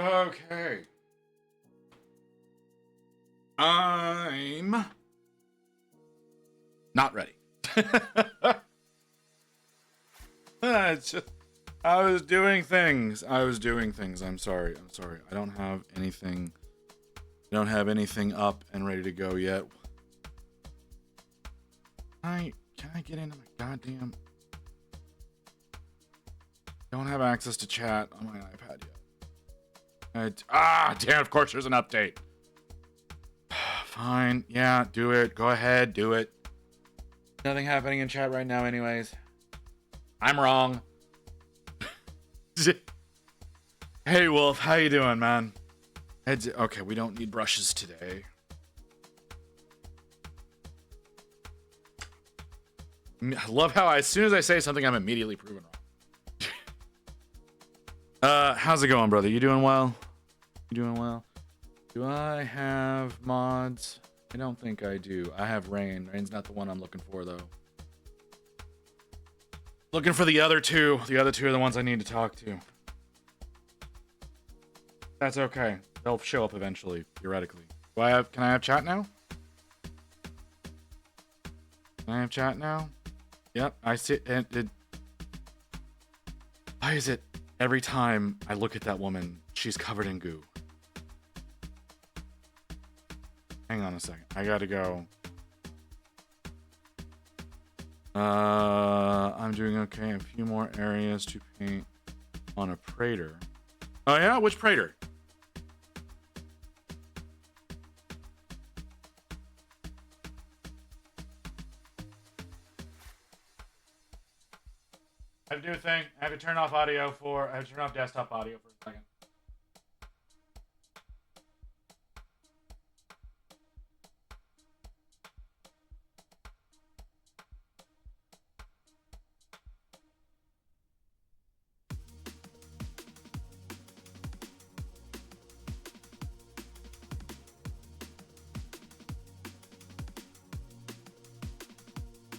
Okay. I'm not ready. It's just, I was doing things. I'm sorry. I don't have anything. Up and ready to go yet. Can I get into my goddamn? Don't have access to chat on my iPad yet. Damn, of course there's an update. Fine. Yeah, do it. Go ahead, do it. Nothing happening in chat right now anyways. I'm wrong. Hey, Wolf. How you doing, man? Okay, we don't need brushes today. I love how as soon as I say something, I'm immediately proven wrong. How's it going, brother? You doing well? Do I have mods? I don't think I do. I have Rain. Rain's not the one I'm looking for, though. Looking for the other two. The other two are the ones I need to talk to. That's okay. They'll show up eventually, theoretically. Can I have chat now? Can I have chat now? Yep, I see it. Why is it every time I look at that woman, she's covered in goo? Hang on a second. I gotta go. I'm doing okay. A few more areas to paint on a Praetor. Oh yeah? Which Praetor? I have to do a thing. I have to turn off desktop audio for a second.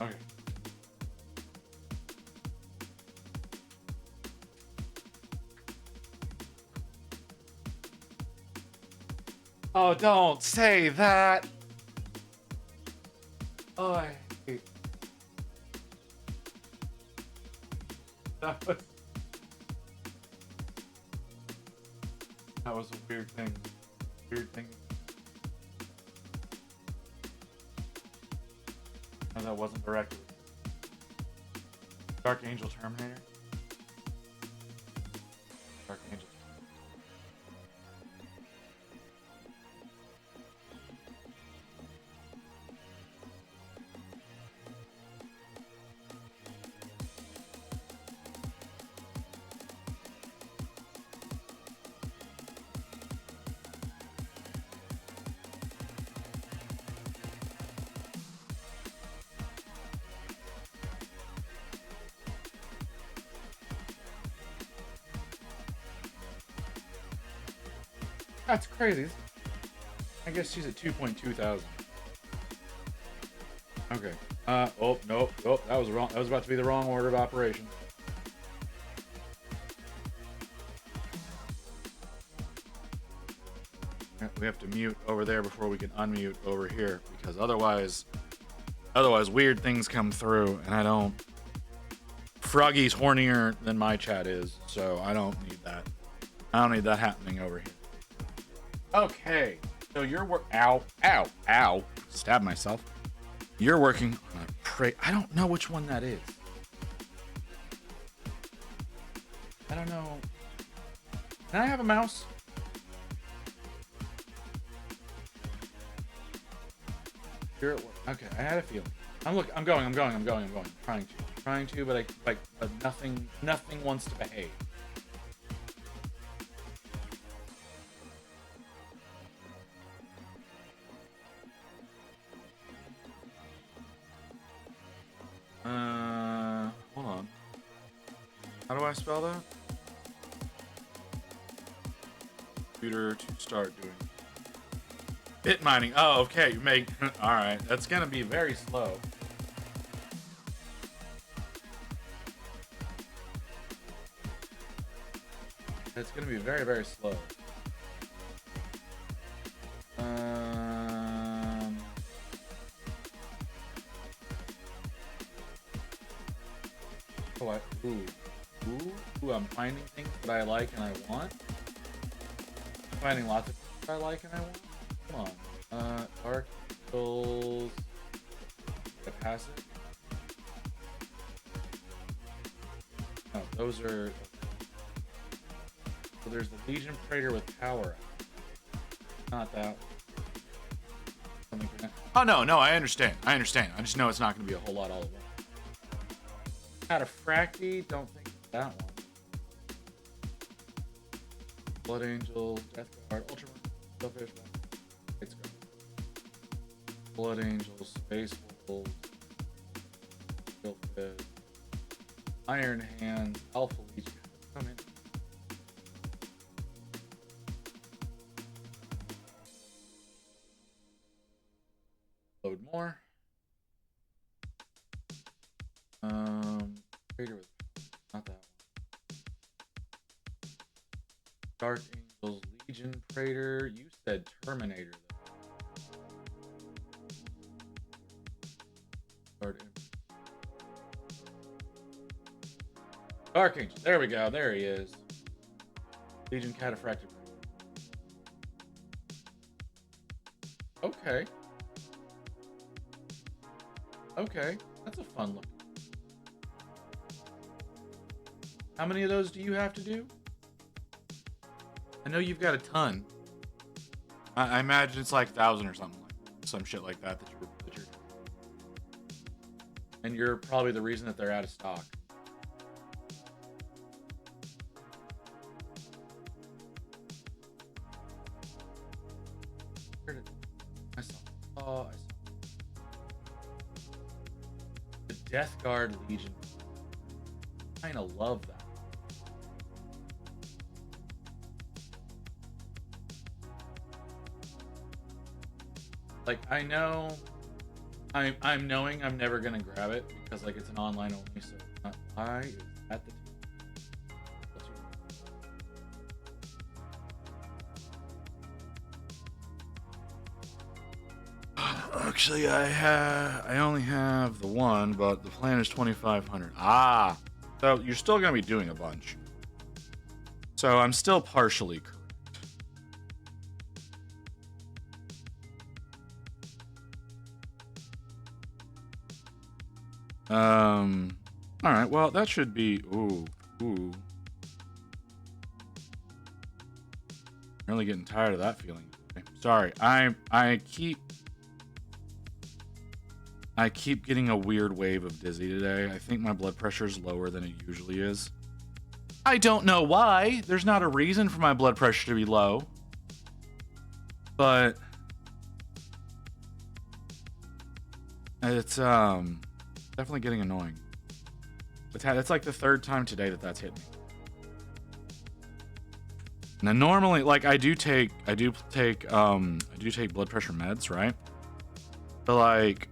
Okay. Oh, don't say that. Oh, I hate that. That was a weird thing. No, that wasn't directly. Dark Angel Terminator. Dark Angel. That's crazy. I guess she's at 2.2 thousand. Okay. Oh, nope. That was wrong. That was about to be the wrong order of operation. We have to mute over there before we can unmute over here, because otherwise weird things come through, and I don't. Froggy's hornier than my chat is, so I don't need that. I don't need that happening over here. Okay, so you're ow, stab myself. You're working on a I don't know which one that is. I don't know. Can I have a mouse? You're at work. Okay, I had a feeling. I'm going. Trying to, but nothing wants to behave. Hold on. How do I spell that? Computer to start doing bit mining. Oh, okay. You make. All right. That's gonna be very slow. It's gonna be very, very slow. Oh, ooh, I'm finding things that I like and I want. I'm finding lots of things that I like and I want. Come on. Dark Angels. Capacity. No, those are. So there's the Legion Praetor with power. Not that one. Oh, no, I understand. I just know it's not going to be a whole lot all at once. Cataphracti, don't think it's that one. Blood Angel, Death Guard, Ultramarine, Selfish, Lights Guard. Blood Angel, Space Wolves, Guildfed, Iron Hand, Alpha Legion. Come in. Load more. Praetor with not that one. Dark Angels, Legion Praetor. You said Terminator though. Dark Angel. There we go. There he is. Legion Cataphractic. Okay. Okay. That's a fun look. How many of those do you have to do? I know you've got a ton. I imagine it's like 1,000 or something, like some shit like that you're and you're probably the reason that they're out of stock. I saw the Death Guard Legion. I kind of love that. Like, I know I'm knowing I'm never gonna grab it because like it's an online only, so I is at the Actually, I only have the one, but the plan is 2,500. Ah, so you're still gonna be doing a bunch. So I'm still partially correct. All right. Well, that should be. Ooh. Really getting tired of that feeling. Sorry, I keep getting a weird wave of dizzy today. I think my blood pressure is lower than it usually is. I don't know why. There's not a reason for my blood pressure to be low. But it's definitely getting annoying. It's like the third time today that's hit me. Now normally, like I do take blood pressure meds, right? But like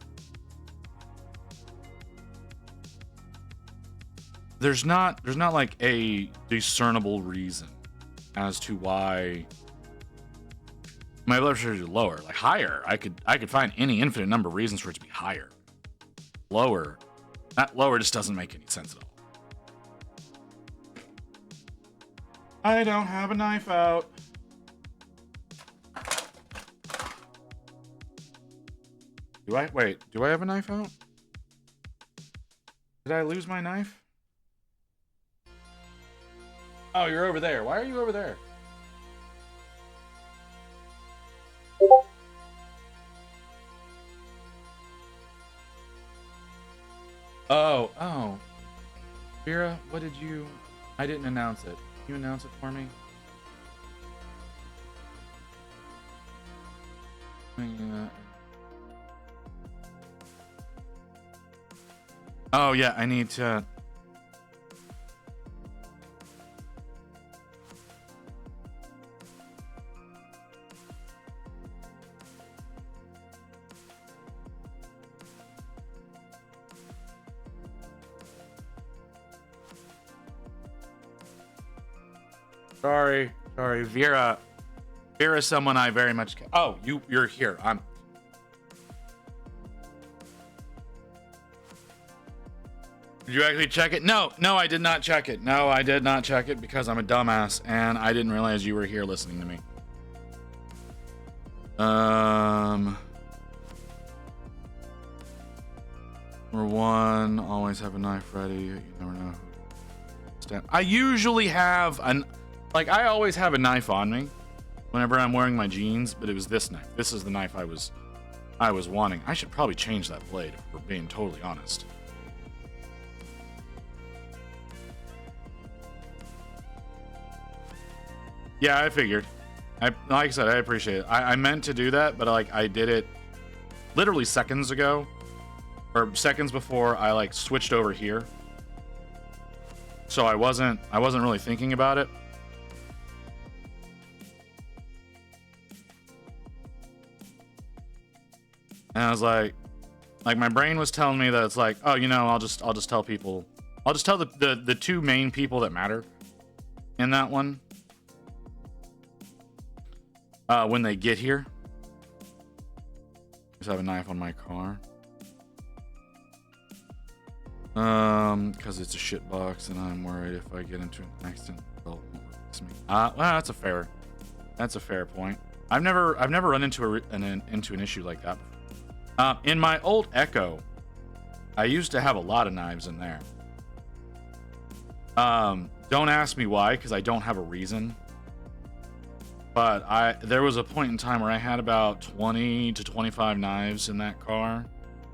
there's not like a discernible reason as to why my blood pressure is lower. Like higher, I could find any infinite number of reasons for it to be higher. Lower, that lower just doesn't make any sense at all. I don't have a knife out. Do I have a knife out? Did I lose my knife? Oh, you're over there. Why are you over there? Oh. Vera, what did you... I didn't announce it. Can you announce it for me? Oh, yeah, I need to... Sorry, Vera. Vera's someone I very much. Oh, you're here. Did you actually check it? No, I did not check it. No, I did not check it because I'm a dumbass and I didn't realize you were here listening to me. Number one, always have a knife ready. You never know. I usually have I always have a knife on me whenever I'm wearing my jeans, but it was this knife. This is the knife I was wanting. I should probably change that blade if we're being totally honest. Yeah, I figured. Like I said, I appreciate it. I meant to do that, but I did it literally seconds ago, or seconds before I switched over here. So I wasn't really thinking about it. And I was like my brain was telling me that it's oh, I'll just tell people. I'll just tell the two main people that matter in that one. When they get here. Just have a knife on my car. Because it's a shit box and I'm worried if I get into an accident, they'll release me. Well, that's a fair point. I've never run into an issue like that before. In my old Echo, I used to have a lot of knives in there. Don't ask me why, because I don't have a reason. But there was a point in time where I had about 20 to 25 knives in that car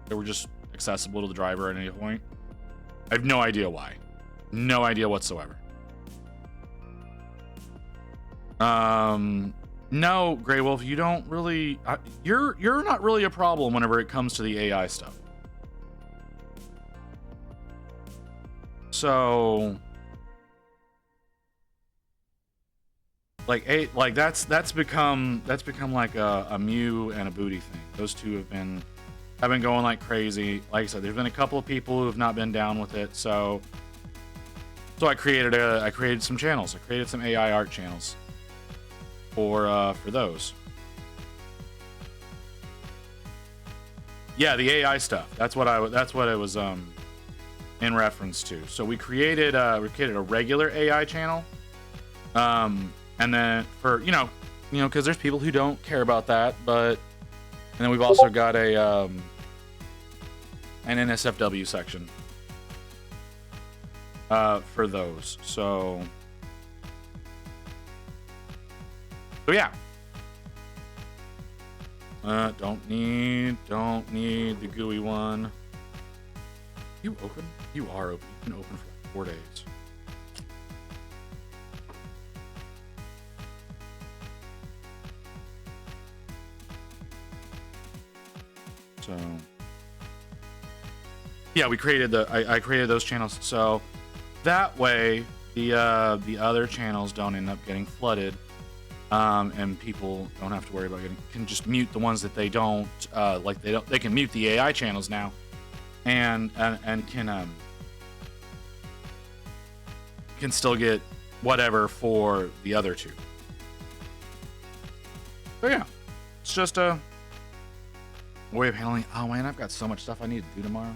that were just accessible to the driver at any point. I have no idea why. No idea whatsoever. No, Grey Wolf, you don't really... you're not really a problem whenever it comes to the AI stuff. So... that's become like a Mew and a Booty thing. Those two have been going like crazy. Like I said, there's been a couple of people who have not been down with it, so I created some channels. I created some AI art channels for those. Yeah, the AI stuff. That's what it was in reference to. So we created a regular AI channel. And then for, because there's people who don't care about that, and then we've also got an NSFW section for those. So yeah. Don't need the gooey one. You open? You are open. You've been open for 4 days. So yeah, we created I created those channels so that way the other channels don't end up getting flooded, and people don't have to worry about can just mute the ones that they don't they can mute the AI channels now, and can still get whatever for the other two. So yeah, it's just a way of handling. Oh man, I've got so much stuff I need to do tomorrow.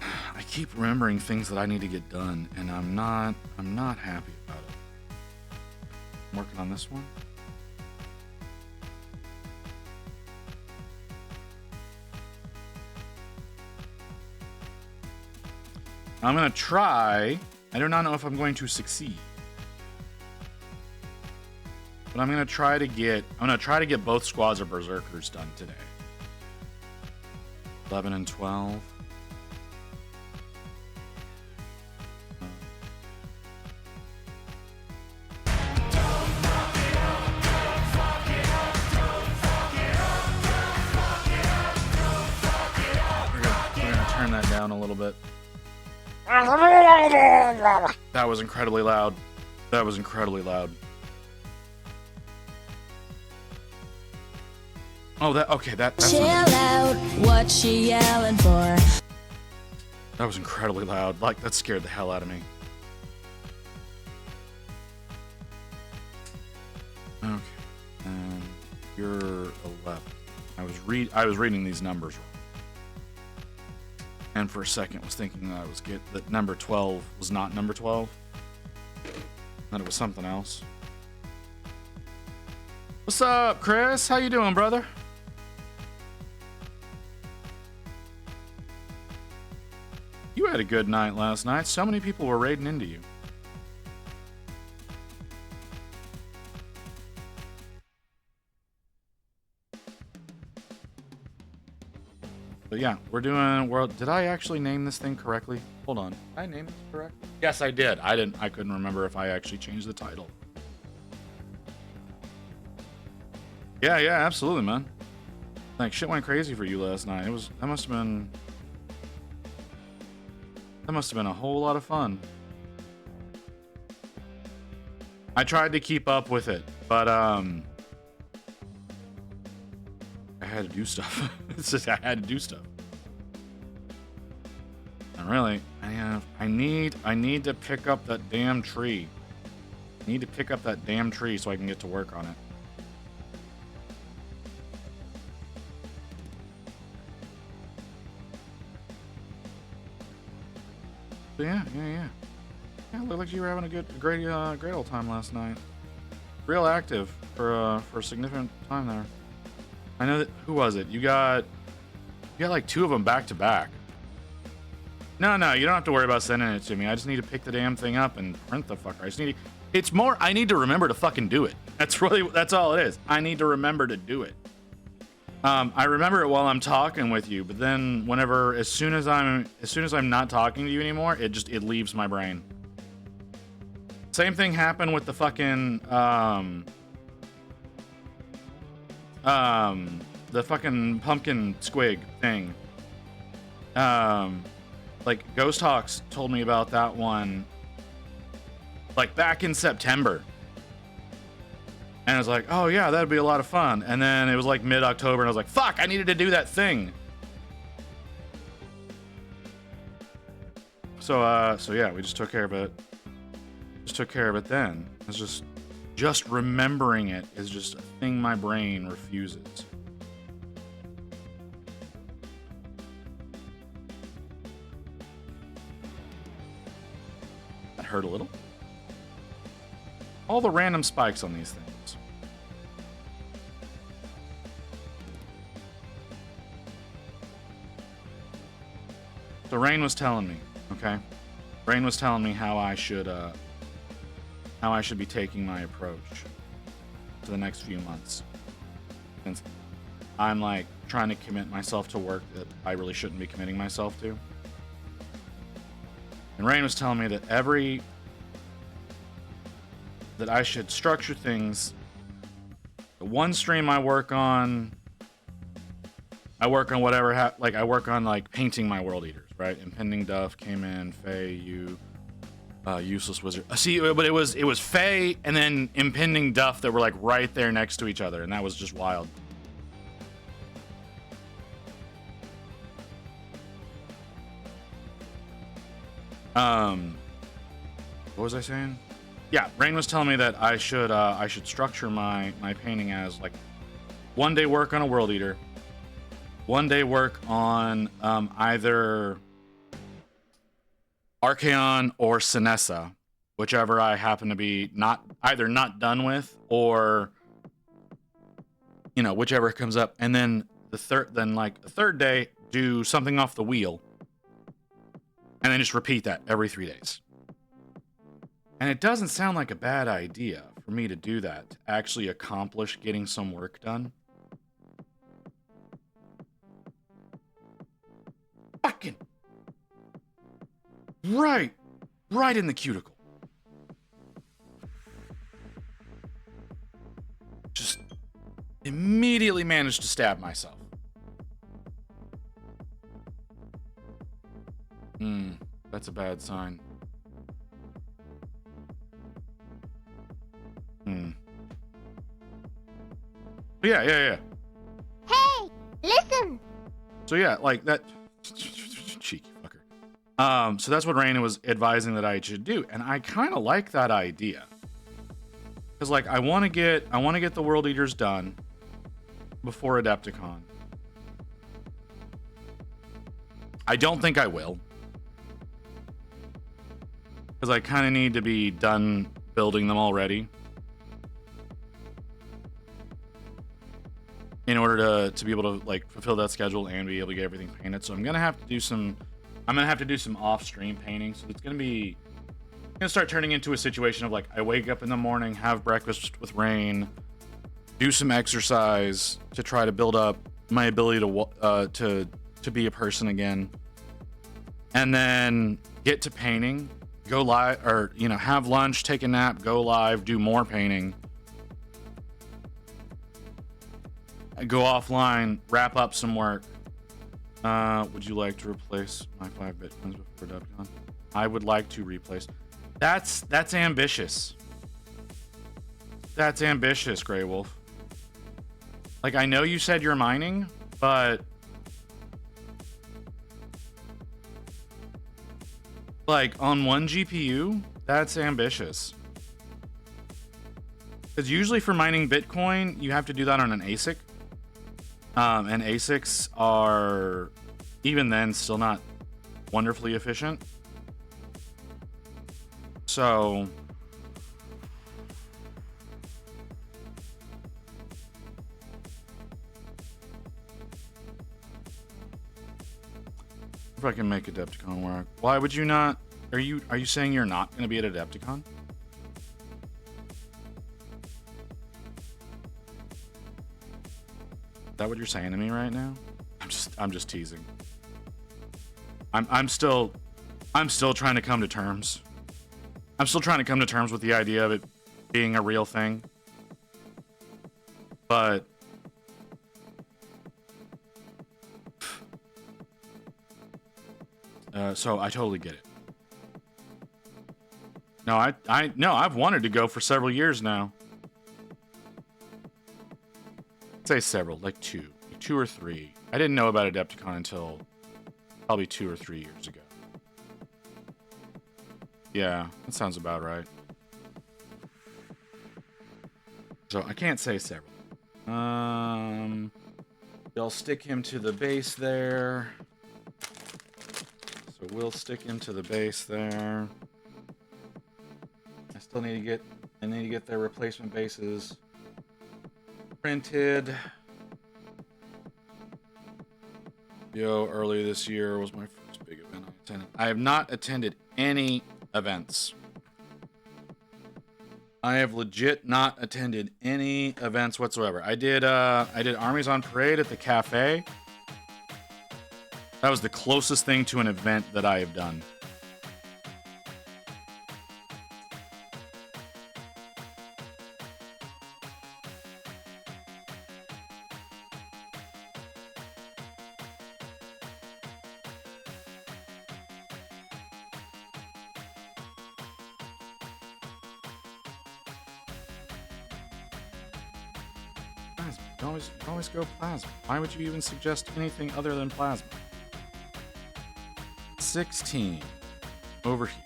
I keep remembering things that I need to get done, and I'm not happy about it. I'm working on this one. I'm gonna try. I do not know if I'm going to succeed. But I'm gonna try to get both squads of Berserkers done today. 11 and 12. We're gonna turn that down a little bit. That was incredibly loud. That was incredibly loud. Oh, that's chill out, what she yelling for? That was incredibly loud. That scared the hell out of me. Okay, and you're 11. I was reading these numbers And for a second was thinking that that number 12 was not number 12. That it was something else. What's up, Chris? How you doing, brother? You had a good night last night. So many people were raiding into you. But yeah, we're doing world. Did I actually name this thing correctly? Hold on. Did I name this correctly? Yes, I did. I couldn't remember if I actually changed the title. Yeah, absolutely, man. Like shit went crazy for you last night. That must have been a whole lot of fun. I tried to keep up with it, but I had to do stuff. It's just I had to do stuff. And really, I need to pick up that damn tree. I need to pick up that damn tree so I can get to work on it. But yeah. Yeah, it looked like you were having a great old time last night. Real active for a significant time there. I know that. Who was it? You got like 2 of them back to back. No, you don't have to worry about sending it to me. I just need to pick the damn thing up and print the fucker. I need to remember to fucking do it. That's all it is. I need to remember to do it. I remember it while I'm talking with you, but then as soon as I'm not talking to you anymore, it leaves my brain. Same thing happened with the fucking the fucking pumpkin squig thing. Like Ghost Hawks told me about that one like back in September. And I was like, oh yeah, that'd be a lot of fun. And then it was like mid-October and I was like, fuck, I needed to do that thing. So yeah, we just took care of it. Then. It's just remembering it is just a thing my brain refuses. That hurt a little. All the random spikes on these things. So Rain was telling me, okay? Rain was telling me how I should be taking my approach to the next few months. Since I'm like trying to commit myself to work that I really shouldn't be committing myself to. And Rain was telling me that that I should structure things. The one stream I work on whatever, I work on like painting my world eaters, right? Impending Duff came in, Faye, you, Useless Wizard. See, but it was Faye and then Impending Duff that were like right there next to each other, and that was just wild. What was I saying? Yeah, Rain was telling me that I should structure my painting as like one day work on a world eater, one day work on either Archaon or Sinessa, whichever I happen to be not done with, or whichever comes up, and then the third day do something off the wheel, and then just repeat that every 3 days. And it doesn't sound like a bad idea for me to do that, to actually accomplish getting some work done. Fucking right in the cuticle. Just immediately managed to stab myself. That's a bad sign. Yeah. Hey, listen. So yeah, like that cheeky fucker. So that's what Raina was advising that I should do, and I kind of like that idea. Cuz like I want to get the World Eaters done before Adepticon. I don't think I will. Because I kind of need to be done building them already. In order to be able to like fulfill that schedule and be able to get everything painted. So I'm gonna have to do some off-stream painting. So it's gonna start turning into a situation of like I wake up in the morning, have breakfast with Rain, do some exercise to try to build up my ability to be a person again, and then get to painting, go live, or have lunch, take a nap, go live, do more painting, go offline, wrap up some work. Would you like to replace my 5 bitcoins before Dubcon? I would like to replace. That's ambitious. That's ambitious, Grey Wolf. Like, I know you said you're mining, but like on one GPU, that's ambitious. Because usually for mining Bitcoin, you have to do that on an ASIC. And ASICs are, even then, still not wonderfully efficient. So if I can make Adepticon work. Why would you not? Are you saying you're not going to be at Adepticon? Is that what you're saying to me right now? I'm just teasing. I'm still trying to come to terms. I'm still trying to come to terms with the idea of it being a real thing. But so I totally get it. No, I've wanted to go for several years now. I'd say several, like two or three. I didn't know about Adepticon until probably 2 or 3 years ago. Yeah, that sounds about right. So I can't say several. I'll stick him to the base there. So we'll stick him to the base there. I need to get their replacement bases printed. Earlier this year was my first big event I attended. I have not attended any events. I have legit not attended any events whatsoever. I did Armies on Parade at the cafe. That was the closest thing to an event that I have done. You always go plasma. Why would you even suggest anything other than plasma? 16 over here.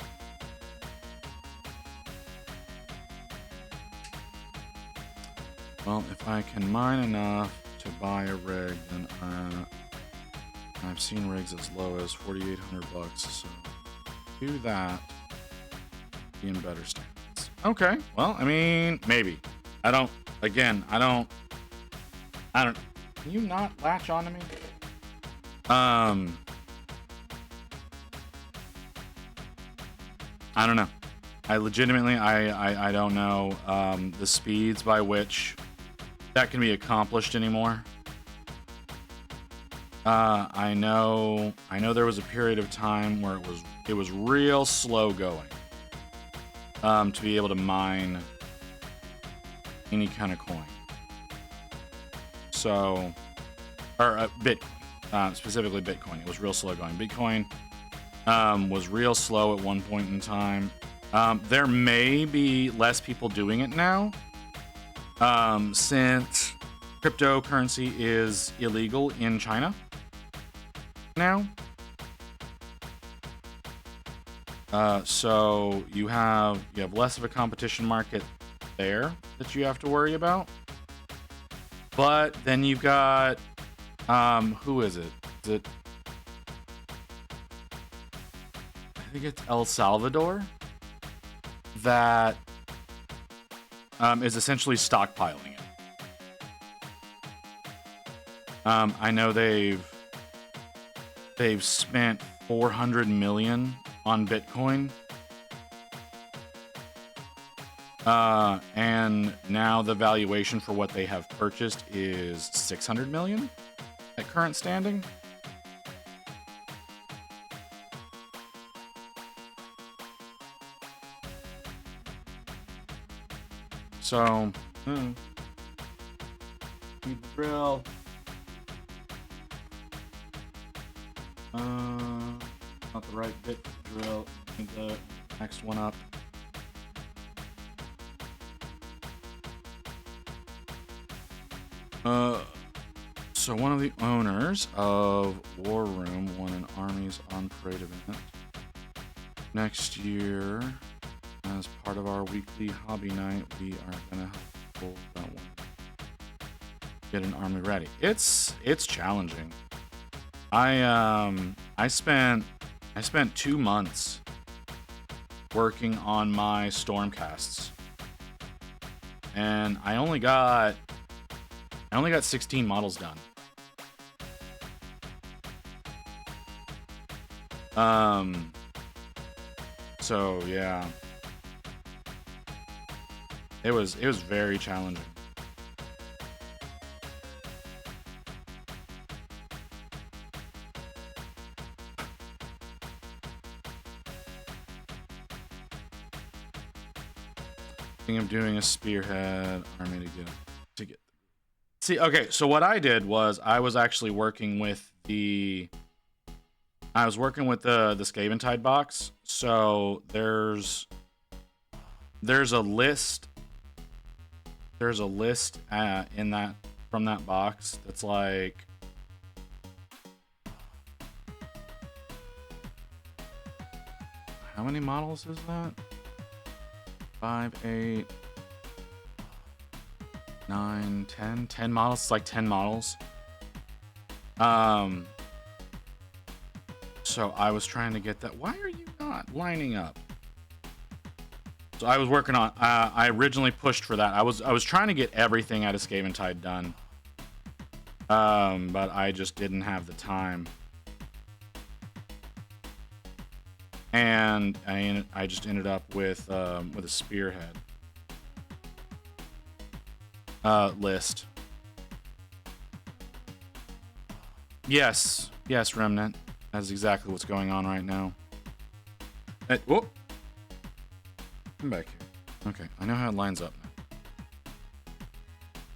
Well, if I can mine enough to buy a rig, then I've seen rigs as low as $4,800. So do that. Be in better standards. Okay. Well, I mean, maybe. Can you not latch onto me? I don't know. I legitimately, I don't know the speeds by which that can be accomplished anymore. I know there was a period of time where it was real slow going to be able to mine any kind of coin. So, or Bitcoin, specifically Bitcoin. It was real slow going. Bitcoin was real slow at one point in time. There may be less people doing it now, since cryptocurrency is illegal in China now. So you have less of a competition market there that you have to worry about. But then you've got who is it? Is it think it's El Salvador, that is essentially stockpiling it. I know they've spent 400 million on Bitcoin. And now the valuation for what they have purchased is 600 million at current standing. So, need the drill. Not the right bit to drill. Need the next one up. So one of the owners of War Room won an Armies on Parade event. Next year, as part of our weekly hobby night, we are gonna help people that one get an army ready. It's challenging. I spent 2 months working on my Stormcasts, and I only got 16 models done. So yeah, it was very challenging. I think I'm doing a spearhead army to get. See, okay, so what I did was I was actually working with the Skaventide box. So there's a list. There's a list in that from that box that's like how many models is that? 5, 8, 9, 10 models. It's like 10 models. So I was trying to get that. Why are you not lining up? So I was working on. I originally pushed for that. I was trying to get everything out of Skaventide done. But I just didn't have the time. And I just ended up with a spearhead list. Yes, Remnant. That's exactly what's going on right now. Hey, whoop! Come back here. Okay, I know how it lines up now.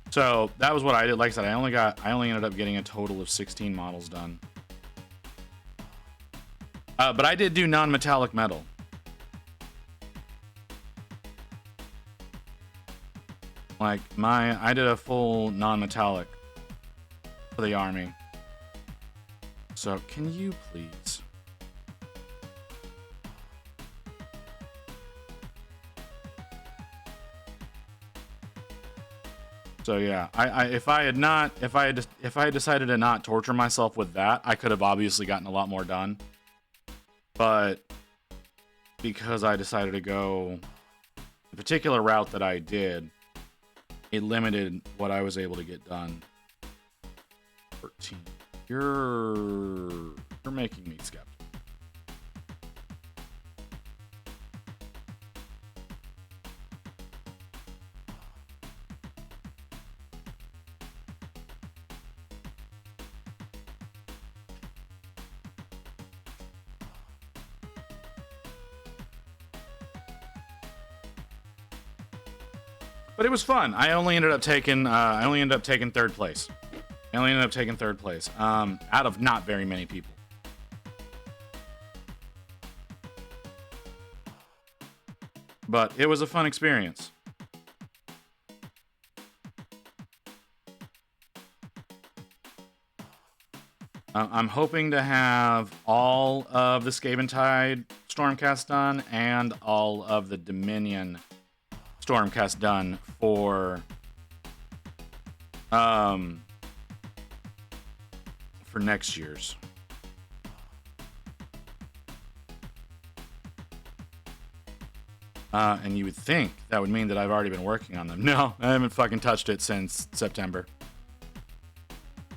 So that was what I did. Like I said, I only ended up getting a total of 16 models done. But I did do non-metallic metal. Like I did a full non-metallic for the army. So can you please? So yeah, if I had decided to not torture myself with that, I could have obviously gotten a lot more done. But because I decided to go the particular route that I did, it limited what I was able to get done. 13. You're making me skeptical. But it was fun. I only ended up taking third place. Out of not very many people. But it was a fun experience. I'm hoping to have all of the Skaventide Stormcast done and all of the Dominion Stormcast done for next year's. And you would think that would mean that I've already been working on them. No, I haven't fucking touched it since September.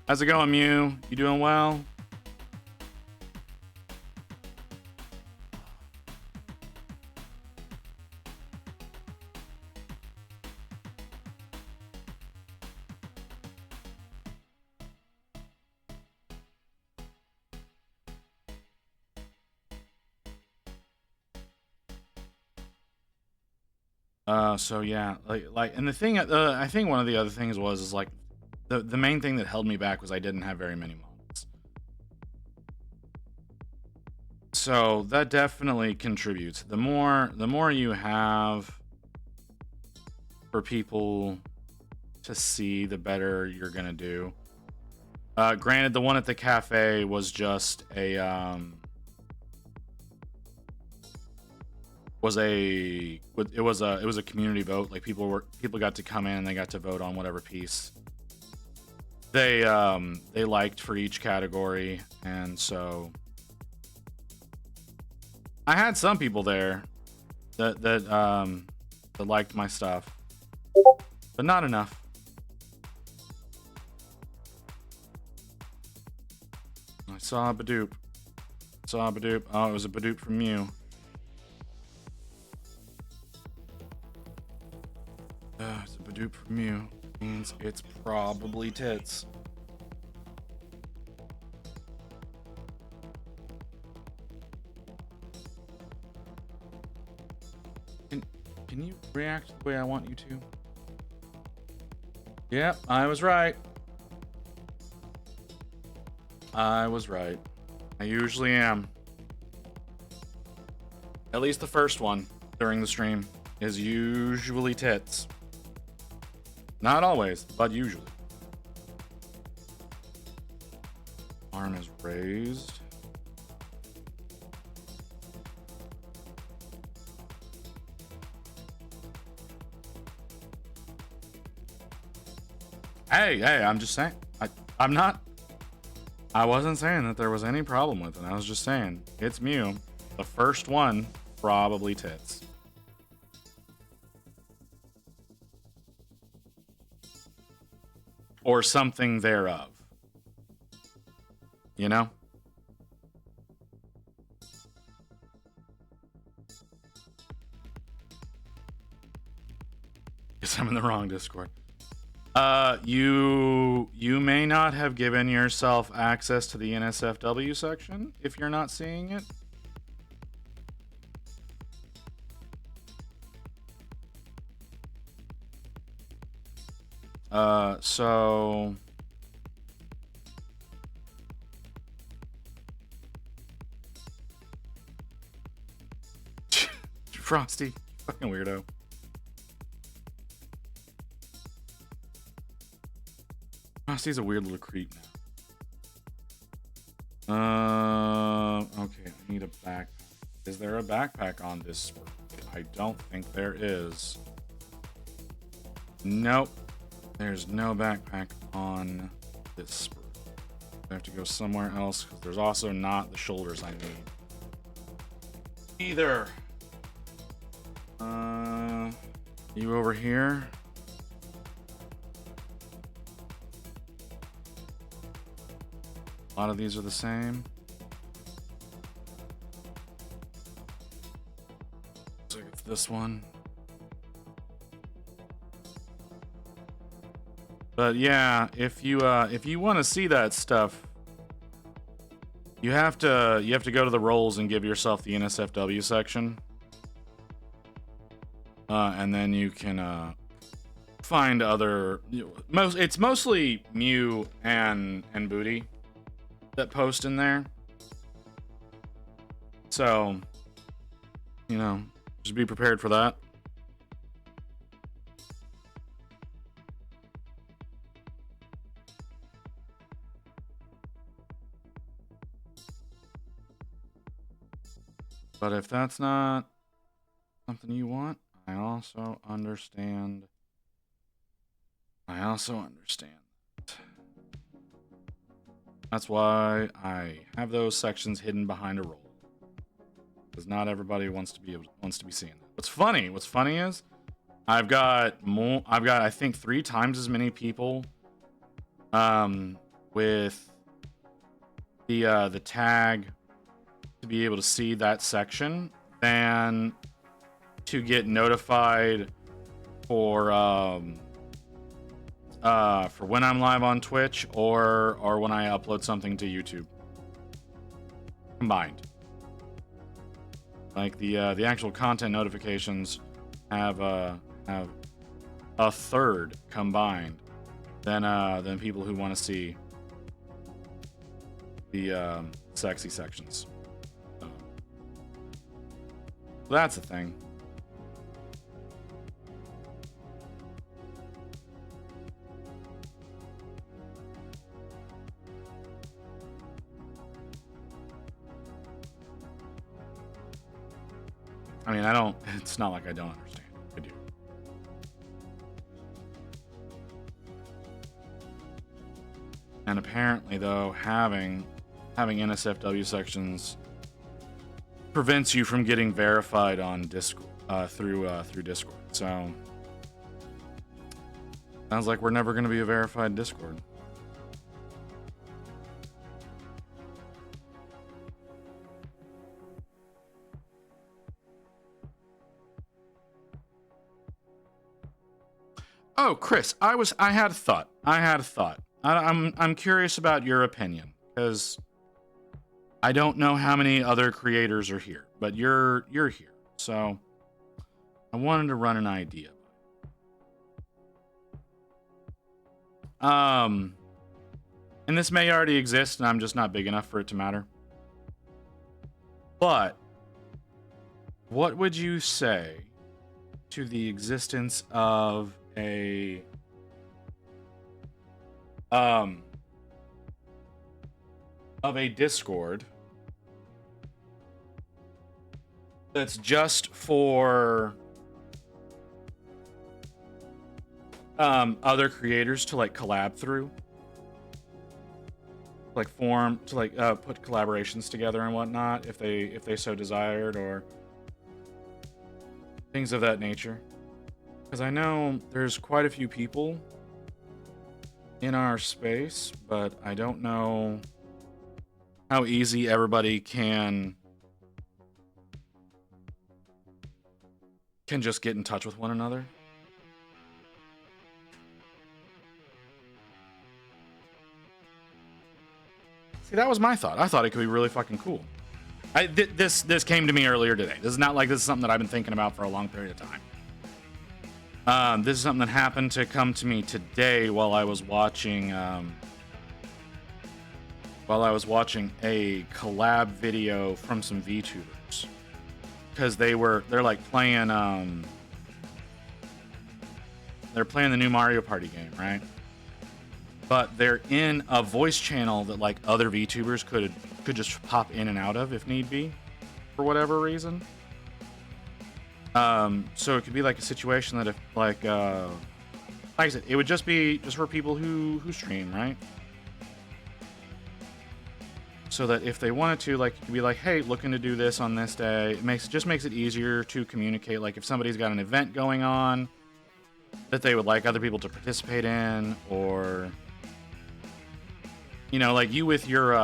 How's it going, Mew? You doing well? So yeah, and the thing, I think one of the other things is like, the main thing that held me back was I didn't have very many moments. So that definitely contributes. The more you have for people to see, the better you're gonna do. Granted, the one at the cafe was just a it was a community vote. Like people got to come in and they got to vote on whatever piece they liked for each category. And so I had some people there that liked my stuff, but not enough. I saw a Badoop. Oh, it was a Badoop from you. It's a Badoop from you. Means it's probably tits. Can you react the way I want you to? Yep, I was right. I was right. I usually am. At least the first one during the stream is usually tits. Not always, but usually. Arm is raised. Hey, I'm just saying. I wasn't saying that there was any problem with it. I was just saying it's Mew. The first one, probably tits. Or something thereof. You know? Guess I'm in the wrong Discord. You may not have given yourself access to the NSFW section if you're not seeing it. So Frosty, you fucking weirdo. Frosty's a weird little creep now. Okay, I need a backpack. Is there a backpack on this spur? I don't think there is. Nope. There's no backpack on this spur. I have to go somewhere else because there's also not the shoulders I need. Either. You over here? A lot of these are the same. Looks like it's this one. But yeah, if you want to see that stuff, you have to go to the roles and give yourself the NSFW section, and then you can find other. It's mostly Mew and Booty that post in there. So, just be prepared for that. But if that's not something you want, I also understand. That's why I have those sections hidden behind a role, because not everybody wants to be seeing that. What's funny is I've got I think 3 times as many people with the tag to be able to see that section than to get notified for when I'm live on Twitch or when I upload something to YouTube. Combined. Like the actual content notifications have a third combined than people who want to see the sexy sections. So that's a thing. I mean, it's not like I don't understand. I do. And apparently, though, having NSFW sections prevents you from getting verified on Discord through Discord. So sounds like we're never going to be a verified Discord. Oh, Chris, I had a thought. I'm curious about your opinion because I don't know how many other creators are here, but you're here. So I wanted to run an idea. And this may already exist and I'm just not big enough for it to matter. But what would you say to the existence of a Discord that's just for other creators to like collab through, like put collaborations together and whatnot if they so desired, or things of that nature? Because I know there's quite a few people in our space, but I don't know how easy everybody can just get in touch with one another. See, that was my thought. I thought it could be really fucking cool. This came to me earlier today. This is something that I've been thinking about for a long period of time. This is something that happened to come to me today while I was watching a collab video from some VTubers, because they're playing the new Mario Party game, right? But they're in a voice channel that like other VTubers could just pop in and out of if need be, for whatever reason. So it could be like a situation that if like I said, it would just be for people who stream, right? So that if they wanted to, like, it could be like, hey, looking to do this on this day. It just makes it easier to communicate. Like if somebody's got an event going on that they would like other people to participate in, or you know, like you with your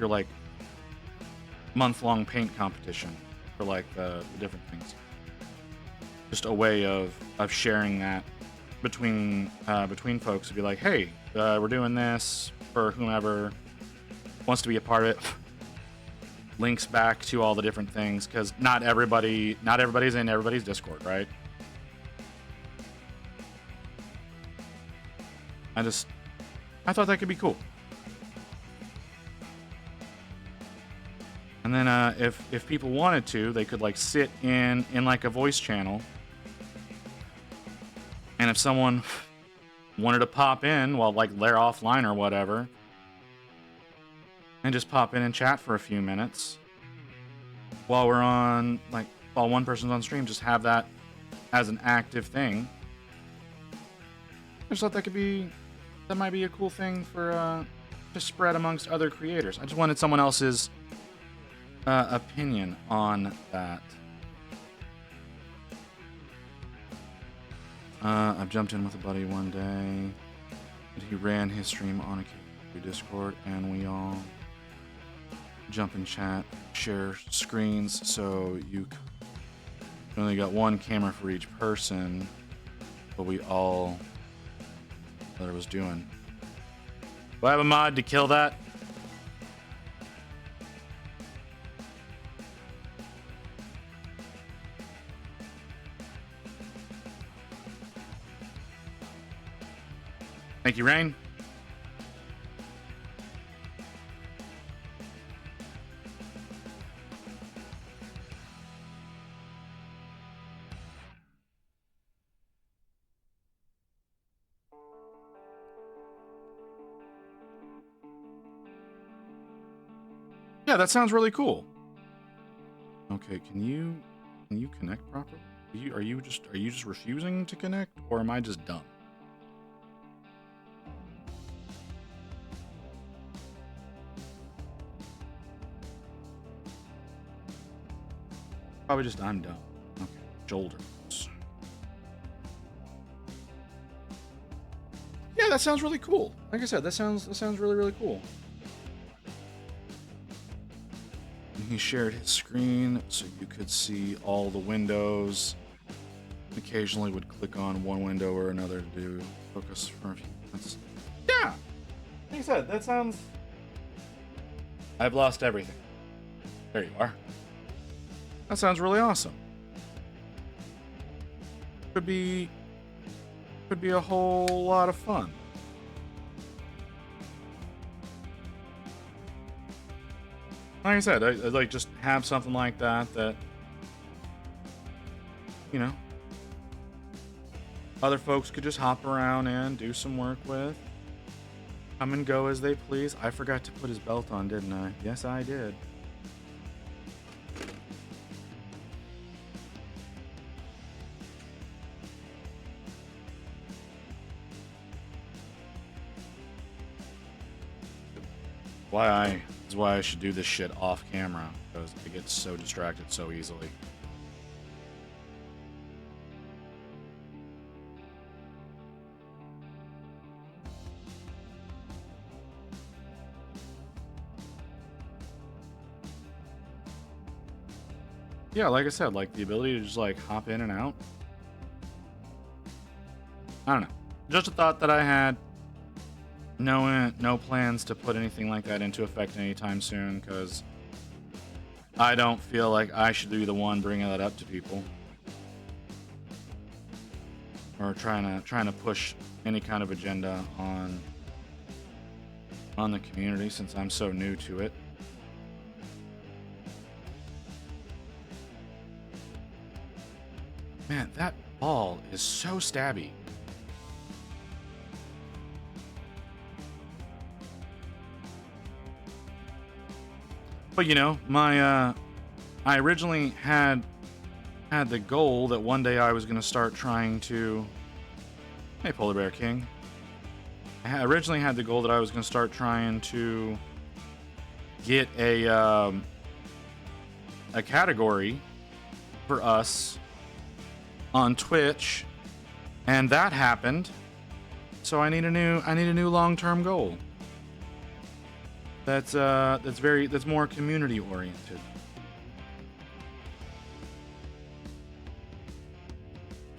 like month-long paint competition for like the different things. Just a way of sharing that between folks to be like, hey, we're doing this for whomever wants to be a part of it. Links back to all the different things, because not everybody's in everybody's Discord, right? I thought that could be cool. And then if people wanted to, they could like sit in like a voice channel, and if someone wanted to pop in while like they're offline or whatever, and just pop in and chat for a few minutes while one person's on stream, just have that as an active thing. I just thought that might be a cool thing for to spread amongst other creators. I just wanted someone else's opinion on that. I've jumped in with a buddy one day. He ran his stream on a Discord, and we all jump in chat, share screens, so you only got one camera for each person, but we all what I was doing. Do I have a mod to kill that? Thank you, Rain. Yeah, that sounds really cool. Okay, can you connect properly? Are you just refusing to connect, or am I just dumb? Probably just I'm dumb. Okay, shoulders. Yeah, that sounds really cool. Like I said, that sounds really cool. And he shared his screen so you could see all the windows. Occasionally would click on one window or another to do focus for a few minutes. Yeah, like I said, that sounds. I've lost everything. There you are. That sounds really awesome. Could be a whole lot of fun. Like I said, I'd like just have something like that, you know, other folks could just hop around and do some work with. Come and go as they please. I forgot to put his belt on, didn't I? Yes, I did. Is why I should do this shit off camera, because I get so distracted so easily. Yeah, like I said, like the ability to just like hop in and out. I don't know. Just a thought that I had. No plans to put anything like that into effect anytime soon, because I don't feel like I should be the one bringing that up to people, or trying to push any kind of agenda on the community, since I'm so new to it. Man, that ball is so stabby. But you know, I originally had the goal that one day I was going to start trying to. Hey, Polar Bear King. I originally had the goal that I was going to start trying to get a category for us on Twitch, and that happened. So I need a new long-term goal. That's more community oriented.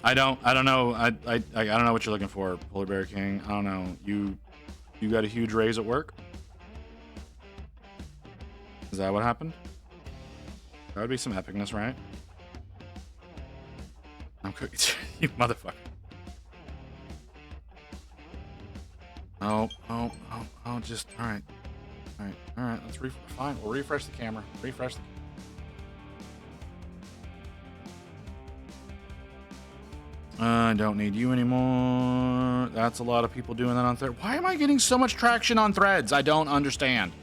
I don't know. I don't know what you're looking for, Polar Bear King. I don't know. You got a huge raise at work? Is that what happened? That would be some epicness, right? I'm cooking. You motherfucker. Oh, just all right. All right, let's fine. We'll refresh the camera. I don't need you anymore. That's a lot of people doing that on Threads. Why am I getting so much traction on Threads? I don't understand.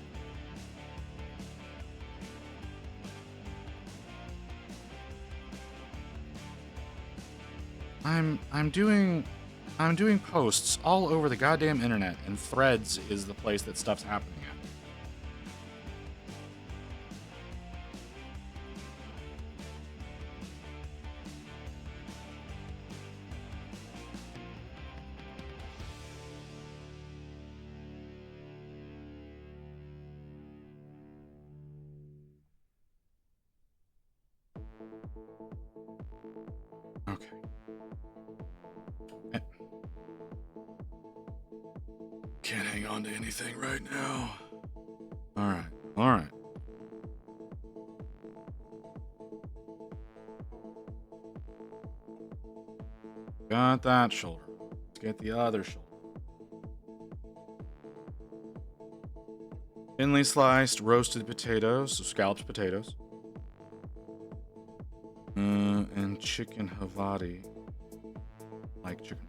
I'm doing posts all over the goddamn internet, and Threads is the place that stuff's happening at. Okay. Eh. Can't hang on to anything right now. All right. All right. Got that shoulder. Let's get the other shoulder. Thinly sliced roasted potatoes, so scalloped potatoes. And chicken Havarti. Like chicken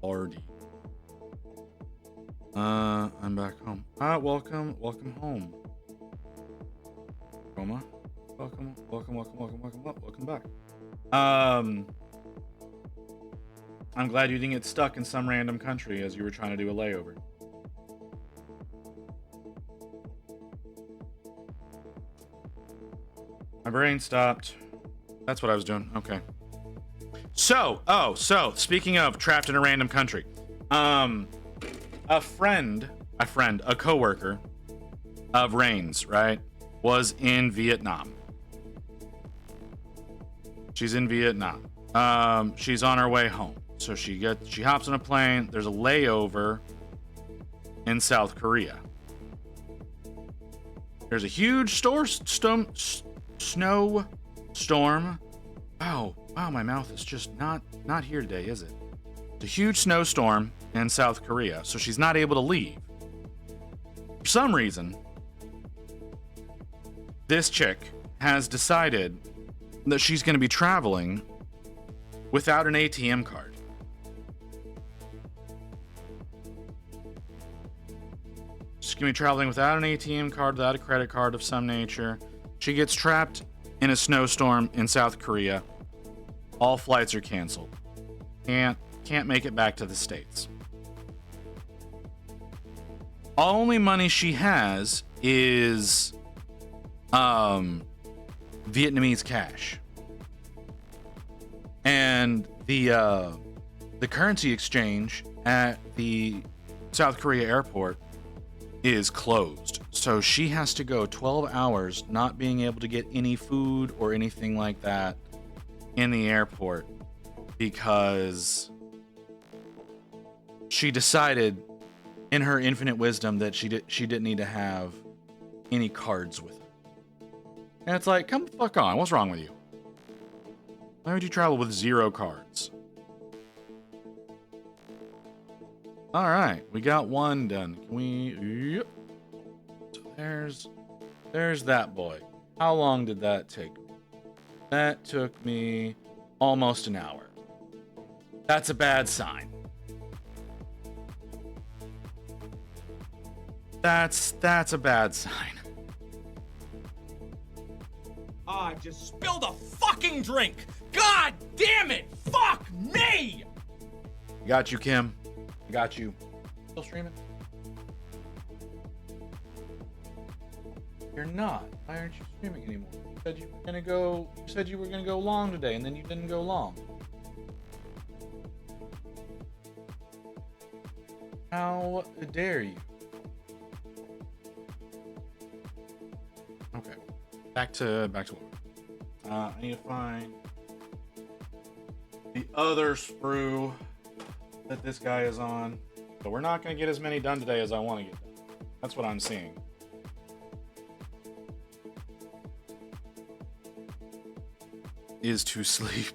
Havarti. I'm back home. Welcome home. Roma. Welcome back. I'm glad you didn't get stuck in some random country as you were trying to do a layover. My brain stopped. That's what I was doing. Okay. So speaking of trapped in a random country, a coworker of Rain's, right, was in Vietnam. She's in Vietnam. She's on her way home. So she hops on a plane. There's a layover in South Korea. There's a huge snowstorm. Wow, my mouth is just not here today, is it? It's a huge snowstorm in South Korea, so she's not able to leave. For some reason, this chick has decided that she's going to be traveling without an ATM card. She's going to be traveling without an ATM card, without a credit card of some nature. She gets trapped in a snowstorm in South Korea. All flights are canceled. Can't make it back to the States. Only money she has is Vietnamese cash. And the currency exchange at the South Korea airport is closed. So she has to go 12 hours not being able to get any food or anything like that in the airport because she decided in her infinite wisdom that she didn't need to have any cards with her. And it's like, come the fuck on. What's wrong with you? Why would you travel with 0 cards? All right, we got one done. Can we? Yep. So there's that boy. How long did that take me? That took me almost an hour. That's a bad sign. That's a bad sign. I just spilled a fucking drink. God damn it! Fuck me! Got you, Kim. Got you. Still streaming? You're not. Why aren't you streaming anymore? You said you were gonna go. You said you were gonna go long today, and then you didn't go long. How dare you? Okay. Back to work. I need to find the other sprue that this guy is on. But we're not going to get as many done today as I want to get done. That's what I'm seeing. Is to sleep.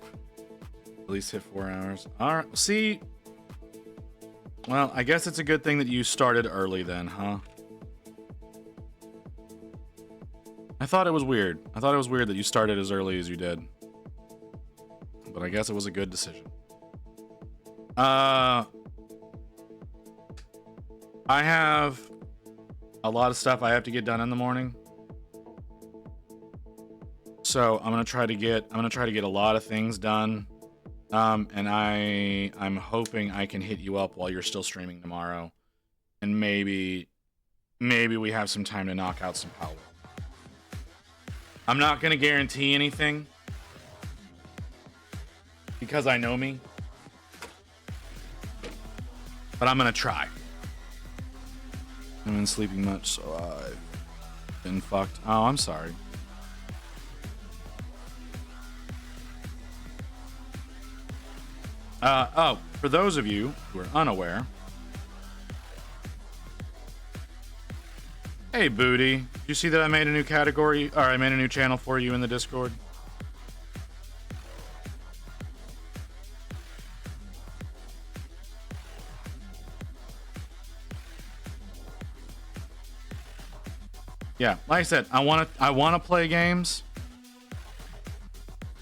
At least hit 4 hours. Alright, see. Well, I guess it's a good thing that you started early then, huh? I thought it was weird. I thought it was weird that you started as early as you did. But I guess it was a good decision. I have a lot of stuff I have to get done in the morning. So I'm gonna try to get a lot of things done. And I'm hoping I can hit you up while you're still streaming tomorrow. And maybe we have some time to knock out some power. I'm not gonna guarantee anything because I know me. But I'm gonna try. I haven't been sleeping much, so I've been fucked. Oh, I'm sorry. Oh, for those of you who are unaware, hey Booty, did you see that I made a new category, or I made a new channel for you in the Discord? Yeah, like I said, I want to play games.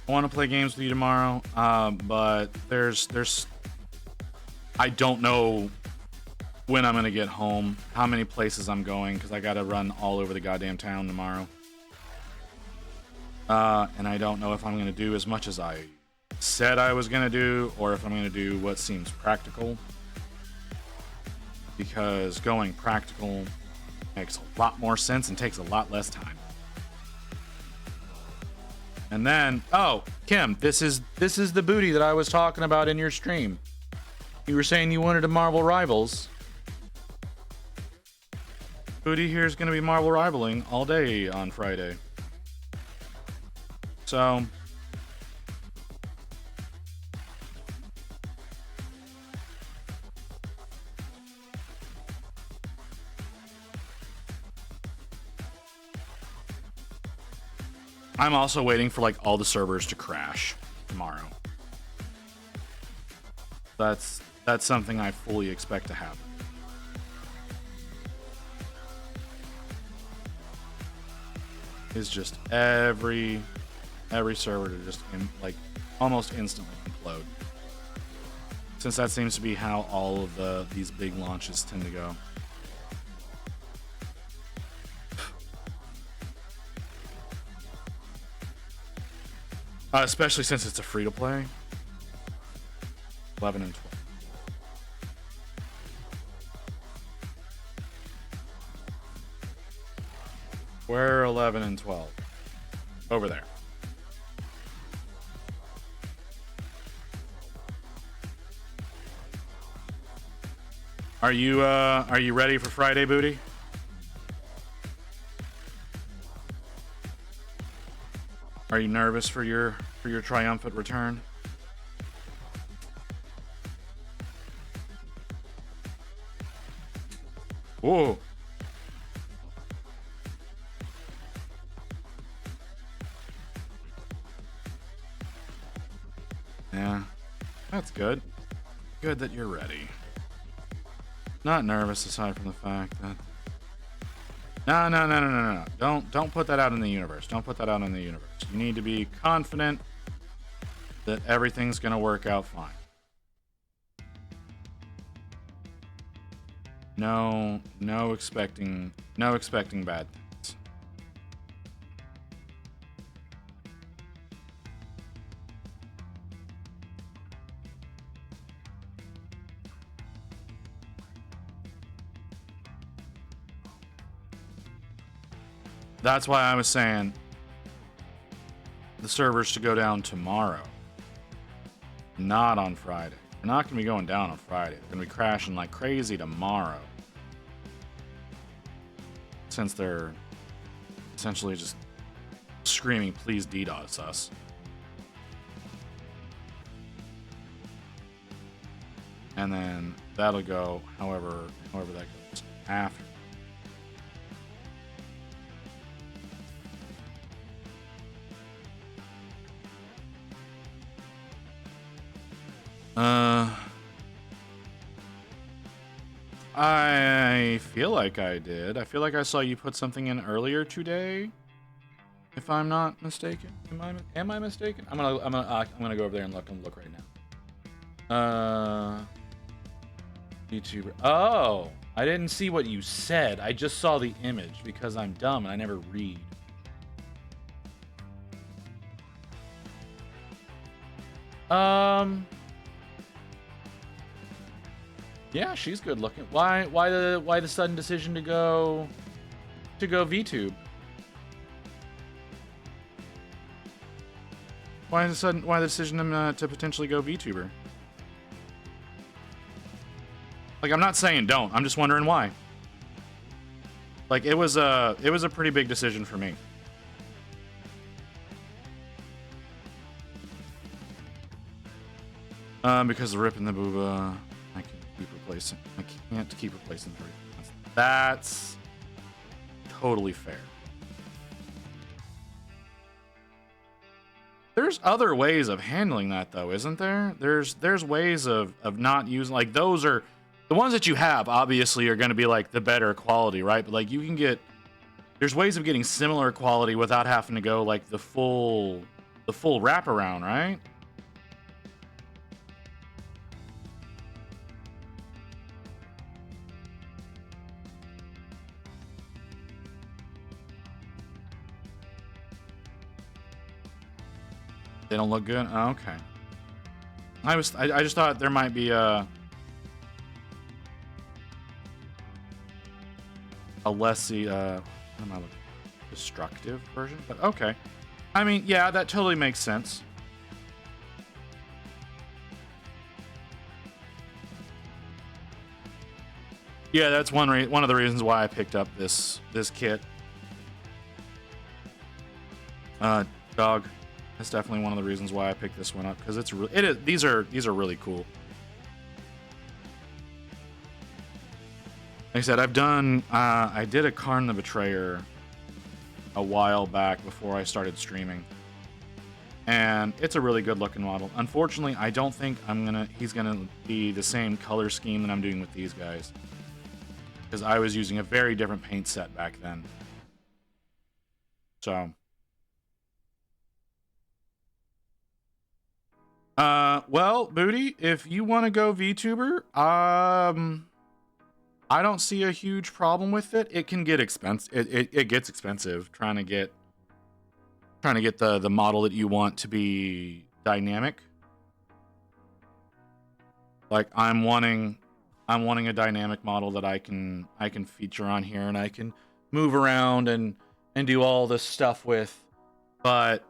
I want to play games with you tomorrow, but there's I don't know when I'm gonna get home, how many places I'm going, because I gotta run all over the goddamn town tomorrow. And I don't know if I'm gonna do as much as I said I was gonna do, or if I'm gonna do what seems practical. Because going practical makes a lot more sense and takes a lot less time. And then, oh, Kim, this is the Booty that I was talking about in your stream. You were saying you wanted a Marvel Rivals. Booty here is going to be Marvel Rivaling all day on Friday. So, I'm also waiting for like all the servers to crash tomorrow. That's something I fully expect to happen. Is just every server to just like almost instantly implode. Since that seems to be how all of these big launches tend to go. Especially since it's a free-to-play. 11 and 12. Where are 11 and 12? Over there. Are you ready for Friday, Booty? Are you nervous for your triumphant return? Whoa. Yeah, that's good. Good that you're ready. Not nervous aside from the fact that... No. Don't put that out in the universe. Don't put that out in the universe. You need to be confident that everything's gonna work out fine. No expecting bad things. That's why I was saying the servers to go down tomorrow, not on Friday. They're not going to be going down on Friday. They're going to be crashing like crazy tomorrow, since they're essentially just screaming, "Please DDoS us." And then that'll go however that goes after. I feel like I did. I feel like I saw you put something in earlier today, if I'm not mistaken. Am I mistaken? I'm gonna go over there and look right now. YouTuber. Oh, I didn't see what you said. I just saw the image because I'm dumb and I never read. Yeah, she's good looking. Why the sudden decision to go VTube? Why the decision to potentially go VTuber? Like, I'm not saying don't. I'm just wondering why. Like, it was a pretty big decision for me. Because the rip and the booba, I can keep replacing. I can't keep replacing the rip. That's totally fair. There's other ways of handling that, though, isn't there? There's ways of not using, like, those are the ones that you have. Obviously, are going to be like the better quality, right? But like, you can get, there's ways of getting similar quality without having to go like the full wraparound, right? They don't look good? Oh, okay. I just thought there might be a less what am I looking? Destructive version, but okay. I mean, yeah, that totally makes sense. Yeah, that's one of the reasons why I picked up this kit. Dog. That's definitely one of the reasons why I picked this one up, because these are really cool. Like I said, I did a Karn the Betrayer a while back before I started streaming, and it's a really good looking model. Unfortunately, I don't think he's gonna be the same color scheme that I'm doing with these guys, because I was using a very different paint set back then. So. Well, Booty, if you want to go VTuber, I don't see a huge problem with it. It can get expensive. It gets expensive trying to get the model that you want to be dynamic. Like I'm wanting a dynamic model that I can feature on here and I can move around and do all this stuff with, but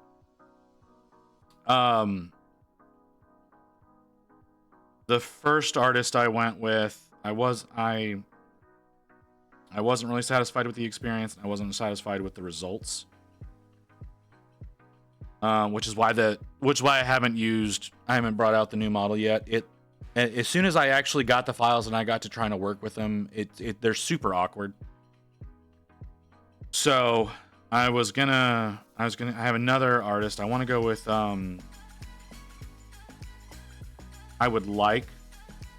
the first artist I went with, I wasn't really satisfied with the experience. I wasn't satisfied with the results, which is why I haven't brought out the new model yet. As soon as I actually got the files and I got to trying to work with them, they're super awkward. So I have another artist. I want to go with I would like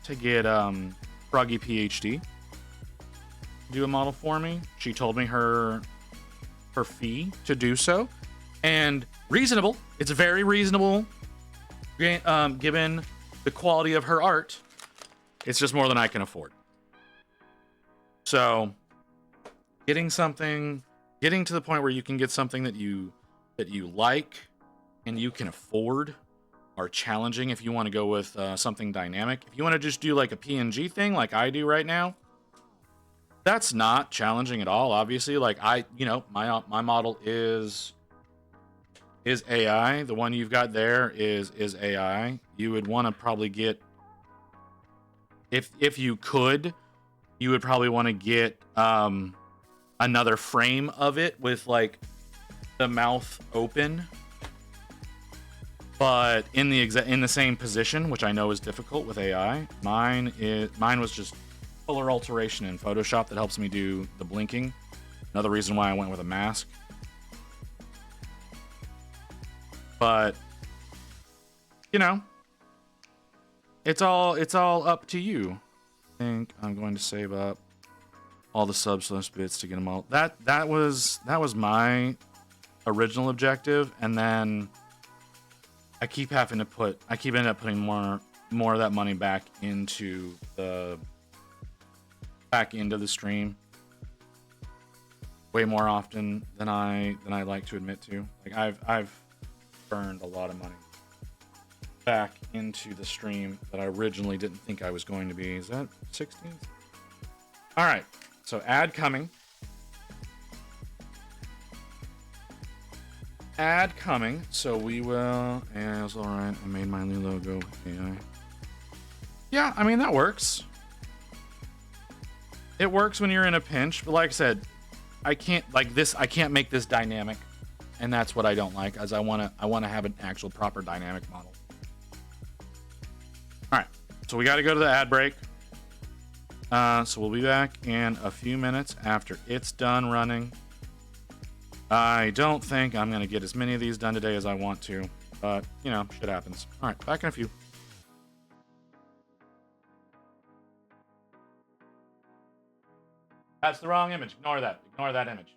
to get Froggy PhD to do a model for me. She told me her fee to do so, and reasonable. It's very reasonable, given the quality of her art. It's just more than I can afford. So, getting to the point where you can get something that you like and you can afford are challenging if you want to go with something dynamic. If you want to just do like a PNG thing like I do right now, that's not challenging at all. Obviously, like my model is AI. The one you've got there is AI. You would want to probably get, if you could, you would probably want to get another frame of it with like the mouth open, but in the same position, which I know is difficult with AI. Mine was just color alteration in Photoshop that helps me do the blinking. Another reason why I went with a mask. But it's all up to you. I think I'm going to save up all the bits to get them all. That was my original objective, and then I keep ending up putting more of that money back into the stream way more often than I like to admit to. Like I've burned a lot of money back into the stream that I originally didn't think I was going to be. Is that 16? All right, so ad coming. Ad coming, so we will. Yeah, it's all right. I made my new logo AI. Yeah, I mean that works. It works when you're in a pinch, but like I said, I can't make this dynamic, and that's what I don't like. As I want to have an actual proper dynamic model. So we got to go to the ad break. So we'll be back in a few minutes after it's done running. I don't think I'm going to get as many of these done today as I want to, but, you know, shit happens. All right, back in a few. That's the wrong image. Ignore that. Ignore that image.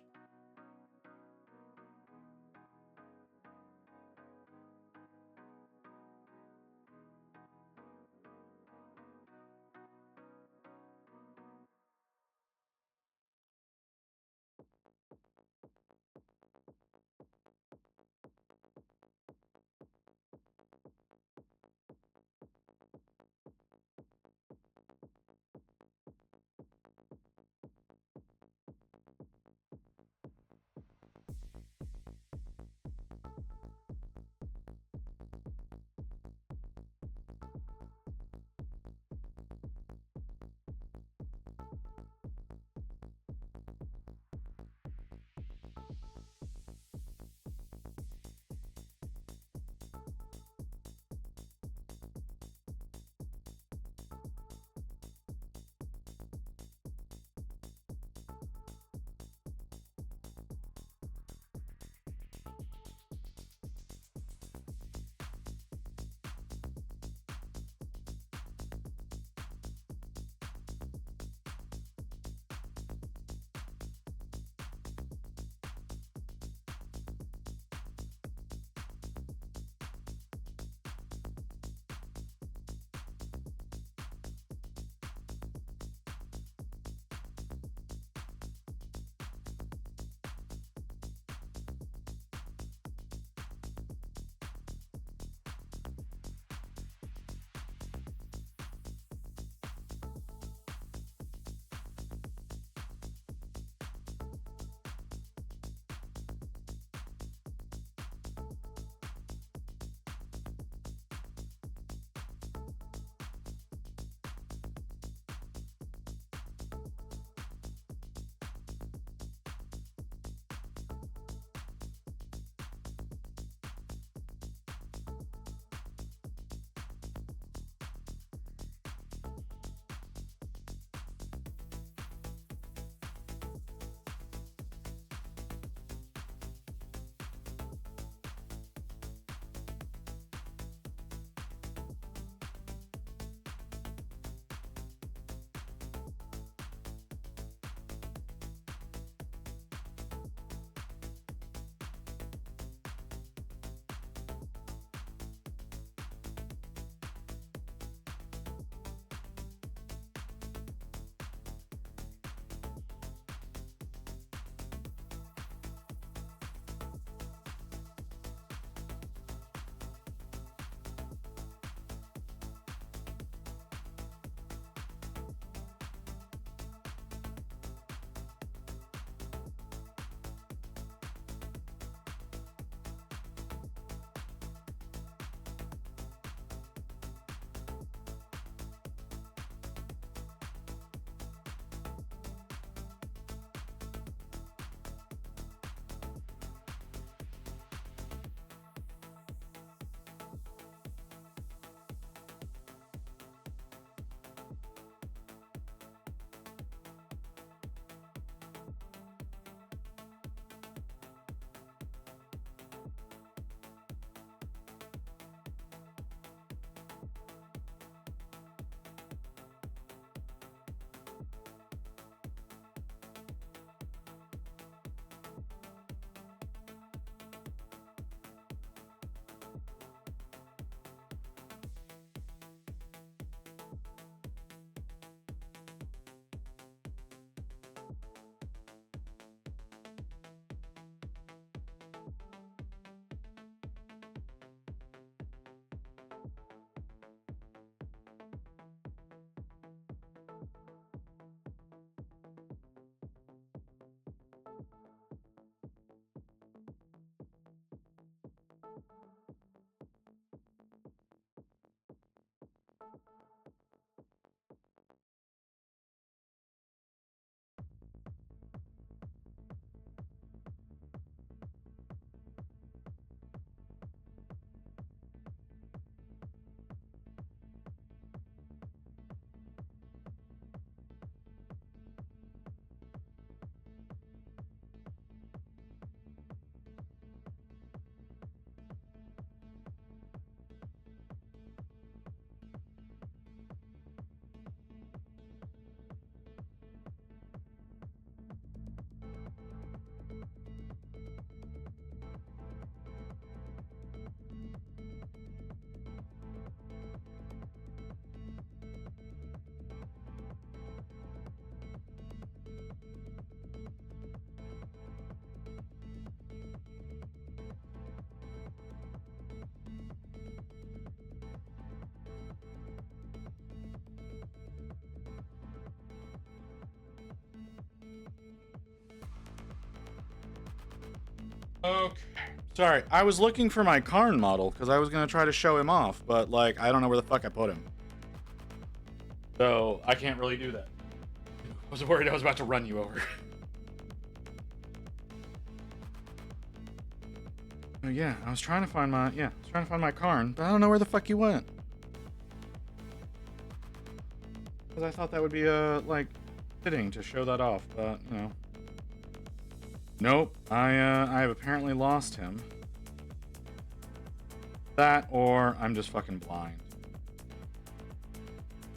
Okay. Sorry, I was looking for my Karn model because I was gonna try to show him off, but like I don't know where the fuck I put him. So I can't really do that. I was worried I was about to run you over. Oh, yeah, I was trying to find my Karn, but I don't know where the fuck you went. Because I thought that would be like fitting to show that off, but you know. Nope, I have apparently lost him. That or I'm just fucking blind.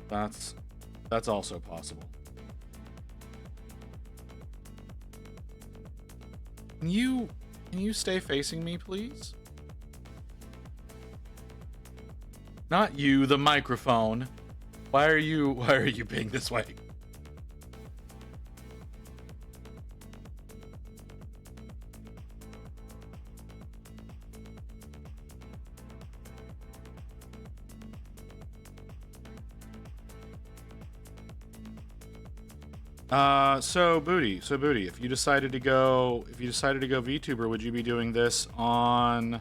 That's also possible. Can you stay facing me, please? Not you, the microphone. Why are you being this way? So Booty, if you decided to go VTuber, would you be doing this on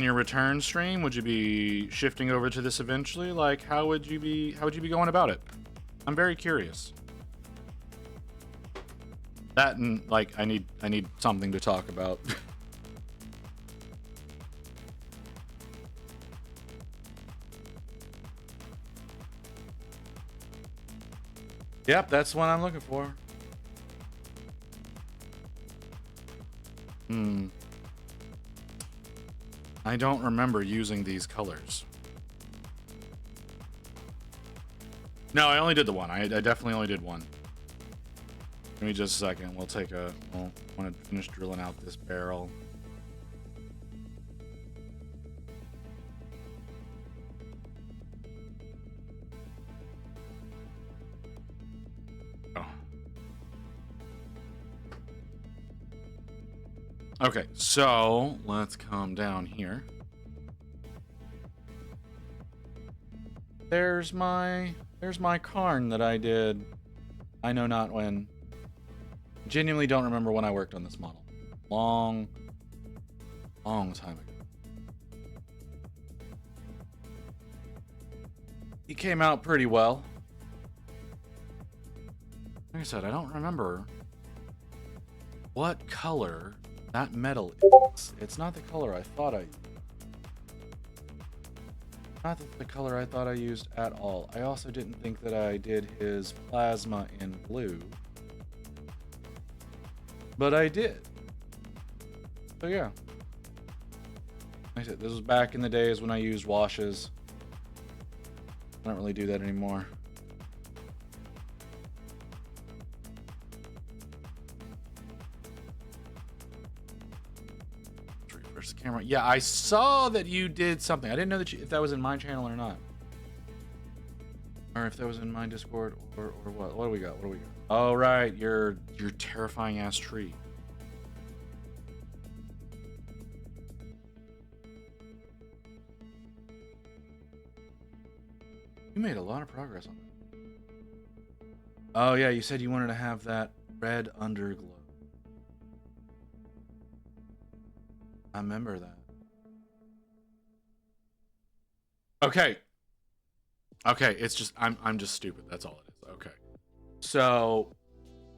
your return stream? Would you be shifting over to this eventually? Like, how would you be going about it? I'm very curious. That and like I need something to talk about. Yep, that's what I'm looking for. I don't remember using these colors. No, I only did the one. I definitely only did one. Give me just a second. We'll want to finish drilling out this barrel. Okay, so let's come down here. There's my Karn that I did. I know not when. Genuinely don't remember when I worked on this model. Long time ago. He came out pretty well. Like I said, I don't remember what color that metal is. It's not the color I thought I used at all. I also didn't think that I did his plasma in blue. But I did. So yeah. Like I said, this was back in the days when I used washes. I don't really do that anymore. Camera. Yeah, I saw that you did something. I didn't know if that was in my channel or not, or if that was in my Discord or what. What do we got? Oh right, your terrifying ass tree. You made a lot of progress on that. Oh yeah, you said you wanted to have that red underglow. I remember that. Okay, it's just I'm just stupid. That's all it is. Okay. So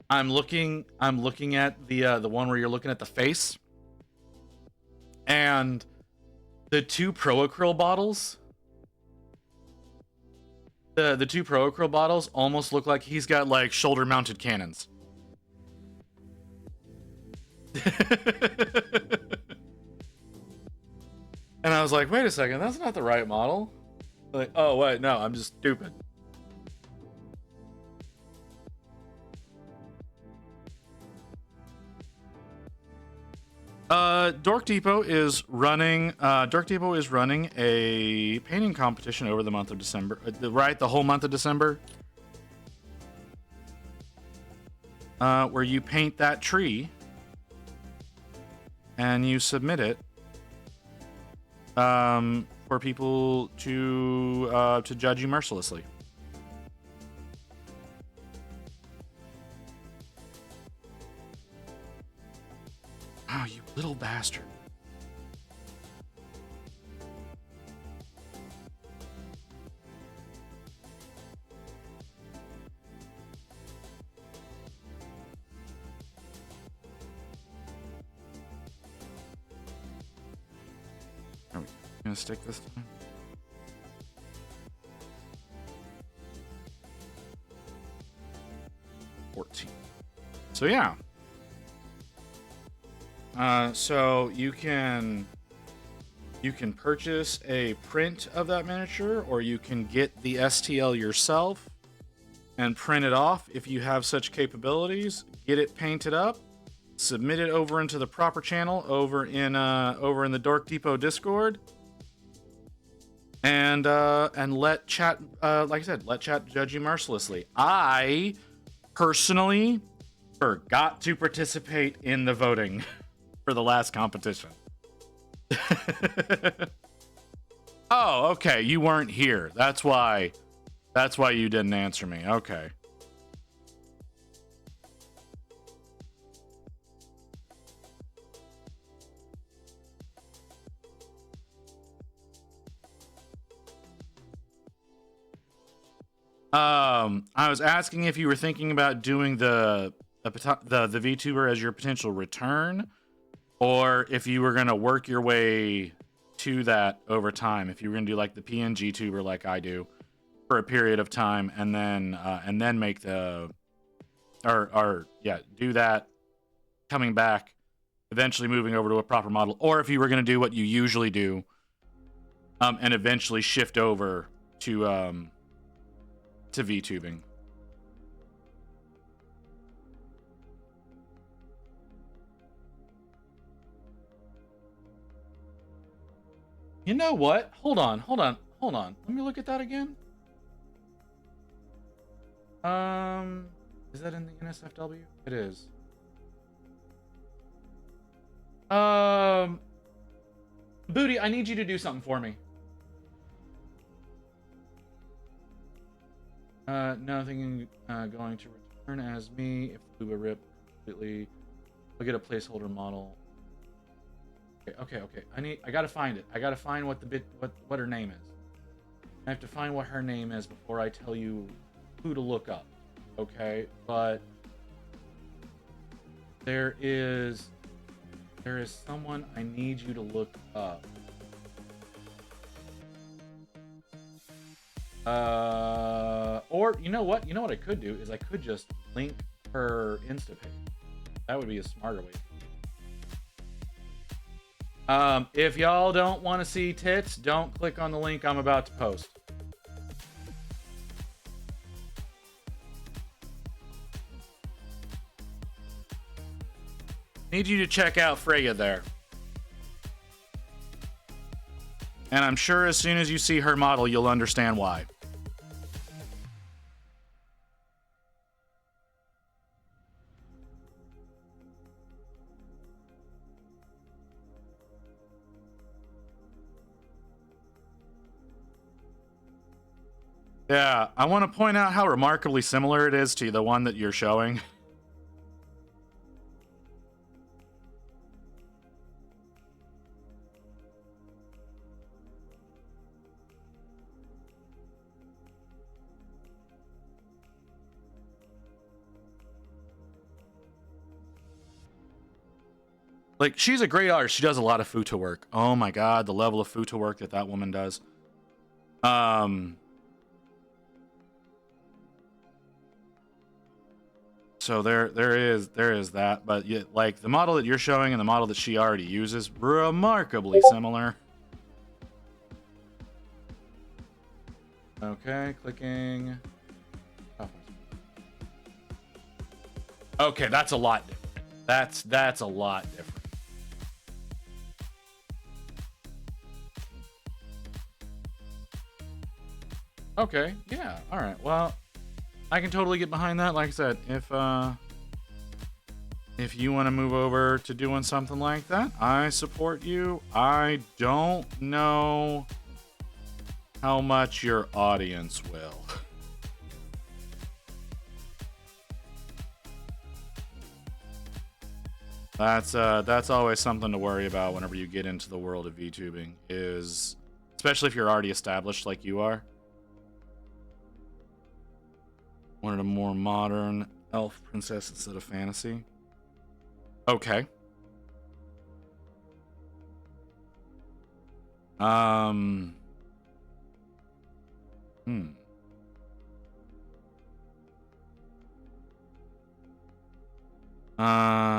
I'm looking at the one where you're looking at the face. And the two Pro-Acryl bottles. The two Pro-Acryl bottles almost look like he's got like shoulder mounted cannons. And I was like, wait a second, that's not the right model. Like, oh wait, no, I'm just stupid. Dork Depot is running a painting competition over the month of December. The whole month of December. Where you paint that tree and you submit it for people to judge you mercilessly. Oh, you little bastard. Are we gonna stick this time? So yeah. So you can purchase a print of that miniature, or you can get the STL yourself and print it off if you have such capabilities. Get it painted up, submit it over into the proper channel over in the Dork Depot Discord, and let chat, like I said, let chat judge you mercilessly. I personally forgot to participate in the voting for the last competition. Oh, okay, you weren't here. That's why you didn't answer me. Okay. I was asking if you were thinking about doing the VTuber as your potential return, or if you were gonna work your way to that over time. If you were gonna do like the PNG tuber like I do for a period of time, and then make the do that, coming back, eventually moving over to a proper model, or if you were gonna do what you usually do, and eventually shift over to VTubing. You know what? Hold on. Let me look at that again. Is that in the NSFW? It is. Booty, I need you to do something for me. No, thinking going to return as me if Luba rip completely. I'll get a placeholder model. Okay. I gotta find it. I gotta find what her name is. I have to find what her name is before I tell you who to look up. Okay, but there is someone I need you to look up. Or you know what? You know what I could do is I could just link her Insta page. That would be a smarter way. If y'all don't want to see tits, don't click on the link I'm about to post. Need you to check out Freya there. And I'm sure as soon as you see her model, you'll understand why. Yeah, I want to point out how remarkably similar it is to the one that you're showing. Like, she's a great artist. She does a lot of futa work. Oh my god, the level of futa work that woman does. So there is that, but yeah, like the model that you're showing and the model that she already uses, remarkably similar. Okay, clicking. Oh. Okay, that's a lot different. That's a lot different. Okay, yeah, all right. Well, I can totally get behind that. Like I said, if you want to move over to doing something like that, I support you. I don't know how much your audience will. That's always something to worry about whenever you get into the world of VTubing, is especially if you're already established like you are. Wanted a more modern elf princess instead of fantasy. Okay.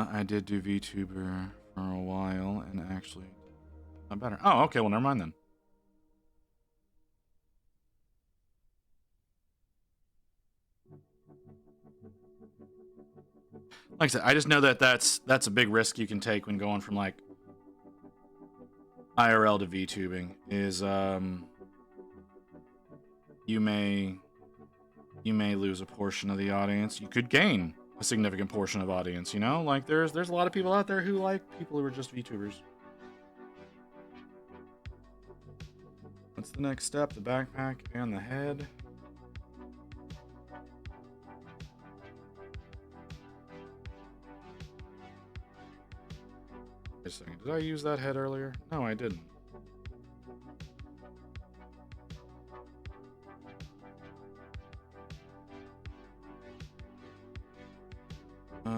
I did do VTuber for a while and actually not better. Oh, okay, well never mind then. Like I said, I just know that that's a big risk you can take when going from like IRL to VTubing is you may lose a portion of the audience. You could gain a significant portion of audience, you know? Like there's a lot of people out there who like people who are just VTubers. What's the next step? The backpack and the head. Wait a second. Did I use that head earlier? No, I didn't. I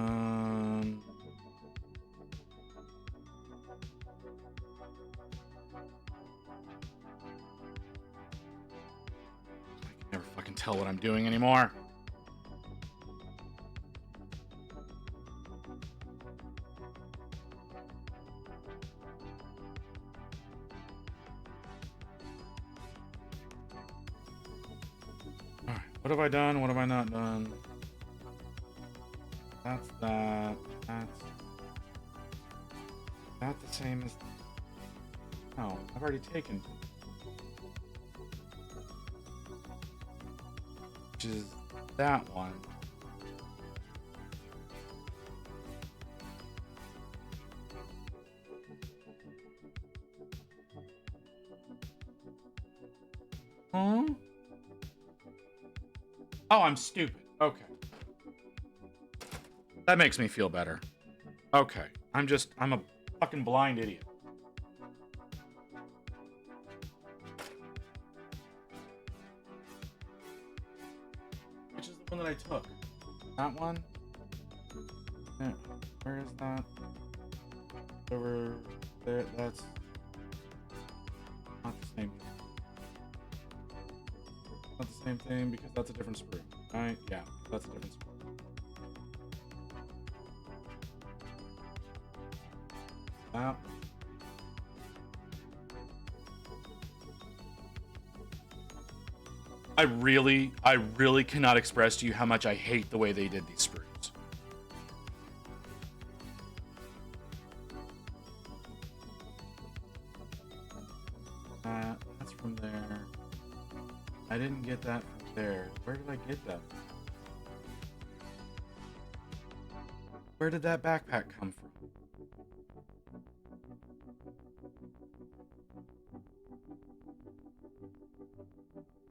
can never fucking tell what I'm doing anymore. Alright, what have I done? What have I not done? That's that. That's that the same as... No, I've already taken. Which is that one. Huh? Oh, I'm stupid. Okay. That makes me feel better. Okay. I'm a fucking blind idiot. Which is the one that I took? That one? Yeah. Where is that? Over there. That's not the same. Not the same thing because that's a different sprue. Right? Yeah, that's a different sprue. That. I really cannot express to you how much I hate the way they did these sprues. That's from there. I didn't get that from there. Where did I get that? Where did that backpack come from?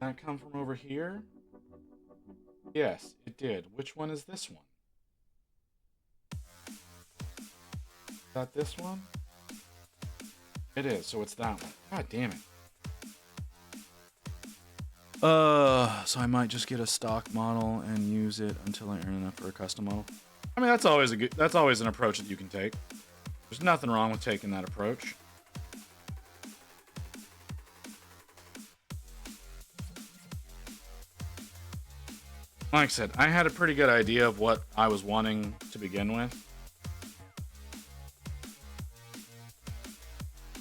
Did that come from over here? Yes, it did. Which one is this one? Is that this one? It is, so it's that one. God damn it. So I might just get a stock model and use it until I earn enough for a custom model. I mean, that's always an approach that you can take. There's nothing wrong with taking that approach. Like I said, I had a pretty good idea of what I was wanting to begin with.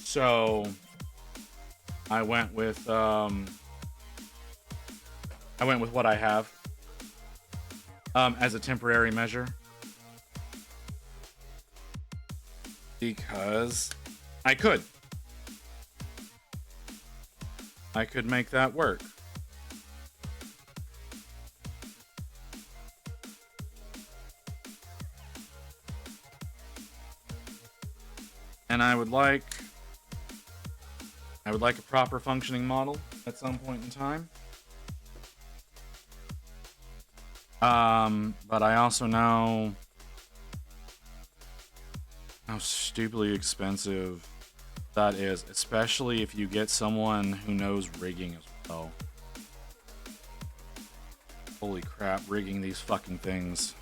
So I went with what I have as a temporary measure because I could make that work. And I would like a proper functioning model at some point in time. But I also know how stupidly expensive that is, especially if you get someone who knows rigging as well. Holy crap, rigging these fucking things.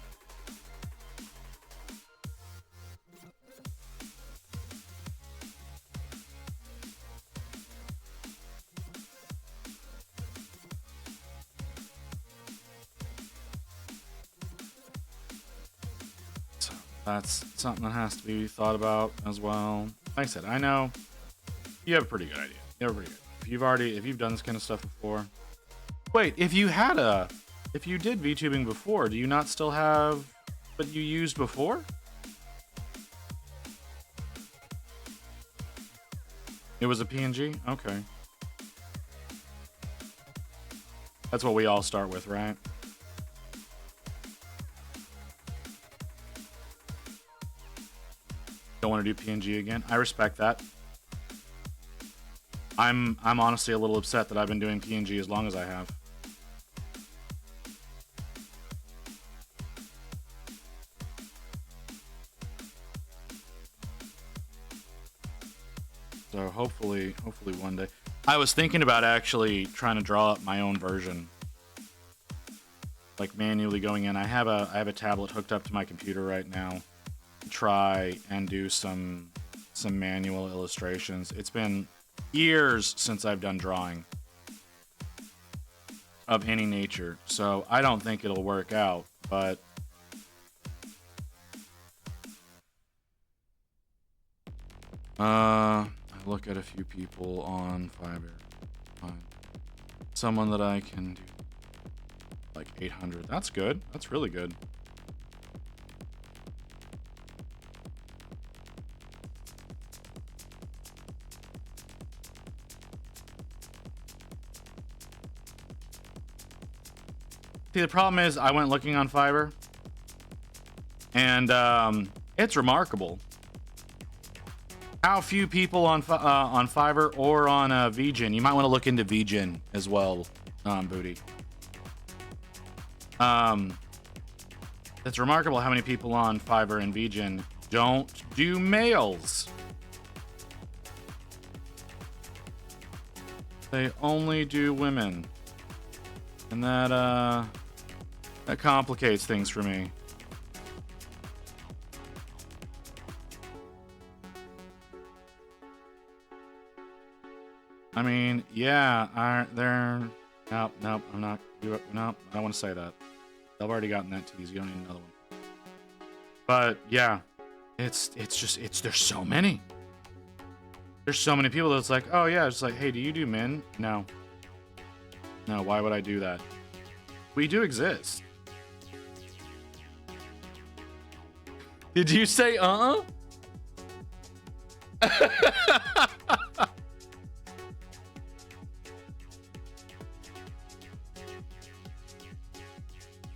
So that's something that has to be thought about as well. Like I said, I know you have a pretty good idea. You have a pretty good. If you've done this kind of stuff before. Wait, if you did VTubing before, do you not still have what you used before? It was a PNG? Okay. That's what we all start with, right? Don't want to do PNG again. I respect that. I'm honestly a little upset that I've been doing PNG as long as I have. So hopefully one day. I was thinking about actually trying to draw up my own version, like manually going in. I have a tablet hooked up to my computer right now to try and do some manual illustrations. It's been years since I've done drawing of any nature, so I don't think it'll work out, but I look at a few people on Fiverr. Fine. Someone that I can do like 800. That's good. That's really good. See, the problem is I went looking on Fiverr, and it's remarkable how few people on Fiverr or on VGen. You might want to look into VGen as well, Booty. It's remarkable how many people on Fiverr and VGen don't do males. They only do women, and that complicates things for me. I mean, yeah, they're... Nope, I'm not... Nope, I don't want to say that. I've already gotten that tease. You don't need another one. But, yeah. It's there's so many. There's so many people that's like, oh, yeah, it's like, hey, do you do men? No. No, why would I do that? We do exist. Did you say,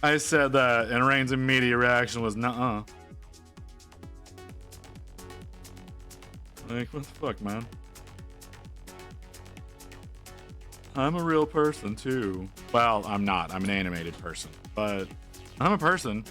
I said that, and Rain's immediate reaction was, nuh-uh. Like, what the fuck, man? I'm a real person, too. Well, I'm not. I'm an animated person. But I'm a person.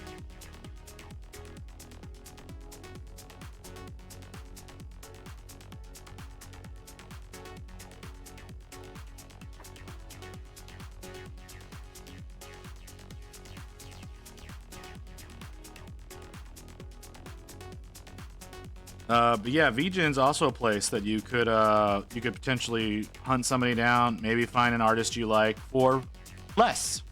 But yeah, VGen's also a place that you could potentially hunt somebody down, maybe find an artist you like for less.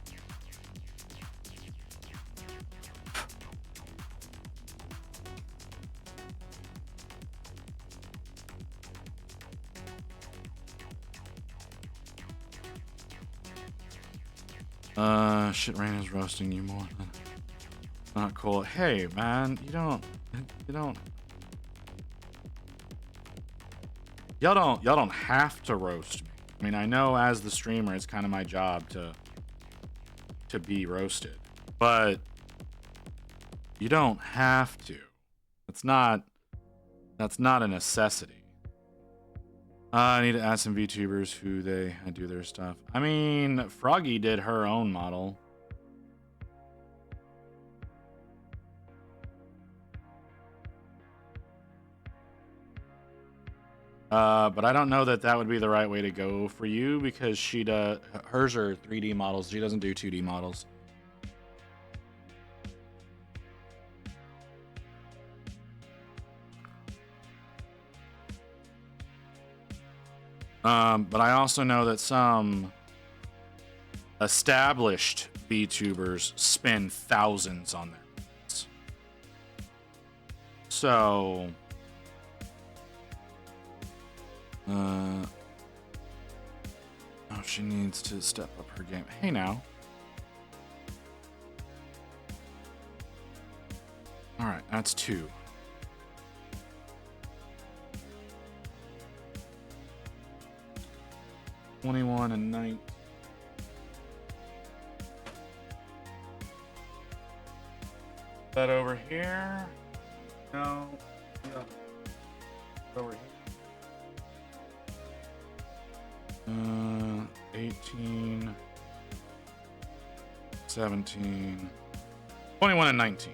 Shit, Rain is roasting you more. Not cool. Hey, man, you don't. Y'all don't have to roast me. I mean, I know as the streamer, it's kind of my job to be roasted, but you don't have to. That's not a necessity. I need to ask some VTubers who they do their stuff. I mean, Froggy did her own model. But I don't know that that would be the right way to go for you because hers are 3D models. She doesn't do 2D models. But I also know that some established VTubers spend thousands on their mods. So, oh, she needs to step up her game. Hey now. All right, that's 2. $21 and 9. That over here? No. Yeah. Over here. 18, 17, 21 and 19.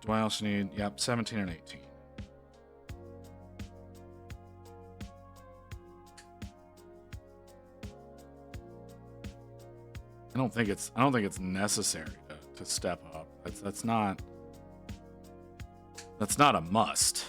Do I also need, yep, 17 and 18. I don't think it's necessary to step up. That's not a must.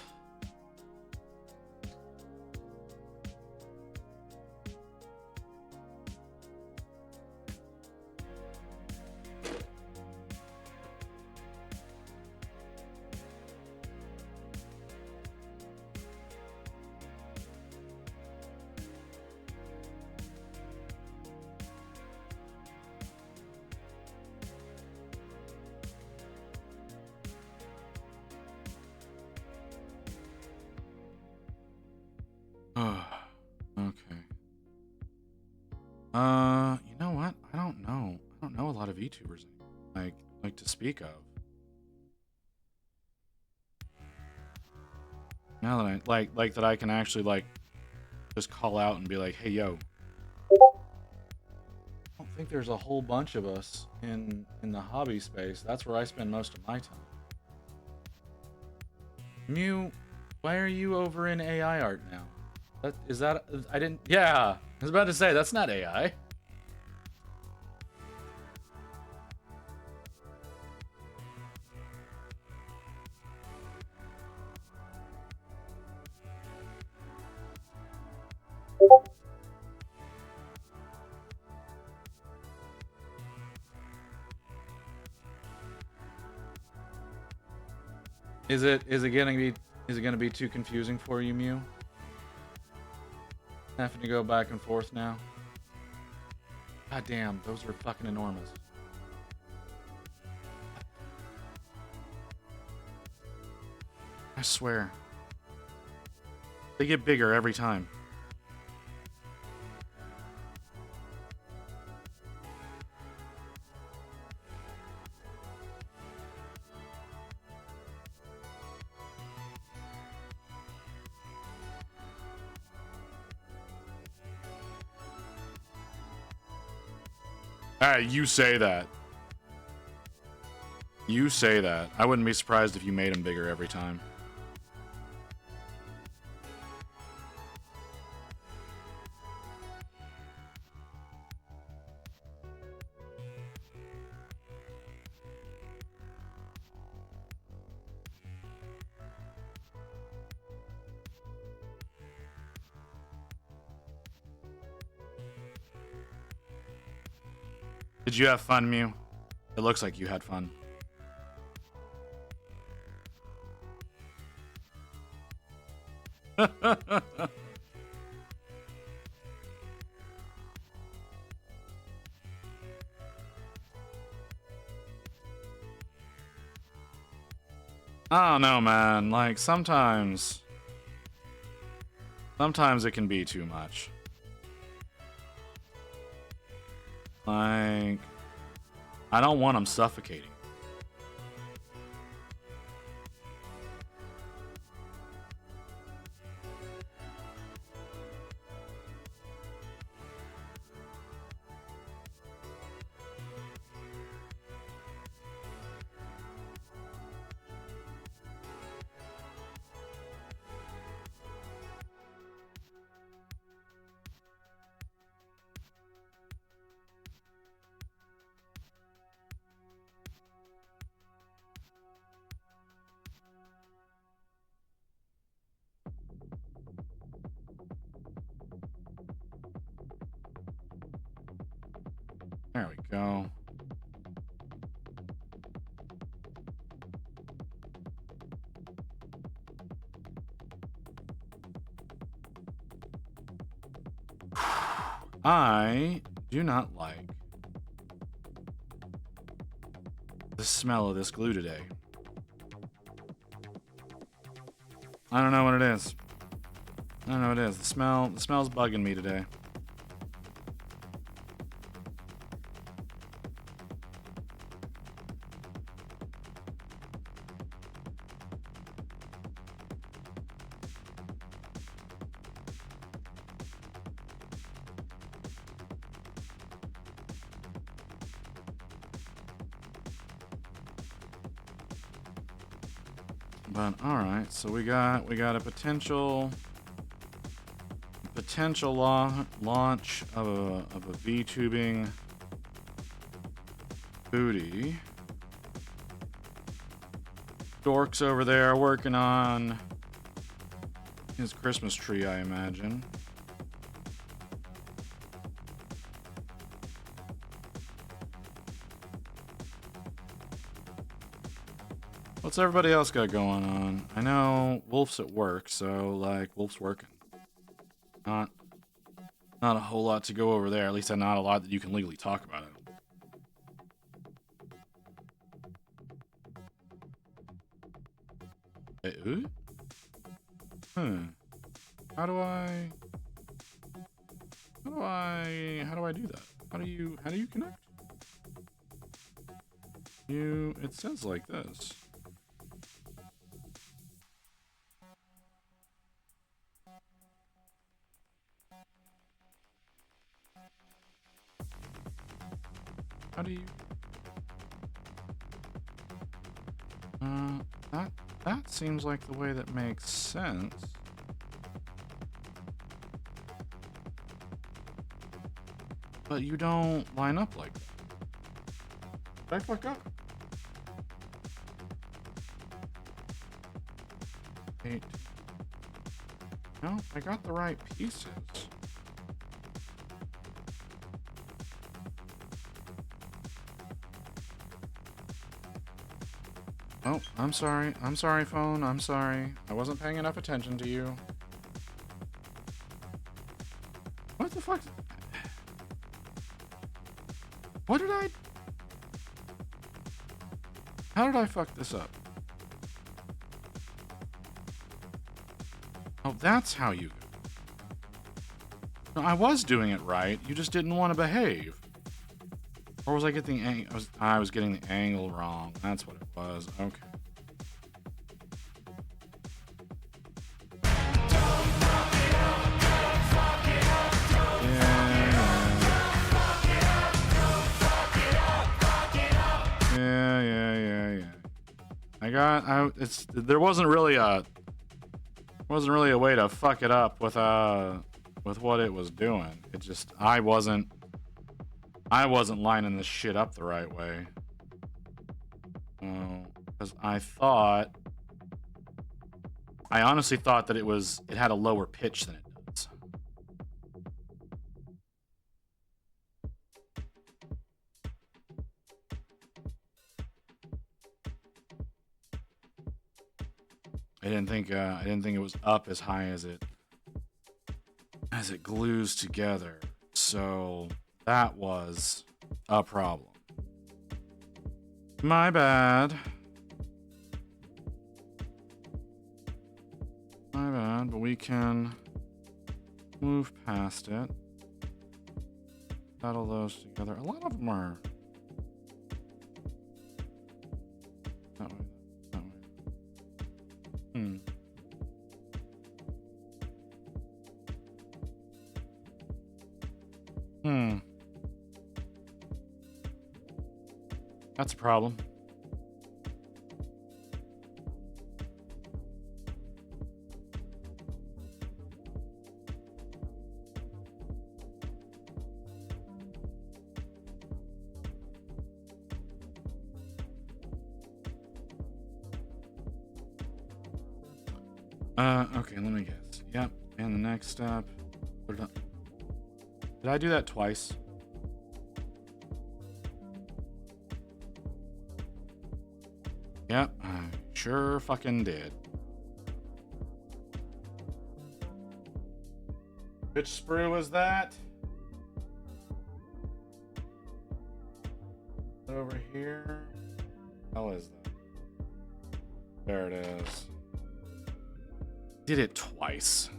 Okay. You know what? I don't know. I don't know a lot of VTubers like to speak of. Now that I like that I can actually just call out and be like, "Hey, yo." I don't think there's a whole bunch of us in the hobby space. That's where I spend most of my time. Mew, why are you over in AI art now? Yeah, I was about to say, that's not AI. Is it gonna be too confusing for you, Mew? Having to go back and forth now. God damn, those are fucking enormous. I swear. They get bigger every time. Alright, you say that. You say that. I wouldn't be surprised if you made them bigger every time. Did you have fun, Mew? It looks like you had fun. I don't know, man. Like, sometimes it can be too much. Like, I don't want them suffocating. There we go. I do not like the smell of this glue today. I don't know what it is. I don't know what it is. The smell's bugging me today. But all right, so we got a potential launch of a V-tubing booty. Dork's over there working on his Christmas tree, I imagine. What's everybody else got going on? I know Wolf's at work, so like Wolf's working. Not a whole lot to go over there. At least not a lot that you can legally talk about it. Hey, How do I do that? How do you connect? It says like this. How do you... That seems like the way that makes sense. But you don't line up like that. Did I fuck up? Wait. No, I got the right pieces. Oh, I'm sorry. I'm sorry, phone. I'm sorry. I wasn't paying enough attention to you. What the fuck? What did I... How did I fuck this up? Oh, that's how you... No, I was doing it right. You just didn't want to behave. Or was I getting the I was getting the angle wrong. That's what it was. Okay. Yeah. There wasn't really a way to fuck it up with what it was doing. It just I wasn't lining this shit up the right way. Because I honestly thought that it had a lower pitch than it does. I didn't think it was up as high as it glues together. So that was a problem. My bad. My bad, but we can move past it. Settle those together. A lot of them are That's a problem. Okay, let me guess. Yep, and the next step. Put it up. Did I do that twice? Yep, I sure fucking did. Which sprue was that? Over here. How is that? There it is. Did it twice.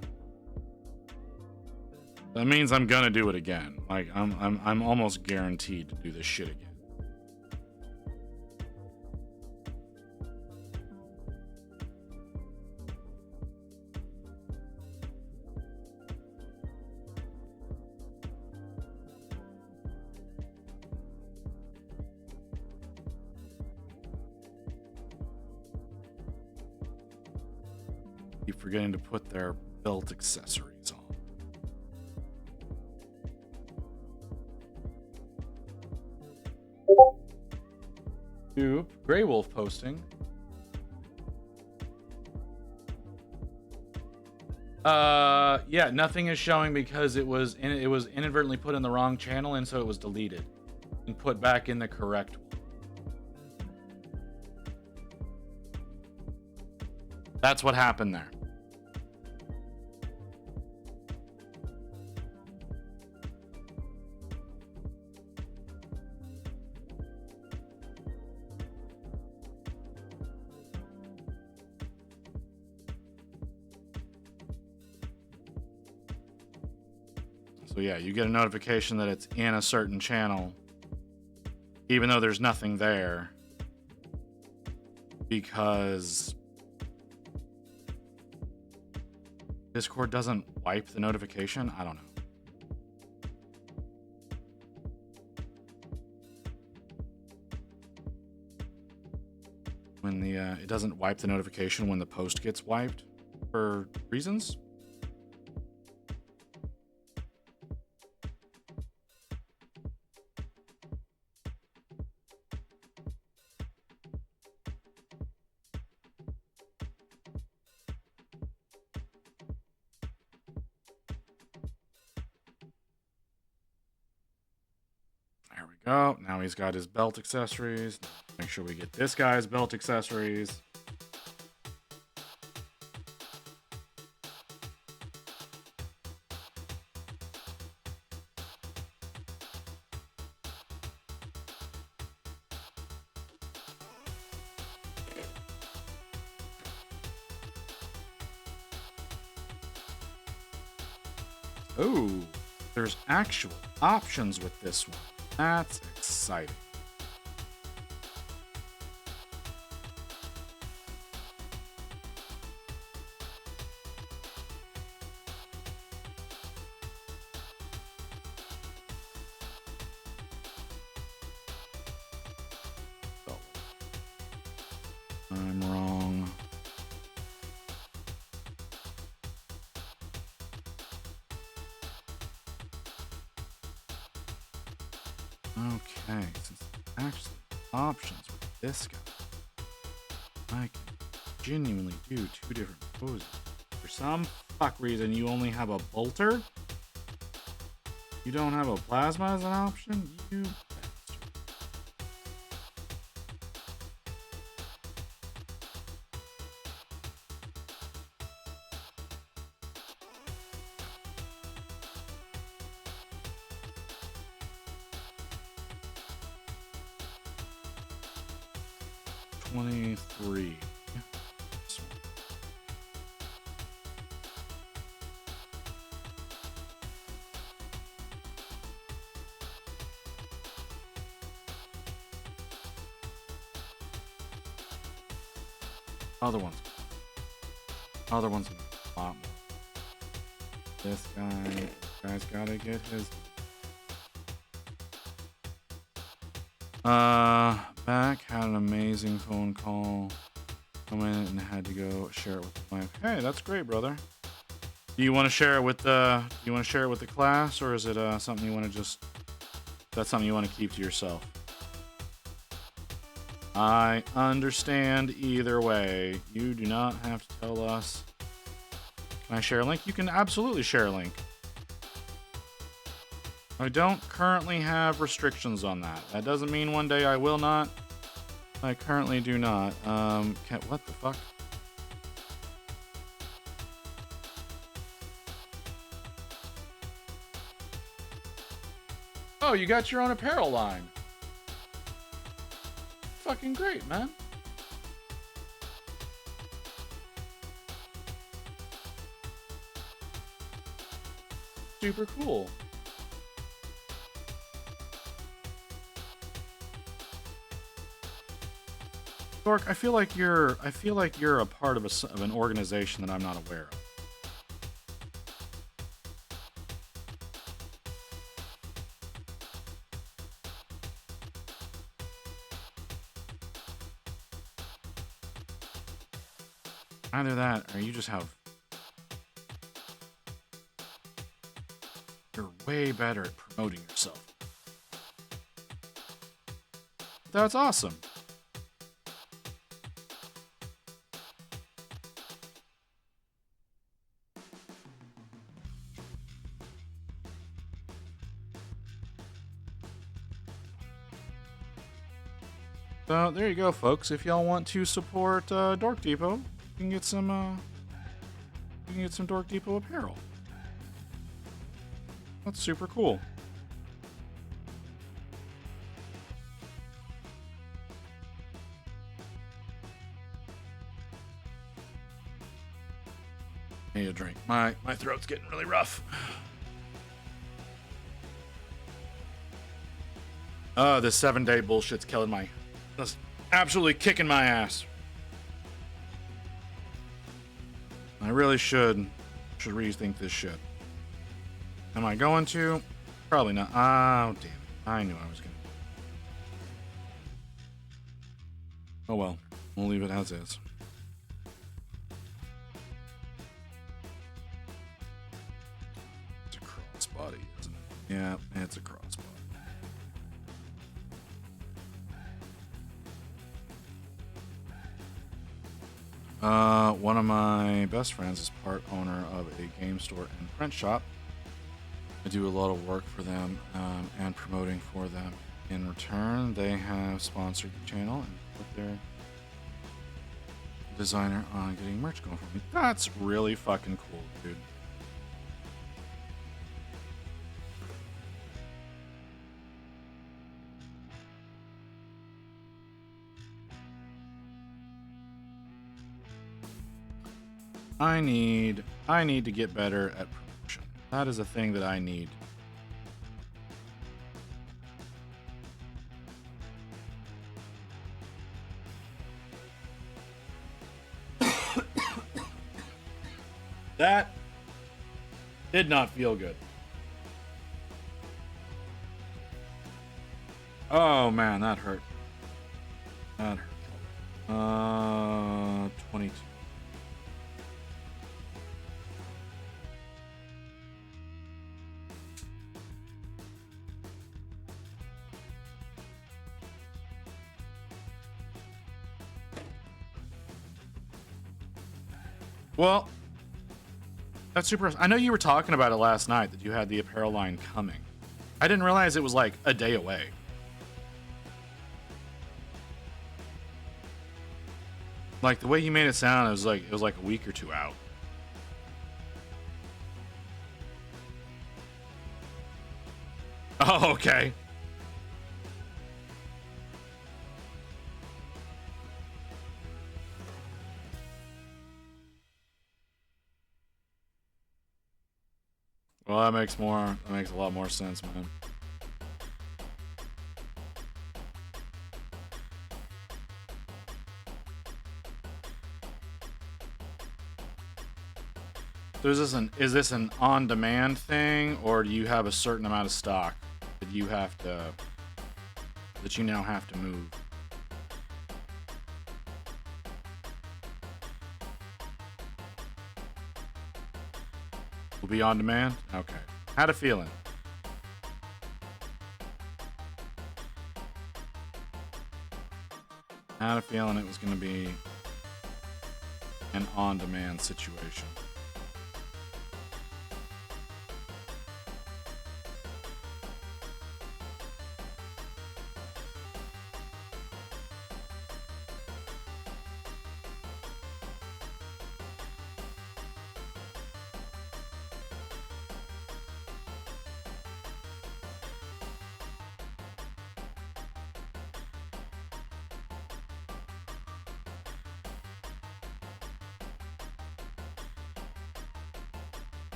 That means I'm gonna do it again. Like I'm almost guaranteed to do this shit again. Keep forgetting to put their belt accessories on. Grey Wolf posting. Yeah, nothing is showing because it was inadvertently put in the wrong channel, and so it was deleted and put back in the correct one. That's what happened there. So yeah, you get a notification that it's in a certain channel, even though there's nothing there, because Discord doesn't wipe the notification. I don't know. When it doesn't wipe the notification when the post gets wiped for reasons. Oh, now he's got his belt accessories. Make sure we get this guy's belt accessories. Oh, there's actual options with this one. That's exciting. Oh. I'm wrong. Okay, since actually options with this guy, I can genuinely do two different poses. For some fuck reason, you only have a bolter? You don't have a plasma as an option? You bastard. $23. Other ones a lot more. This guy's gotta get his. Back had an amazing phone call. I went and had to go share it with the wife. Hey, that's great, brother. Do you want to share it with the? Do you want to share it with the class, or is it something you want to just? That's something you want to keep to yourself. I understand either way. You do not have to tell us. Can I share a link? You can absolutely share a link. I don't currently have restrictions on that. That doesn't mean one day I will not. I currently do not. What the fuck? Oh, you got your own apparel line. Fucking great, man. Super cool. Dork, I feel like you're a part of an organization that I'm not aware of. Either that, or you just have... You're way better at promoting yourself. That's awesome. So there you go, folks. If y'all want to support Dork Depot, you can get some Dork Depot apparel. That's super cool. Need a drink. My throat's getting really rough. This 7-day bullshit's killing my... That's absolutely kicking my ass. I really should rethink this shit. Am I going to? Probably not. Oh, damn it. I knew I was gonna. Oh well. We'll leave it as is. It's a crossbody, isn't it? Yeah, it's a crossbody. One of my best friends is part owner of a game store and print shop. I do a lot of work for them and promoting for them. In return, they have sponsored the channel and put their designer on getting merch going for me. That's really fucking cool, dude. I need to get better at promotion. That is a thing that I need. That did not feel good. Oh man, that hurt. That hurt. 22. Well, that's super. I know you were talking about it last night that you had the apparel line coming. I didn't realize it was like a day away. Like the way you made it sound, it was like a week or two out. Oh, okay. Well, that makes a lot more sense, man. So is this an on-demand thing, or do you have a certain amount of stock that you have to that you now have to move. Will be on demand? Okay. Had a feeling. Had a feeling it was going to be an on-demand situation.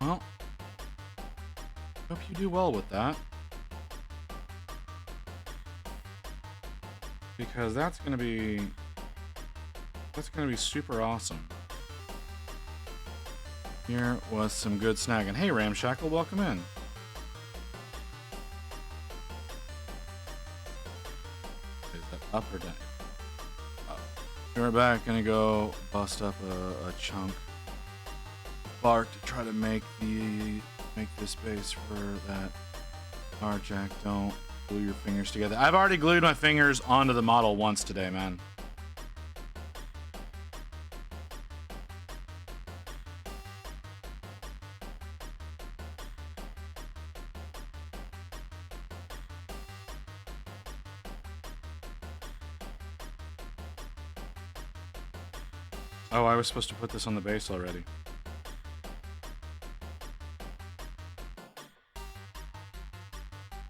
Well, hope you do well with that. Because that's gonna be super awesome. Here was some good snagging. Hey Ramshackle, welcome in. Is that up or down? Up. We're back, gonna go bust up a chunk bark to try to make this space for that car jack. Don't glue your fingers together. I've already glued my fingers onto the model once today, man. Oh, I was supposed to put this on the base already.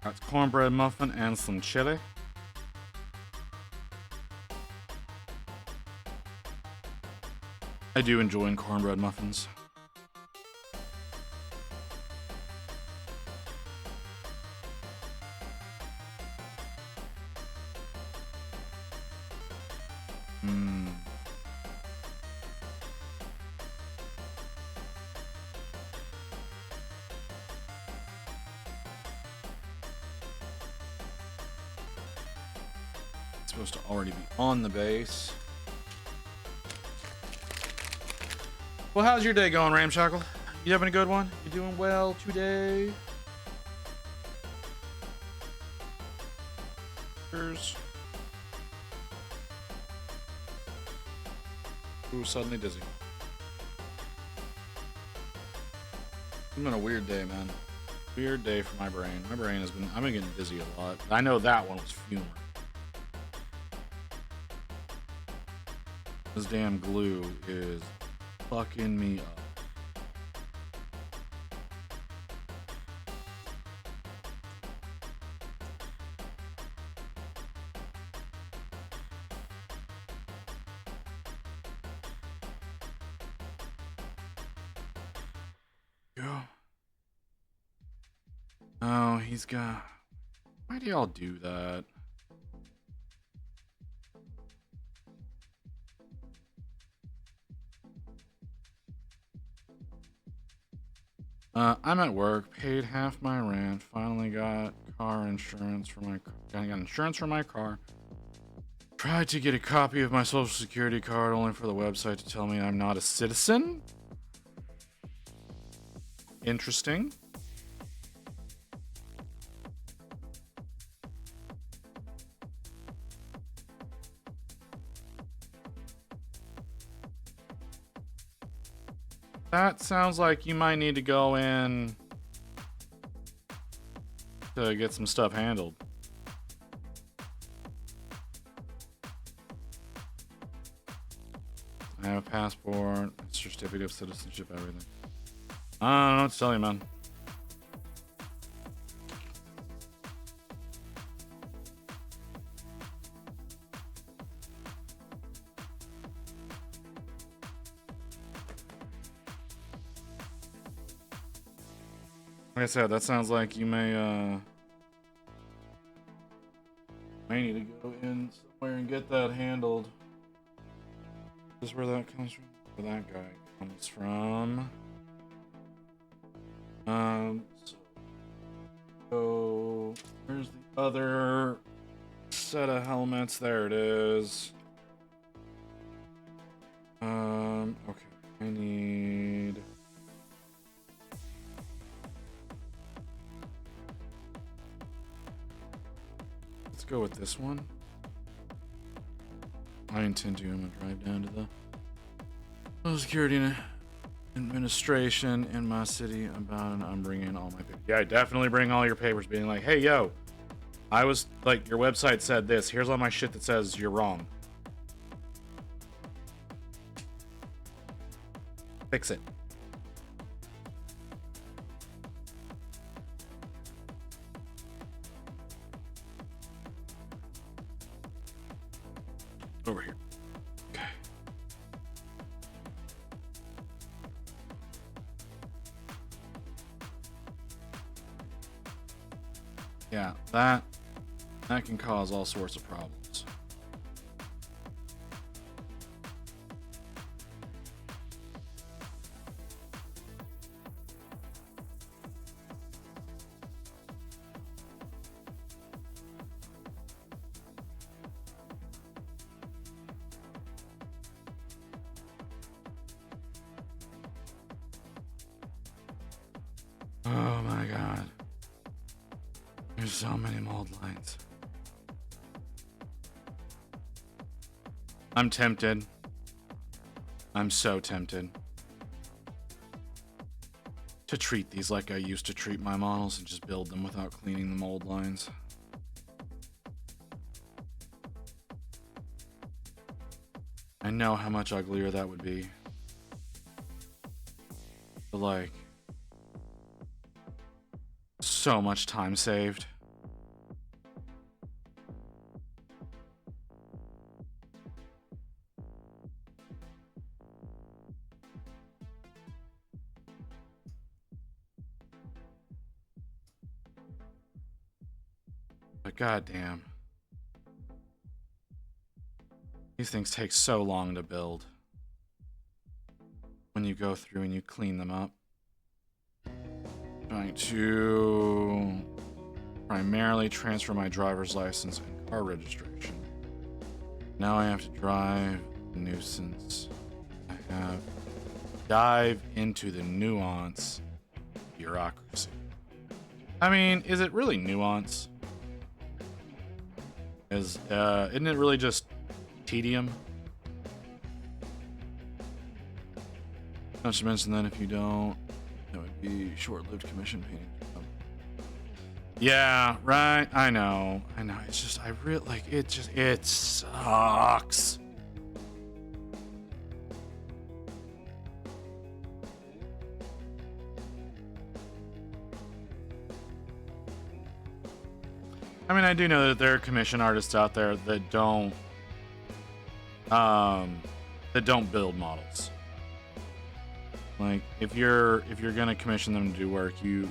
Got cornbread muffin and some chili. I do enjoy cornbread muffins. Supposed to already be on the base. Well, how's your day going, Ramshackle? You having a good one? You doing well today? Ooh, suddenly dizzy. It's been a weird day, man. Weird day for my brain. My brain has been, I've been getting dizzy a lot. I know that one was humor. This damn glue is fucking me up. Go. Oh, he's got... Why do y'all do that? I'm at work, paid half my rent, finally got car insurance for my car. Got insurance for my car. Tried to get a copy of my social security card only for the website to tell me I'm not a citizen. Interesting. That sounds like you might need to go in to get some stuff handled. I have a passport, certificate of citizenship, everything. I don't know what to tell you, man. Like I said, that sounds like you may need to go in somewhere and get that handled. This is where that comes from. Where that guy comes from. So where's the other set of helmets. There it is. Okay. I need... Let's go with this one. I intend to. I'm gonna drive down to the Social Security Administration in my city about, and I'm bringing all my papers. Yeah, definitely bring all your papers. Being like, hey, yo, I was like, your website said this. Here's all my shit that says you're wrong. Fix it. Over here. Okay. Yeah, that can cause all sorts of problems. Oh my god. There's so many mold lines. I'm tempted. I'm so tempted to treat these like I used to treat my models and just build them without cleaning the mold lines. I know how much uglier that would be. But like, so much time saved. But goddamn, these things take so long to build when you go through and you clean them up. Trying to primarily transfer my driver's license and car registration. Now I have to drive nuisance. I have dive into the nuance bureaucracy. I mean, is it really nuance? Isn't it really just tedium? Not to mention that if you don't, that would be short-lived commission painting. Yeah, right. I know. It's just, it sucks. I mean, I do know that there are commission artists out there that don't build models. Like, if you're gonna commission them to do work, you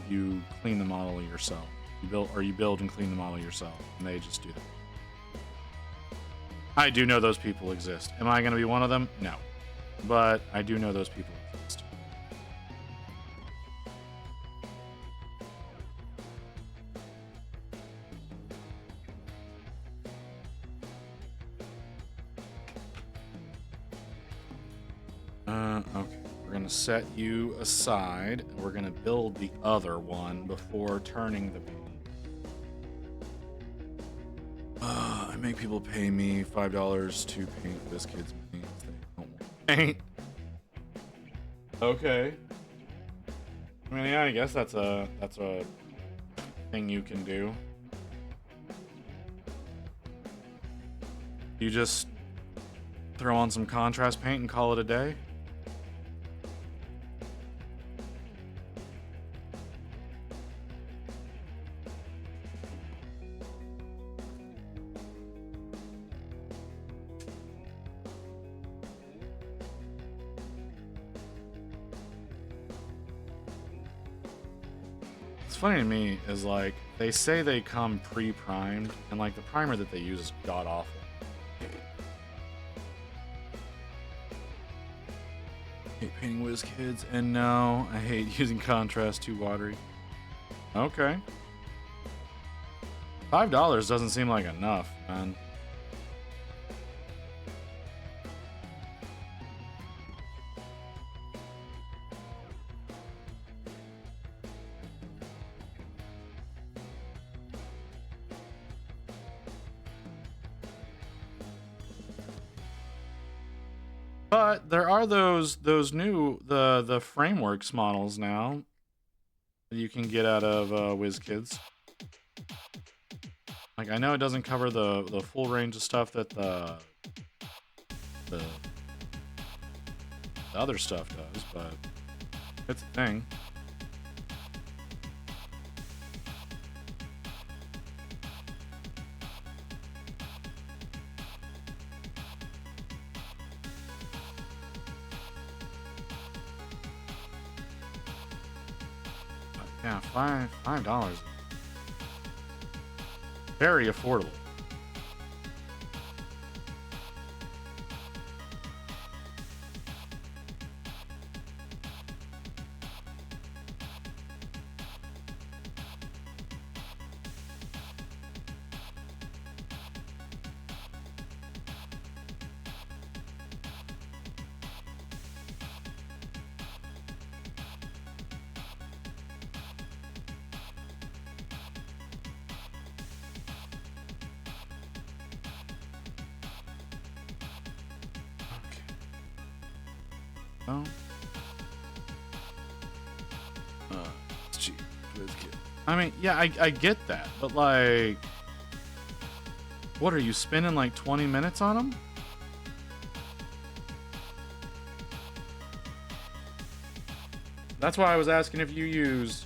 clean the model yourself. You build and clean the model yourself, and they just do that. I do know those people exist. Am I gonna be one of them? No, but I do know those people exist. Okay. We're gonna set you aside, and we're gonna build the other one before turning the paint. I make people pay me $5 to paint this kid's paint if they don't want to paint. Okay. I mean, yeah, I guess that's a thing you can do. You just throw on some contrast paint and call it a day. What's funny to me is, like, they say they come pre-primed, and like the primer that they use is god awful. Hate painting whiz kids, and no, I hate using contrast, too watery. Okay. $5 doesn't seem like enough, man. But there are those new the frameworks models now that you can get out of WizKids. Like, I know it doesn't cover the full range of stuff that the other stuff does, but it's a thing. Yeah, $5. Very affordable. Oh. It's cheap. I mean, yeah, I get that, but like, what are you spending like 20 minutes on them? That's why I was asking if you use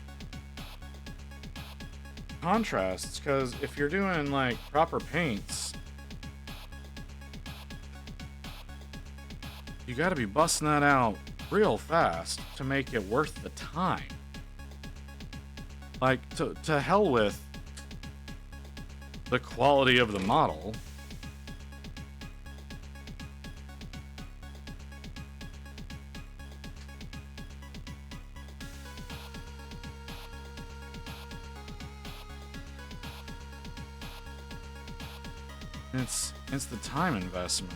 contrasts, because if you're doing like proper paints, you got to be busting that out real fast to make it worth the time. Like, to hell with the quality of the model. It's the time investment.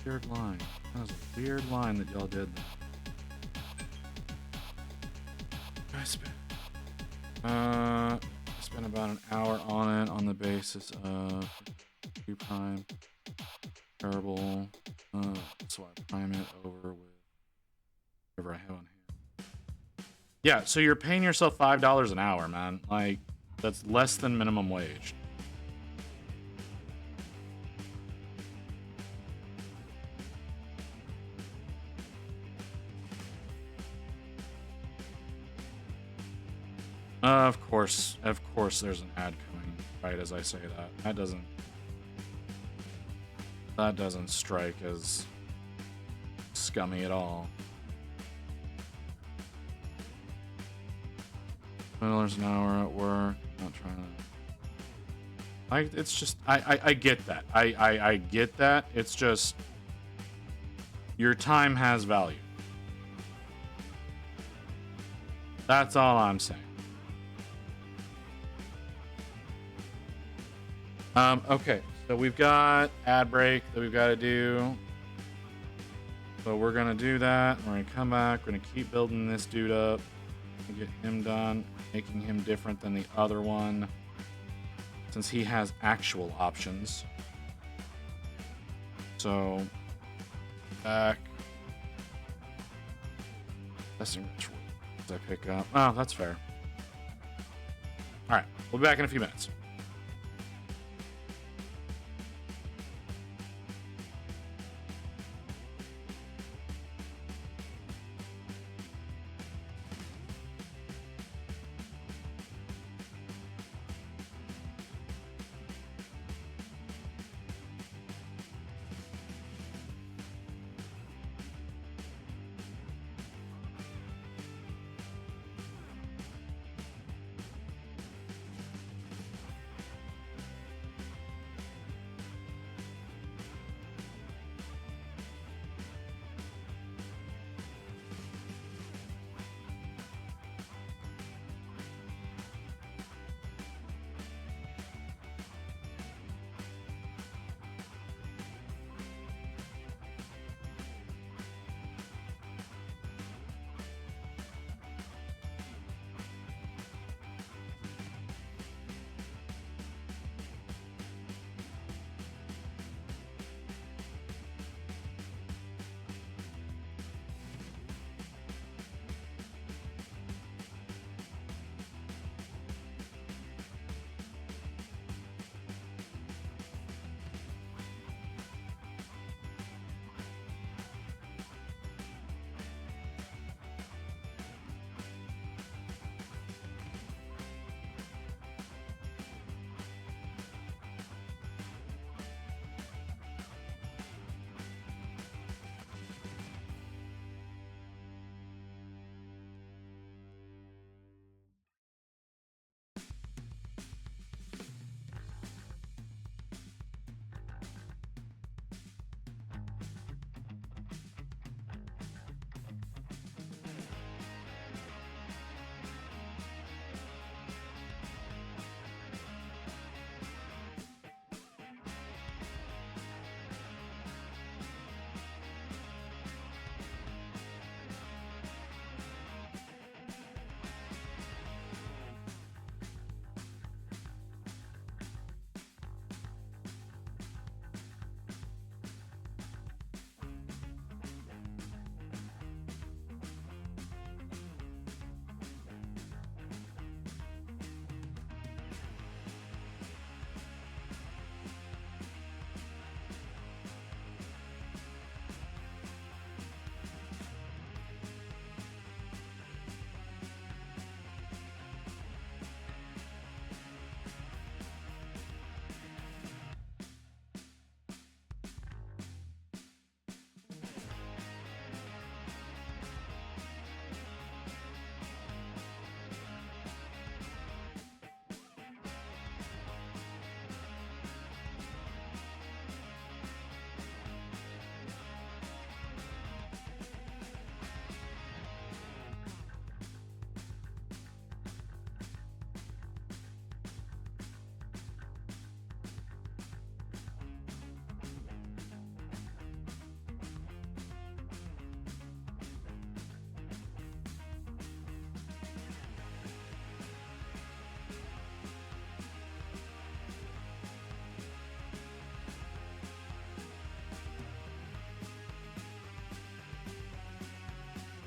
Weird line. That was a weird line that y'all did there. I spent about an hour on it on the basis of 2 prime terrible. So I prime it over with whatever I have on here. Yeah, so you're paying yourself $5 an hour, man. Like, that's less than minimum wage. Of course there's an ad coming right as I say that. That doesn't strike as scummy at all. $20 an hour at work. Not trying to. It's just I get that. I get that. It's just your time has value. That's all I'm saying. Okay, so we've got ad break that we've got to do. So we're gonna do that. We're gonna come back. We're gonna keep building this dude up. Get him done, making him different than the other one, since he has actual options. So back. Testing which ones I pick up. Oh, that's fair. All right, we'll be back in a few minutes.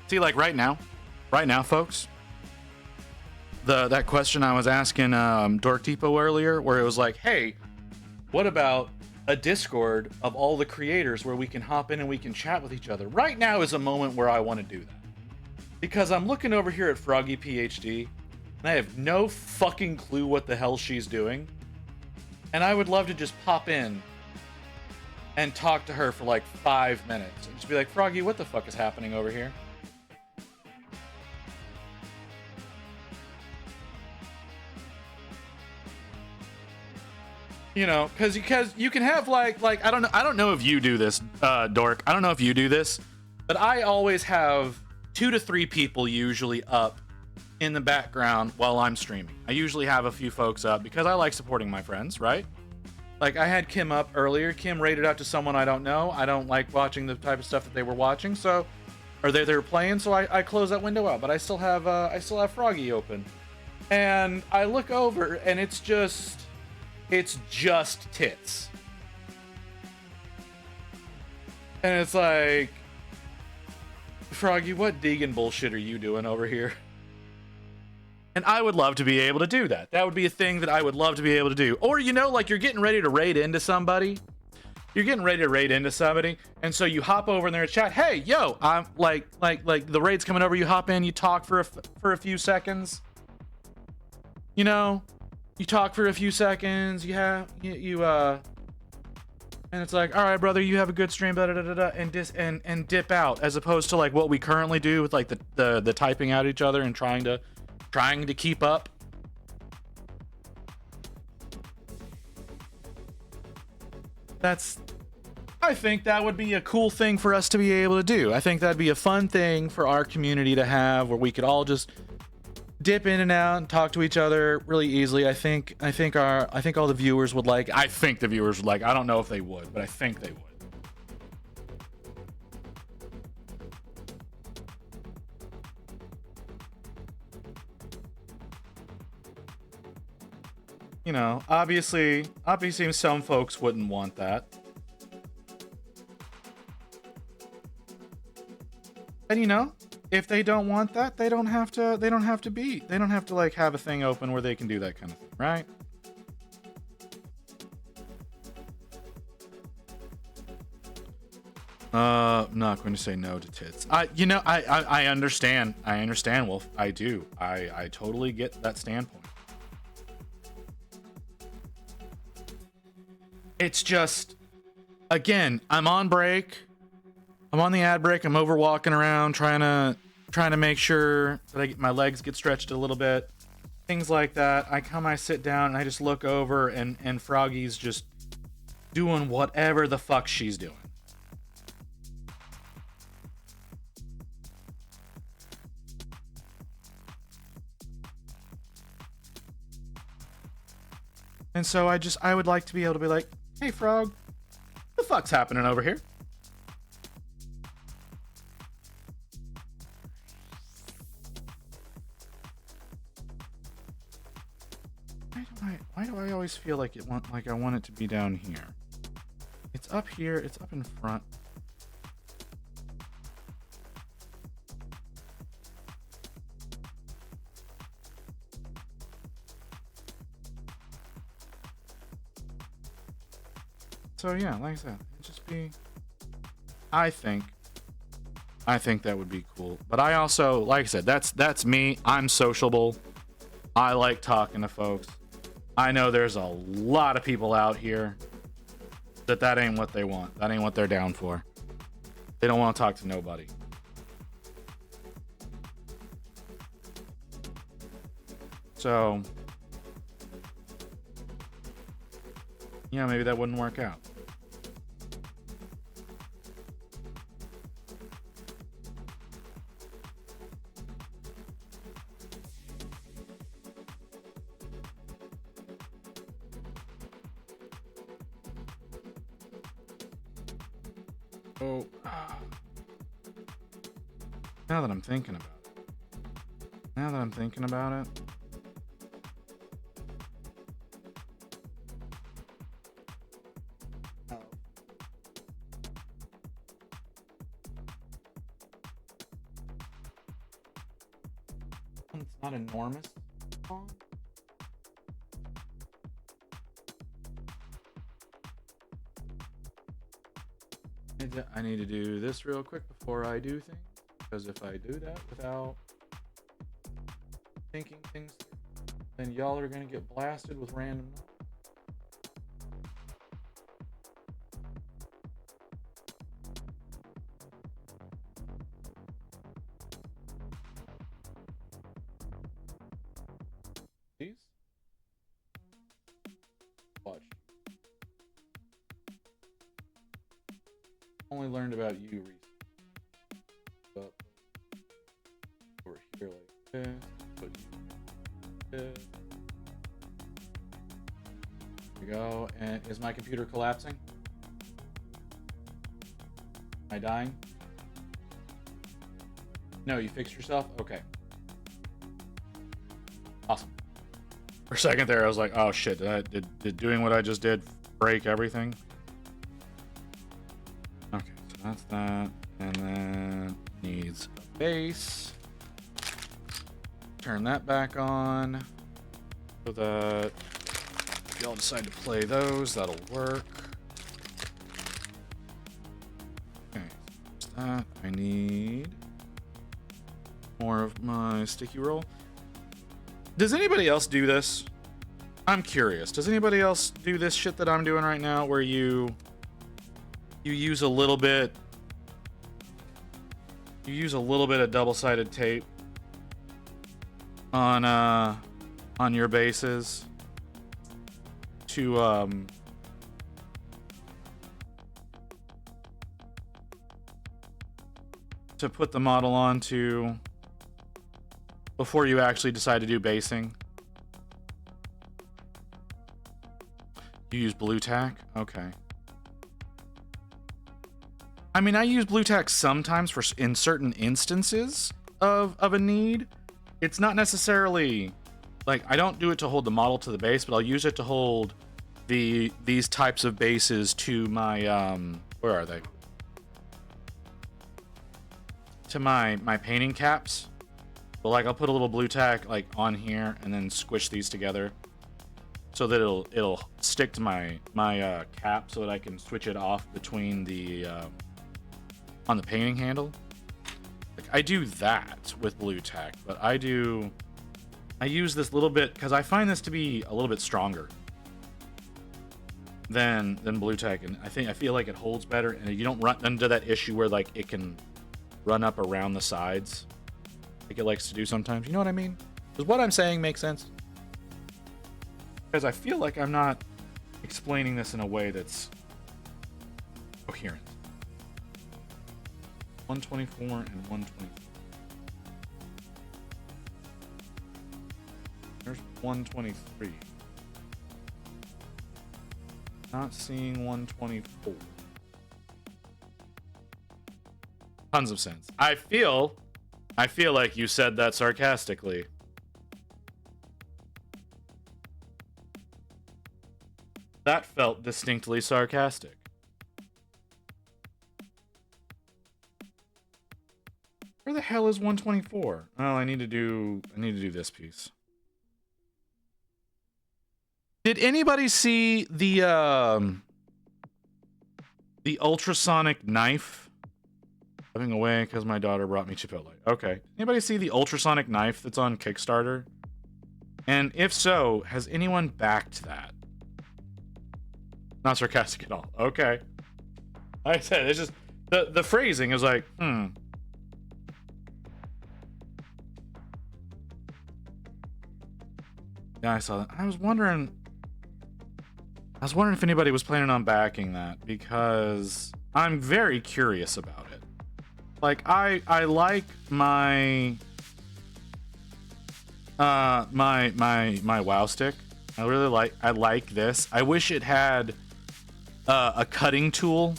See, like right now, folks, that question I was asking Dork Depot earlier, where it was like, hey, what about a Discord of all the creators where we can hop in and we can chat with each other? Right now is a moment where I want to do that. Because I'm looking over here at Froggy PhD, and I have no fucking clue what the hell she's doing. And I would love to just pop in and talk to her for like 5 minutes. And just be like, Froggy, what the fuck is happening over here? You know, because you can have like I don't know if you do this, Dork. I don't know if you do this, but I always have 2 to 3 people usually up in the background while I'm streaming. I usually have a few folks up because I like supporting my friends, right? Like I had Kim up earlier. Kim rated out to someone I don't know. I don't like watching the type of stuff that they were watching, so or they were playing, so I close that window out. But I still have Froggy open, and I look over and it's just tits. And it's like, Froggy, what Deegan bullshit are you doing over here? And I would love to be able to do that. That would be a thing that I would love to be able to do. Or, you know, like you're getting ready to raid into somebody. And so you hop over in their chat. Hey, yo, I'm like the raid's coming over. You hop in, you talk for a few seconds. You know, you talk for a few seconds. And it's like, all right, brother, you have a good stream, and dip out, as opposed to like what we currently do with like the typing out each other and trying to keep up. I think that would be a cool thing for us to be able to do. I think that'd be a fun thing for our community to have, where we could all just dip in and out and talk to each other really easily. I think all the viewers would like. I don't know if they would, but I think they would. You know, obviously some folks wouldn't want that. And you know, if they don't want that, they don't have to like have a thing open where they can do that kind of thing, right? I'm not going to say no to tits. I understand. Wolf. I do. I totally get that standpoint. It's just, again, I'm on break. I'm on the ad break. I'm over walking around trying to make sure that my legs get stretched a little bit. Things like that. I sit down and I just look over and Froggy's just doing whatever the fuck she's doing. And so I would like to be able to be like, hey, Frog, what the fuck's happening over here? Why do I always feel like I want it to be down here? It's up here. It's up in front. So yeah, like I said, it'd just be. I think that would be cool. But I also, like I said, that's me. I'm sociable. I like talking to folks. I know there's a lot of people out here that ain't what they want. That ain't what they're down for. They don't want to talk to nobody. So, yeah, maybe that wouldn't work out. Oh, now that I'm thinking about it. not enormous. I need to do this real quick before I do things, because if I do that without thinking things through, then y'all are gonna get blasted with random. These? Watch. Only learned about you recently. But over here like this. Put this. There we go. And is my computer collapsing? Am I dying? No, you fixed yourself? Okay. Awesome. For a second there, I was like, oh shit, did doing what I just did break everything? Okay, so that's that. And then needs a base. Turn that back on. So that if y'all decide to play those, that'll work. Okay, so that. I need more of my sticky roll. Does anybody else do this? I'm curious. Does anybody else do this shit that I'm doing right now, where you use a little bit of double-sided tape on your bases to put the model onto before you actually decide to do basing? You use blue tack? Okay. I mean, I use blue tack sometimes in certain instances of a need. It's not necessarily like I don't do it to hold the model to the base, but I'll use it to hold these types of bases to my where are they? To my painting caps. But like I'll put a little blue tack like on here and then squish these together so that it'll stick to my cap so that I can switch it off between the on the painting handle. Like I do that with blue tack, but I use this little bit because I find this to be a little bit stronger than blue tack, and I feel like it holds better, and you don't run into that issue where like it can run up around the sides like it likes to do sometimes. You know what I mean? Does what I'm saying make sense? Because I feel like I'm not explaining this in a way that's coherent. 124 and 124. There's 123. Not seeing 124. Tons of sense. I feel like you said that sarcastically. That felt distinctly sarcastic. Where the hell is 124? Oh, I need to do this piece. Did anybody see the ultrasonic knife? Living away because my daughter brought me Chipotle. Okay. Anybody see the ultrasonic knife that's on Kickstarter? And if so, has anyone backed that? Not sarcastic at all. Okay. Like I said, it's just the phrasing is like, Yeah, I saw that. I was wondering if anybody was planning on backing that, because I'm very curious about it. Like I like my my WoW stick. I like this. I wish it had a cutting tool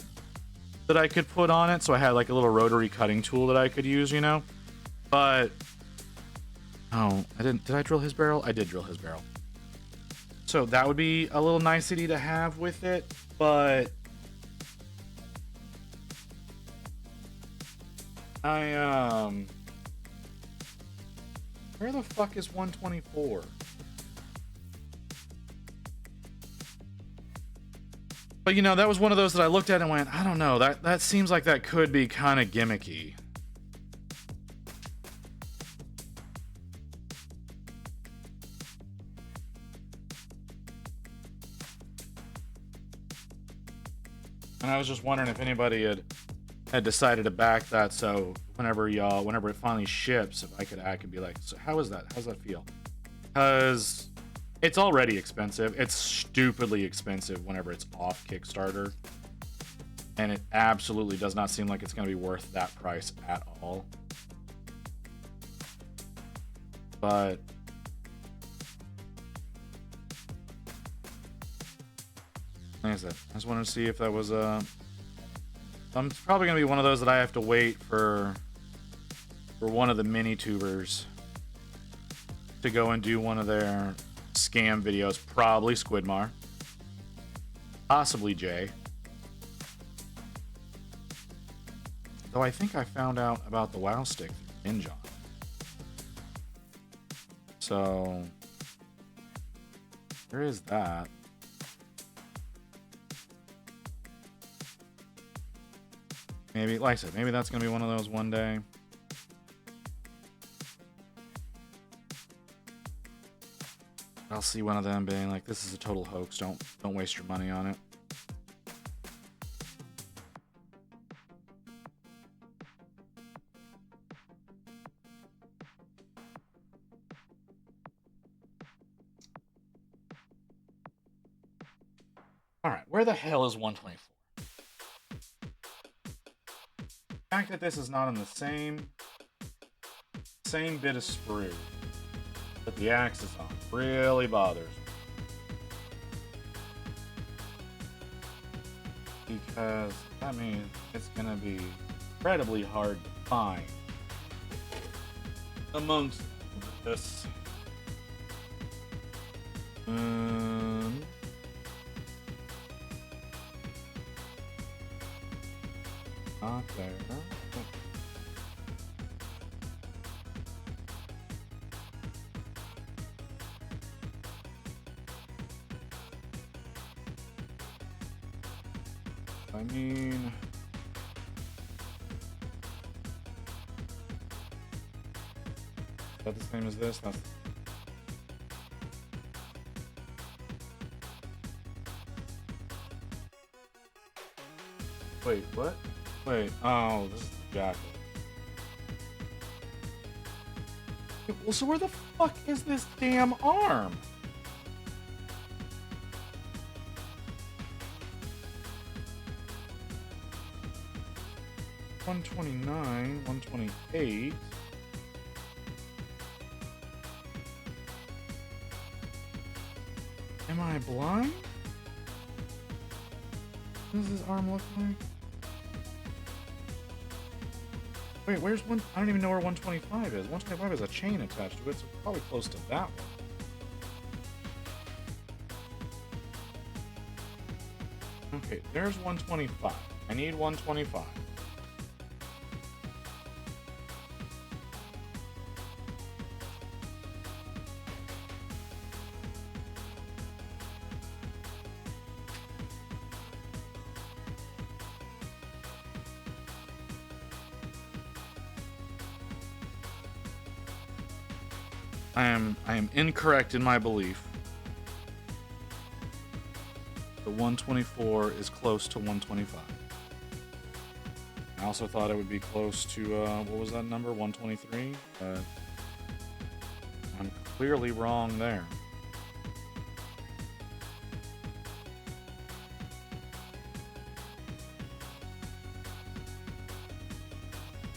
that I could put on it, so I had like a little rotary cutting tool that I could use, you know. But oh, I didn't. Did I drill his barrel? I did drill his barrel. So that would be a little nicety to have with it, but Where the fuck is 124? But you know, that was one of those that I looked at and went, I don't know, that seems like that could be kind of gimmicky. And I was just wondering if anybody had decided to back that, so whenever it finally ships, if I could be like, so how's that feel? Because it's already expensive. It's stupidly expensive whenever it's off Kickstarter, and it absolutely does not seem like it's going to be worth that price at all. But like I said, I just wanted to see if that was I'm probably gonna be one of those that I have to wait for one of the mini tubers to go and do one of their scam videos. Probably Squidmar, possibly Jay. Though I think I found out about the WoW stick through Ninja. So there is that. Maybe, like I said, maybe that's gonna be one of those one day. I'll see one of them being like, "This is a total hoax. Don't waste your money on it." All right, where the hell is 124? The fact that this is not in the same bit of sprue that the axe is on really bothers me. Because that means it's gonna be incredibly hard to find amongst this. Not there. I mean, is that the same as this? That's wait, what? Wait, oh, this is the jacket. Well, so where the fuck is this damn arm? $129, $128. Am I blind? What does his arm look like? Wait, where's one? I don't even know where 125 is. 125 is a chain attached to it, so it's probably close to that one. Okay, there's 125. I need 125. I am incorrect in my belief. The 124 is close to 125. I also thought it would be close to what was that number? 123, but I'm clearly wrong there.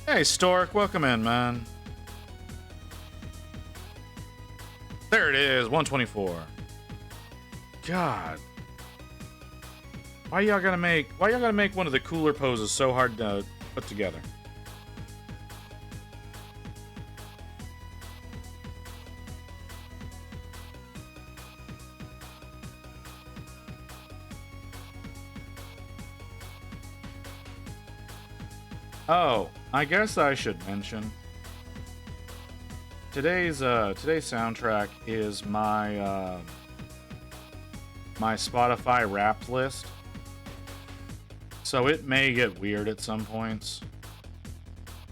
Hey Stork, welcome in, man. There it is, 124. God. Why y'all gotta make one of the cooler poses so hard to put together? Oh, I guess I should mention today's soundtrack is my my Spotify Wrapped list. So it may get weird at some points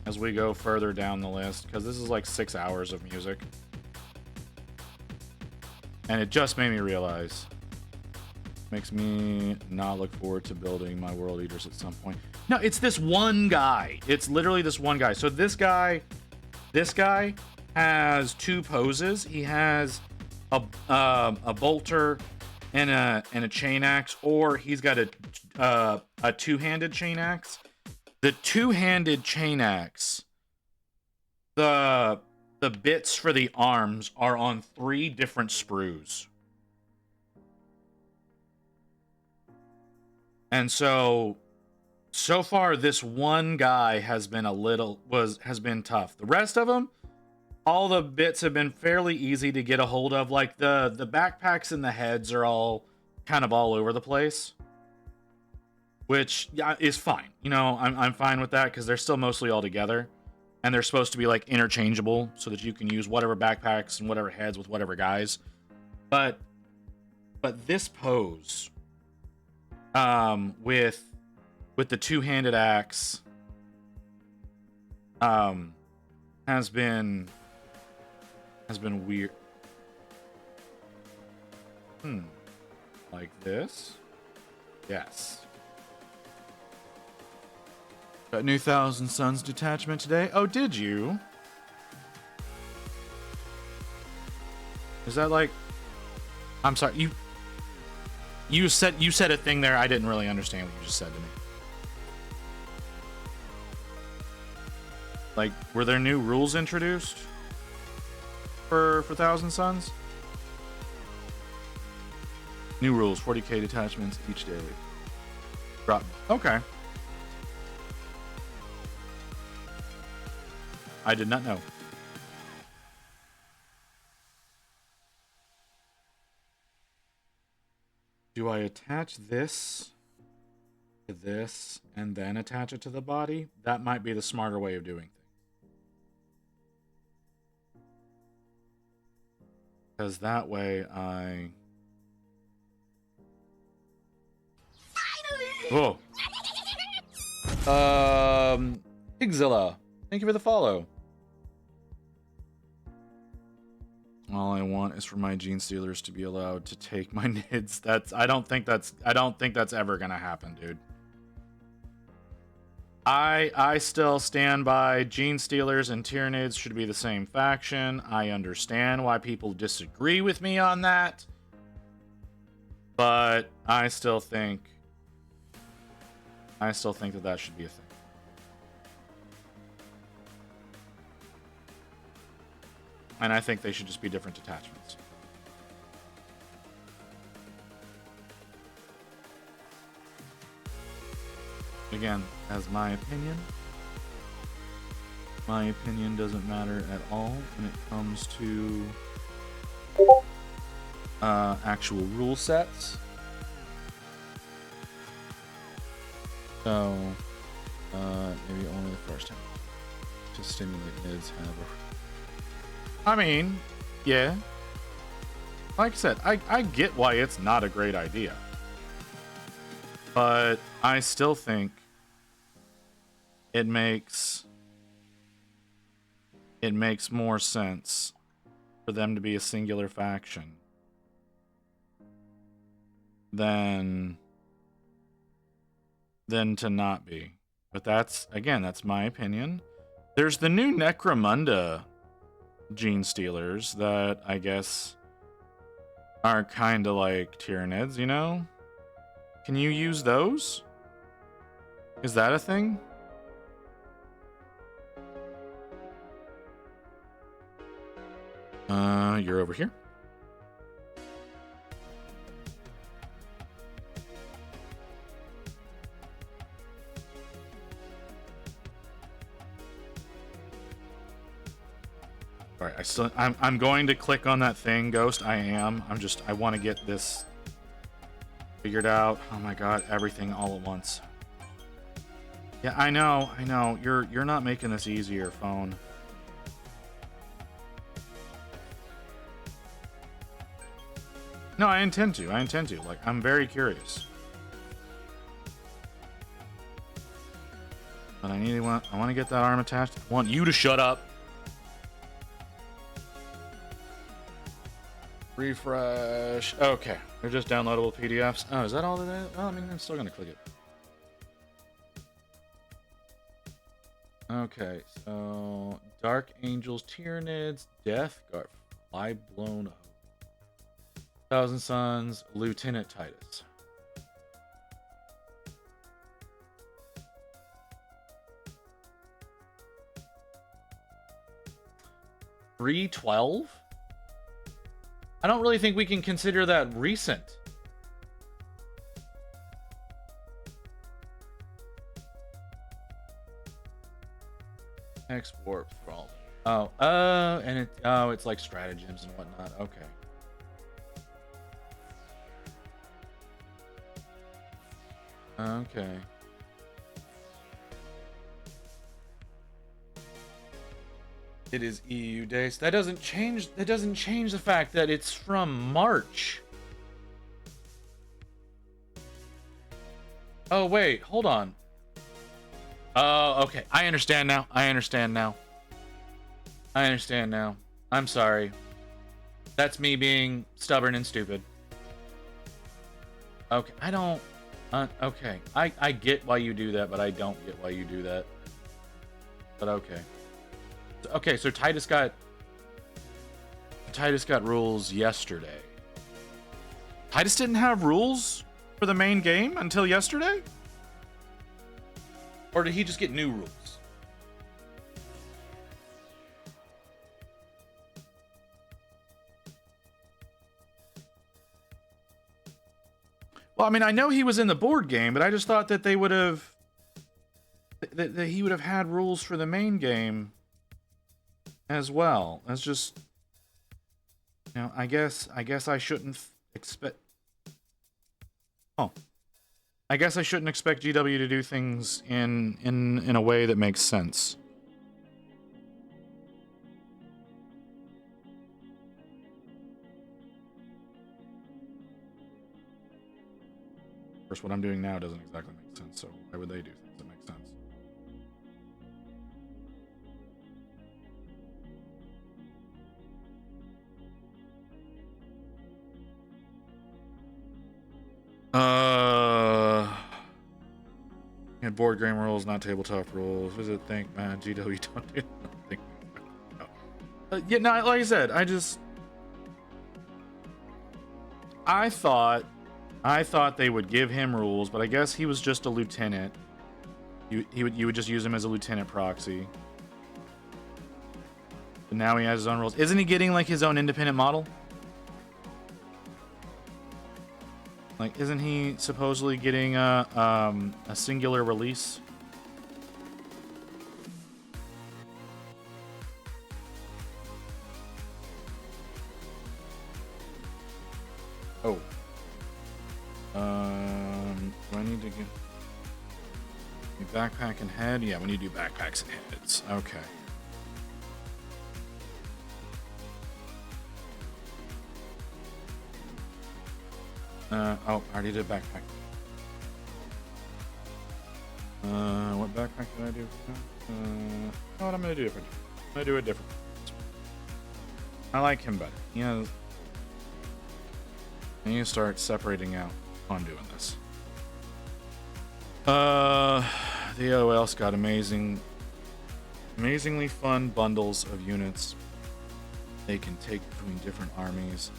as we go further down the list, because this is like 6 hours of music. And it just made me realize. Makes me not look forward to building my World Eaters at some point. No, it's this one guy. It's literally this one guy. So this guy has two poses. He has a bolter and a chain axe, or he's got a two-handed chain axe. The two-handed chain axe, the bits for the arms are on 3 different sprues. And so far this one guy has been has been tough. The rest of them, all the bits have been fairly easy to get a hold of. Like the backpacks and the heads are all kind of all over the place, which is fine. You know, I'm fine with that because they're still mostly all together, and they're supposed to be like interchangeable so that you can use whatever backpacks and whatever heads with whatever guys. But this pose, with the two-handed axe, has been weird. Like this? Yes. Got new Thousand Suns detachment today. Oh, did you? Is that like... I'm sorry, you said a thing there. I didn't really understand what you just said to me. Like, were there new rules introduced for Thousand Suns? New rules, 40k detachments each day. Drop. Okay. I did not know. Do I attach this to this and then attach it to the body? That might be the smarter way of doing things. Because that way I... Whoa. Igzilla, thank you for the follow. All I want is for my gene stealers to be allowed to take my nids. I don't think that's ever gonna happen, dude. I still stand by gene stealers and Tyranids should be the same faction. I understand why people disagree with me on that, but I still think that should be a thing. And I think they should just be different detachments. Again, as my opinion doesn't matter at all when it comes to actual rule sets. So, maybe only the first time to stimulate nids have I mean, yeah. Like I said, I get why it's not a great idea. But I still think it makes more sense for them to be a singular faction than to not be. But that's my opinion. There's the new Necromunda gene stealers that I guess are kind of like Tyranids, you know? Can you use those? Is that a thing? You're over here. All right, I'm going to click on that thing, Ghost. I want to get this figured out. Oh my god, everything all at once. Yeah, I know. You're not making this easier, phone. No, I intend to. I intend to. Like, I'm very curious. But I want to get that arm attached. I want you to shut up. Refresh. Okay. They're just downloadable PDFs. Oh, is that all that is? Well, I mean, I'm still going to click it. Okay, so Dark Angels, Tyranids, Death Guard, Fly Blown Hope, Thousand Suns, Lieutenant Titus. $312? I don't really think we can consider that recent. X warp thrall. Oh, and it's like stratagems and whatnot. Okay. Okay. It is EU days. That doesn't change the fact that it's from March. Oh wait, hold on. Oh, okay. I understand now. I'm sorry. That's me being stubborn and stupid. Okay, I don't... okay. I get why you do that, but I don't get why you do that. But okay. Okay, so Titus got rules yesterday. Titus didn't have rules for the main game until yesterday? Or did he just get new rules? Well, I mean, I know he was in the board game, but I just thought that they would have... that he would have had rules for the main game as well. That's just... You know, I guess I shouldn't expect... Oh. I guess I shouldn't expect GW to do things in a way that makes sense. Of course, what I'm doing now doesn't exactly make sense, so why would they do things that make sense? And board game rules, not tabletop rules. Visit think man GW don't do think. No. Yeah, no, like I said, I thought they would give him rules, but I guess he was just a lieutenant. You would just use him as a lieutenant proxy. But now he has his own rules. Isn't he getting like his own independent model? Like, isn't he supposedly getting a singular release? Oh. Do I need to get backpack and head? Yeah, we need to do backpacks and heads. Okay. Oh, I already did backpack. What backpack did I do? You know what, I'm gonna do different. I'm gonna do it different. I like him better. He has... I need to start separating out how I'm doing this. The OL's got amazingly fun bundles of units they can take between different armies.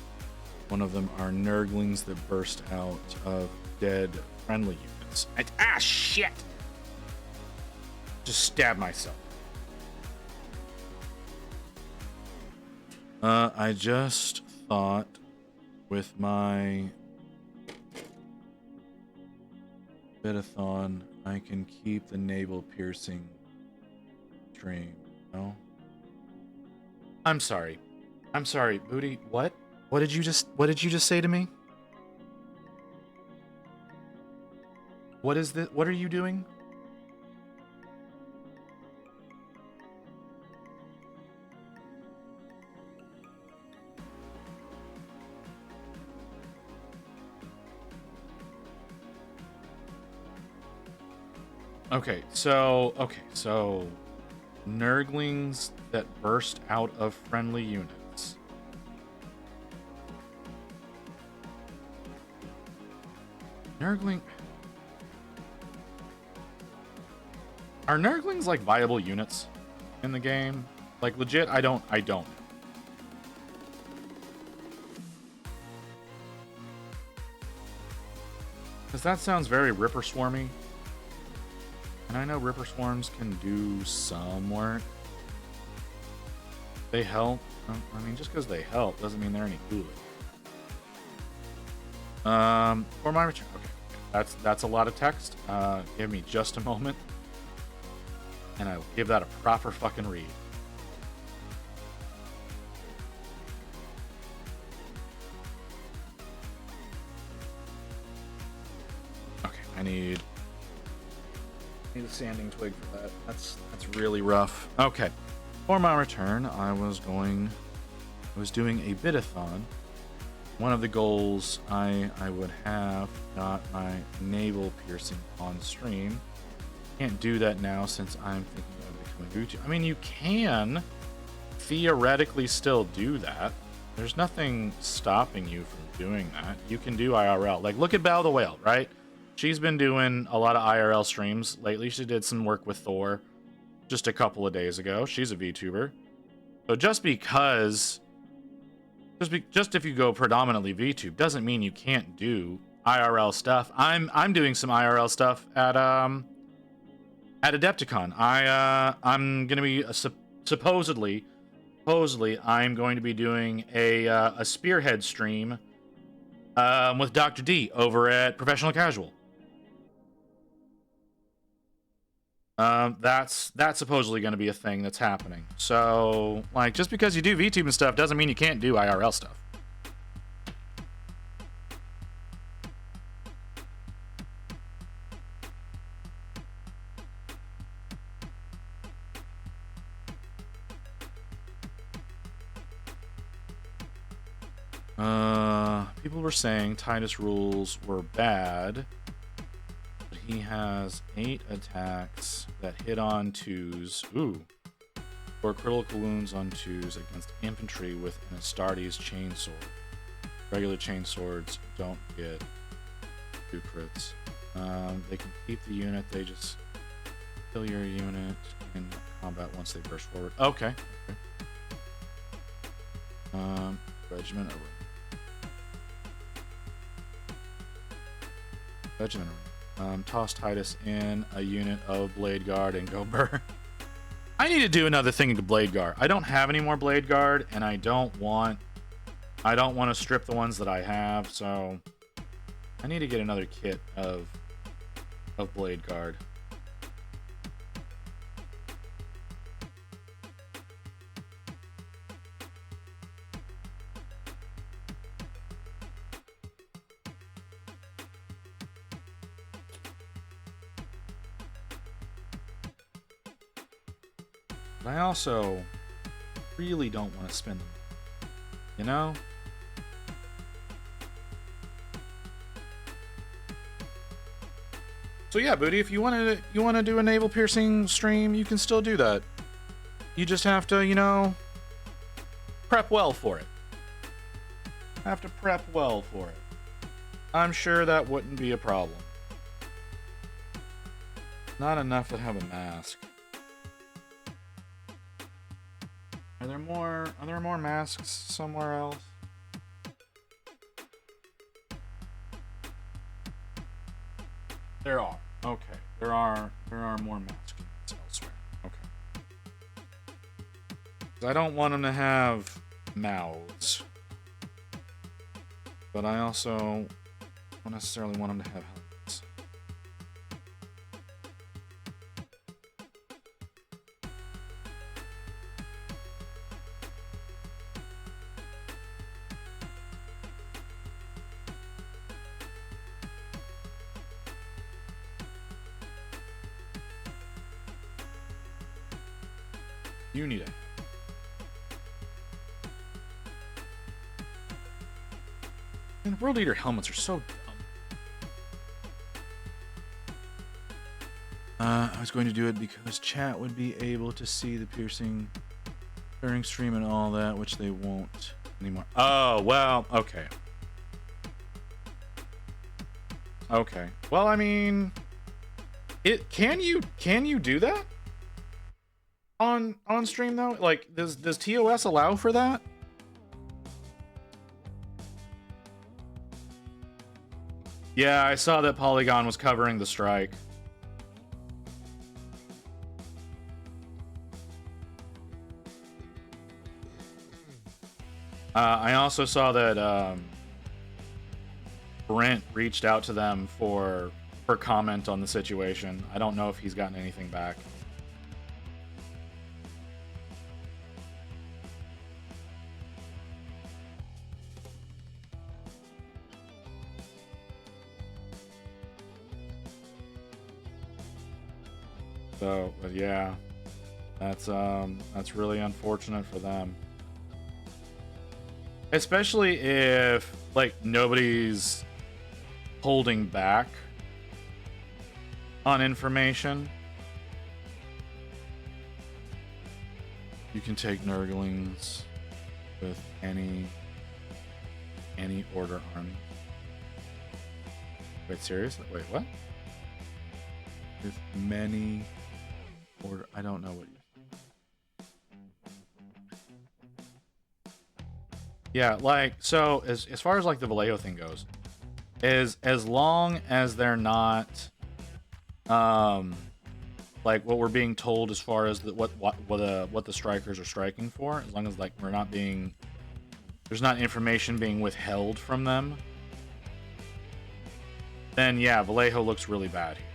One of them are Nurglings that burst out of dead friendly units. Shit! Just stab myself. I just thought with my Bitathon, I can keep the navel piercing stream. No? I'm sorry, Booty. What? What did you just say to me? What is this? What are you doing? Okay, so Nurglings that burst out of friendly units. Nurgling. Are Nurglings like viable units in the game? Like legit, I don't. Because that sounds very Ripper Swarmy. And I know Ripper Swarms can do some work. They help. I mean, just because they help doesn't mean they're any cooler. For my return. Okay. That's a lot of text. Give me just a moment. And I will give that a proper fucking read. Okay, I need a sanding twig for that. That's really rough. Okay. For my return, I was doing a bit-a-thon. One of the goals I would have got my navel piercing on stream. Can't do that now since I'm thinking of becoming YouTube. I mean, you can theoretically still do that. There's nothing stopping you from doing that. You can do IRL. Like, look at Belle the Whale, right? She's been doing a lot of IRL streams lately. She did some work with Thor just a couple of days ago. She's a VTuber. So just because... Just if you go predominantly VTube doesn't mean you can't do IRL stuff. I'm doing some IRL stuff at Adepticon. I'm gonna be supposedly I'm going to be doing a Spearhead stream with Dr. D over at Professional Casual. That's supposedly going to be a thing that's happening. So, like, just because you do VTube and stuff doesn't mean you can't do IRL stuff. People were saying Titus rules were bad. He has 8 attacks that hit on 2s. Ooh. Or critical wounds on 2s against infantry with an Astartes chainsword. Regular chainswords don't get 2 crits. They can keep the unit, they just kill your unit in combat once they burst forward. Okay. Regiment over. Regiment over. Toss Titus in a unit of Blade Guard and go burn. I need to do another thing into Blade Guard. I don't have any more Blade Guard, and I don't want to strip the ones that I have, so I need to get another kit of Blade Guard. But I also really don't want to spend them, you know? So yeah, Booty, if you want to do a navel piercing stream, you can still do that. You just have to, you know, prep well for it. Have to prep well for it. I'm sure that wouldn't be a problem. Not enough that have a mask. Are there more masks somewhere else? There are. Okay. There are more masks elsewhere. Okay. I don't want them to have mouths. But I also don't necessarily want them to have helmets. You need it. And World Eater helmets are so dumb. I was going to do it because chat would be able to see the piercing during stream and all that, which they won't anymore. Oh, well, okay. Okay. Well, I mean, can you do that on stream though? Like, does TOS allow for that? Yeah, I saw that Polygon was covering the strike. I also saw that Brent reached out to them for comment on the situation. I don't know if he's gotten anything back. So, but yeah, that's really unfortunate for them. Especially if, like, nobody's holding back on information. You can take Nurglings with any order army. Wait, seriously? Wait, what? With many order... I don't know what you... Yeah, like, so as far as like the Vallejo thing goes, is as long as they're not like what we're being told as far as what the strikers are striking for, as long as like we're not being, there's not information being withheld from them, then yeah, Vallejo looks really bad here.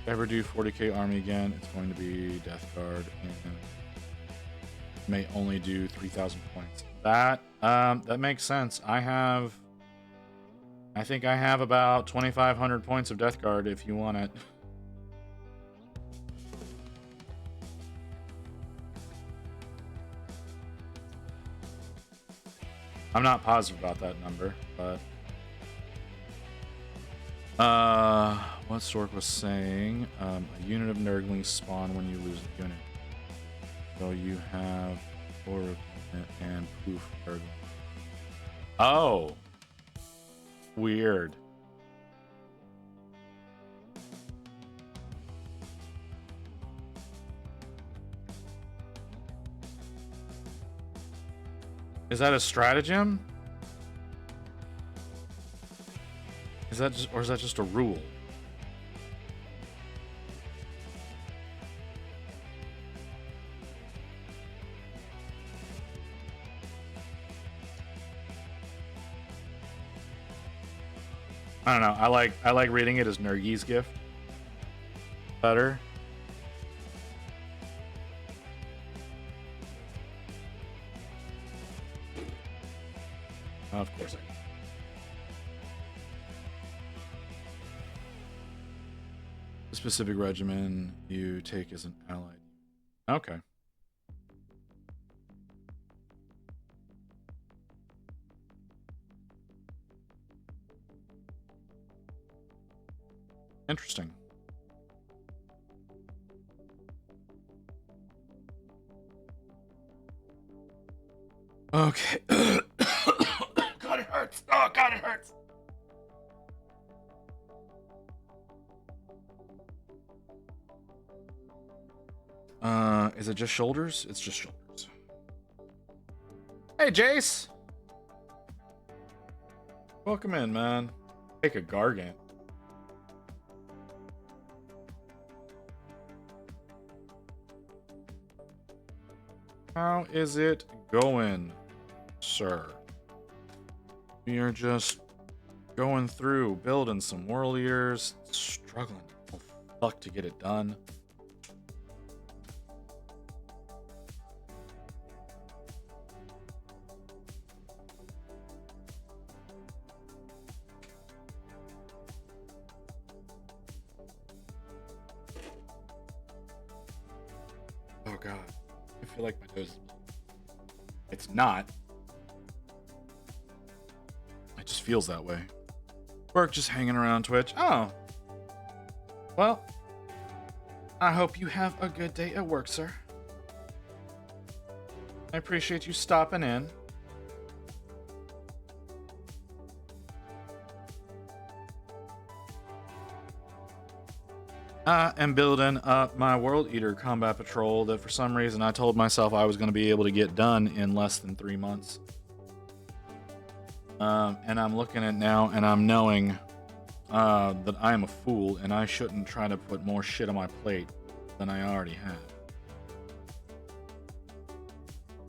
If I ever do 40k army again, it's going to be Death Guard and may only do 3,000 points. That makes sense. I think I have about 2,500 points of Death Guard if you want it. I'm not positive about that number, but what Stork was saying, a unit of Nurglings spawn when you lose a unit. So you have Aura and Poof Nurgling. Oh, weird. Is that a stratagem? Is that just, or is that just a rule? I don't know. I like reading it as Nergi's gift better. Of course I can. The specific regimen you take as an allied. Okay. Interesting. Okay. God, it hurts. Oh, God, it hurts. Is it just shoulders? It's just shoulders. Hey, Jace. Welcome in, man. Take a Gargant. How is it going, sir? We are just going through, building some world ears, struggling oh, fuck to get it done. Oh God. I feel like my nose is bleeding. It's not. It just feels that way. Work just hanging around Twitch. Oh, Well, I hope you have a good day at work, sir. I appreciate you stopping in. I am building up my World Eater Combat Patrol that for some reason I told myself I was going to be able to get done in less than 3 months. And I'm looking at now and I'm knowing that I am a fool and I shouldn't try to put more shit on my plate than I already have.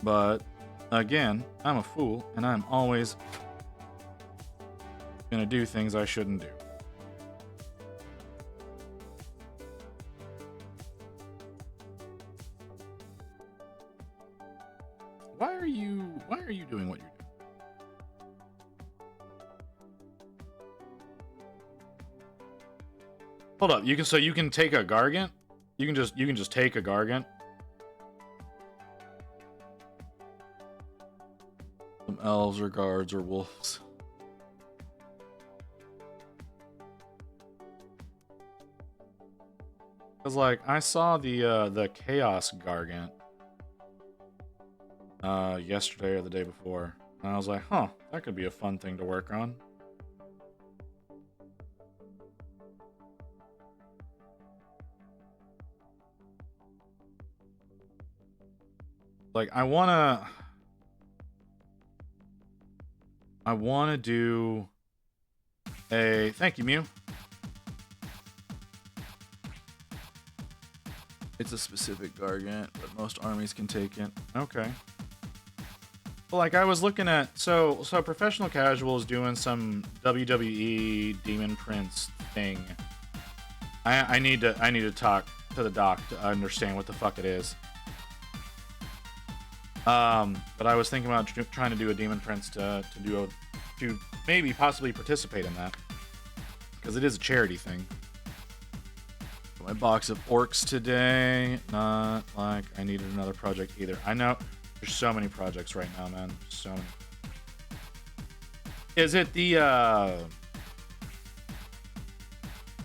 But again, I'm a fool and I'm always going to do things I shouldn't do. Why are you doing what you're doing? Hold up, you can take a Gargant? You can just take a Gargant. Some elves or guards or wolves. Cause like I saw the Chaos Gargant yesterday or the day before, and I was like, huh, that could be a fun thing to work on. Like I wanna do a thank you, Mew. It's a specific Gargant, but most armies can take it. Okay. Well, like I was looking at so Professional Casual is doing some WWE Demon Prince thing. I need to talk to the doc to understand what the fuck it is. But I was thinking about trying to do a Demon Prince to maybe possibly participate in that, because it is a charity thing. My box of orcs today. Not like I needed another project either. I know there's so many projects right now, man. So many. Is it the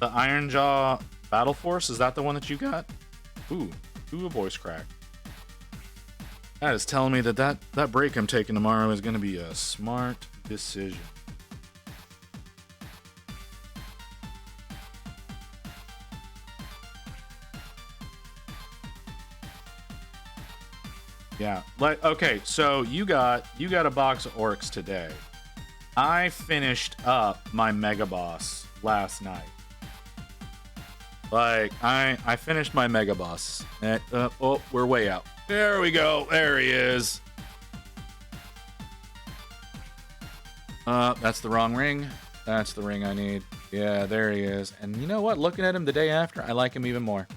Ironjaw Battle Force? Is that the one that you got? Ooh, a voice crack. That is telling me that break I'm taking tomorrow is going to be a smart decision. Yeah, like okay, so you got a box of orcs today. I finished up my mega boss last night. Like I finished my mega boss. And, oh, we're way out. There we go. There he is. That's the wrong ring. That's the ring I need. Yeah, there he is. And you know what? Looking at him the day after, I like him even more.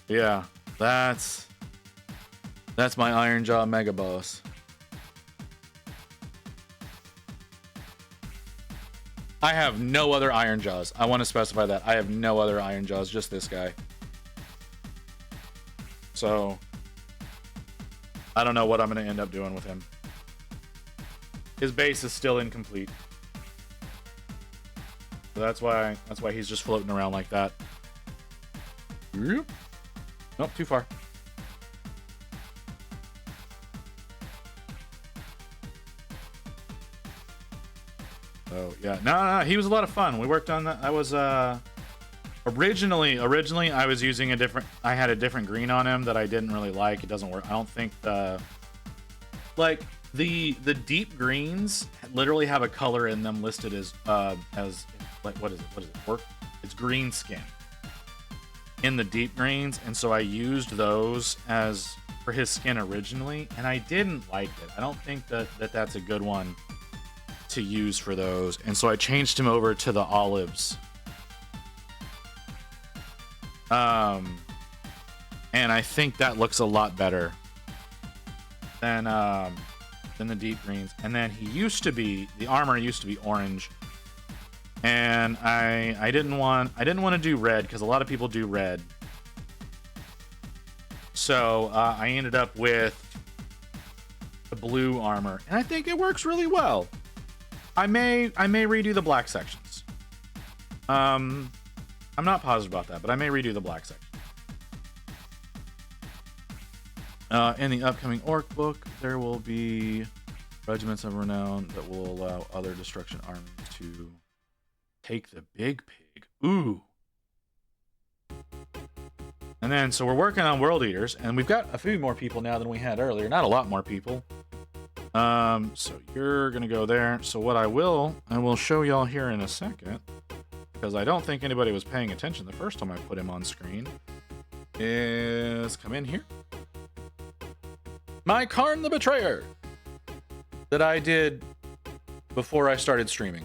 Yeah, that's my Ironjaw Mega Boss. I have no other Ironjaws. I want to specify that. I have no other Ironjaws, just this guy. So, I don't know what I'm going to end up doing with him. His base is still incomplete. So that's why he's just floating around like that. Nope, too far. Oh, yeah. No, he was a lot of fun. We worked on that. I was, originally I was using I had a different green on him that I didn't really like. It doesn't work. I don't think the deep greens literally have a color in them listed as like, what is it? Work? It's green skin in the deep greens. And so I used those as for his skin originally, and I didn't like it. I don't think that's a good one to use for those, and so I changed him over to the olives. And I think that looks a lot better than the deep greens. And then the armor used to be orange, and I didn't want to do red because a lot of people do red. So I ended up with the blue armor, and I think it works really well. I may redo the black sections. I'm not positive about that, but I may redo the black section. In the upcoming Orc book, there will be regiments of renown that will allow other destruction armies to take the big pig. Ooh. And then, so we're working on World Eaters, and we've got a few more people now than we had earlier. Not a lot more people. So you're gonna go there. So what I will show y'all here in a second, because I don't think anybody was paying attention the first time I put him on screen, is come in here. My Karn the Betrayer that I did before I started streaming.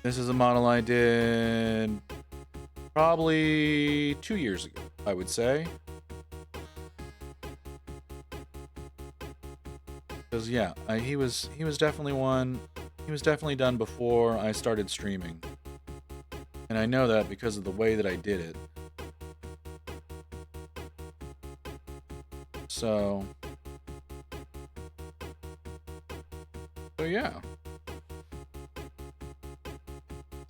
This is a model I did probably 2 years ago, I would say. Because yeah, he was definitely one. He was definitely done before I started streaming, and I know that because of the way that I did it. So yeah.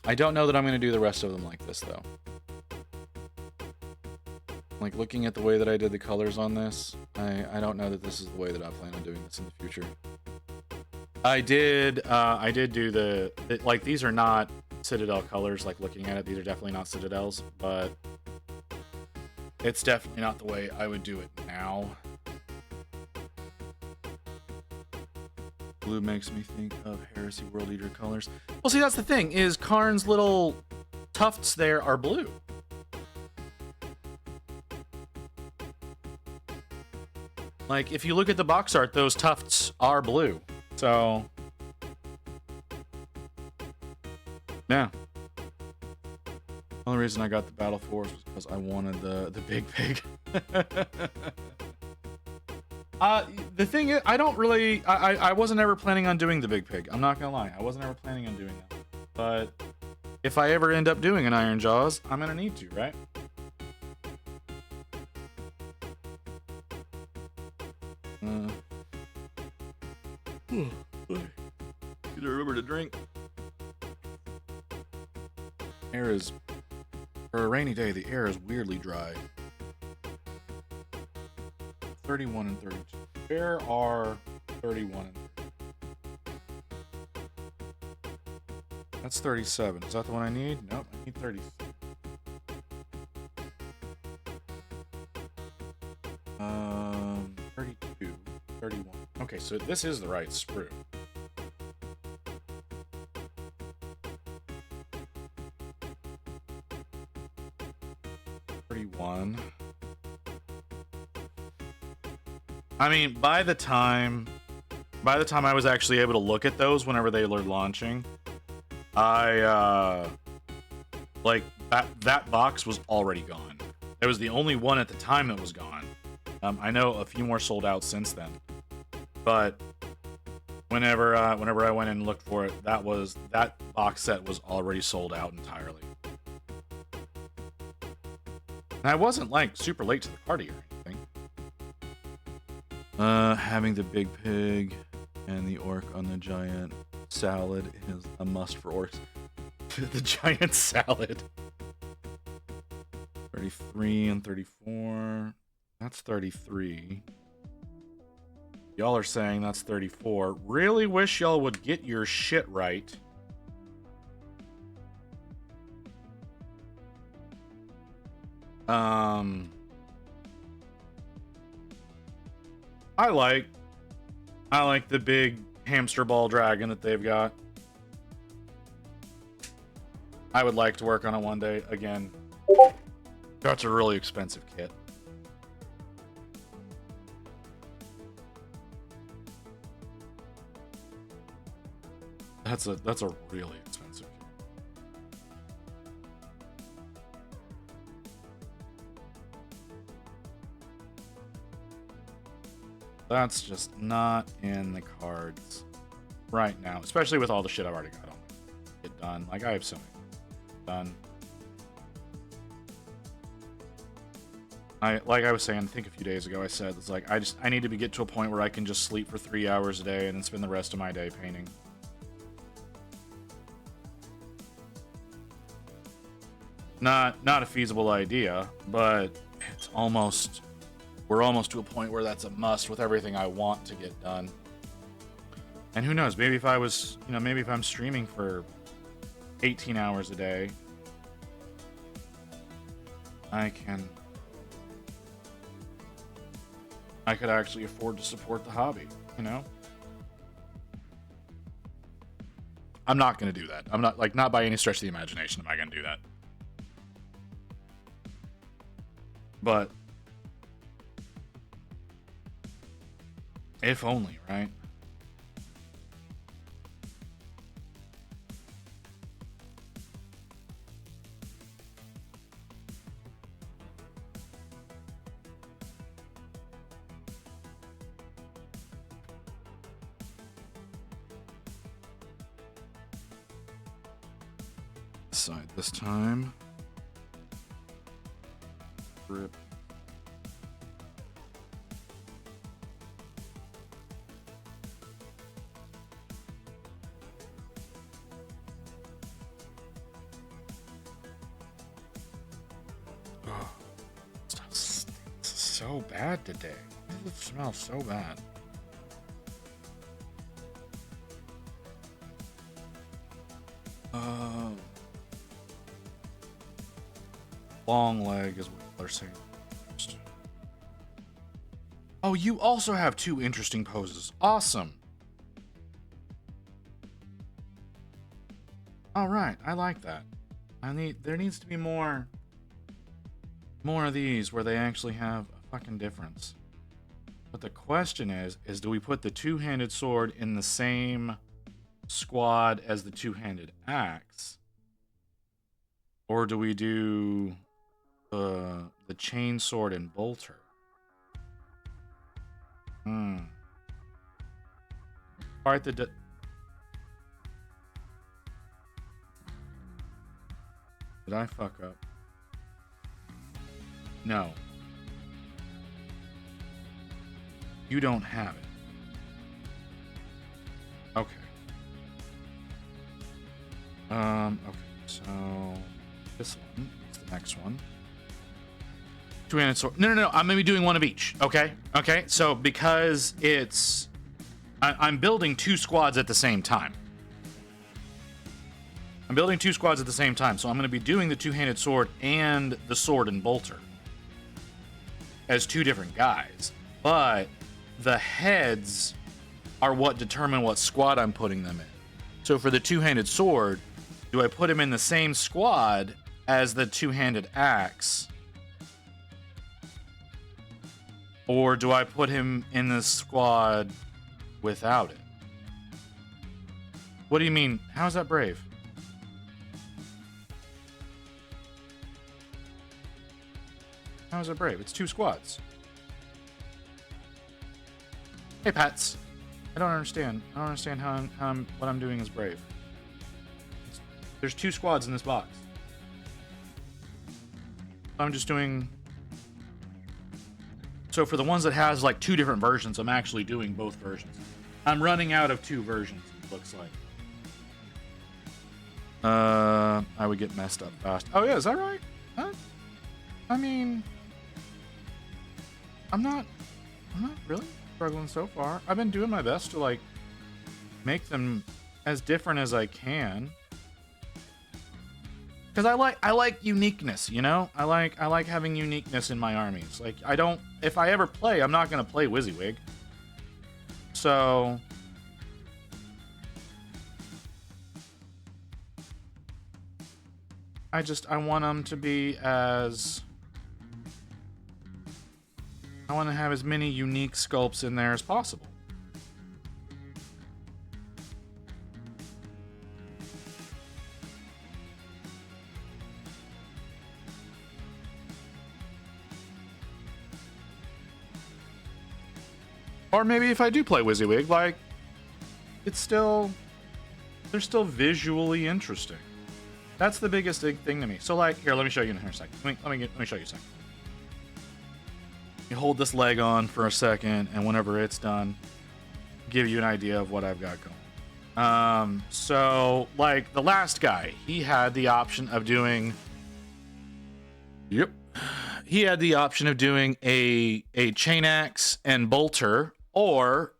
I don't know that I'm going to do the rest of them like this, though. Like, looking at the way that I did the colors on this, I don't know that this is the way that I plan on doing this in the future. I did do the like, these are not Citadel colors, like, looking at it, these are definitely not Citadels, but it's definitely not the way I would do it now. Blue makes me think of Heresy World Eater colors. Well, see, that's the thing, is Karn's little tufts there are blue. Like, if you look at the box art, those tufts are blue. So, yeah. The only reason I got the Battle Force was because I wanted the big pig. The thing is, I don't really, I wasn't ever planning on doing the big pig. I'm not gonna lie, I wasn't ever planning on doing that. But if I ever end up doing an Iron Jaws, I'm gonna need to, right? Get a rubber to drink. Air is, for a rainy day, the air is weirdly dry. 31 and 32. Where are 31 and 30? That's 37. Is that the one I need? Nope, I need 30. 32, 31. Okay, so this is the right sprue. I mean, by the time I was actually able to look at those whenever they were launching, I like that box was already gone. It was the only one at the time that was gone. I know a few more sold out since then, but whenever I went in and looked for it, that box set was already sold out entirely. And I wasn't like super late to the party or anything. Having the big pig and the orc on the giant salad is a must for orcs. The giant salad. 33 and 34. That's 33. Y'all are saying that's 34. Really wish y'all would get your shit right. I like the big hamster ball dragon that they've got. I would like to work on it one day again. That's a really expensive kit. That's a really expensive kit. That's just not in the cards right now, especially with all the shit I've already got on it done. Like, I have so many done. Like I was saying, I think a few days ago, I said, it's like, I need to get to a point where I can just sleep for 3 hours a day and then spend the rest of my day painting. not a feasible idea, but it's almost, we're almost to a point where that's a must with everything I want to get done. And who knows, maybe if I was, you know, maybe if I'm streaming for 18 hours a day, I could actually afford to support the hobby, you know? I'm not going to do that. I'm not, like, not by any stretch of the imagination am I going to do that. But if only, right? Side this time. Rip. Oh, stuff stinks so bad today. It smells so bad. Long leg is what they're saying. Oh, you also have two interesting poses. Awesome. All right, I like that. There needs to be more of these where they actually have a fucking difference. But the question is do we put the two-handed sword in the same squad as the two-handed axe? Or do we do the chain sword and bolter? Alright, did I fuck up? No. You don't have it. Okay. Okay, so this one is the next one. Two-handed sword. No. I'm gonna be doing one of each. Okay. So because I'm building two squads at the same time. So I'm gonna be doing the two-handed sword and the sword and bolter as two different guys. But the heads are what determine what squad I'm putting them in. So for the two-handed sword, do I put him in the same squad as the two-handed axe? Or do I put him in the squad without it? What do you mean? How is that brave? How is it brave? It's two squads. Hey, Pats. I don't understand. I don't understand how what I'm doing is brave. There's two squads in this box. I'm just doing... So for the ones that has like two different versions, I'm actually doing both versions. I'm running out of two versions, it looks like. I would get messed up fast. Oh yeah, is that right? Huh? I mean... I'm not really struggling so far. I've been doing my best to like make them as different as I can. Because I like uniqueness, you know? I like having uniqueness in my armies. Like if I ever play, I'm not gonna play WYSIWYG. So I want them to be as... I want to have as many unique sculpts in there as possible. Or maybe if I do play WYSIWYG, like, they're still visually interesting. That's the biggest thing to me. So like, here, let me show you in a second. Let me show you a second. You hold this leg on for a second, and whenever it's done, give you an idea of what I've got going. So like the last guy, he had the option of doing Yep. He had the option of doing a chain axe and bolter or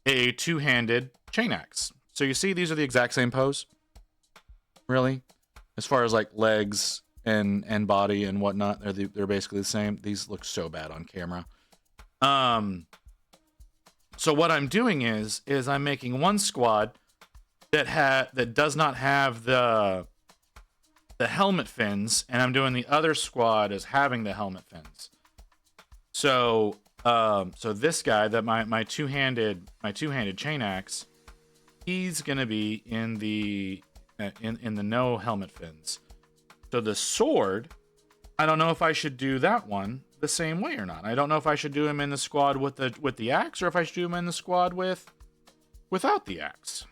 a two-handed chain axe. So you see, these are the exact same pose. Really, as far as like legs and body and whatnot, they're basically the same. These look so bad on camera. So what I'm doing is I'm making one squad that does not have the helmet fins, and I'm doing the other squad as having the helmet fins. So so this guy, that my two-handed chain axe, he's gonna be in the no helmet fins. So the sword, I don't know if I should do that one the same way or not. I don't know if I should do him in the squad with the axe, or if I should do him in the squad without the axe.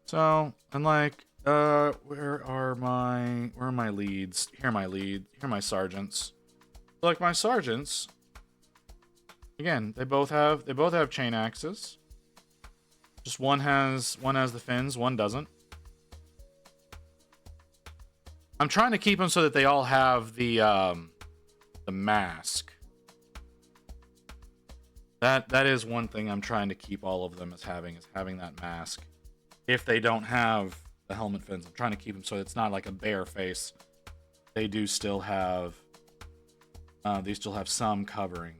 So I'm like, where are my leads? Here are my leads. Here are my sergeants. Like my sergeants, again, they both have chain axes. Just one has the fins, one doesn't. I'm trying to keep them so that they all have the mask. That is one thing I'm trying to keep all of them as having that mask. If they don't have the helmet fins, I'm trying to keep them so it's not like a bare face. They do still have some covering.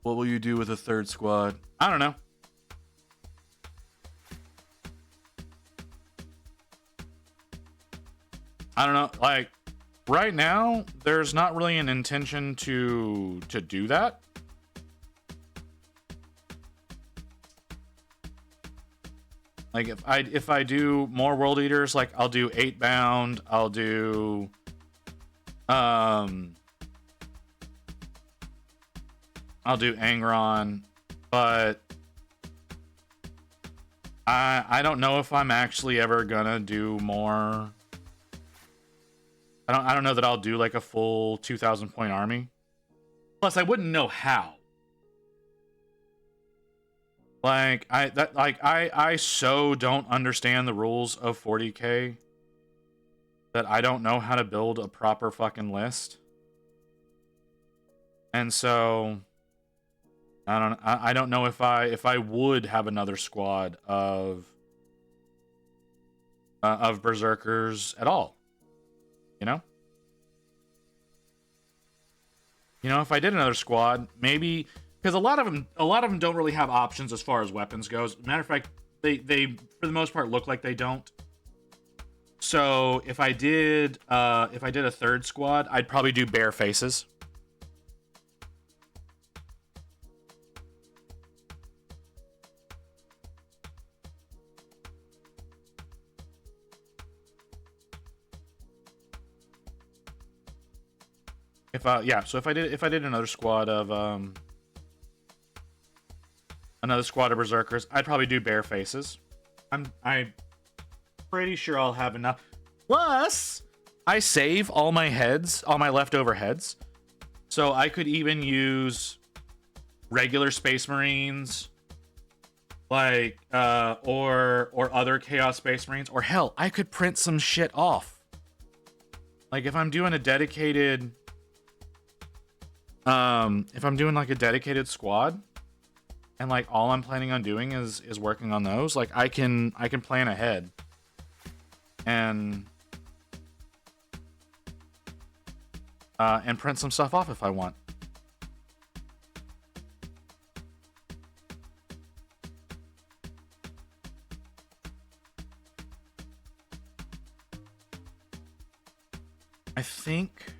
What will you do with a third squad? I don't know. Like, right now, there's not really an intention to do that. Like, if I do more World Eaters, like, I'll do 8-bound, I'll do Angron, but I don't know if I'm actually ever gonna do more. I don't know that I'll do like a full 2,000 point army. Plus, I wouldn't know how. Like I so don't understand the rules of 40K that I don't know how to build a proper fucking list. And so I don't know if I would have another squad of Berserkers at all. You know? If I did another squad, maybe, because a lot of them don't really have options as far as weapons goes. Matter of fact, they for the most part look like they don't. So if I did a third squad, I'd probably do bare faces. If I did another squad of Berserkers, I'd probably do bare faces. I'm pretty sure I'll have enough. Plus, I save all my heads, all my leftover heads, so I could even use regular Space Marines, like or other Chaos Space Marines, or hell, I could print some shit off. Like if I'm doing a dedicated. If I'm doing like a dedicated squad and like all I'm planning on doing is working on those, like I can plan ahead and print some stuff off if I want. I think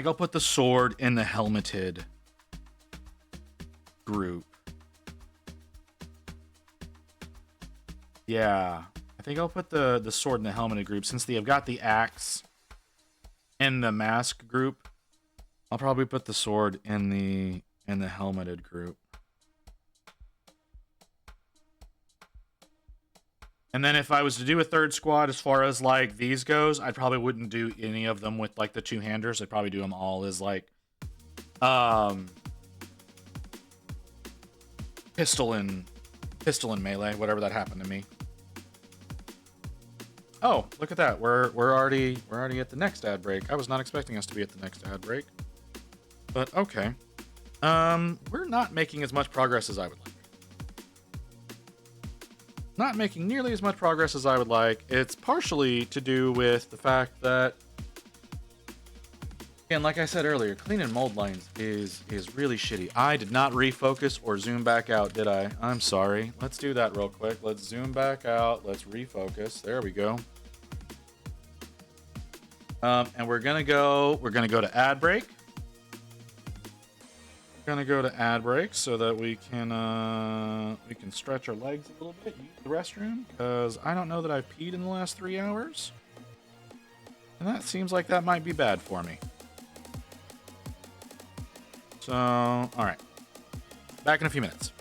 I'll put the sword in the helmeted group. Yeah, I think I'll put the sword in the helmeted group since they have got the axe in the mask group. I'll probably put the sword in the helmeted group. And then if I was to do a third squad, as far as like these goes, I probably wouldn't do any of them with like the two-handers. I'd probably do them all as like pistol and melee, whatever that happened to me. Oh, look at that. We're already at the next ad break. I was not expecting us to be at the next ad break. But okay. We're not making as much progress as I would like. Not making nearly as much progress as I would like. It's partially to do with the fact that, again, like I said earlier, cleaning mold lines is really shitty. I did not refocus or zoom back out, did I? I'm sorry. Let's do that real quick. Let's zoom back out. Let's refocus. There we go. And we're gonna go to ad break. We're gonna go to ad break so that we can stretch our legs a little bit, use the restroom, because I don't know that I've peed in the last 3 hours. And that seems like that might be bad for me. So, alright. Back in a few minutes.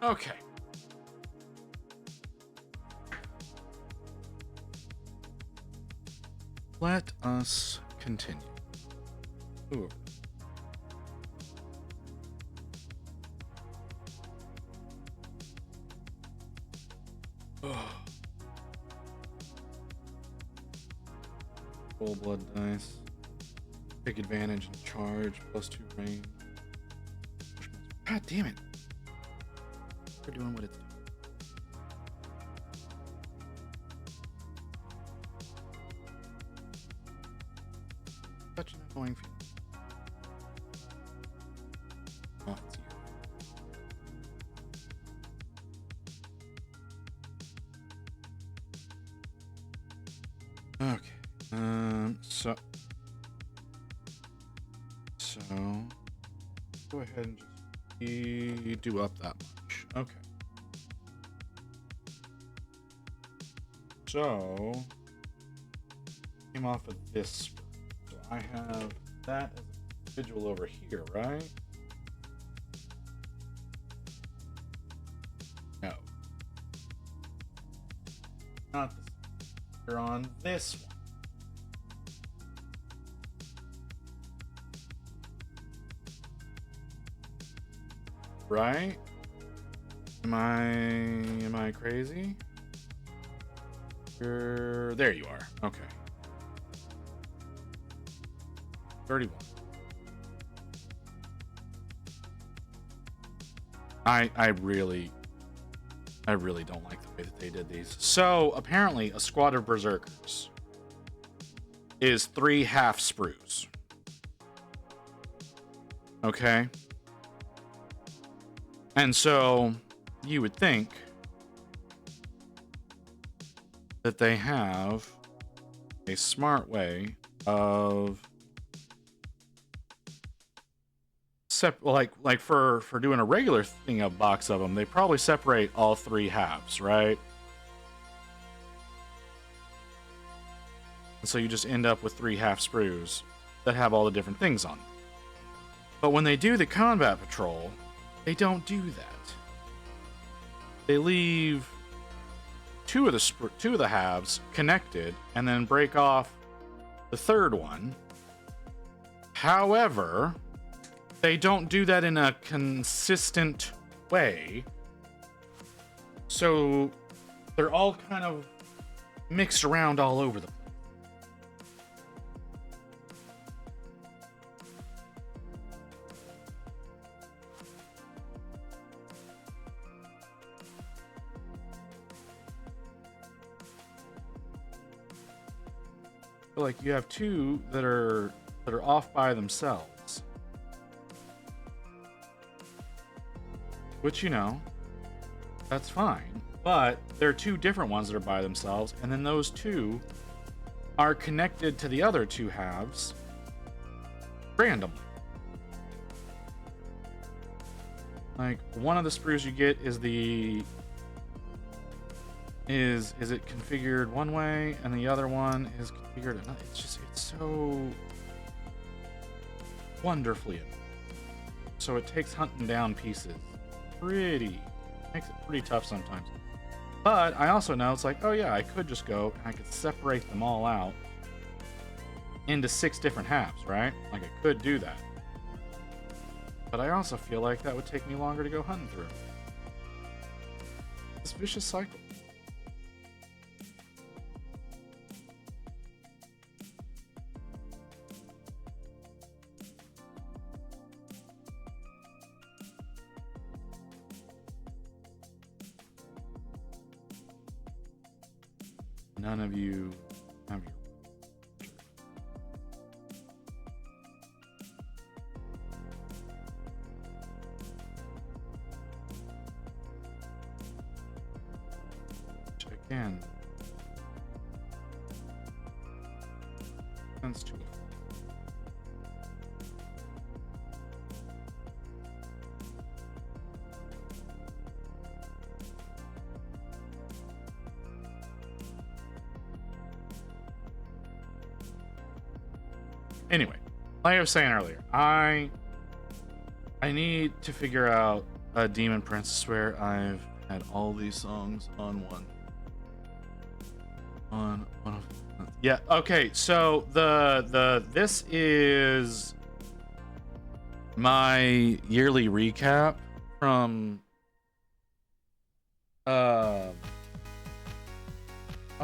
Okay. Let us continue. Ooh. Full blood dice. Take advantage and charge. +2 range. God damn it. We're doing what it's doing. Such an annoying feeling. Oh, it's you. Okay. So go ahead and just do up that much. Okay. So came off of this. So I have that as an individual over here, right? No. Not this. You're on this one. Right? Am I crazy? There you are. Okay. 31. I really don't like the way that they did these. So apparently a squad of berserkers is 3 half sprues. Okay. And so you would think that they have a smart way of like for doing a regular thing, a box of them, they probably separate all 3 halves, right? And so you just end up with 3 half sprues that have all the different things on them. But when they do the combat patrol, they don't do that. They leave two of the halves connected and then break off the third one. However, they don't do that in a consistent way. So they're all kind of mixed around all over the place. Like you have 2 that are off by themselves, which, you know, that's fine, but there are 2 different ones that are by themselves, and then those 2 are connected to the other 2 halves randomly. Like one of the sprues you get is is it configured one way and the other one is configured another. It's so wonderfully annoying. So it takes hunting down pieces makes it pretty tough sometimes. But I also know it's like, oh yeah, I could just go and I could separate them all out into 6 different halves, right? Like I could do that. But I also feel like that would take me longer to go hunting through. This vicious cycle. None of you have your... Which again... Sense to it. Anyway, like I was saying earlier, I need to figure out a Demon Princess where I've had all these songs on one of yeah. Okay, so this is my yearly recap from oh,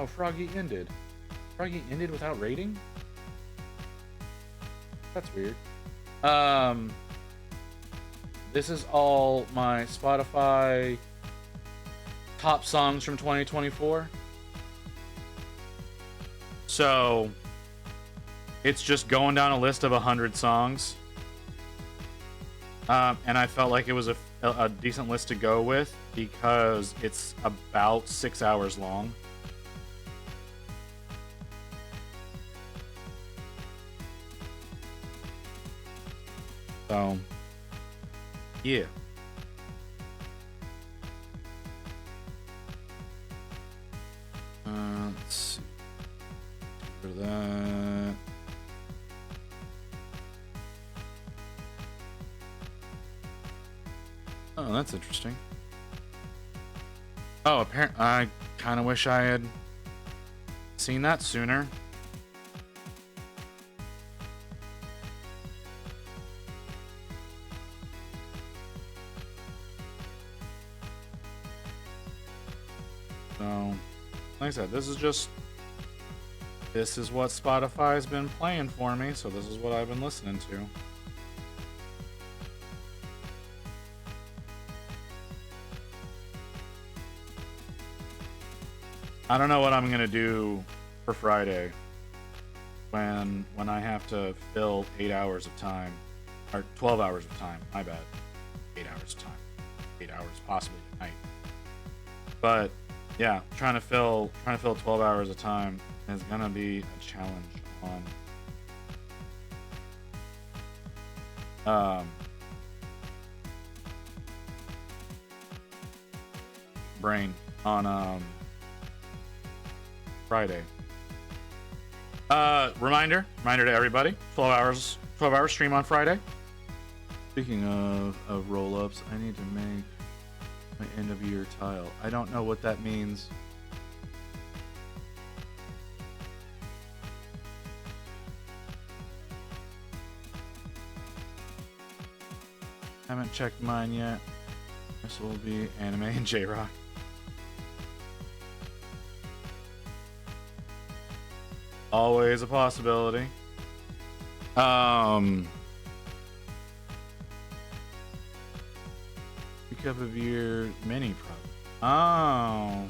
Froggy ended without rating? That's weird. This is all my Spotify top songs from 2024. So it's just going down a list of 100 songs. And I felt like it was a decent list to go with because it's about 6 hours long. So, yeah. Let's see. For that. Oh, that's interesting. Oh, apparently, I kind of wish I had seen that sooner. So, like I said, this is what Spotify's been playing for me, so this is what I've been listening to. I don't know what I'm gonna do for Friday when I have to fill 8 hours of time, or 12 hours of time. My bad, 8 hours of time, 8 hours possibly at night. But yeah, trying to fill 12 hours of time is gonna be a challenge on brain on Friday. Reminder to everybody, 12 hours stream on Friday. Speaking of roll-ups, I need to make my end of year tile. I don't know what that means. Haven't checked mine yet. This will be anime and J-Rock. Always a possibility. Pick up of your mini product. Oh.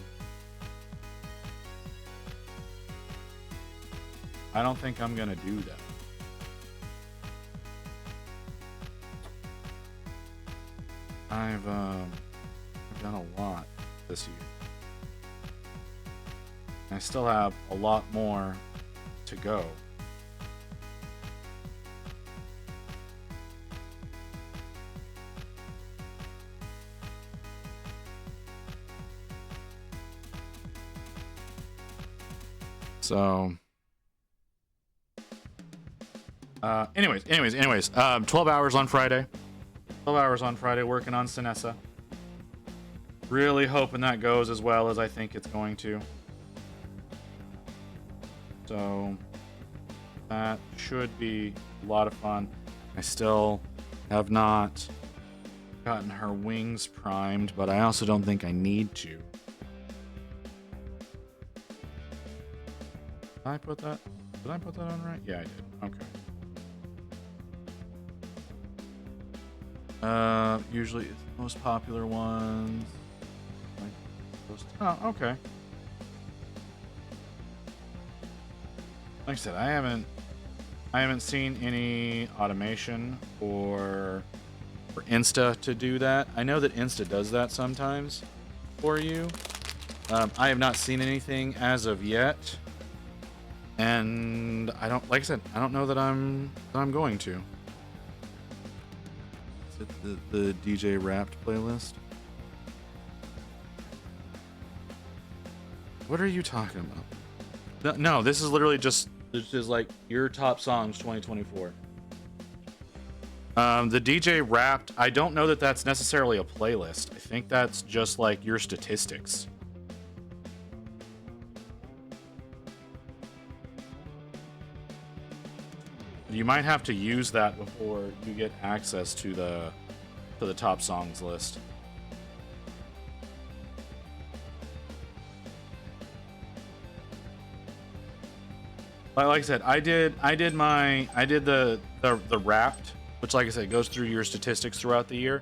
I don't think I'm gonna do that. I've done a lot this year. I still have a lot more to go. So anyways, 12 hours on Friday. 12 hours on Friday working on Sinessa. Really hoping that goes as well as I think it's going to. So that should be a lot of fun. I still have not gotten her wings primed, but I also don't think I need to. Did I put that on right? Yeah, I did. Okay. Usually it's the most popular ones. Oh, okay. Like I said, I haven't seen any automation for Insta to do that. I know that Insta does that sometimes for you. I have not seen anything as of yet, and I don't, like I said, I don't know that I'm going to. Is it the DJ Wrapped playlist? What are you talking about? No, this is literally just, this is like your top songs 2024. The DJ Wrapped, I don't know that that's necessarily a playlist. I think that's just like your statistics. You might have to use that before you get access to the top songs list. Like I said, I did the wrapped, which, like I said, goes through your statistics throughout the year.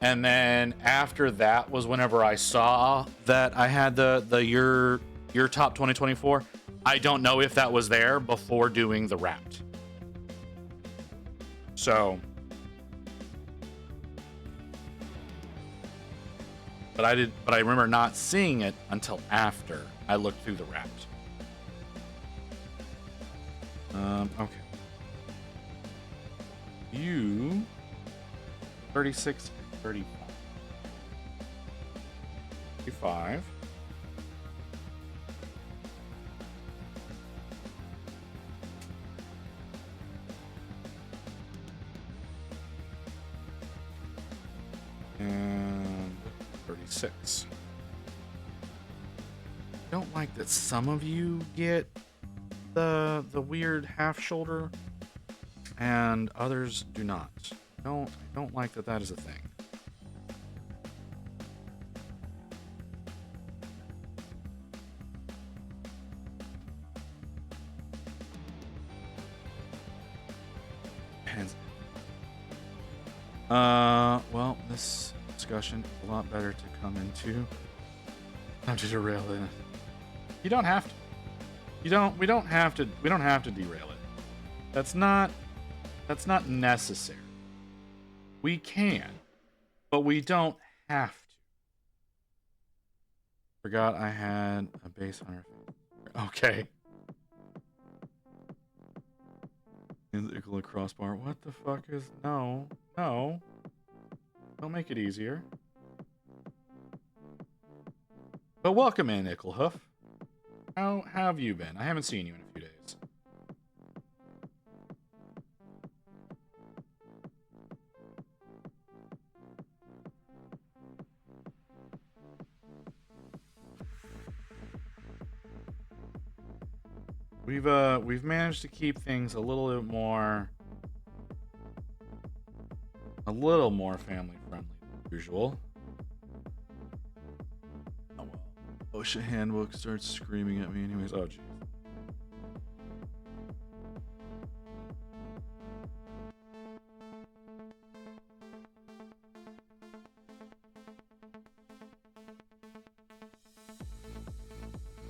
And then after that was whenever I saw that I had the your top 2024. I don't know if that was there before doing the wrapped. So, but I remember not seeing it until after I looked through the wrapped. Okay. You 36, 35. 35. And 36. Don't like that some of you get the weird half shoulder and others do not. Don't like that is a thing. Well, this discussion is a lot better to come into. Not to derail it. You don't have to. We don't have to derail it. That's not necessary. We can, but we don't have to. Forgot I had a base hunter. Okay. Equal a crossbar. What the fuck is no. Don't make it easier. But welcome in, Icklehoof. How have you been? I haven't seen you in a few days. We've managed to keep things a little more family friendly than usual. Oh well. OSHA handbook starts screaming at me anyways. Oh jeez.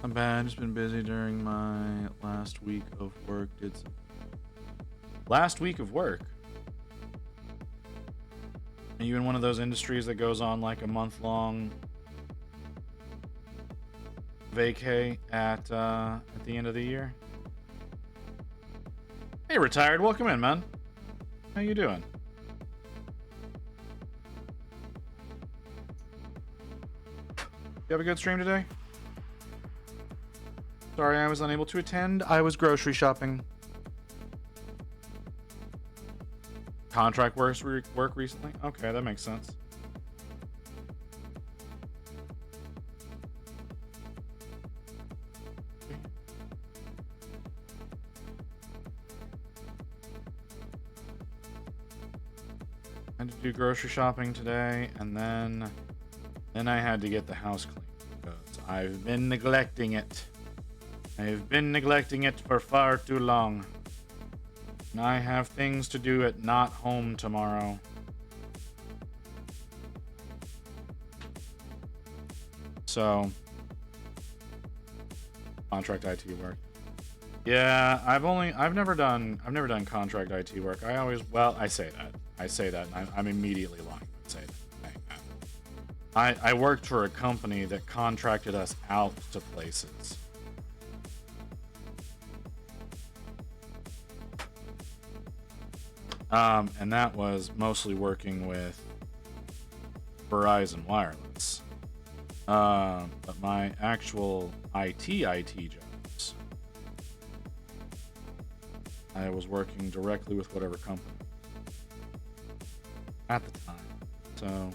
I'm bad. Just been busy during my last week of work. Last week of work? Are you in one of those industries that goes on like a month-long vacay at the end of the year? Hey, retired. Welcome in, man. How you doing? You have a good stream today? Sorry I was unable to attend. I was grocery shopping. Contract work recently? Okay, that makes sense. I had to do grocery shopping today, and then I had to get the house clean because I've been neglecting it. I've been neglecting it for far too long. And I have things to do at not home tomorrow. So, contract IT work. Yeah, I've never done contract IT work. I say that, and I'm immediately lying when I say that. I worked for a company that contracted us out to places. And that was mostly working with Verizon Wireless. But my actual IT jobs, I was working directly with whatever company at the time. So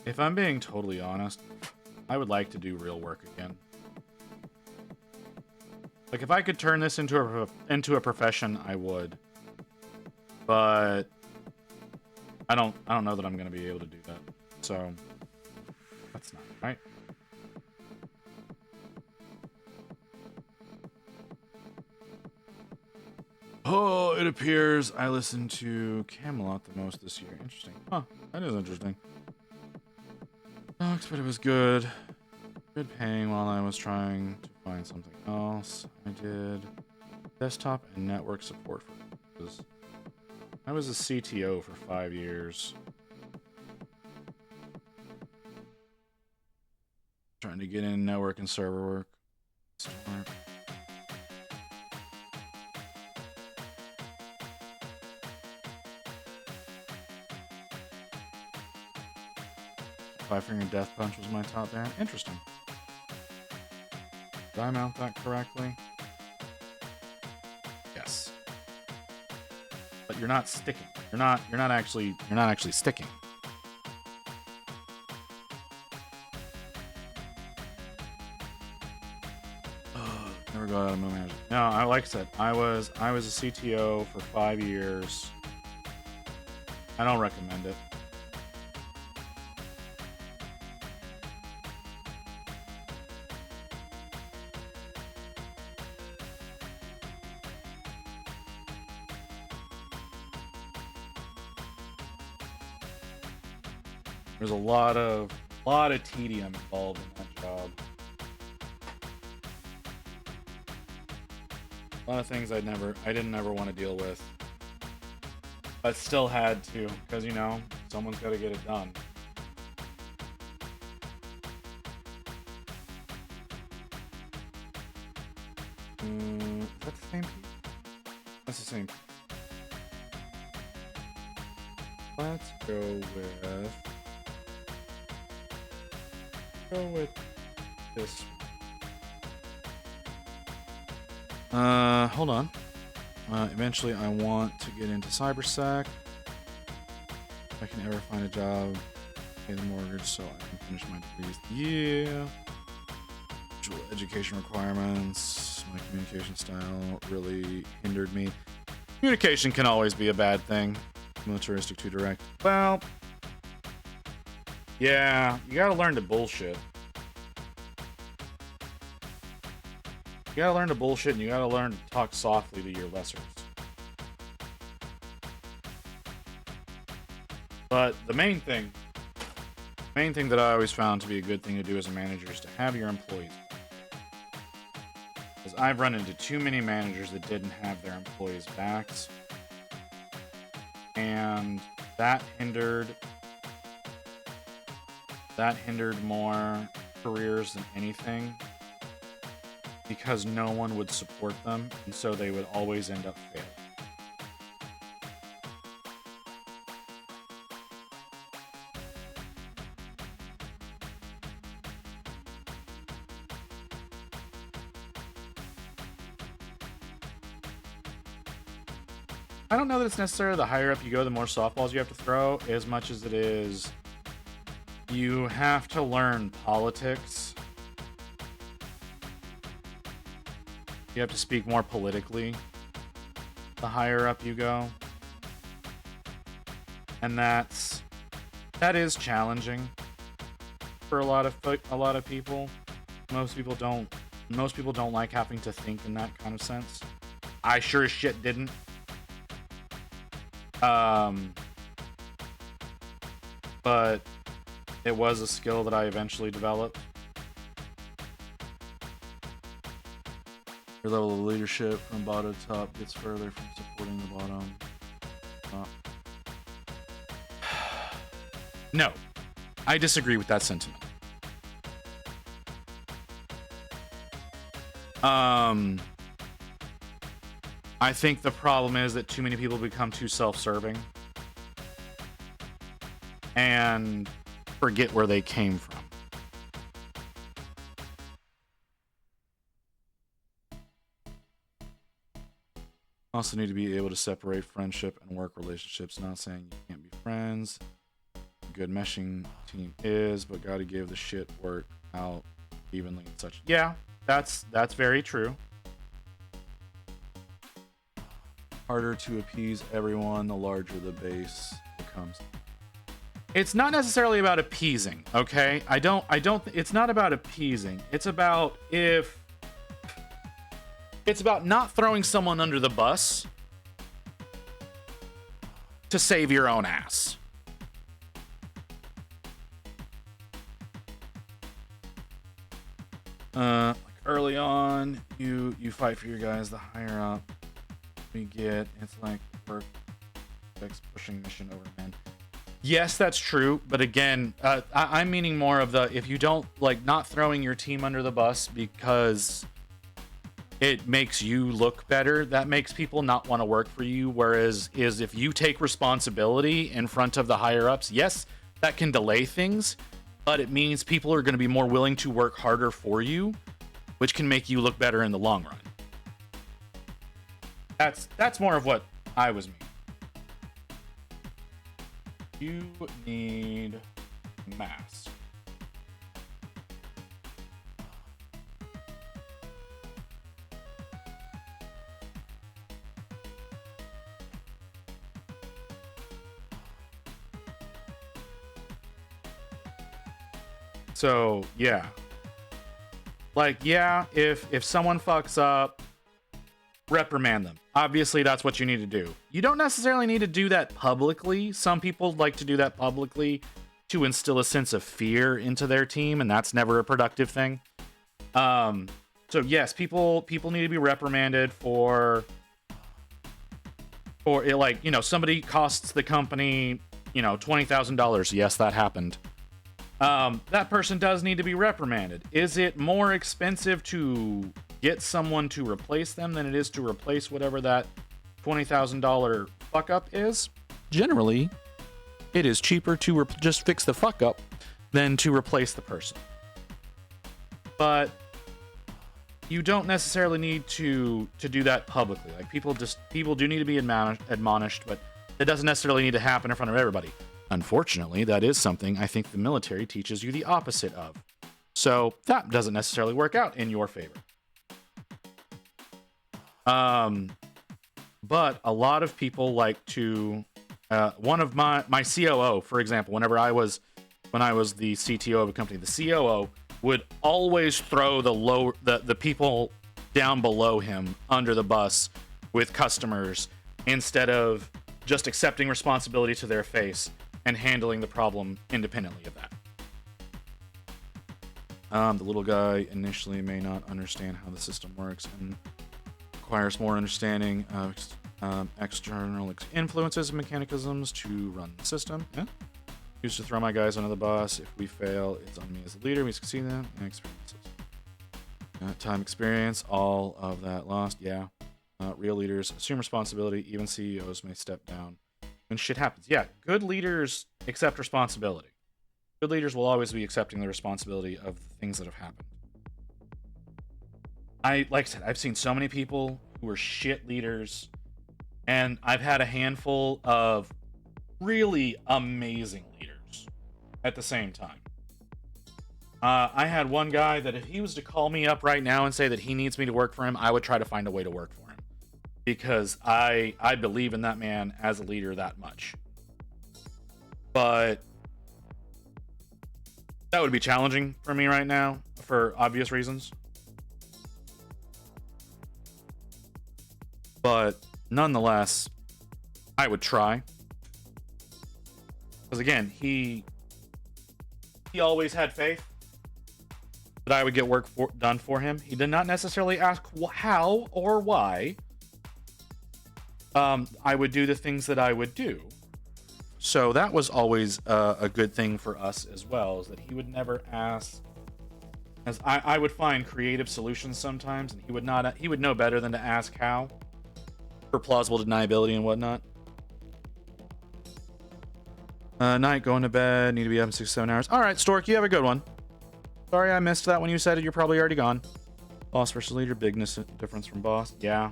if I'm being totally honest, I would like to do real work again. Like if I could turn this into a profession, I would. But I don't know that I'm going to be able to do that. So that's not right. Oh, it appears I listened to Camelot the most this year. Interesting. Huh, that is interesting. Sucks, but it was good. Good paying while I was trying to find something else. I did desktop and network support for this. I was a CTO for 5 years. Trying to get in network and server work. Smart. Five Finger Death Punch was my top band. Interesting. Did I mount that correctly? Yes. But you're not sticking. You're not actually sticking. Never got out of Moon Management. No, like I said, I was a CTO for 5 years. I don't recommend it. There's a lot of tedium involved in that job. A lot of things I didn't ever want to deal with, but still had to, because you know someone's got to get it done. Is that the same piece? That's the same piece. Let's go with this. Hold on. Eventually I want to get into cybersec. If I can ever find a job, pay the mortgage so I can finish my degrees. Yeah. Visual education requirements. My communication style really hindered me. Communication can always be a bad thing. Militaristic, too direct. Well, yeah, you gotta learn to bullshit. You gotta learn to bullshit, and you gotta learn to talk softly to your lessers. But the main thing that I always found to be a good thing to do as a manager is to have your employees. Because I've run into too many managers that didn't have their employees' backs. And that hindered more careers than anything, because no one would support them, and so they would always end up failing. I don't know that it's necessarily the higher up you go, the more softballs you have to throw, as much as it is you have to learn politics. You have to speak more politically the higher up you go. And that is challenging for a lot of people. Most people don't like having to think in that kind of sense. I sure as shit didn't. But it was a skill that I eventually developed. Your level of leadership from bottom to top gets further from supporting the bottom. No, I disagree with that sentiment. I think the problem is that too many people become too self-serving and forget where they came from. Also need to be able to separate friendship and work relationships. Not saying you can't be friends. A good meshing team is, but gotta give the shit work out evenly and such. Yeah, that's very true. Harder to appease everyone, the larger the base becomes. It's not necessarily about appeasing, okay? It's not about appeasing. It's about not throwing someone under the bus to save your own ass. Like early on, you fight for your guys. The higher up we get, it's like work pushing mission over men. Yes, that's true, but again, I'm meaning more of the, if you don't like, not throwing your team under the bus because it makes you look better, that makes people not want to work for you. Whereas if you take responsibility in front of the higher ups, yes, that can delay things, but it means people are going to be more willing to work harder for you, which can make you look better in the long run. That's more of what I was meaning. You need mask. So, yeah. Like, yeah, if someone fucks up, reprimand them. Obviously, that's what you need to do. You don't necessarily need to do that publicly. Some people like to do that publicly to instill a sense of fear into their team, and that's never a productive thing. So yes, people need to be reprimanded for it, like, you know, somebody costs the company, you know, $20,000. Yes, that happened. That person does need to be reprimanded. Is it more expensive to get someone to replace them than it is to replace whatever that $20,000 fuck up is? Generally, it is cheaper to just fix the fuck up than to replace the person. But you don't necessarily need to do that publicly. Like, people do need to be admonished, but it doesn't necessarily need to happen in front of everybody. Unfortunately, that is something I think the military teaches you the opposite of. So that doesn't necessarily work out in your favor. But a lot of people like to, one of my COO, for example, when I was the CTO of a company, the COO would always throw the people down below him under the bus with customers instead of just accepting responsibility to their face and handling the problem independently of that. The little guy initially may not understand how the system works and requires more understanding of external influences and mechanisms to run the system. Yeah. Used to throw my guys under the bus. If we fail, it's on me as a leader. We succeed in that and experiences. Time experience, all of that lost. Yeah. Real leaders assume responsibility. Even CEOs may step down when shit happens. Yeah. Good leaders accept responsibility. Good leaders will always be accepting the responsibility of the things that have happened. Like I said, I've seen so many people who are shit leaders, and I've had a handful of really amazing leaders at the same time. I had one guy that if he was to call me up right now and say that he needs me to work for him, I would try to find a way to work for him because I believe in that man as a leader that much. But that would be challenging for me right now for obvious reasons. But nonetheless, I would try. Because again, he always had faith that I would get work done for him. He did not necessarily ask how or why I would do the things that I would do. So that was always a good thing for us as well, is that he would never ask. As I would find creative solutions sometimes, and he would know better than to ask how for plausible deniability and whatnot. Night, going to bed, need to be up in 6-7 hours. All right, Stork, you have a good one. Sorry I missed that when you said it. You're probably already gone. Boss versus leader, bigness difference from boss. Yeah.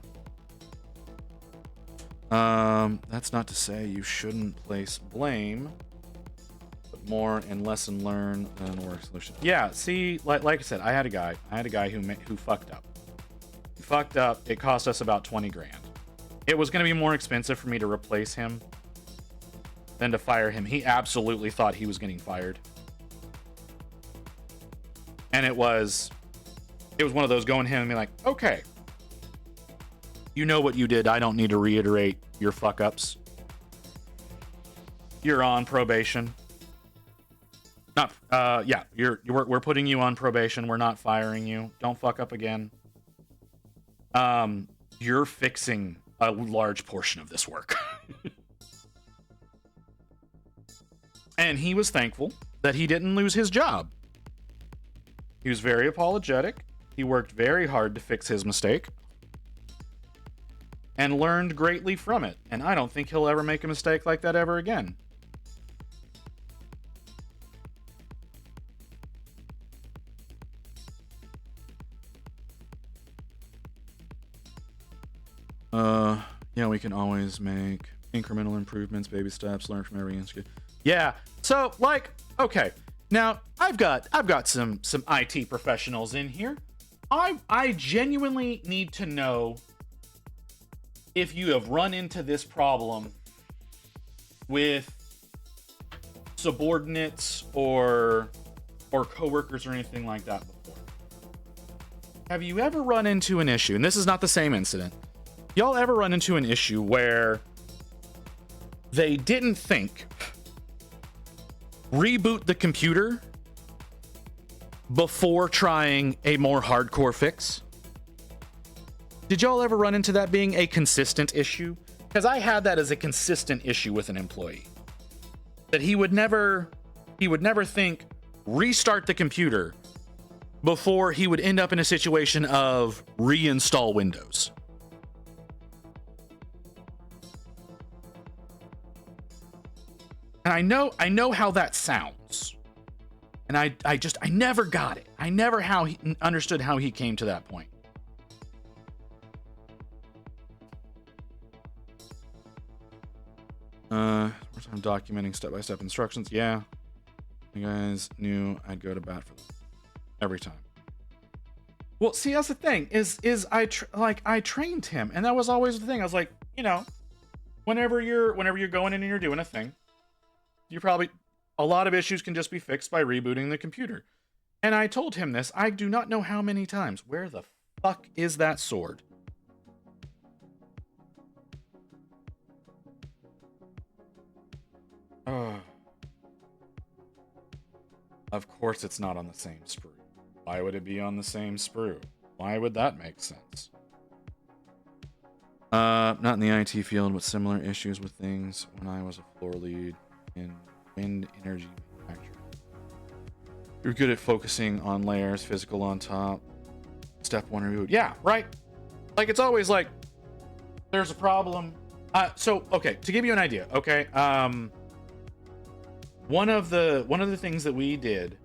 That's not to say you shouldn't place blame, but more in lesson learned than work solution. Yeah, see, like I said, I had a guy who fucked up. He fucked up. It cost us about 20 grand. it was going to be more expensive for me to replace him than to fire him. He absolutely thought he was getting fired. And it was one of those going to him and being like, okay, you know what you did. I don't need to reiterate your fuck ups. You're on probation. Not, yeah, we're putting you on probation. We're not firing you. Don't fuck up again. You're fixing a large portion of this work. And he was thankful that he didn't lose his job. He was very apologetic. He worked very hard to fix his mistake and learned greatly from it. And I don't think he'll ever make a mistake like that ever again. Yeah, we can always make incremental improvements, baby steps, learn from every incident. Yeah. So, like, okay. Now, I've got some IT professionals in here. I genuinely need to know if you have run into this problem with subordinates or coworkers or anything like that before. Have you ever run into an issue, and this is not the same incident, y'all ever run into an issue where they didn't think reboot the computer before trying a more hardcore fix? Did y'all ever run into that being a consistent issue? Because I had that as a consistent issue with an employee. That he would never think restart the computer before he would end up in a situation of reinstall Windows. And I know how that sounds. And I never got it. I never understood how he came to that point. I'm documenting step-by-step instructions. Yeah. You guys knew I'd go to bat for them. Every time. Well, see, that's the thing, is I trained him, and that was always the thing. I was like, you know, whenever you're going in and you're doing a thing, a lot of issues can just be fixed by rebooting the computer. And I told him this, I do not know how many times. Where the fuck is that sword? Of course it's not on the same sprue. Why would it be on the same sprue? Why would that make sense? Not in the IT field, but similar issues with things when I was a floor lead in wind energy manufacturing. You're good at focusing on layers, physical on top, step one reboot. Yeah, right. Like, it's always like there's a problem. So okay, to give you an idea, okay, one of the things that we did,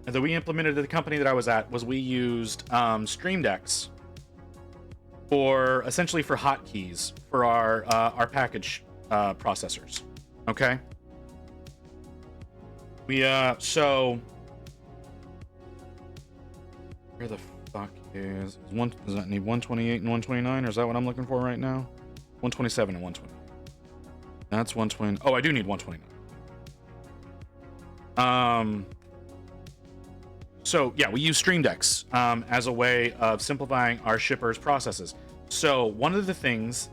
that we implemented at the company that I was at, was we used Stream Decks for essentially for hotkeys for our package processors. Okay. We so where the fuck is one? Does that need 128 and 129, or is that what I'm looking for right now? 127 and 120. That's 120. Oh, I do need 129. So yeah, we use Stream Decks as a way of simplifying our shippers' processes. So one of the things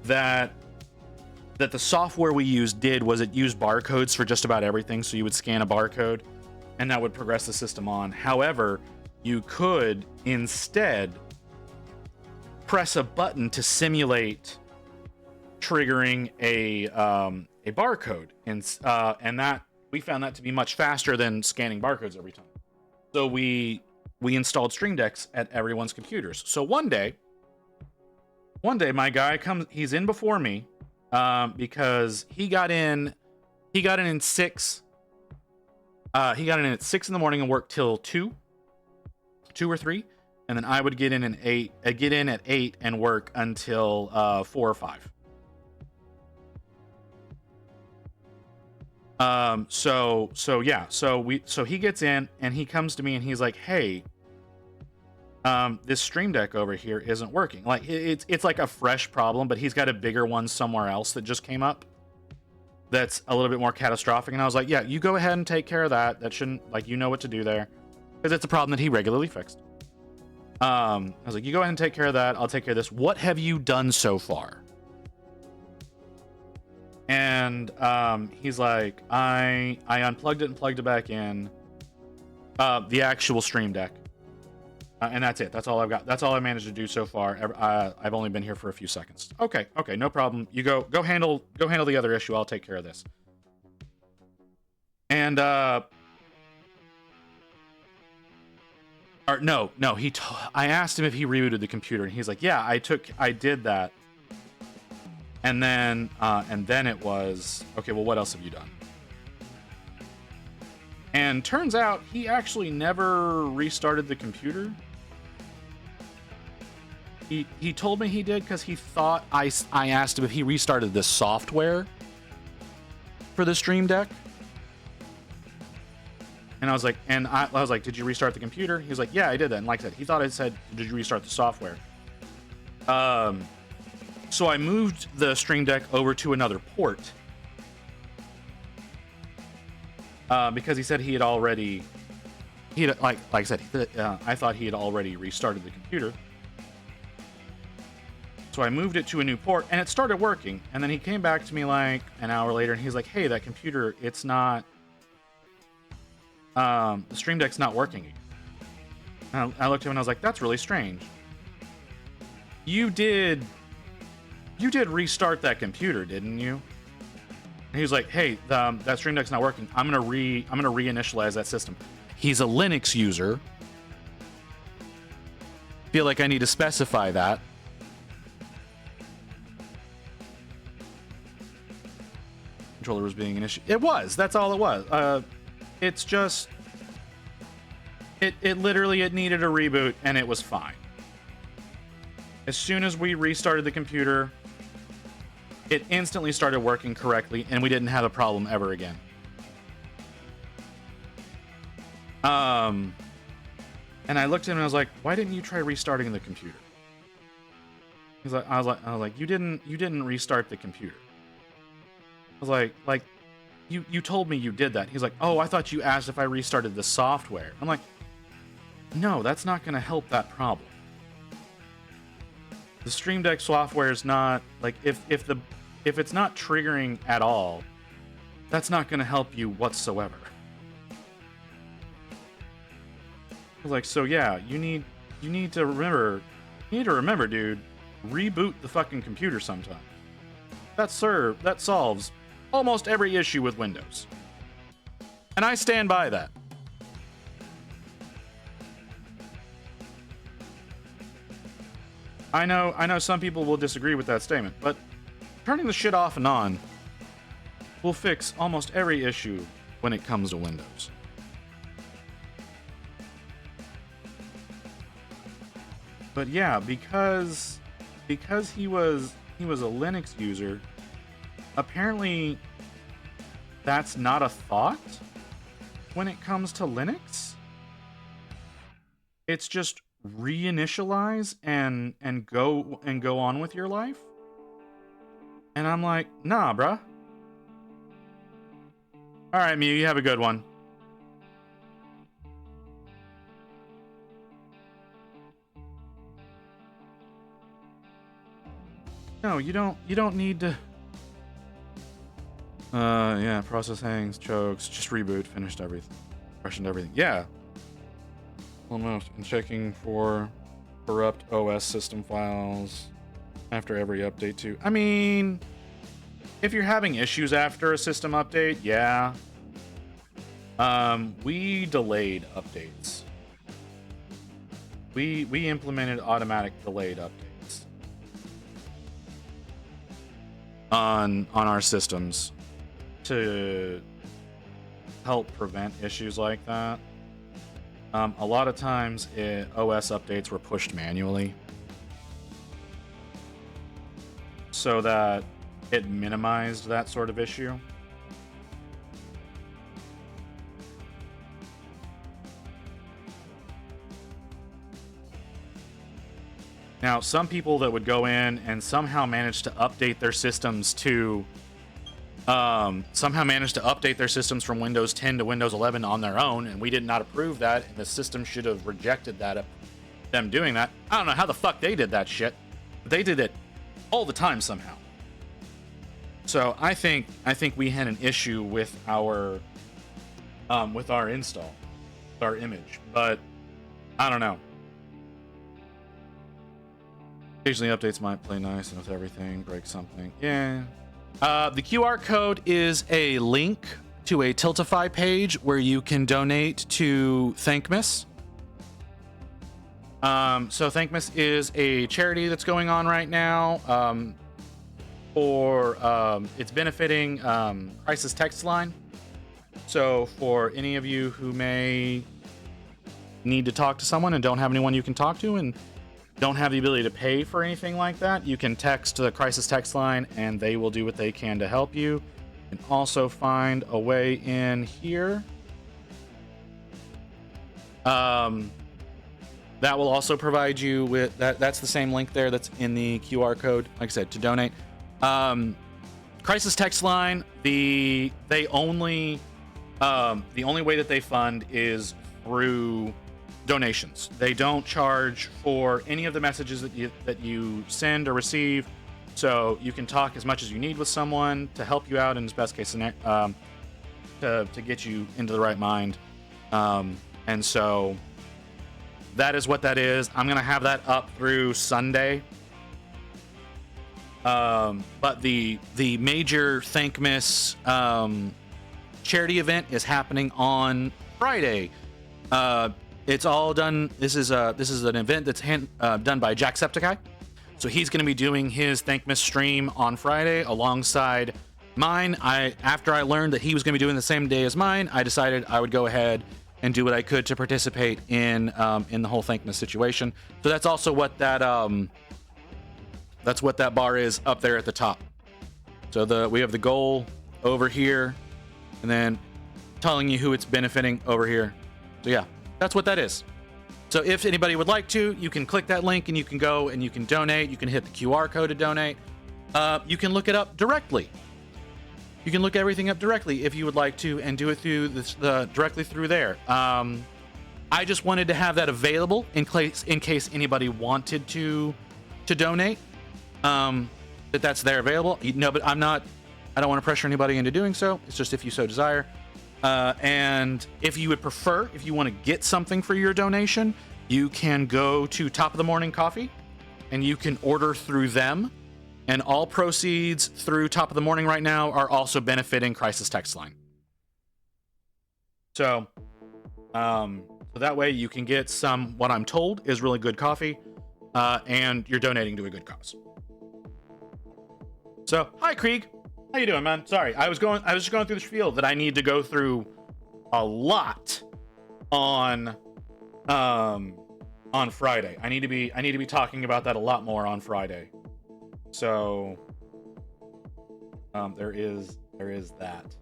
that the software we used did was it used barcodes for just about everything. So you would scan a barcode and that would progress the system on. However, you could instead press a button to simulate triggering a barcode, and that we found that to be much faster than scanning barcodes every time. So we installed Stream Decks at everyone's computers. So one day my guy comes, he's in before me, because he got in at 6 in the morning and worked till 2 or 3, and then I would get in at 8 and work until 4 or 5. So he gets in and he comes to me and he's like, "Hey, this Stream Deck over here isn't working. Like it's like a fresh problem, but he's got a bigger one somewhere else that just came up that's a little bit more catastrophic. And I was like, yeah, you go ahead and take care of that. That shouldn't, like, you know what to do there, because it's a problem that he regularly fixed. I was like, you go ahead and take care of that. I'll take care of this. What have you done so far? And he's like, I unplugged it and plugged it back in. The actual Stream Deck. And that's it. That's all I've got. That's all I managed to do so far. I've only been here for a few seconds. Okay, no problem. You go handle the other issue. I'll take care of this. And I asked him if he rebooted the computer, and he's like, yeah, I did that. And then it was, okay, well, what else have you done? And turns out he actually never restarted the computer. He told me he did because he thought I asked him if he restarted the software for the Stream Deck. And I was like, did you restart the computer? He was like, yeah, I did that. And like I said, he thought I said, did you restart the software? So I moved the Stream Deck over to another port. Because he said he had already, like I said, I thought he had already restarted the computer. So I moved it to a new port, and it started working. And then he came back to me like an hour later, and he's like, hey, that computer, it's not, the Stream Deck's not working again. And I looked at him and I was like, that's really strange. You did restart that computer, didn't you? And he was like, hey, that Stream Deck's not working. I'm gonna reinitialize that system. He's a Linux user. Feel like I need to specify that. Controller was being an issue. It was. That's all it was. It's just, it literally, it needed a reboot, and it was fine. As soon as we restarted the computer, it instantly started working correctly, and we didn't have a problem ever again. And I looked at him and I was like, why didn't you try restarting the computer? He's like, I was like, you didn't restart the computer. I was like, you told me you did that. He's like, oh, I thought you asked if I restarted the software. I'm like, no, that's not going to help that problem. The Stream Deck software is not, like, if it's not triggering at all, that's not going to help you whatsoever. I was like, so yeah, you need to remember, dude, reboot the fucking computer sometime. That solves almost every issue with Windows. And I stand by that. I know some people will disagree with that statement, but turning the shit off and on will fix almost every issue when it comes to Windows. But yeah, because he was a Linux user, apparently that's not a thought when it comes to Linux. It's just reinitialize and go on with your life. And I'm like, nah, bruh. All right, Mew, you have a good one. No, you don't need to. Yeah, process hangs, chokes, just reboot, finished everything, freshened everything. Yeah. Almost. And checking for corrupt OS system files after every update too. I mean, if you're having issues after a system update, yeah. We delayed updates. We implemented automatic delayed updates on our systems to help prevent issues like that. A lot of times OS updates were pushed manually so that it minimized that sort of issue. Now, some people that would go in and somehow manage to update their systems to from Windows 10 to Windows 11 on their own, and we did not approve that, and the system should have rejected that, them doing that. I don't know how the fuck they did that shit, but they did it all the time somehow. So I think we had an issue with our install, our image, but I don't know. Occasionally updates might play nice and with everything, break something. Yeah. The QR code is a link to a Tiltify page where you can donate to Thankmas. So Thankmas is a charity that's going on right now. It's benefiting Crisis Text Line. So for any of you who may need to talk to someone and don't have anyone you can talk to and don't have the ability to pay for anything like that, you can text the Crisis Text Line and they will do what they can to help you. You can also find a way in here. That will also provide you with that's the same link there that's in the QR code, like I said, to donate. Crisis Text Line, the only way that they fund is through donations. They don't charge for any of the messages that you send or receive, so you can talk as much as you need with someone to help you out in this best case scenario, to get you into the right mind. And so that is what that is. I'm gonna have that up through Sunday. But the major Thankmas charity event is happening on Friday. It's all done. This is an event that's done by Jacksepticeye. So he's going to be doing his Thankmas stream on Friday alongside mine. After I learned that he was going to be doing the same day as mine, I decided I would go ahead and do what I could to participate in the whole Thankmas situation. So that's also what that bar is up there at the top. So we have the goal over here, and then telling you who it's benefiting over here. So yeah, that's what that is. So if anybody would like to, you can click that link and you can go and you can donate. You can hit the QR code to donate. You can look it up directly. You can look everything up directly if you would like to, and do it through directly through there. I just wanted to have that available in case anybody wanted to donate. That's there available. No, but I don't want to pressure anybody into doing so. It's just if you so desire. And if you would prefer, if you want to get something for your donation, you can go to Top of the Morning Coffee and you can order through them. And all proceeds through Top of the Morning right now are also benefiting Crisis Text Line. So that way you can get some, what I'm told is really good coffee, and you're donating to a good cause. So, hi Krieg. How you doing, man? Sorry, I was just going through the spiel that I need to go through a lot on Friday. I need to be talking about that a lot more on Friday. So there is that.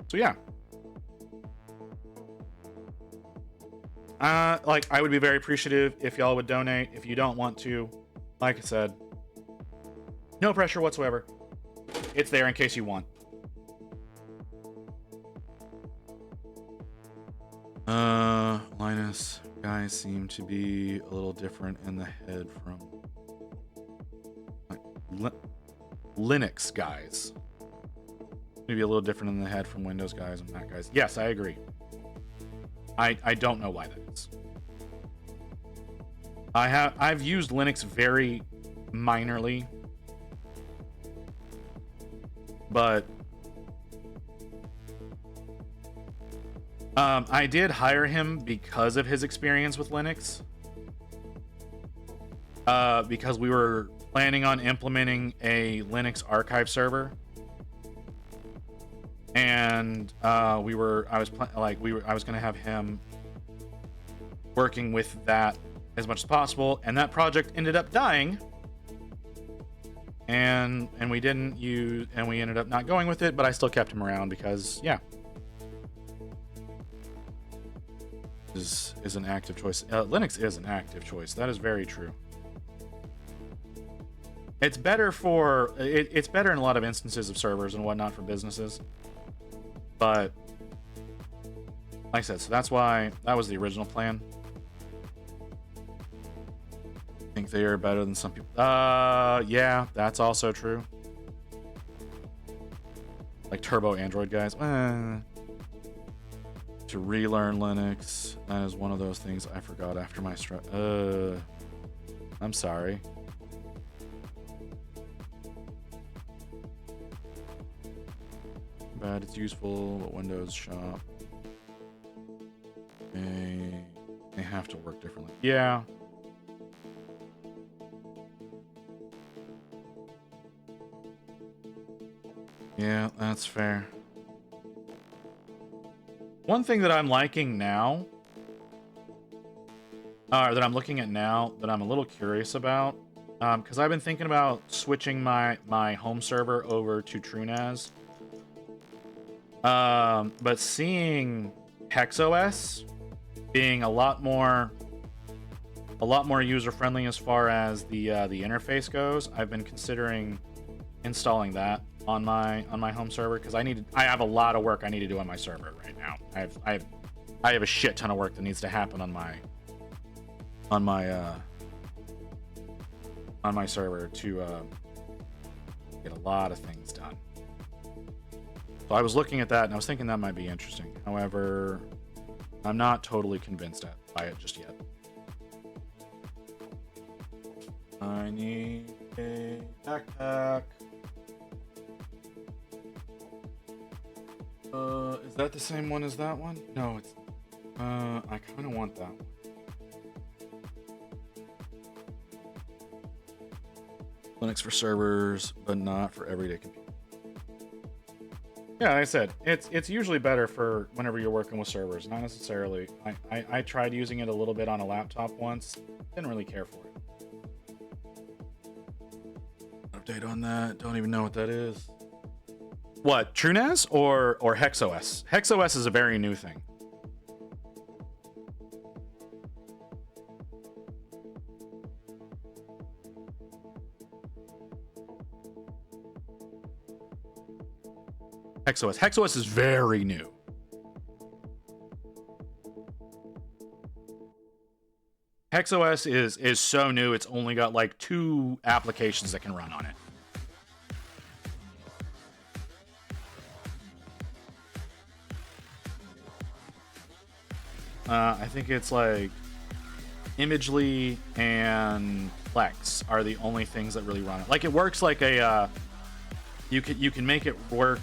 So yeah. I would be very appreciative if y'all would donate. If you don't want to, like I said, no pressure whatsoever. It's there in case you want. Linus guys seem to be a little different in the head from Linux guys. Maybe a little different in the head from Windows guys and Mac guys. Yes, I agree. I don't know why that is. I've used Linux very minorly, but I did hire him because of his experience with Linux. Because we were planning on implementing a Linux archive server, and I was going to have him working with that as much as possible, and that project ended up dying, and we ended up not going with it, but I still kept him around because yeah. is an active choice. Linux is an active choice. That is very true. It's better for it's better in a lot of instances of servers and whatnot for businesses. But like I said, so that's why that was the original plan. I think they are better than some people. Yeah, that's also true. Like turbo Android guys. To relearn Linux, that is one of those things I forgot after my I'm sorry. Bad, it's useful, but Windows shop they have to work differently. Yeah. Yeah, that's fair. One thing that I'm liking now, or that I'm looking at now, that I'm a little curious about, because I've been thinking about switching my home server over to TrueNAS. But seeing HexOS being a lot more user friendly as far as the interface goes, I've been considering installing that on my home server because I have a lot of work I need to do on my server right now. I have a shit ton of work that needs to happen on my server to get a lot of things done. So I was looking at that and I was thinking that might be interesting. However, I'm not totally convinced by it just yet. I need a backpack. Is that the same one as that one? No, it's I kind of want that one. Linux for servers, but not for everyday computers. Yeah, like I said, it's usually better for whenever you're working with servers, not necessarily. I tried using it a little bit on a laptop once, didn't really care for it. Update on that, don't even know what that is. What, TrueNAS or HexOS? HexOS is a very new thing. HexOS is very new. HexOS is so new, it's only got like 2 applications that can run on it. I think it's like Imagely and Plex are the only things that really run it. Like it works like a you can make it work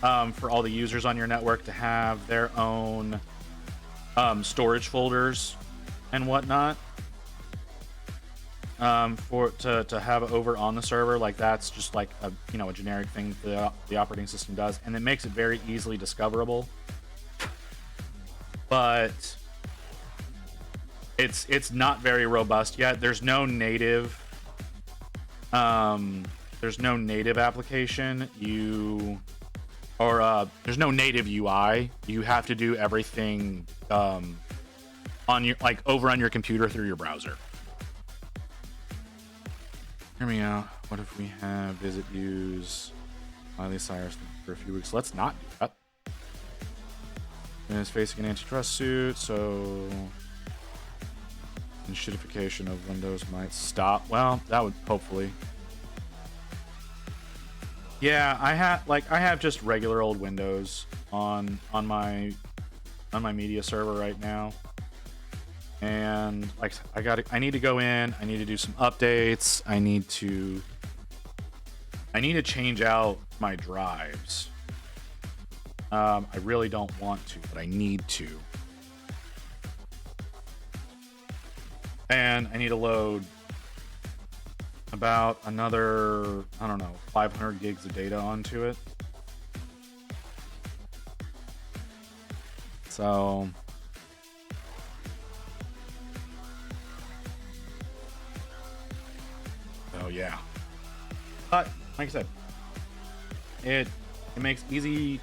for all the users on your network to have their own storage folders and whatnot to have over on the server. Like that's just like a generic thing the operating system does, and it makes it very easily discoverable. But it's not very robust yet. There's no native application. There's no native UI. You have to do everything on your over on your computer through your browser. Hear me out. What if we have visit views Miley Cyrus for a few weeks? Let's not do that. And it's facing an antitrust suit, so shitification of Windows might stop. Well, that would hopefully. Yeah, I have just regular old Windows on my media server right now, and like I need to go in. I need to do some updates. I need to change out my drives. I really don't want to, but I need to. And I need to load about another, 500 gigs of data onto it. So yeah. But like I said, it makes easy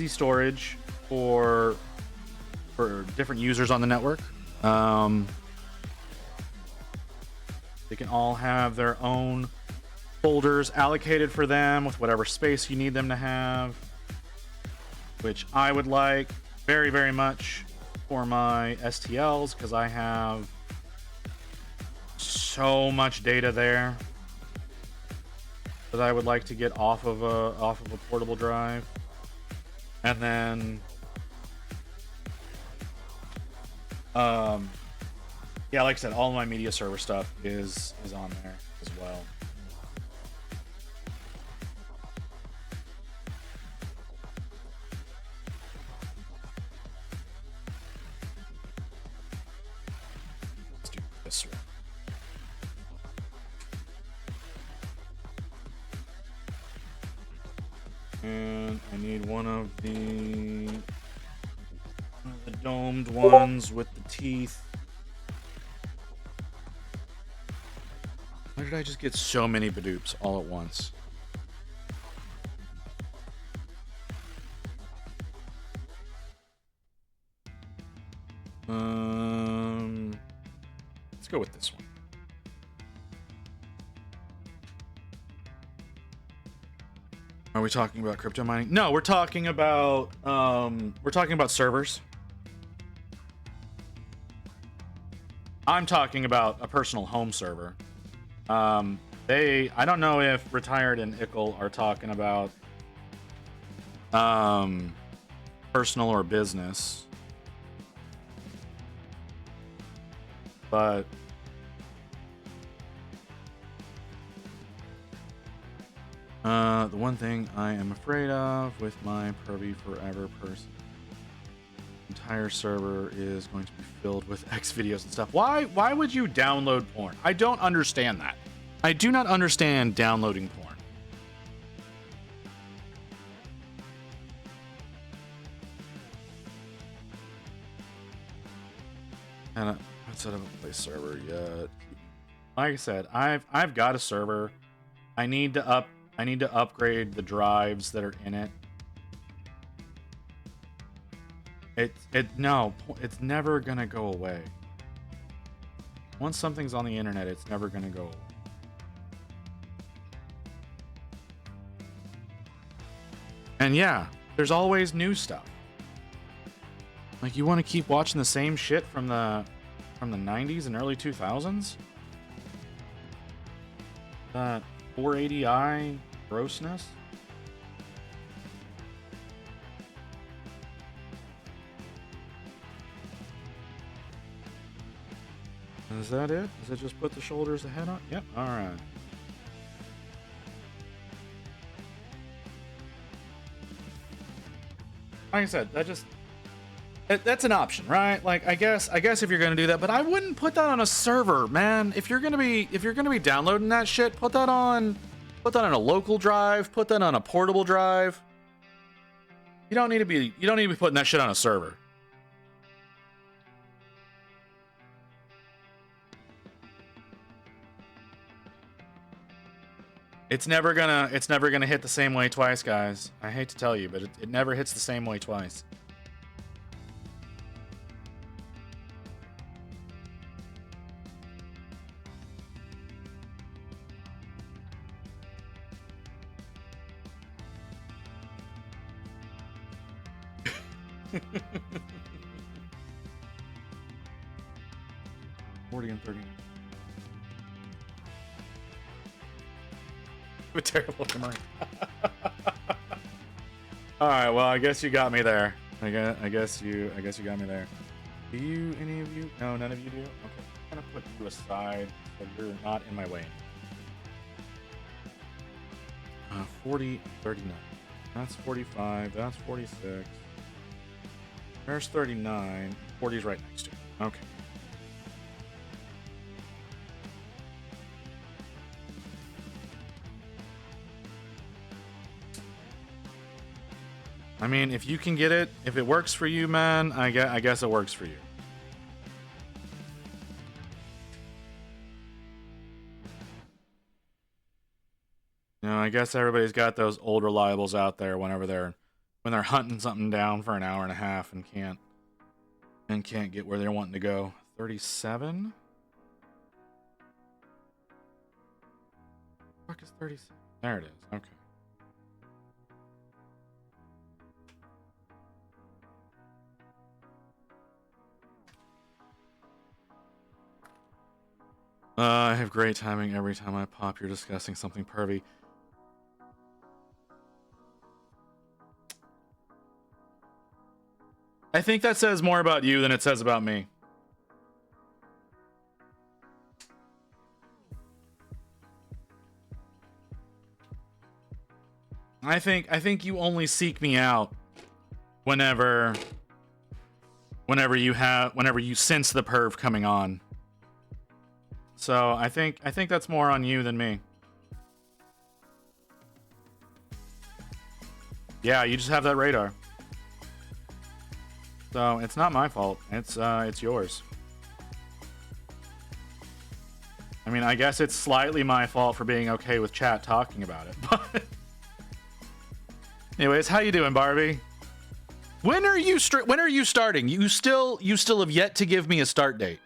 storage for for different users on the network. They can all have their own folders allocated for them with whatever space you need them to have, which I would like very, very much for my STLs, because I have so much data there that I would like to get off of a portable drive. And then yeah, like I said, all my media server stuff is on there as well. Let's do this one. And I need one of the domed ones with the teeth. Why did I just get so many Badoops all at once? Let's go with this one. Are we talking about crypto mining? No, we're talking about servers. I'm talking about a personal home server. I don't know if Retired and Ickle are talking about personal or business, but the one thing I am afraid of with my Pervy Forever person, entire server is going to be filled with X videos and stuff. Why would you download porn? I don't understand that. I do not understand downloading porn. And I'm not set up a play server yet. Like I said, I've got a server. I need to upgrade the drives that are in it. It's never gonna go away. Once something's on the internet, it's never gonna go away. And yeah, there's always new stuff. Like, you want to keep watching the same shit from the 90s and early 2000s? That 480i grossness? Is that it? Does it just put the shoulders ahead on? Yep, alright. Like I said, that's an option, right? Like, I guess if you're gonna do that, but I wouldn't put that on a server, man. If you're gonna be downloading that shit, put that on a local drive, put that on a portable drive. You don't need to be putting that shit on a server. It's never gonna hit the same way twice, guys. I hate to tell you, but it never hits the same way twice. $40 and $30. Terrible for mine. All right, well, I guess you got me there. I guess you got me there. Do you, any of you? No, none of you do. Okay, I'm gonna put you aside so you're not in my way. 40, 39. That's 45. That's 46. There's 39. 40's right next to it. Okay. I mean, if you can get it, if it works for you, man, I guess it works for you. You know, I guess everybody's got those old reliables out there when they're hunting something down for an hour and a half and can't and can't get where they're wanting to go. 37? Fuck is 37? There it is. Okay. I have great timing every time I pop. You're discussing something pervy. I think that says more about you than it says about me. I think you only seek me out whenever you sense the perv coming on. So I think that's more on you than me. Yeah, you just have that radar. So it's not my fault. It's yours. I mean, I guess it's slightly my fault for being okay with chat talking about it. But anyways, how you doing, Barbie? When are you starting? You still have yet to give me a start date.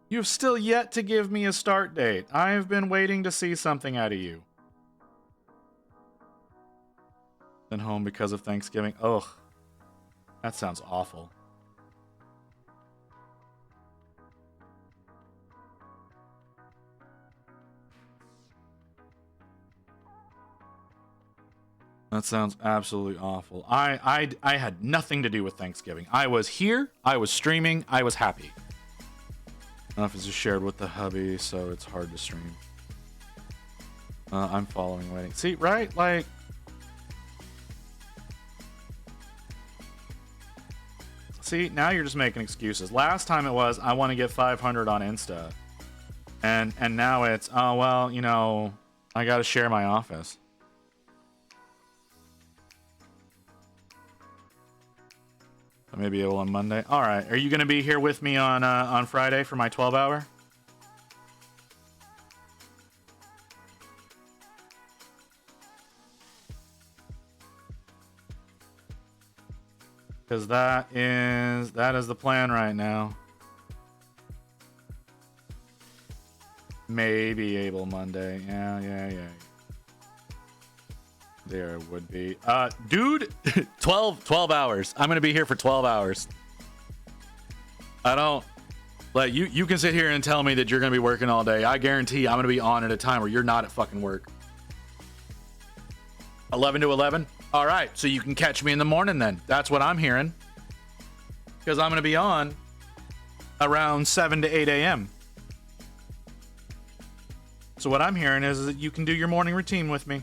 You've still yet to give me a start date. I've been waiting to see something out of you. Then home because of Thanksgiving. Ugh. That sounds awful. That sounds absolutely awful. I had nothing to do with Thanksgiving. I was here, I was streaming, I was happy. Enough is just shared with the hubby, so it's hard to stream. I'm following waiting. See, right? Like, see, now you're just making excuses. Last time it was, I want to get 500 on Insta. And now it's, oh, well, you know, I got to share my office. I may be able on Monday. All right. Are you going to be here with me on Friday for my 12-hour? Because that is the plan right now. Maybe able Monday. Yeah. There would be. Dude, 12 hours. I'm going to be here for 12 hours. I don't... Like, you can sit here and tell me that you're going to be working all day. I guarantee I'm going to be on at a time where you're not at fucking work. 11 to 11? All right, so you can catch me in the morning then. That's what I'm hearing. Because I'm going to be on around 7 to 8 a.m. So what I'm hearing is that you can do your morning routine with me.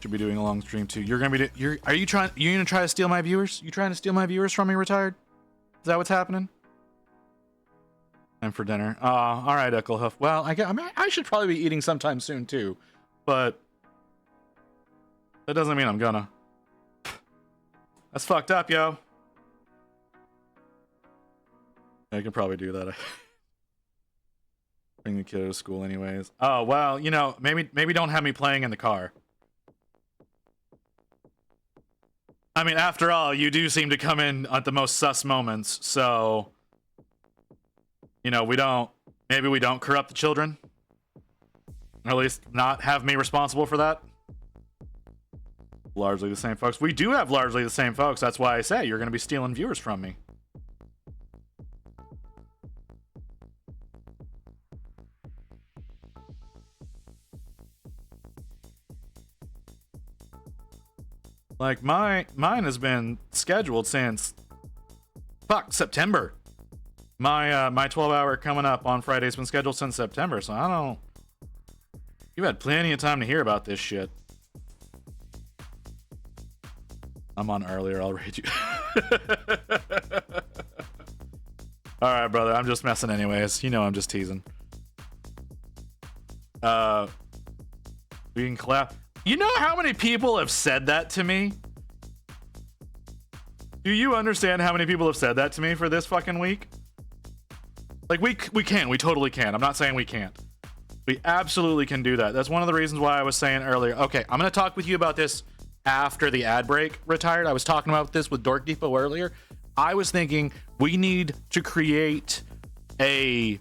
Should be doing a long stream too. You're gonna be. You're gonna try to steal my viewers? You trying to steal my viewers from me, retired? Is that what's happening? Time for dinner. All right, Eckelhoof. Well, I should probably be eating sometime soon too, but that doesn't mean I'm gonna. That's fucked up, yo. I can probably do that. Bring the kid to school anyways. Oh well, you know, maybe don't have me playing in the car. I mean, after all, you do seem to come in at the most sus moments, so, you know, maybe we don't corrupt the children. Or at least not have me responsible for that. Largely the same folks. We do have largely the same folks. That's why I say you're going to be stealing viewers from me. Like, mine has been scheduled since, September. My 12-hour coming up on Friday's been scheduled since September, so I don't... You've had plenty of time to hear about this shit. I'm on earlier, I'll raid you. Alright, brother, I'm just messing anyways. You know I'm just teasing. We can collab. You know how many people have said that to me? Do you understand how many people have said that to me for this fucking week? Like, we can. We totally can. I'm not saying we can't. We absolutely can do that. That's one of the reasons why I was saying earlier, okay, I'm going to talk with you about this after the ad break retired. I was talking about this with Dork Depot earlier. I was thinking we need to create a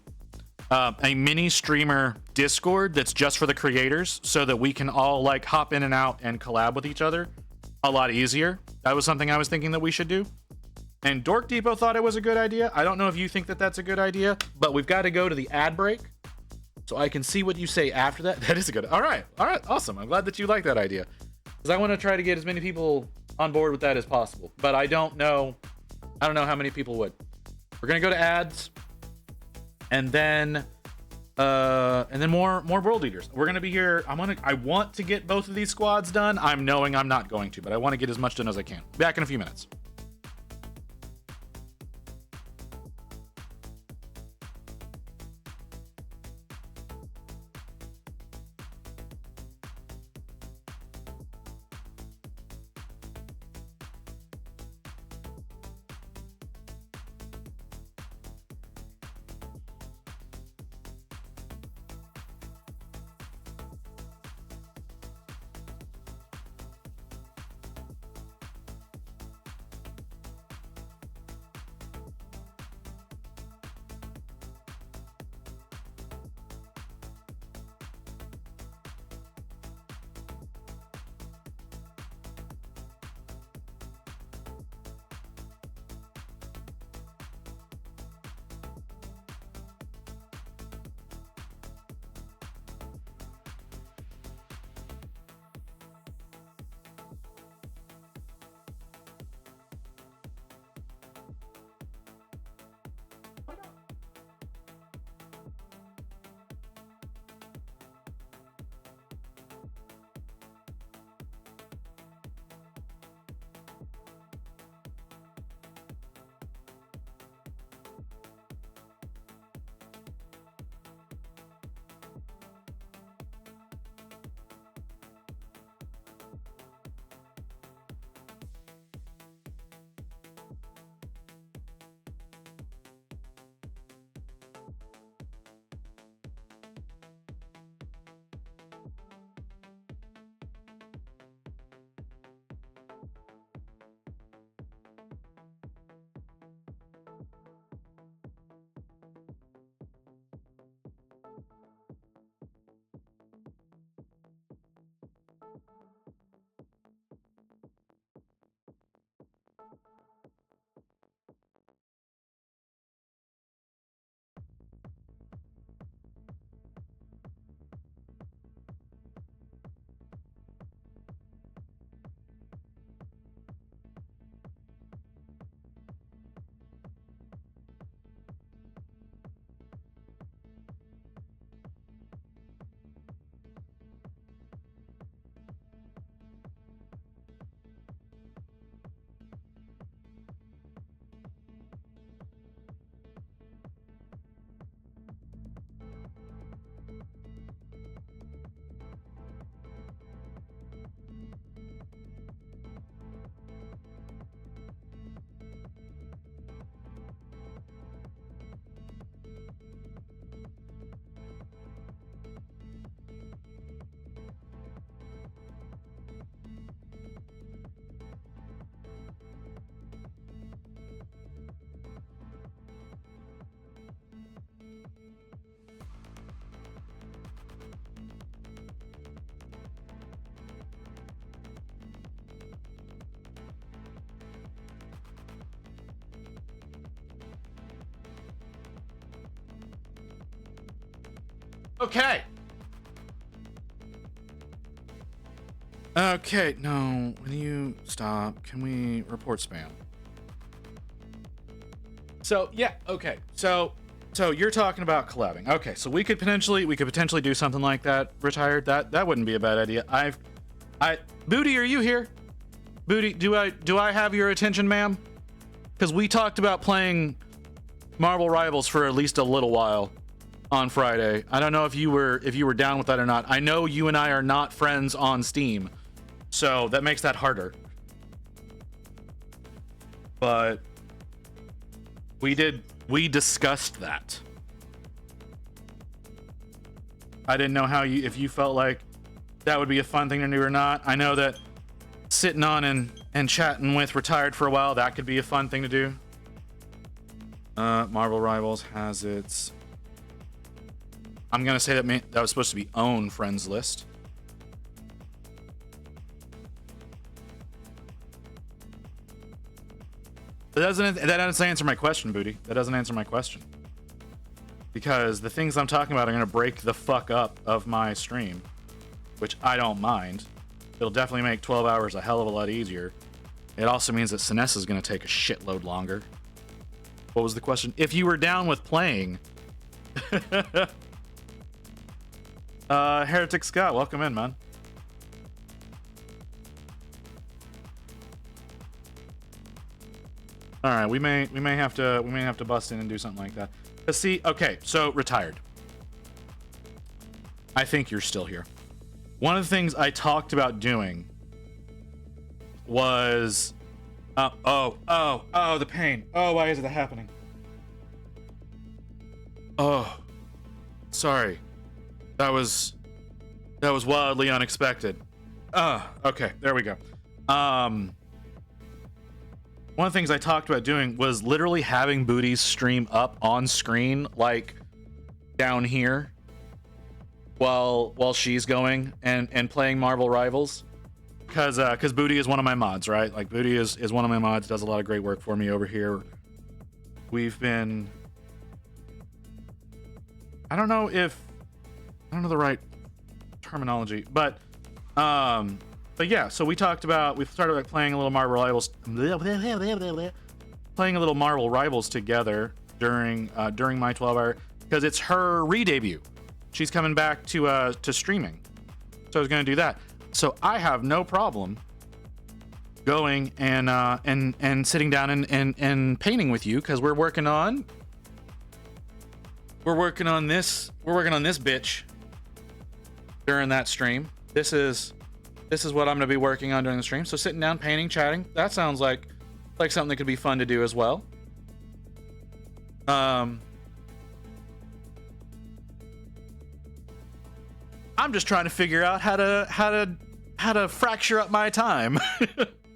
mini streamer Discord that's just for the creators so that we can all like hop in and out and collab with each other a lot easier. That was something I was thinking that we should do. And Dork Depot thought it was a good idea. I don't know if you think that that's a good idea, but we've got to go to the ad break so I can see what you say after that. That is a good. All right. Awesome. I'm glad that you like that idea because I want to try to get as many people on board with that as possible. But I don't know how many people would. We're gonna go to ads, and then more world eaters. We're gonna be here. I want to get both of these squads done. I'm knowing I'm not going to, but I want to get as much done as I can. Back in a few minutes. Okay. Okay, no, when you stop, can we report spam? So, yeah, okay. So you're talking about collabing. Okay, so we could potentially do something like that, retired. That wouldn't be a bad idea. Booty, are you here? Booty, do I have your attention, ma'am? Because we talked about playing Marvel Rivals for at least a little while on Friday. I don't know if you were down with that or not. I know you and I are not friends on Steam, so that makes that harder. but we discussed that. I didn't know if you felt like that would be a fun thing to do or not. I know that sitting on and chatting with Retired for a while, that could be a fun thing to do. Marvel Rivals has its... I'm gonna say that was supposed to be own friends list. That doesn't answer my question, Booty. That doesn't answer my question. Because the things I'm talking about are gonna break the fuck up of my stream, which I don't mind. It'll definitely make 12 hours a hell of a lot easier. It also means that Sinessa is gonna take a shitload longer. What was the question? If you were down with playing. Heretic Scott, welcome in, man. All right, we may have to bust in and do something like that. But see, okay, so Retired. I think you're still here. One of the things I talked about doing was the pain. Oh, why is it happening? Oh, sorry. That was wildly unexpected. Okay, there we go. One of the things I talked about doing was literally having Booty's stream up on screen, like down here, while she's going and playing Marvel Rivals, because Booty is one of my mods, right? Like Booty is one of my mods, does a lot of great work for me over here. We've been, I don't know the right terminology, but yeah, so we started like playing a little Marvel Rivals, together during my 12-hour, because it's her re-debut. She's coming back to streaming, so I was gonna do that. So I have no problem going and sitting down and painting with you, because we're working on this bitch during that stream. This is what I'm going to be working on during the stream. So sitting down, painting, chatting, that sounds like something that could be fun to do as well. I'm just trying to figure out how to fracture up my time,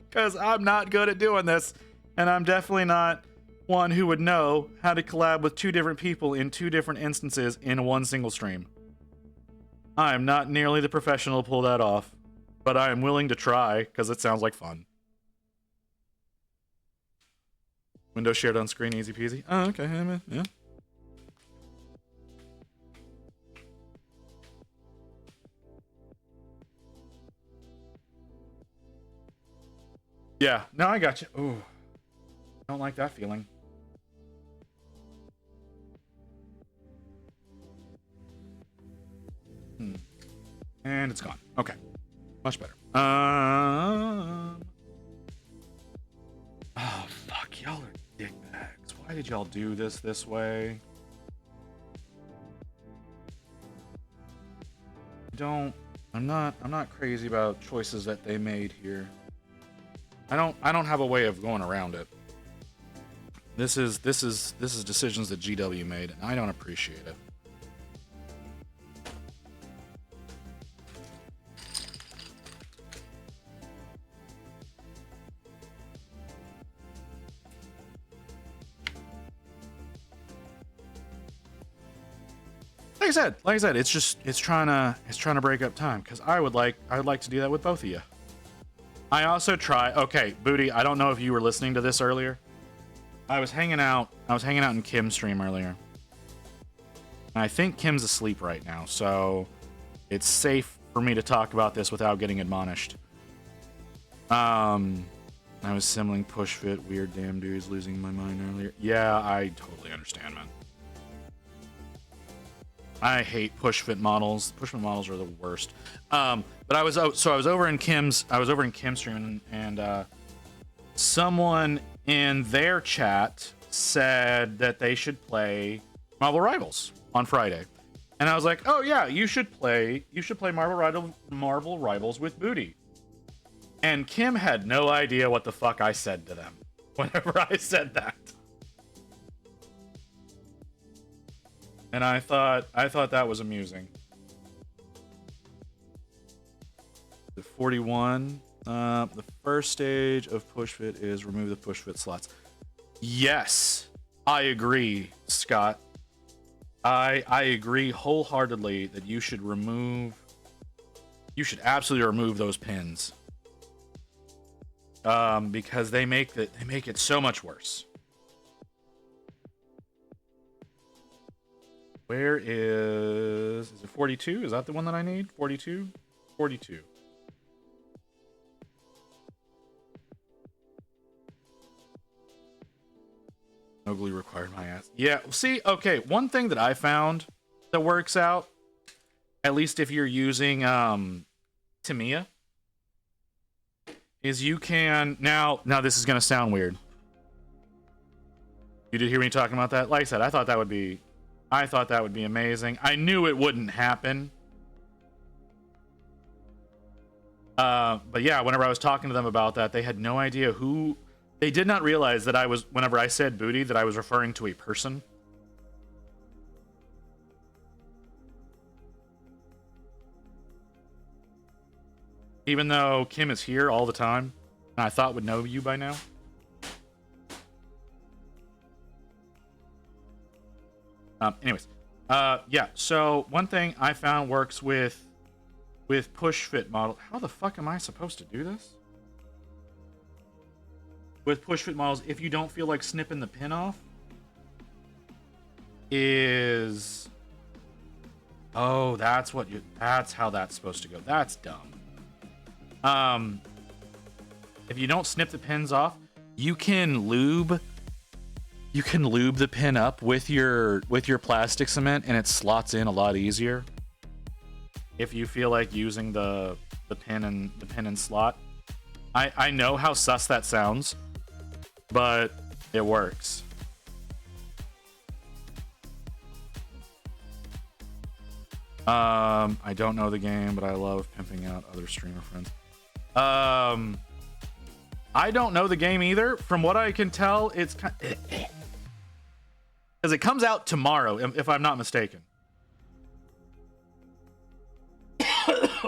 because I'm not good at doing this, and I'm definitely not one who would know how to collab with two different people in two different instances in one single stream. I am not nearly the professional to pull that off, but I am willing to try, because it sounds like fun. Windows shared on screen, easy peasy. Oh, okay, yeah. Yeah, no, I got you. Ooh, don't like that feeling. And it's gone. Okay, much better. Oh fuck, y'all are dickbags. Why did y'all do this way? I'm not crazy about choices that they made here. I don't have a way of going around it. This is decisions that GW made, and I don't appreciate it. Like I said, it's trying to break up time, because I would like to do that with both of you. I also okay, Booty, I don't know if you were listening to this earlier. I was hanging out in Kim's stream earlier. And I think Kim's asleep right now, so it's safe for me to talk about this without getting admonished. I was simmling push fit, weird damn dudes, losing my mind earlier. Yeah, I totally understand, man. I hate push fit models. Push fit models are the worst. But I was over in Kim's stream, and someone in their chat said that they should play Marvel Rivals on Friday, and I was like, oh yeah, you should play Marvel Rivals with Booty. And Kim had no idea what the fuck I said to them. whenever I said that. And I thought that was amusing. The 41. The first stage of push fit is remove the push fit slots. Yes, I agree, Scott. I agree wholeheartedly that you should absolutely remove those pins. Because they make it so much worse. Where is it 42? Is that the one that I need? 42? 42. No glue required, my ass. Yeah, see, okay, one thing that I found that works out, at least if you're using Tamiya, is you can now this is gonna sound weird. You did hear me talking about that? Like I said, I thought that would be amazing. I knew it wouldn't happen. But yeah, whenever I was talking to them about that, they had no idea who. They did not realize that whenever I said booty, that I was referring to a person. Even though Kim is here all the time, and I thought would know you by now. Anyways, yeah. So one thing I found works with push fit model. How the fuck am I supposed to do this? With push fit models, if you don't feel like snipping the pin off, is that's how that's supposed to go. That's dumb. If you don't snip the pins off, you can lube the pin up with your plastic cement, and it slots in a lot easier. If you feel like using the pin and slot, I know how sus that sounds, but it works. I don't know the game, but I love pimping out other streamer friends. I don't know the game either. From what I can tell, it's because it comes out tomorrow, if I'm not mistaken.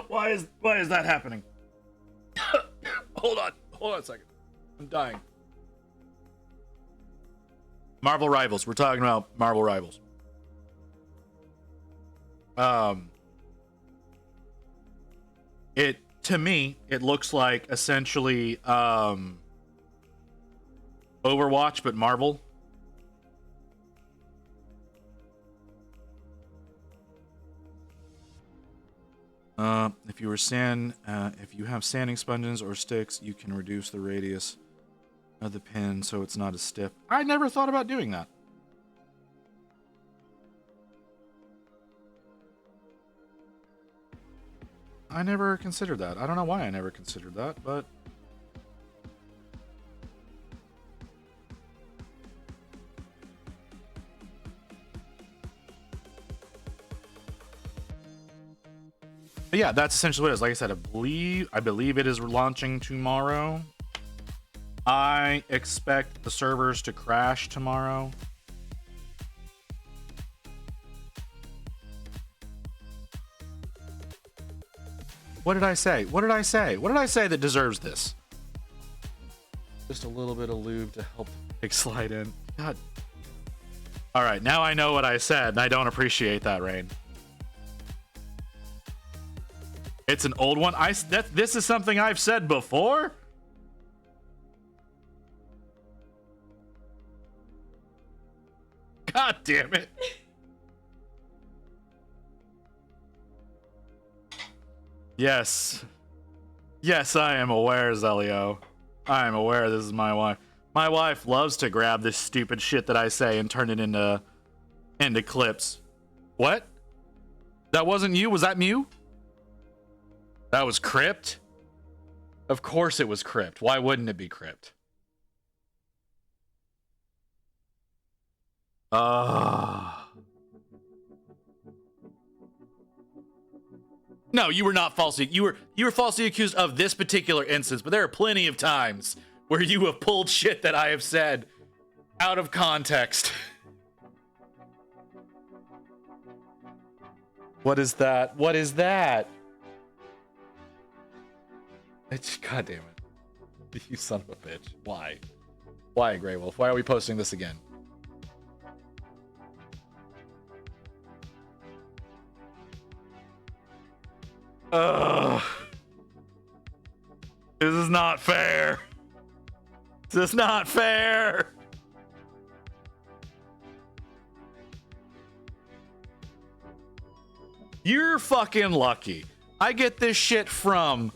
Why is that happening? Hold on a second. I'm dying. Marvel Rivals. We're talking about Marvel Rivals. To me, it looks like essentially Overwatch, but Marvel. If you have sanding sponges or sticks, you can reduce the radius of the pin so it's not as stiff. I never thought about doing that. I never considered that. I don't know why I never considered that, but yeah, that's essentially what it is. Like I said, I believe it is launching tomorrow. I expect the servers to crash tomorrow. What did I say? What did I say? What did I say that deserves this? Just a little bit of lube to help the pig slide in. God. All right, now I know what I said, and I don't appreciate that, Rain. It's an old one. This is something I've said before? God damn it. Yes. Yes, I am aware, Zelio. I am aware this is my wife. My wife loves to grab this stupid shit that I say and turn it into clips. What? That wasn't you? Was that Mew? That was Crypt? Of course it was Crypt. Why wouldn't it be Crypt? No, you were not falsely. You were falsely accused of this particular instance, but there are plenty of times where you have pulled shit that I have said out of context. What is that? What is that? God damn it. You son of a bitch. Why? Why, Grey Wolf? Why are we posting this again? Ugh. This is not fair. This is not fair. You're fucking lucky. I get this shit from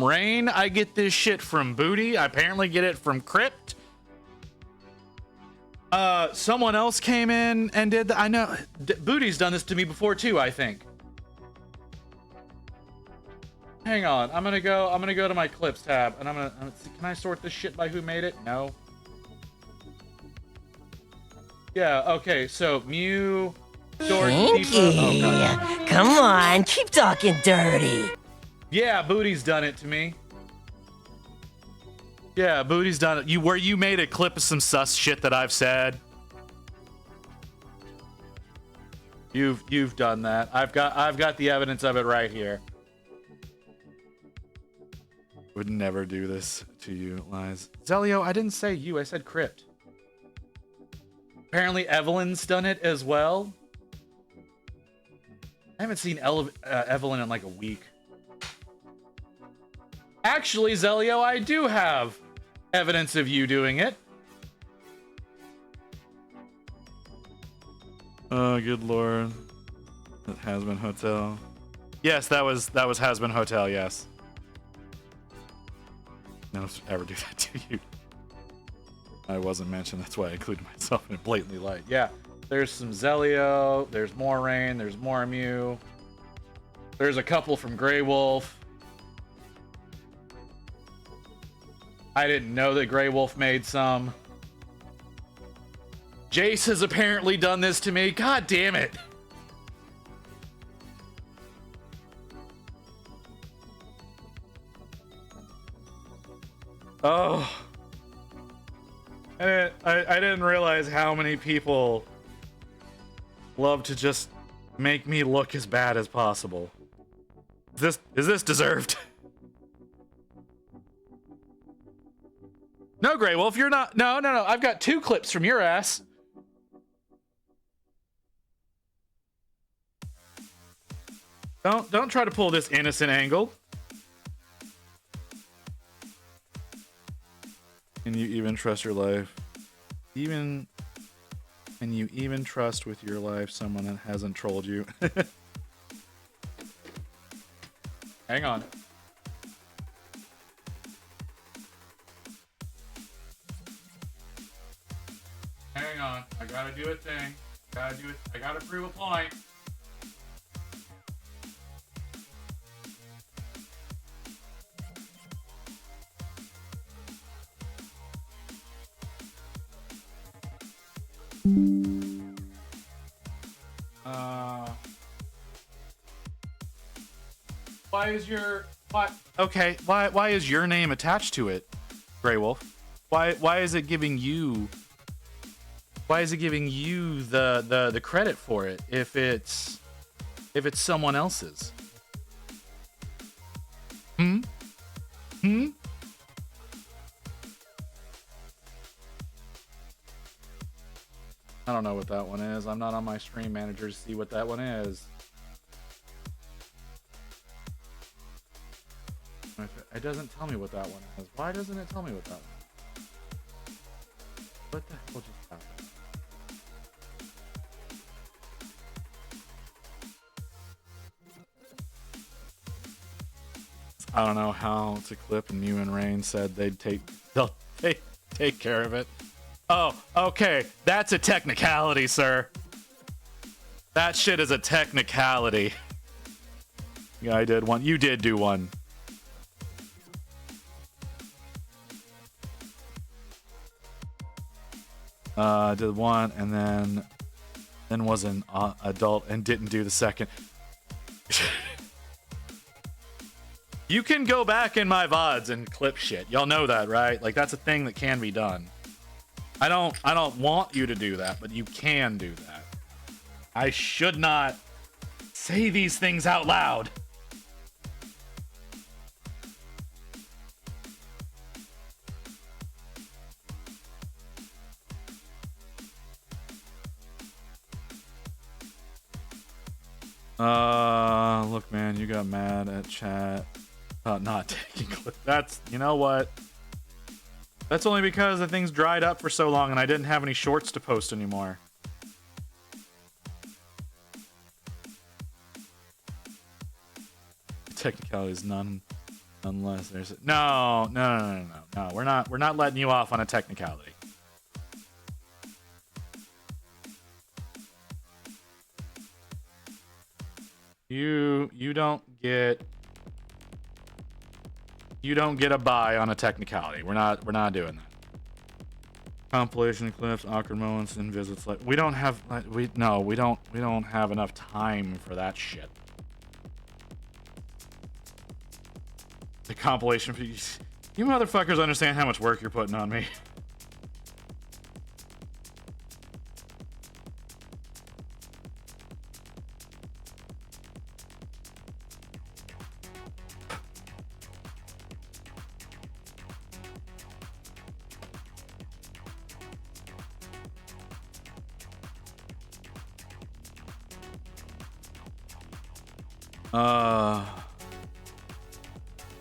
Rain. I get this shit from Booty. I apparently get it from Crypt. Someone else came in and did that. I know Booty's done this to me before too, I think. Hang on. I'm gonna go to my clips tab and I'm gonna can I sort this shit by who made it? No. Yeah, okay, so Mew, George, Thank Tifa. you. Oh, God. Come on, keep talking dirty. Yeah, Booty's done it to me. Yeah, Booty's done it. Where you made a clip of some sus shit that I've said. You've done that. I've got the evidence of it right here. Would never do this to you, Lies. Zelio, I didn't say you. I said Crypt. Apparently, Evelyn's done it as well. I haven't seen Evelyn in like a week. Actually, Zelio, I do have evidence of you doing it. Oh, good lord. That has been Hotel. Yes, that was Has Been Hotel, yes. No one ever do that to you. I wasn't mentioned, that's why I included myself in it blatantly light. Yeah, there's some Zelio, there's more Rain, there's more Mew. There's a couple from Grey Wolf. I didn't know that Grey Wolf made some. Jace has apparently done this to me. God damn it. Oh. I didn't realize how many people love to just make me look as bad as possible. Is this deserved? No, Grey Wolf, you're not. No. I've got 2 clips from your ass. Don't try to pull this innocent angle. Can you even trust your life? Can you even trust with your life someone that hasn't trolled you? Hang on. Hang on. I gotta do a thing. I gotta prove a point. Why is your why is your name attached to it, Grey Wolf? Why is it giving you the credit for it if it's someone else's? I don't know what that one is. I'm not on my stream manager to see what that one is. It doesn't tell me what that one is. Why doesn't it tell me what that one is? What the hell just happened? I don't know how to clip, and Mew and Rain said they'll take care of it. Oh, okay. That's a technicality, sir. That shit is a technicality. Yeah, I did one. You did do one. Did one, and then was an adult and didn't do the second. You can go back in my VODs and clip shit. Y'all know that, right? Like, that's a thing that can be done. I don't want you to do that, but you can do that. I should not say these things out loud. Look, man, you got mad at chat about not taking clips. That's, you know what? That's only because the thing's dried up for so long and I didn't have any shorts to post anymore. Technicalities, none, unless there's a, no. We're not letting you off on a technicality. You don't get a buy on a technicality. We're not doing that. Compilation clips, awkward moments, and visits. Like we don't have we don't have enough time for that shit. The compilation piece. You motherfuckers understand how much work you're putting on me.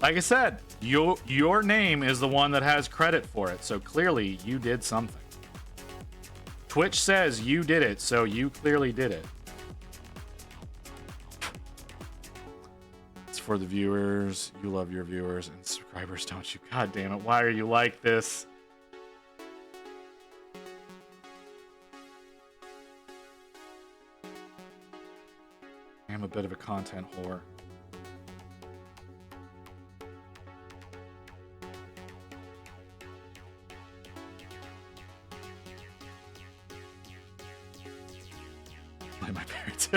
Like I said, your name is the one that has credit for it, so clearly you did something. Twitch says you did it, so you clearly did it. It's for the viewers. You love your viewers and subscribers, don't you? God damn it, why are you like this? I'm a bit of a content whore. Like my parents.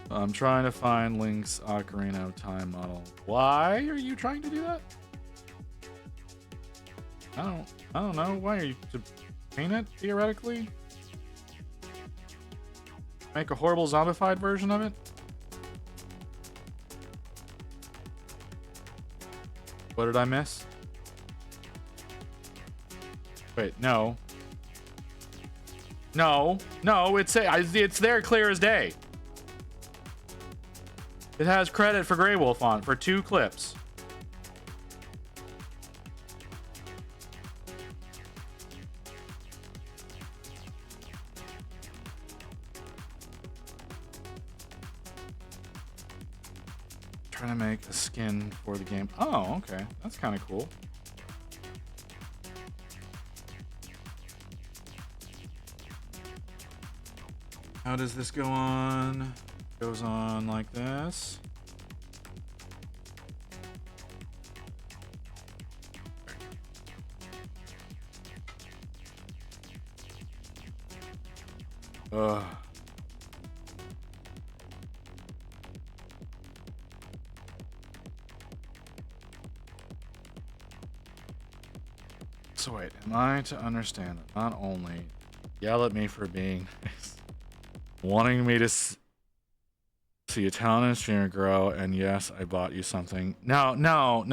I'm trying to find Link's Ocarina of Time model. Why are you trying to do that? I don't know. Why are you to paint it theoretically? Make a horrible zombified version of it? What did I miss? Wait, no. No, it's there clear as day. It has credit for Grey Wolf on for 2 clips. Trying to make a skin for the game. Oh, okay. That's kind of cool. How does this go on? Goes on like this. Ugh. So wait, am I to understand that not only yell at me for being nice, wanting me to see a talented streamer grow, and yes, I bought you something. No.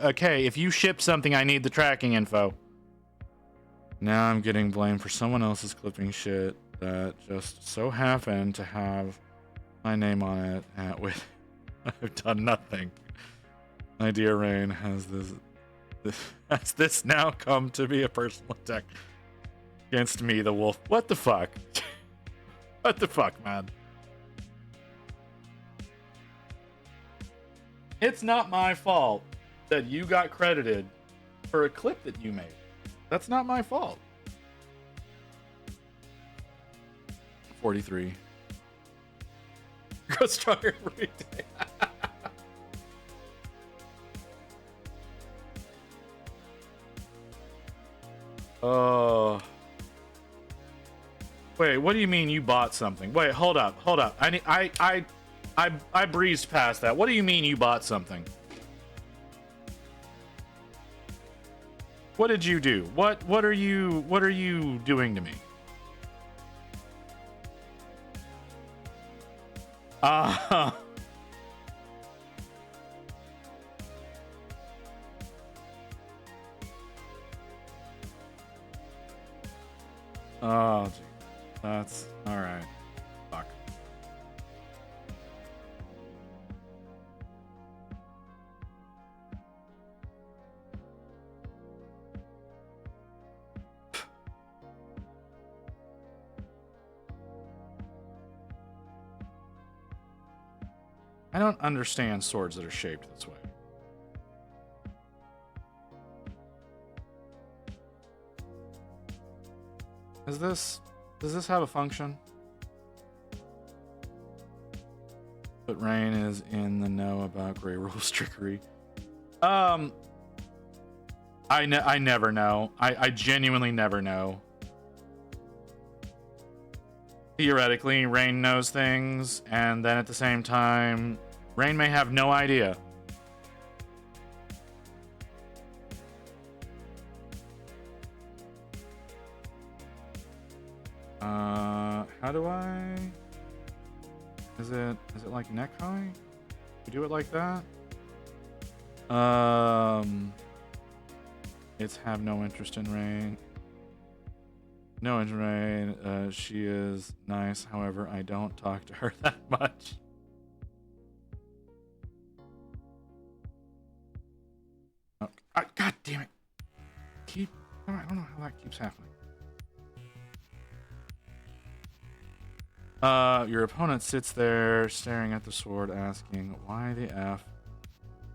Okay, if you ship something, I need the tracking info. Now I'm getting blamed for someone else's clipping shit that just so happened to have my name on it. And with I've done nothing. My dear Rain, has this now come to be a personal attack against me, the wolf? What the fuck? What the fuck, man? It's not my fault that you got credited for a clip that you made. That's not my fault. 43. Grow stronger every day. Oh. Wait, what do you mean you bought something? Wait, hold up. I I breezed past that. What do you mean you bought something? What did you do? What are you doing to me? Oh, gee. That's all right. Fuck. I don't understand swords that are shaped this way. Does this have a function? But Rain is in the know about Grey Rules trickery. I never know. I genuinely never know. Theoretically, Rain knows things, and then at the same time, Rain may have no idea. How do I? Is it like neck high? You do it like that? It's have no interest in Rain. No interest in Rain. She is nice. However, I don't talk to her that much. Oh, God damn it! I don't know how that keeps happening. Your opponent sits there staring at the sword, asking, why the F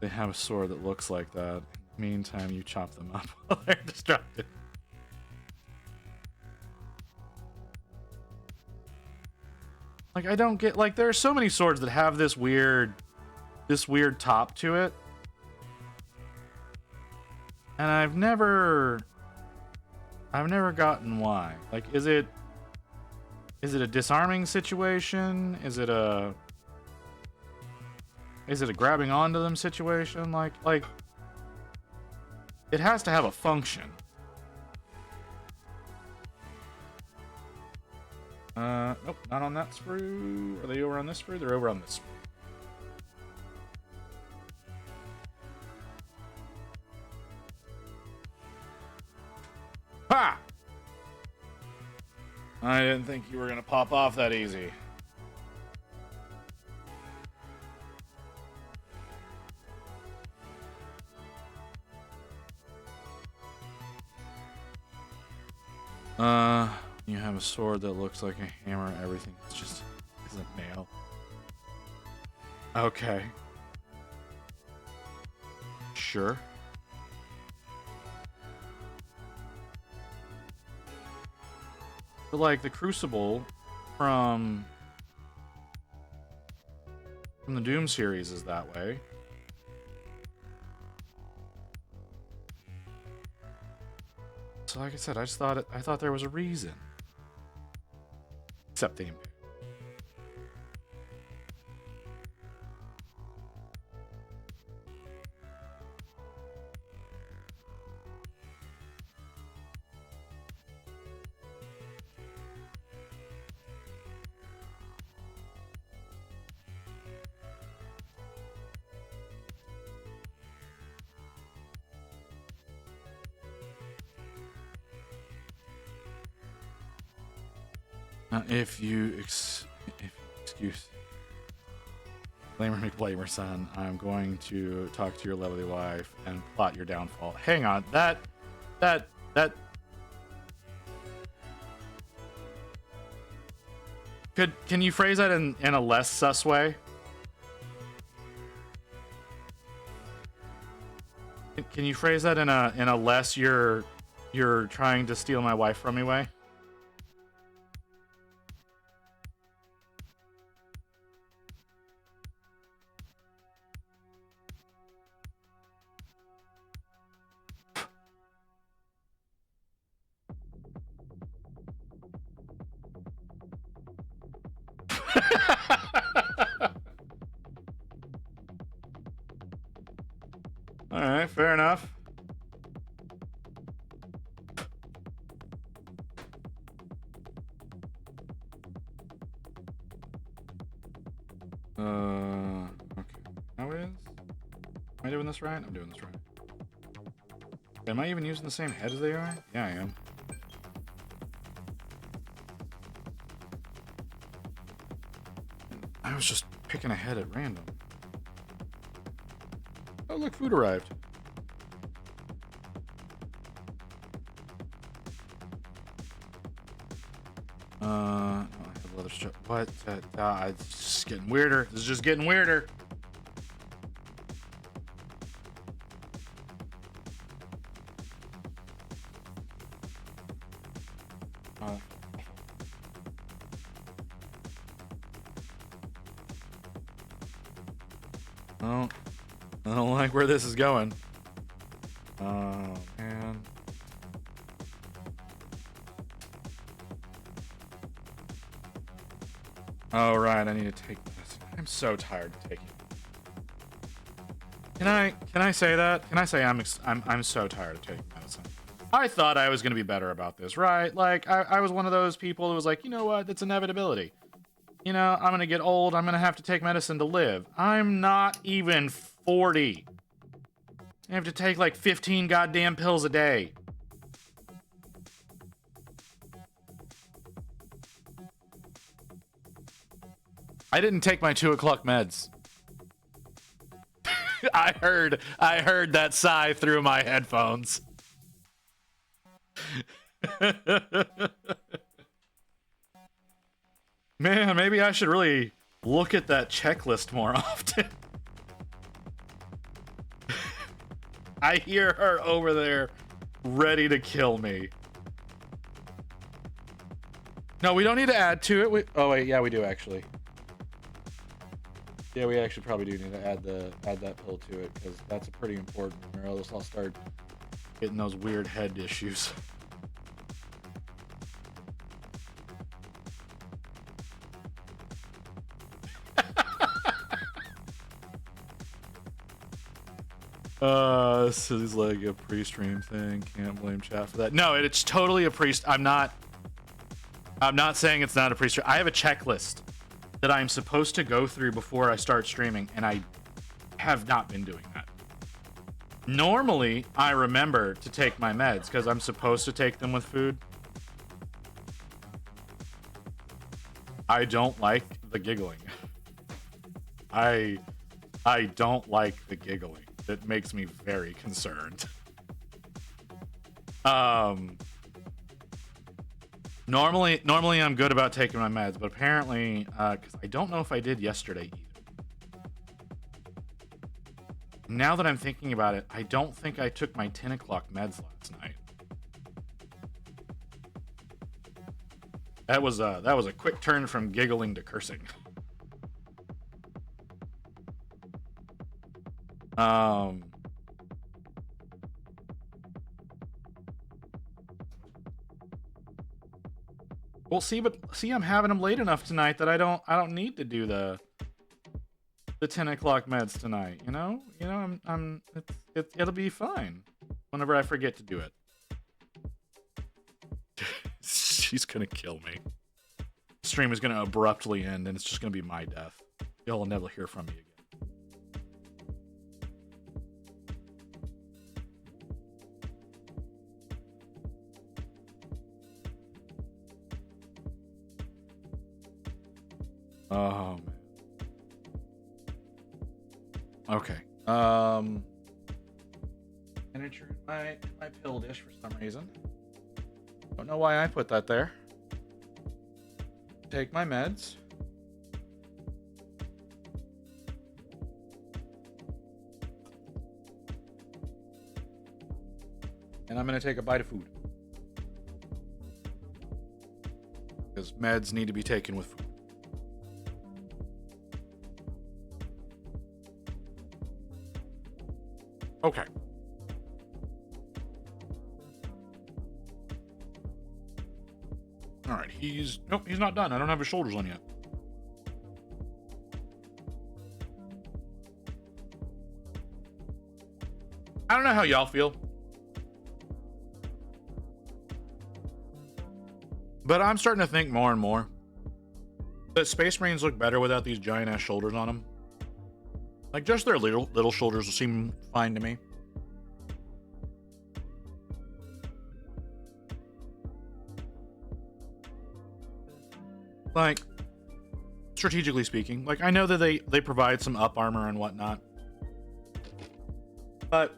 they have a sword that looks like that? In the meantime, you chop them up while they're distracted. Like, I don't get, like, there are so many swords that have this weird top to it. And I've never gotten why. Like, is it a disarming situation? Is it a grabbing onto them situation? Like it has to have a function. Nope, not on that sprue. Are they over on this sprue? They're over on this sprue. Ha! I didn't think you were gonna pop off that easy. You have a sword that looks like a hammer. Everything is a nail. Okay. Sure. But like the Crucible from the Doom series is that way. So like I said, I thought there was a reason. Except they didn't. If you excuse Blamer McBlamer, son, I'm going to talk to your lovely wife and plot your downfall. Hang on, that can you phrase that in a less sus way? Can you phrase that in a less you're trying to steal my wife from me way? Okay. How is? Am I doing this right? I'm doing this right. Am I even using the same head as they are? Yeah, I am. I was just picking a head at random. Oh, look, food arrived. No, I have leather strap. What? It's just getting weirder. This is just getting weirder. Oh, I don't like where this is going. Oh, man. Oh, right, I need to take this. I'm so tired of taking it. Can I say that? Can I say I'm so tired of taking medicine? I thought I was going to be better about this, right? Like, I was one of those people who was like, you know what? It's inevitability. You know, I'm going to get old. I'm going to have to take medicine to live. I'm not even 40. I have to take like 15 goddamn pills a day. I didn't take my 2 o'clock meds. I heard that sigh through my headphones. Man, maybe I should really look at that checklist more often. I hear her over there ready to kill me. No, we don't need to add to it. Oh wait, yeah, we do actually. Yeah, we actually probably do need to add that pill to it because that's a pretty important one, or else I'll start getting those weird head issues. This is like a pre-stream thing. Can't blame chat for that. No, it's totally a pre. I'm not saying it's not a pre-stream. I have a checklist that I'm supposed to go through before I start streaming, and I have not been doing that. Normally, I remember to take my meds because I'm supposed to take them with food. I don't like the giggling. I don't like the giggling. It makes me very concerned. Normally I'm good about taking my meds, but apparently, because I don't know if I did yesterday either. Now that I'm thinking about it, I don't think I took my 10 o'clock meds last night. That was a quick turn from giggling to cursing. Well, see, I'm having them late enough tonight that I don't need to do the 10 o'clock meds tonight. You know, it'll be fine whenever I forget to do it. She's gonna kill me. The stream is gonna abruptly end, and it's just gonna be my death. Y'all will never hear from me again. Oh man. Okay. Miniature in my pill dish for some reason. Don't know why I put that there. Take my meds. And I'm gonna take a bite of food. Because meds need to be taken with food. Okay. All right, nope, he's not done. I don't have his shoulders on yet. I don't know how y'all feel, but I'm starting to think more and more The Space Marines look better without these giant ass shoulders on them. Like, just their little shoulders seem fine to me. Like, strategically speaking, like, I know that they provide some up armor and whatnot, but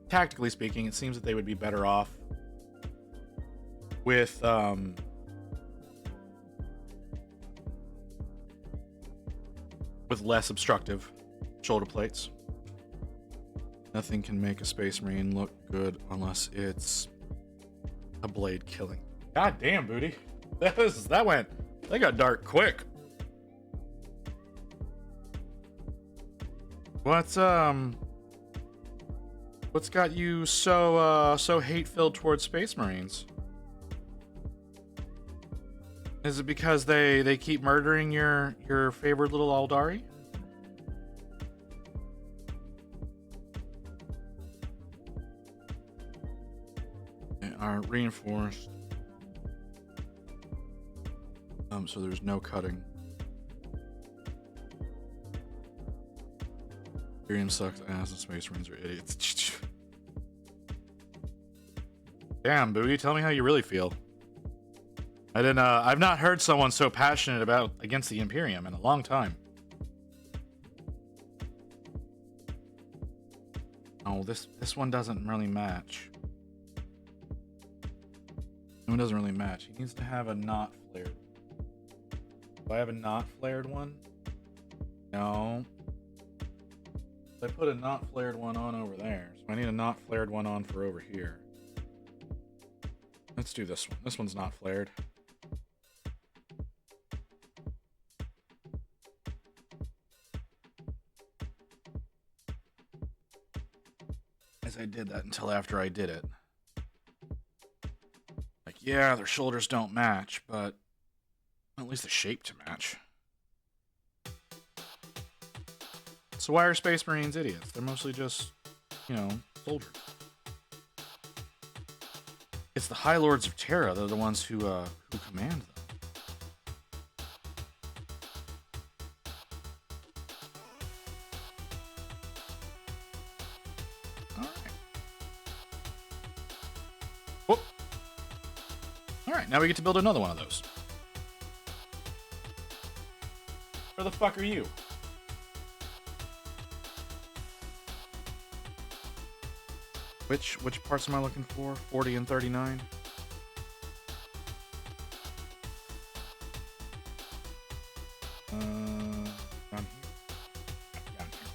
tactically speaking, it seems that they would be better off with less obstructive shoulder plates. Nothing can make a Space Marine look good unless it's a blade killing. God damn, Booty. That got dark quick. What's got you so hate-filled towards Space Marines? Is it because they keep murdering your favorite little Aldari? They are reinforced. So there's no cutting. Imperium sucks ass and Space Marines are idiots. Damn, Booty, tell me how you really feel. I've not heard someone so passionate against the Imperium in a long time. Oh, this one doesn't really match. This one doesn't really match. He needs to have a not flared. Do I have a not flared one? No. I put a not flared one on over there, so I need a not flared one on for over here. Let's do this one. This one's not flared. As I did that until after I did it. Like, yeah, their shoulders don't match, but at least the shape to match. So why are Space Marines idiots? They're mostly just, soldiers. It's the High Lords of Terra. They're the ones who command them. All right. Whoop. All right, now we get to build another one of those. Where the fuck are you? Which parts am I looking for? 40 and 39? Down here. Down here.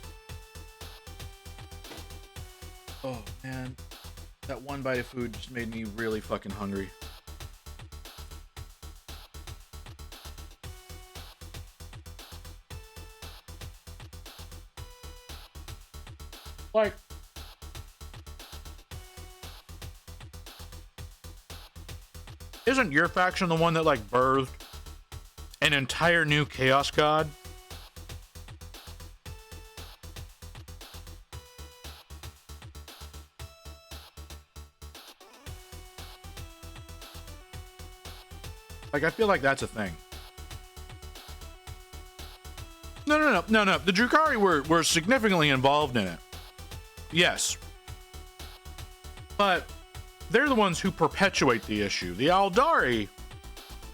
Oh, man. That one bite of food just made me really fucking hungry. Like, isn't your faction the one that, like, birthed an entire new Chaos God? Like, I feel like that's a thing. No. The Drukhari were significantly involved in it. Yes. But they're the ones who perpetuate the issue. The Aldari,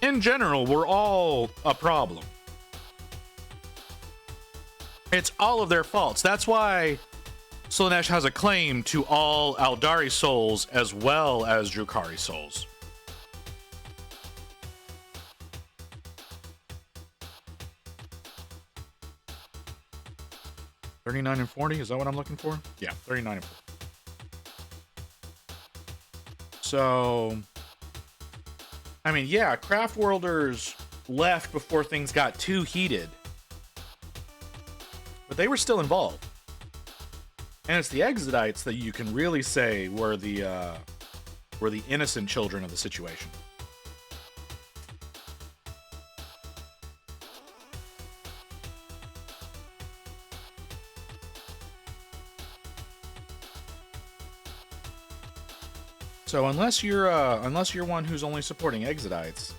in general, were all a problem. It's all of their faults. That's why Slaanesh has a claim to all Aldari souls as well as Drukhari souls. $39 and $40, is that what I'm looking for? Yeah, $39 and $40. So, I mean, yeah, Craft Worlders left before things got too heated. But they were still involved. And it's the Exodites that you can really say were the innocent children of the situation. So unless you're one who's only supporting Exodites,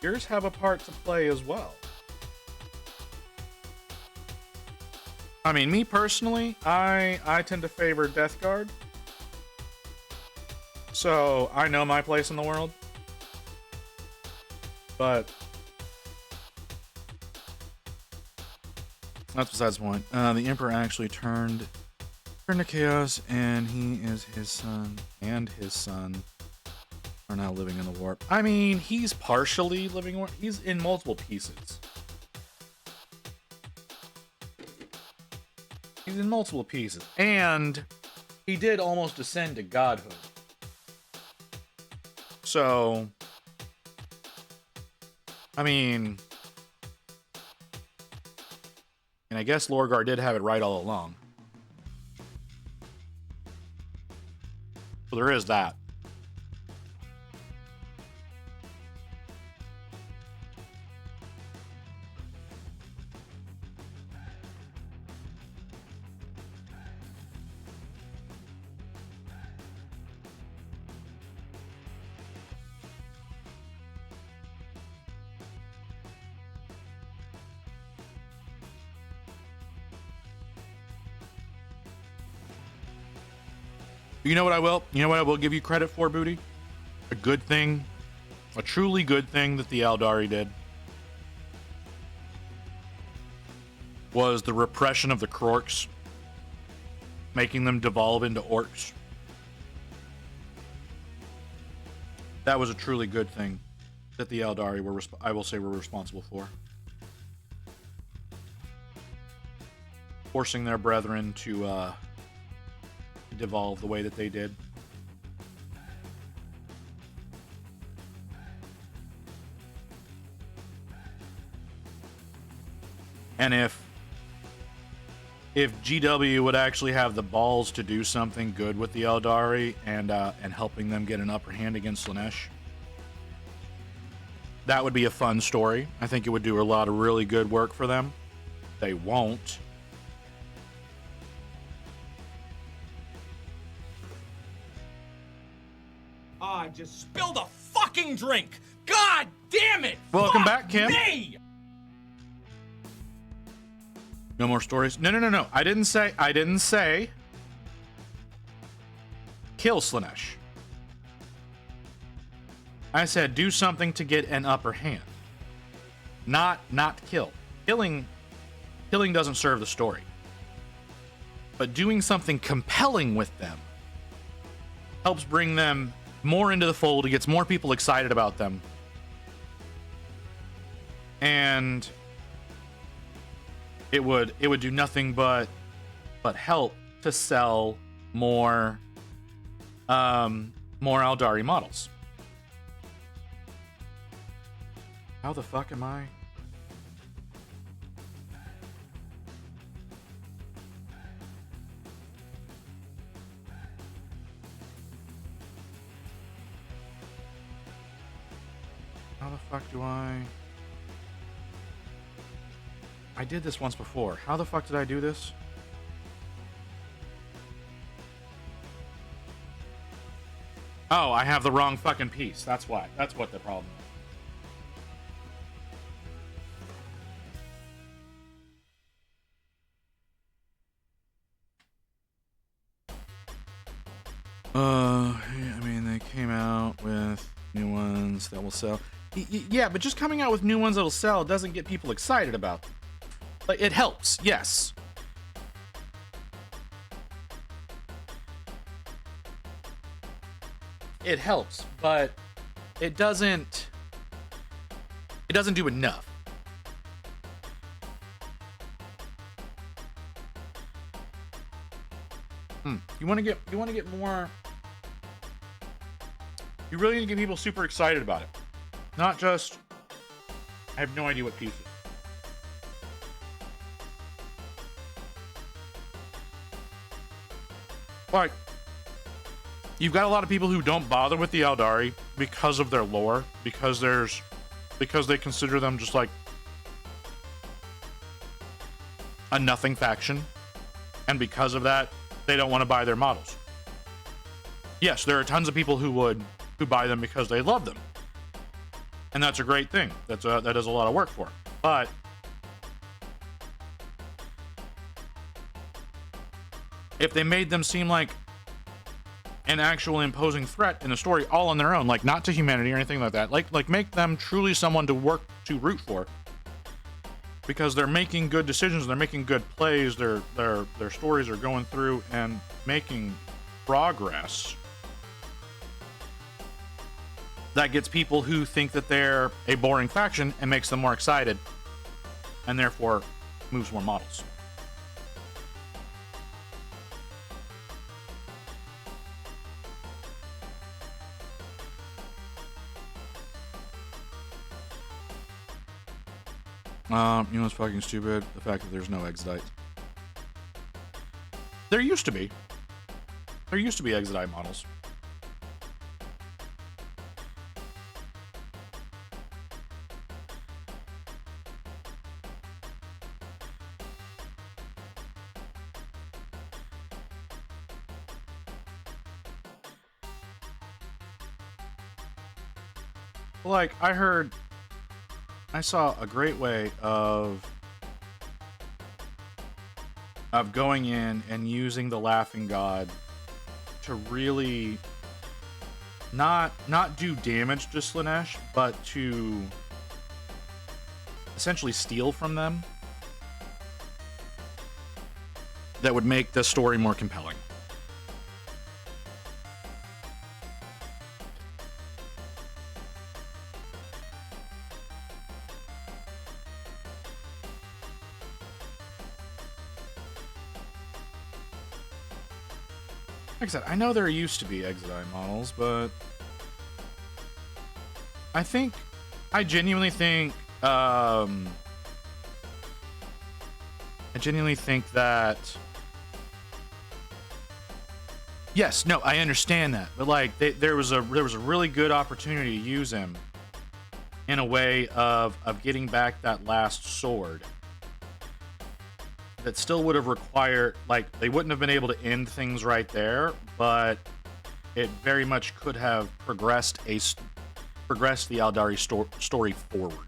yours have a part to play as well. I mean, me personally, I tend to favor Death Guard. So I know my place in the world. But that's besides the point. The Emperor actually turned to Chaos, and he is his son, and his son are now living in the warp. I mean, he's partially living in warp. He's in multiple pieces. He's in multiple pieces. And he did almost ascend to godhood. So, I mean, and I guess Lorgar did have it right all along. So there is that. You know what I will? You know what I will give you credit for, Booty? A good thing, a truly good thing that the Eldari did was the repression of the Krorks, making them devolve into orcs. That was a truly good thing that the Eldari were, I will say, were responsible for. Forcing their brethren to devolve the way that they did. And if GW would actually have the balls to do something good with the Eldari and helping them get an upper hand against Slaanesh, that would be a fun story. I think it would do a lot of really good work for them. They won't. I just spilled a fucking drink. God damn it! Welcome Fuck back, Kim. Me! No more stories. No. I didn't say kill Slaanesh. I said do something to get an upper hand. Not kill. Killing doesn't serve the story. But doing something compelling with them helps bring them more into the fold. It gets more people excited about them. And it would do nothing but help to sell more Eldari models. How the fuck am I? How the fuck do I did this once before. How the fuck did I do this? Oh, I have the wrong fucking piece. That's why. That's what the problem is. I mean, they came out with new ones that will sell. Yeah, but just coming out with new ones that'll sell doesn't get people excited about them. Like, it helps, yes. It helps, but it doesn't do enough. You want to get more. You really need to get people super excited about it. Not just, I have no idea what piece it is. Like, you've got a lot of people who don't bother with the Eldari because of their lore, because they consider them just like a nothing faction. And because of that, they don't want to buy their models. Yes, there are tons of people who buy them because they love them. And that's a great thing. That is a lot of work for them. But if they made them seem like an actual imposing threat in a story all on their own, like not to humanity or anything like that, like make them truly someone to root for, because they're making good decisions, they're making good plays, their stories are going through and making progress. That gets people who think that they're a boring faction and makes them more excited, and therefore moves more models. You know what's fucking stupid? The fact that there's no Exodite. There used to be. There used to be Exodite models. Like, I saw a great way of going in and using the Laughing God to really not do damage to Slaanesh, but to essentially steal from them. That would make the story more compelling. Like I said, I know there used to be Exodite models, but I genuinely think that yes, no, I understand that, but like there was a really good opportunity to use him in a way of getting back that last sword. That still would have required, like, they wouldn't have been able to end things right there, but it very much could have progressed the Aldari story forward.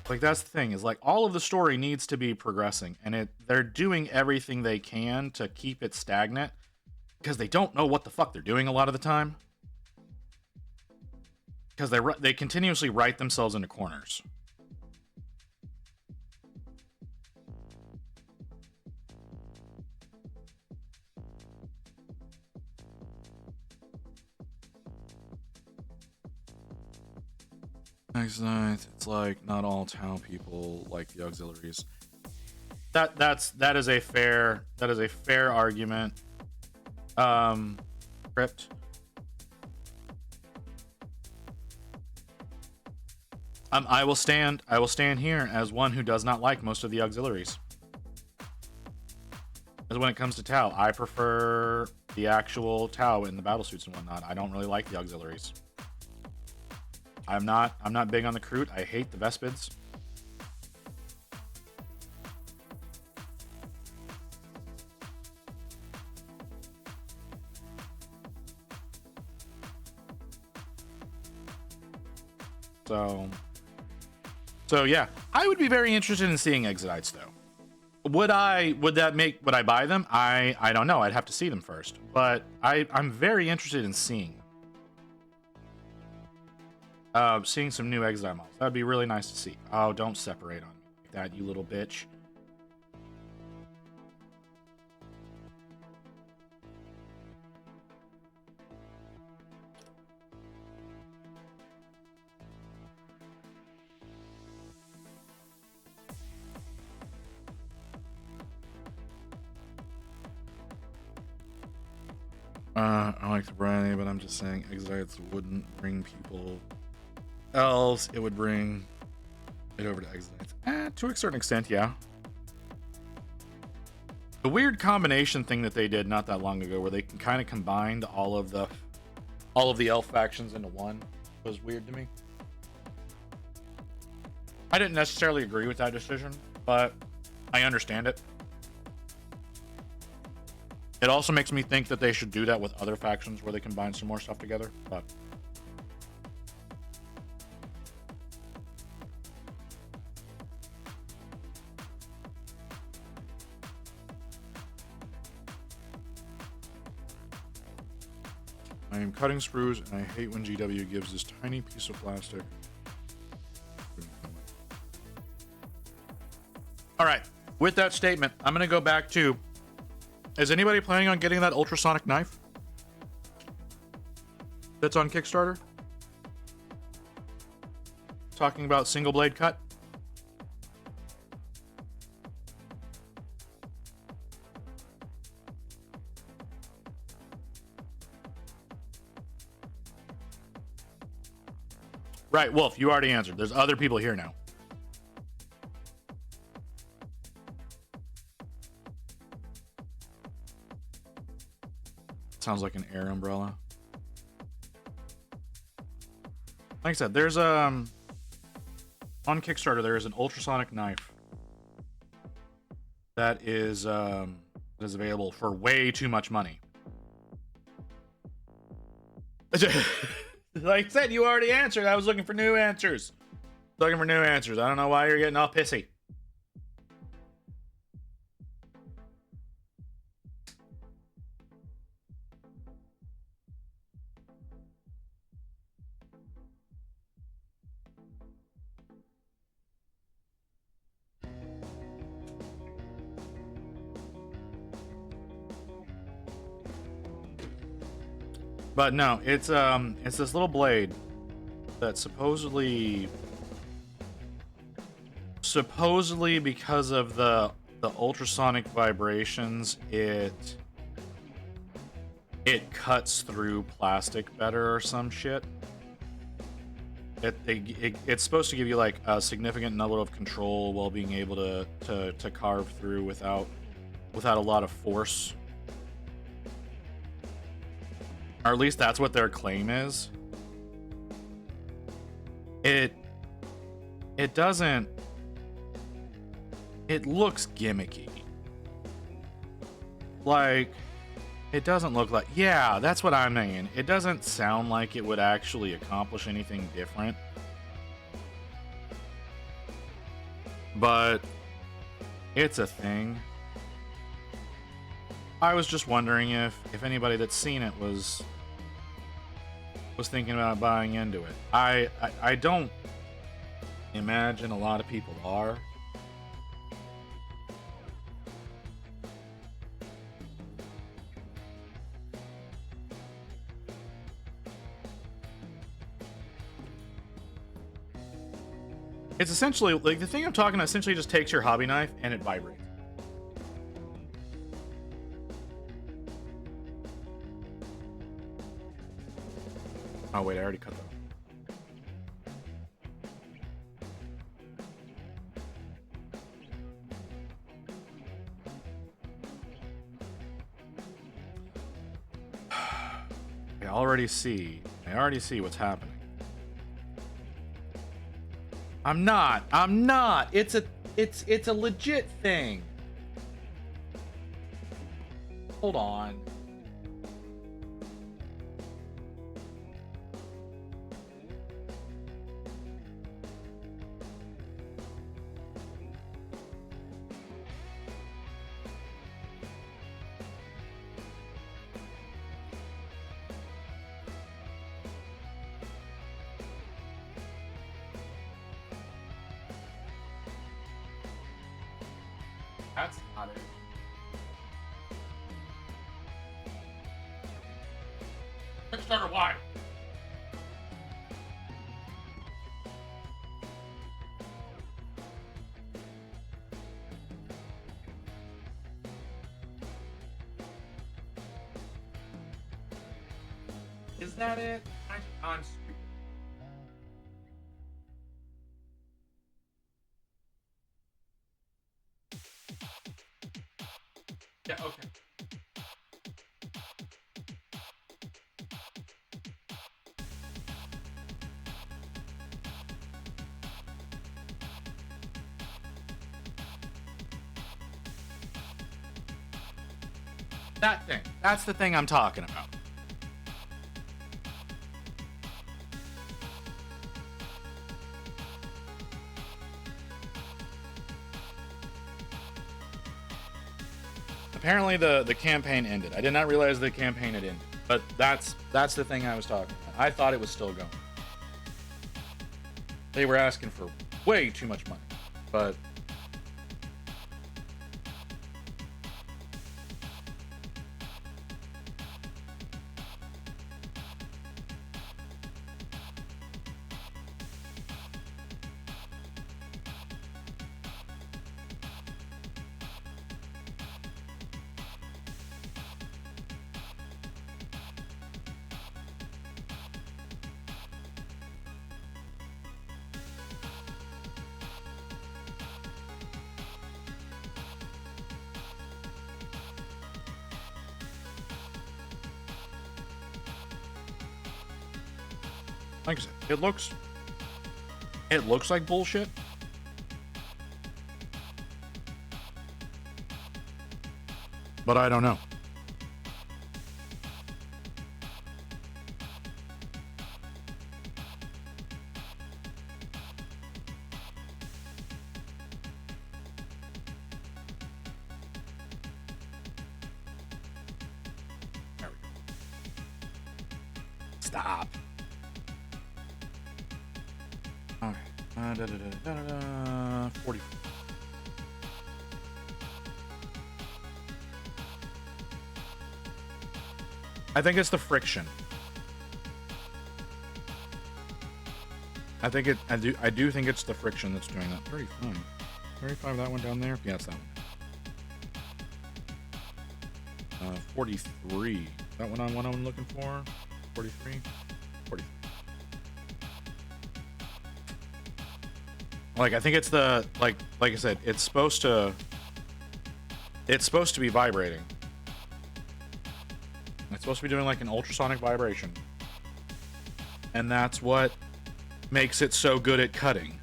Like, that's the thing, is like all of the story needs to be progressing, and they're doing everything they can to keep it stagnant because they don't know what the fuck they're doing a lot of the time. Because they continuously write themselves into corners. Next night, it's like not all town people like the auxiliaries. That is a fair argument. Crypt. I will stand here as one who does not like most of the auxiliaries. As when it comes to Tau, I prefer the actual Tau in the battle suits and whatnot. I don't really like the auxiliaries. I'm not big on the Kroot. I hate the Vespids. So yeah, I would be very interested in seeing Exodites though. Would I buy them? I don't know. I'd have to see them first. But I'm very interested in seeing some new Exodite models. That'd be really nice to see. Oh, don't separate on me like that, you little bitch. I like the brandy, but I'm just saying Exodites wouldn't bring people else. It would bring it over to Exodites. To a certain extent, yeah. The weird combination thing that they did not that long ago, where they kind of combined all of the elf factions into one, was weird to me. I didn't necessarily agree with that decision, but I understand it. It also makes me think that they should do that with other factions where they combine some more stuff together, but... I am cutting screws, and I hate when GW gives this tiny piece of plastic. All right, with that statement, I'm going to go back to, is anybody planning on getting that ultrasonic knife that's on Kickstarter? Talking about single blade cut? Right, Wolf, you already answered. There's other people here now. Sounds like an air umbrella. Like I said, there's on Kickstarter there is an ultrasonic knife that is available for way too much money. Like I said, you already answered. I was looking for new answers. I don't know why you're getting all pissy. But no, it's this little blade that supposedly because of the ultrasonic vibrations, it cuts through plastic better or some shit. It's supposed to give you like a significant level of control while being able to carve through without a lot of force. Or at least that's what their claim is. It doesn't... It looks gimmicky. Like, it doesn't look like... Yeah, that's what I'm saying. It doesn't sound like it would actually accomplish anything different. But it's a thing. I was just wondering if anybody that's seen it was thinking about buying into it. I don't imagine a lot of people are. It's essentially like the thing I'm talking about essentially just takes your hobby knife and it vibrates. Oh wait, I already cut that. I already see what's happening. I'm not. It's a legit thing. Hold on. That's not it. Kickstarter, why? Is that it? I'm stupid. Yeah, okay. That thing. That's the thing I'm talking about. Apparently the campaign ended. I did not realize the campaign had ended. But that's the thing I was talking about. I thought it was still going. They were asking for way too much money. But like I said, it looks like bullshit. But I don't know. There we go. Stop. Okay. 40. I think it's the friction. I do think it's the friction that's doing that. 35. 35, that one down there? Yeah, it's that one. 43. That one on what I'm looking for? 43? 43. Like, I think it's the, like I said, it's supposed to be vibrating. It's supposed to be doing like an ultrasonic vibration. And that's what makes it so good at cutting.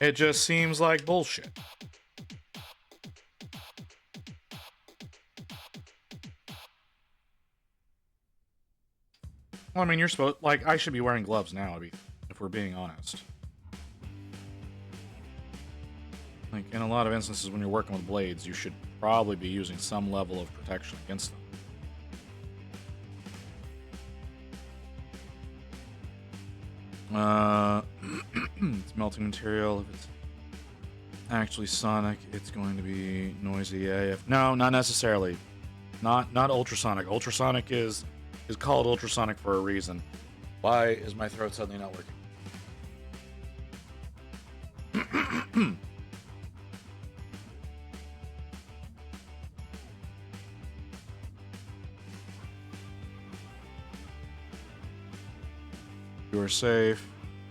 It just seems like bullshit. Well, I mean, you're supposed, like, I should be wearing gloves now, if we're being honest. Like, in a lot of instances, when you're working with blades, you should probably be using some level of protection against them. It's melting material. If it's actually sonic, it's going to be noisy AF. No, not necessarily. Not ultrasonic. Ultrasonic is called ultrasonic for a reason. Why is my throat suddenly not working? You are safe.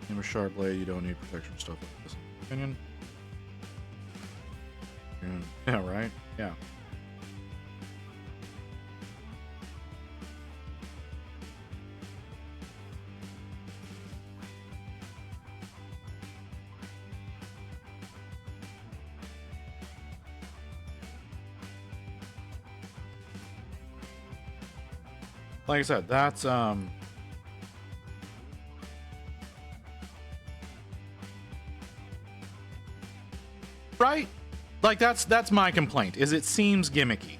You have a sharp blade. You don't need protection stuff like this. Opinion? Yeah, right? Yeah. Like I said, that's right? Like that's my complaint, is it seems gimmicky.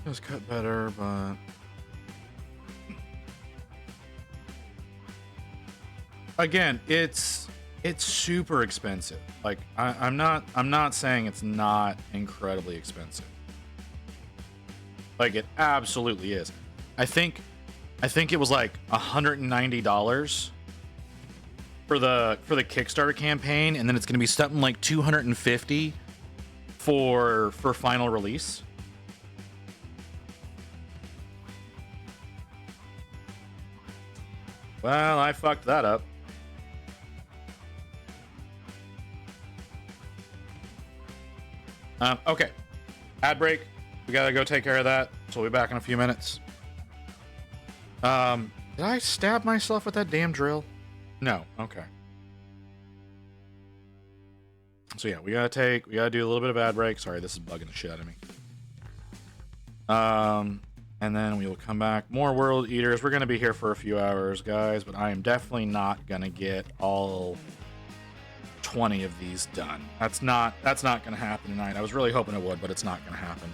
Does cut better, but again, it's super expensive. Like I'm not saying it's not incredibly expensive. Like it absolutely is. I think it was like $190 for the Kickstarter campaign, and then it's going to be something like $250 for final release. Well, I fucked that up. Okay. Ad break. We gotta go take care of that. So we'll be back in a few minutes. Did I stab myself with that damn drill? No. Okay. So yeah, we gotta do a little bit of ad break. Sorry, this is bugging the shit out of me. And then we will come back. More World Eaters. We're gonna be here for a few hours, guys, but I am definitely not gonna get all 20 of these done. That's not gonna happen tonight. I was really hoping it would, but it's not gonna happen.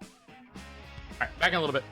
All right, back in a little bit.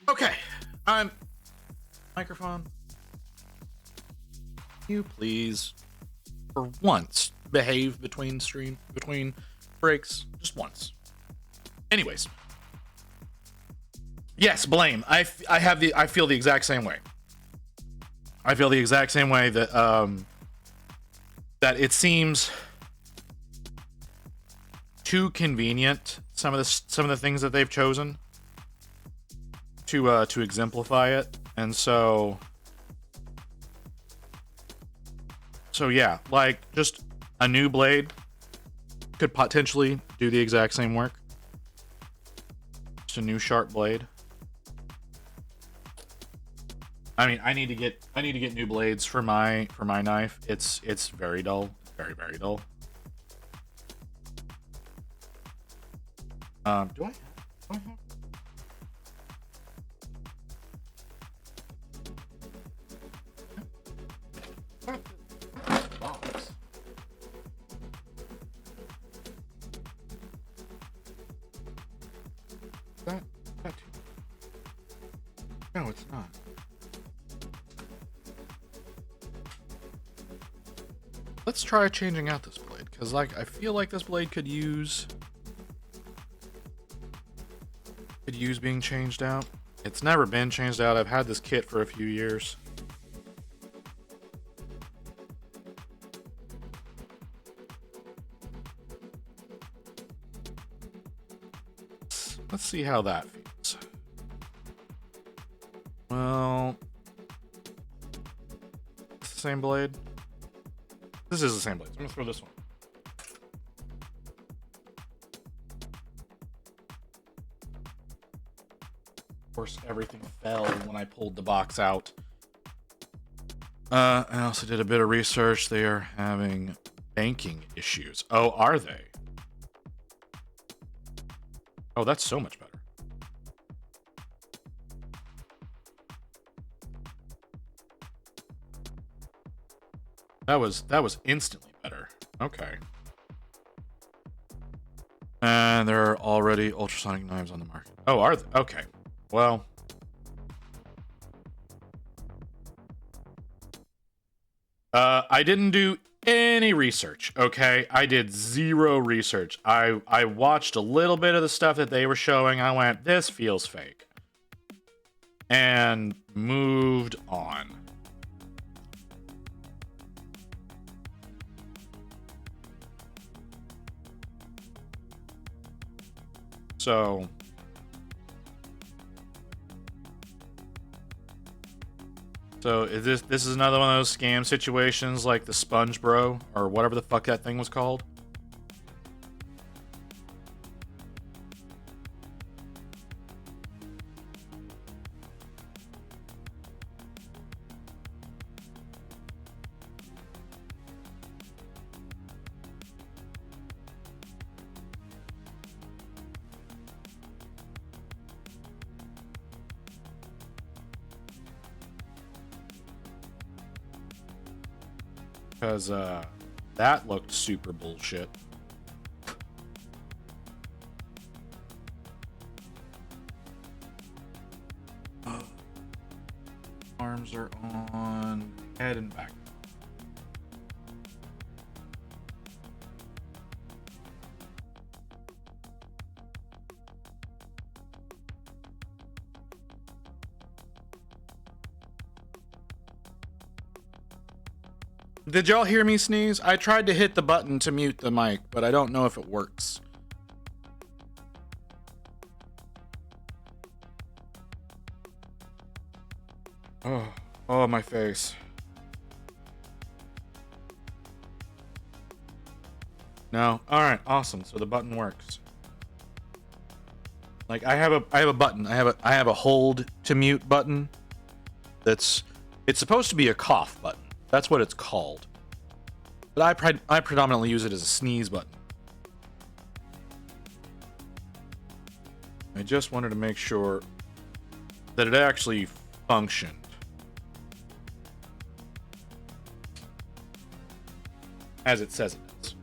Okay. Microphone. You please, for once, behave between breaks, just once. Anyways. Yes, blame. I feel the exact same way. I feel the exact same way that that it seems too convenient, some of the things that they've chosen to exemplify it. And so yeah, like just a new blade could potentially do the exact same work. Just a new sharp blade. I mean, I need to get new blades for my knife. It's very dull, very dull. Do I have? Box. That no, it's not. Let's try changing out this blade, because like I feel like this blade could use being changed out. It's never been changed out. I've had this kit for a few years. Let's see how that feels. Well, it's the same blade. This is the same blade. So I'm gonna throw this one. Of course, everything fell when I pulled the box out. I also did a bit of research. They are having banking issues. Oh, are they? Oh, that's so much better. That was instantly better. Okay. And there are already ultrasonic knives on the market. Oh, are they? Okay. Well. I didn't do any research, okay? I did zero research. I watched a little bit of the stuff that they were showing. I went, this feels fake. And moved on. So is this is another one of those scam situations like the Sponge Bro or whatever the fuck that thing was called. Because that looked super bullshit. Arms are on head and back. Did y'all hear me sneeze? I tried to hit the button to mute the mic, but I don't know if it works. Oh, my face. No. All right, awesome. So the button works. Like I have a button. I have a hold to mute button. It's supposed to be a cough button. That's what it's called. But I predominantly use it as a sneeze button. I just wanted to make sure that it actually functioned. As it says it does.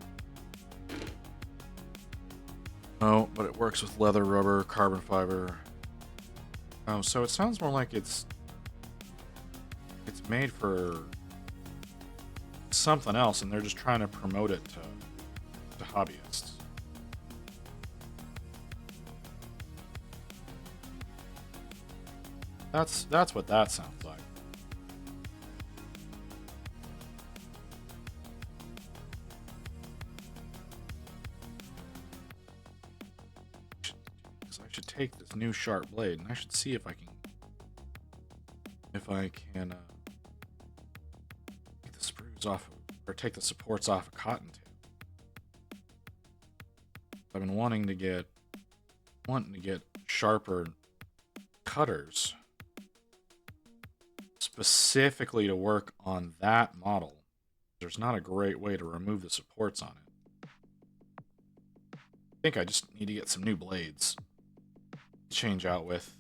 Oh, but it works with leather, rubber, carbon fiber. Oh, so it sounds more like it's made for something else, and they're just trying to promote it to hobbyists. That's what that sounds like. I should take this new sharp blade, and I should see if I can take the sprues off, or take the supports off a cottontail. I've been wanting to get sharper cutters specifically to work on that model. There's not a great way to remove the supports on it. I think I just need to get some new blades to change out with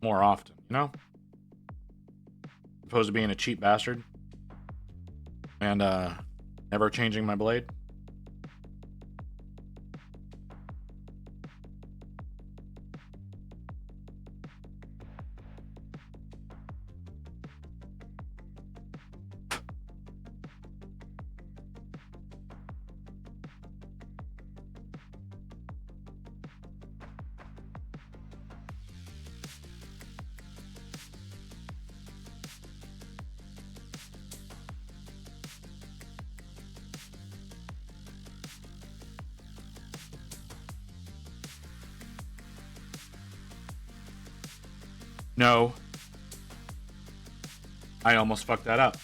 more often, you know? As opposed to being a cheap bastard and never changing my blade. No. I almost fucked that up.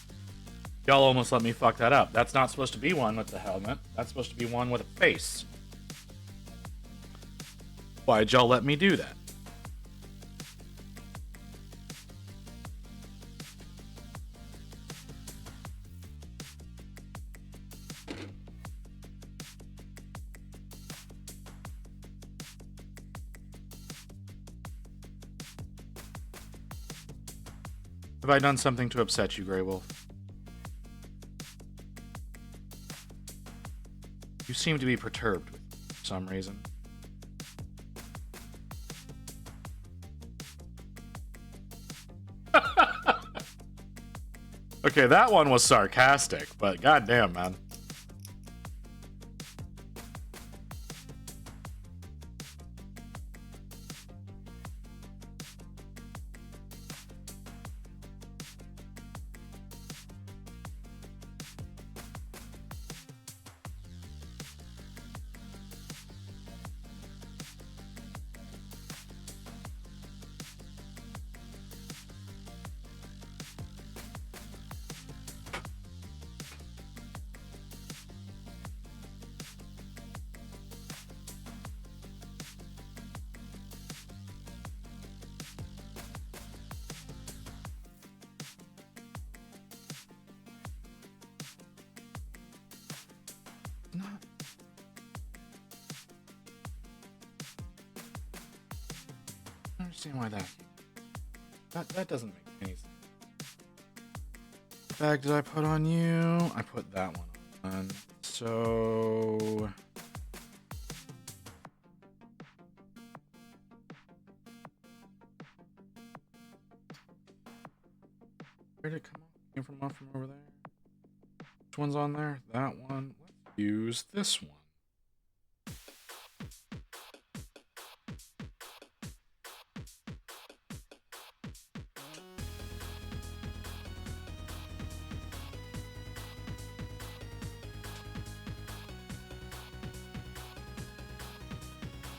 Y'all almost let me fuck that up. That's not supposed to be one with the helmet. That's supposed to be one with a face. Why'd y'all let me do that? Have I done something to upset you, Grey Wolf? You seem to be perturbed with me for some reason. Okay, that one was sarcastic, but goddamn, man. I don't understand why that doesn't make any sense. What bag did I put on you? I put that one on. So where did it come on? Came from over there. Which one's on there? That one. Let's use this one.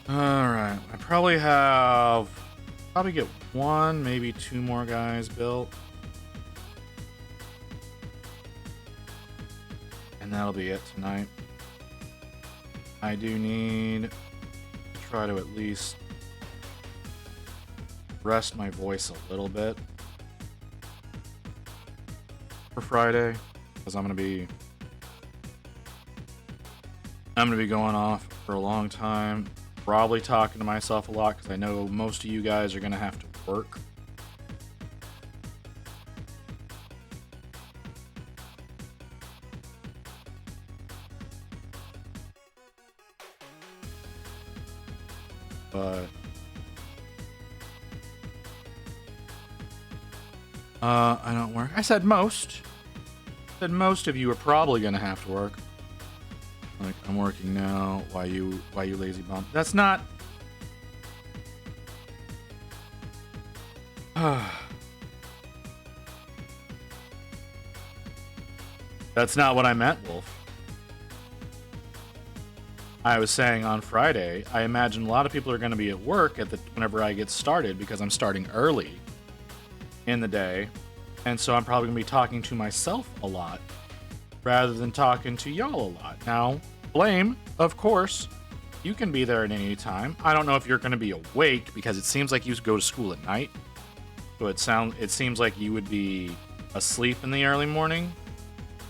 Alright, I probably get one, maybe two more guys built. And that'll be it tonight. I do need to try to at least rest my voice a little bit for Friday, because I'm gonna be going off for a long time. Probably talking to myself a lot because I know most of you guys are going to have to work. But I don't work. I said most. I said most of you are probably gonna have to work. Like, I'm working now. Why you lazy bum? That's not. That's not what I meant, Wolf. I was saying on Friday, I imagine a lot of people are going to be at work whenever I get started because I'm starting early in the day. And so I'm probably going to be talking to myself a lot rather than talking to y'all a lot. Now, Blame, of course, you can be there at any time. I don't know if you're going to be awake because it seems like you go to school at night. So it seems like you would be asleep in the early morning.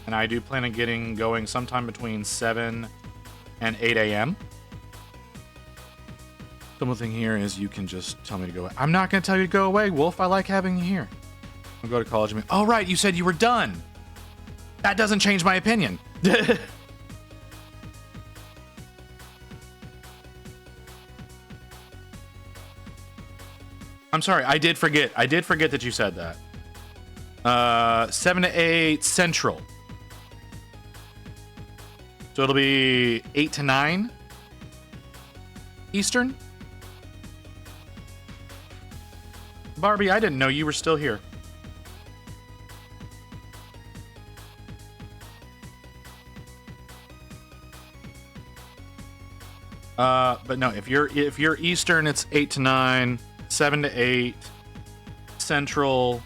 And I do plan on getting going sometime between 7 and 8 a.m. Simple thing here is you can just tell me to go away. I'm not going to tell you to go away, Wolf. I like having you here. I'll go to college and be, oh, right, you said you were done. That doesn't change my opinion. I'm sorry, I did forget. I did forget that you said that. 7 to 8 Central. So it'll be 8 to 9 Eastern. Barbie, I didn't know you were still here. But no, if you're Eastern, it's 8 to 9, 7 to 8 Central.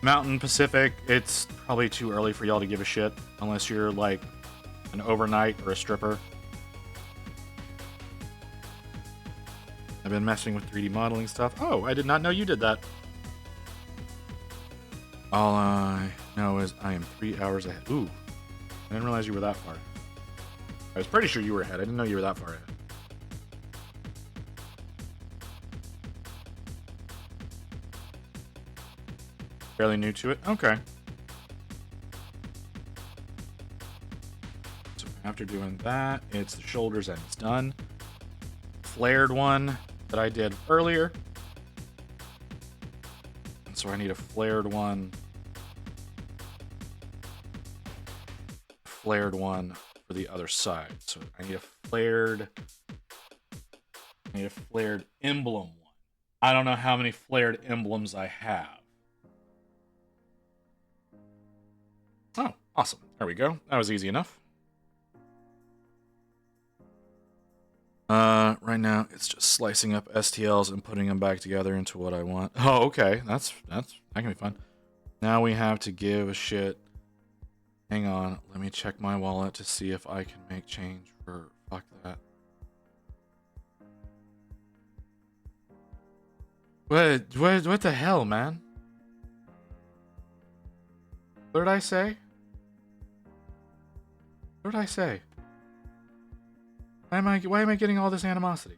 Mountain Pacific, it's probably too early for y'all to give a shit unless you're like an overnight or a stripper. I've been messing with 3D modeling stuff. Oh, I did not know you did that. All I know is I am 3 hours ahead. Ooh, I didn't realize you were that far. I was pretty sure you were ahead. I didn't know you were that far ahead. Fairly new to it. Okay. So after doing that, it's the shoulders and it's done. Flared one that I did earlier. And so I need a flared one. Flared one for the other side. So I need a flared emblem one. I don't know how many flared emblems I have. Oh, awesome. There we go. That was easy enough. Right now it's just slicing up STLs and putting them back together into what I want. Oh, okay. That can be fun. Now we have to give a shit. Hang on. Let me check my wallet to see if I can make change for fuck that. What the hell, man? What did I say? What did I say? Why am I getting all this animosity?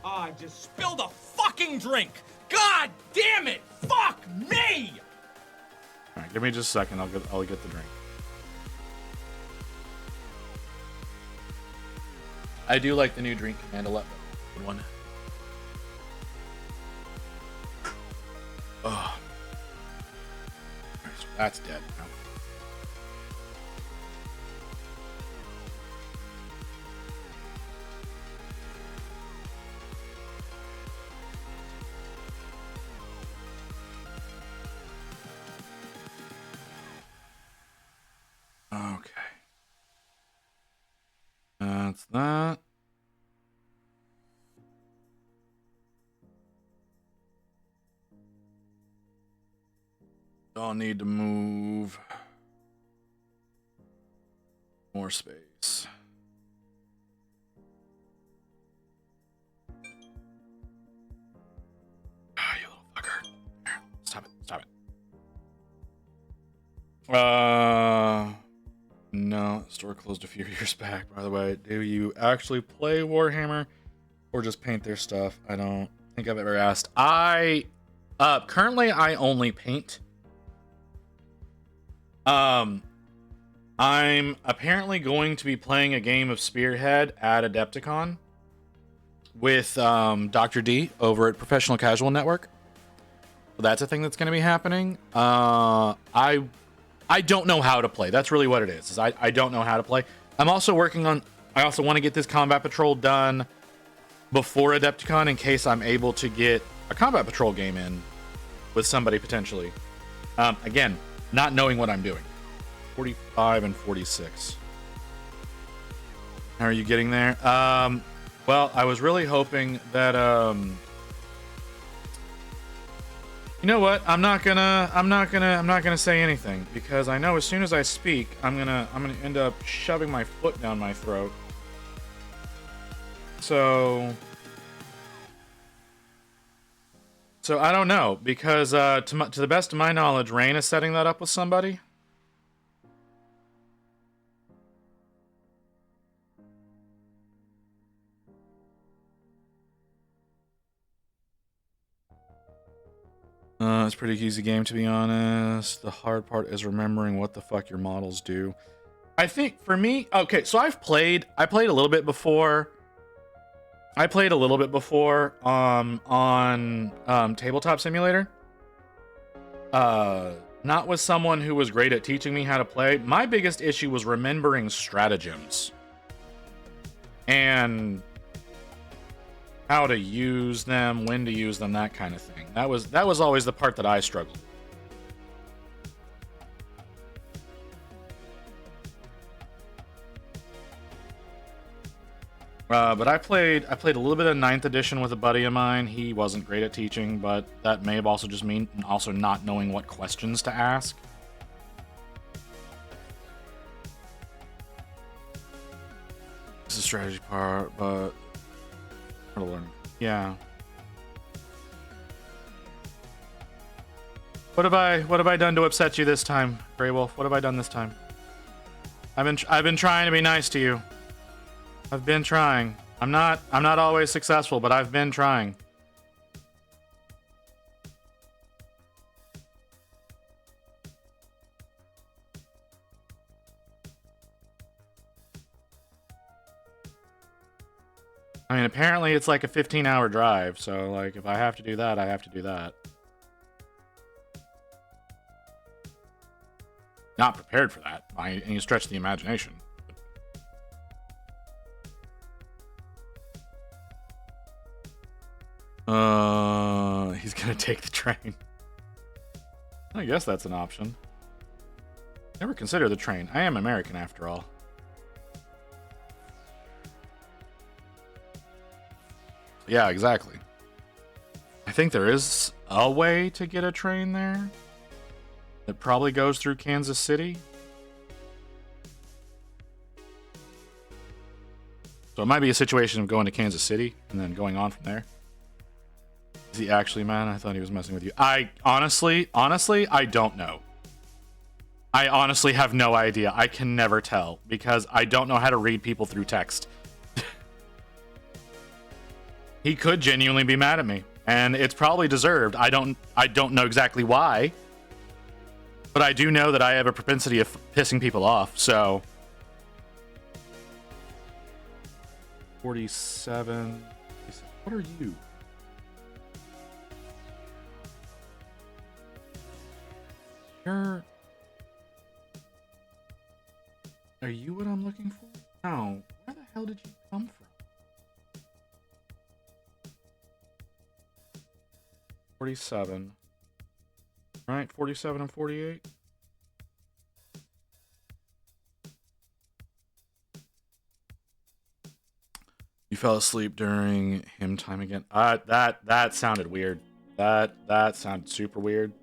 I just spilled a fucking drink. God damn it! Fuck me! All right, give me just a second. I'll get the drink. I do like the new drink command 11. Good one. Oh. Alright, so that's dead now. Okay. That's that. I'll need to move more space. Ah, you little fucker. Here, stop it. Stop it. No, the store closed a few years back, by the way. Do you actually play Warhammer or just paint their stuff? I don't think I've ever asked. Currently I only paint. I'm apparently going to be playing a game of Spearhead at Adepticon with Dr. D over at Professional Casual Network. So that's a thing that's going to be happening. I don't know how to play. That's really what it is I don't know how to play. I'm also working on... I also want to get this Combat Patrol done before Adepticon in case I'm able to get a Combat Patrol game in with somebody potentially. Again, not knowing what I'm doing. 45 and 46. How are you getting there? Well, I was really hoping that you know what? I'm not gonna say anything because I know as soon as I speak, I'm gonna end up shoving my foot down my throat. So I don't know because to the best of my knowledge, Rain is setting that up with somebody. It's a pretty easy game, to be honest. The hard part is remembering what the fuck your models do. I think for me, okay, so I played a little bit before. I played a little bit before on Tabletop Simulator. Not with someone who was great at teaching me how to play. My biggest issue was remembering stratagems and how to use them, when to use them, that kind of thing. That was always the part that I struggled with. But I played a little bit of 9th edition with a buddy of mine. He wasn't great at teaching, but that may have also just mean also not knowing what questions to ask. This is the strategy part, but to learn. Yeah. What have I done to upset you this time, Grey Wolf? What have I done this time? I've been trying to be nice to you. I've been trying. I'm not always successful, but I've been trying. I mean, apparently it's like a 15-hour drive, so like if I have to do that, I have to do that. Not prepared for that by any stretch of the imagination. He's gonna take the train. I guess that's an option. Never consider the train. I am American after all. Yeah, exactly. I think there is a way to get a train there. It probably goes through Kansas City. So it might be a situation of going to Kansas City and then going on from there. Is he actually mad? I thought he was messing with you. I honestly, I don't know. I honestly have no idea. I can never tell because I don't know how to read people through text. He could genuinely be mad at me, and it's probably deserved. I don't know exactly why, but I do know that I have a propensity of pissing people off. So 47. What are you? Are you what I'm looking for? No. Where the hell did you come from? 47. Right, 47 and 48. You fell asleep during hymn time again. That sounded weird. That sounded super weird.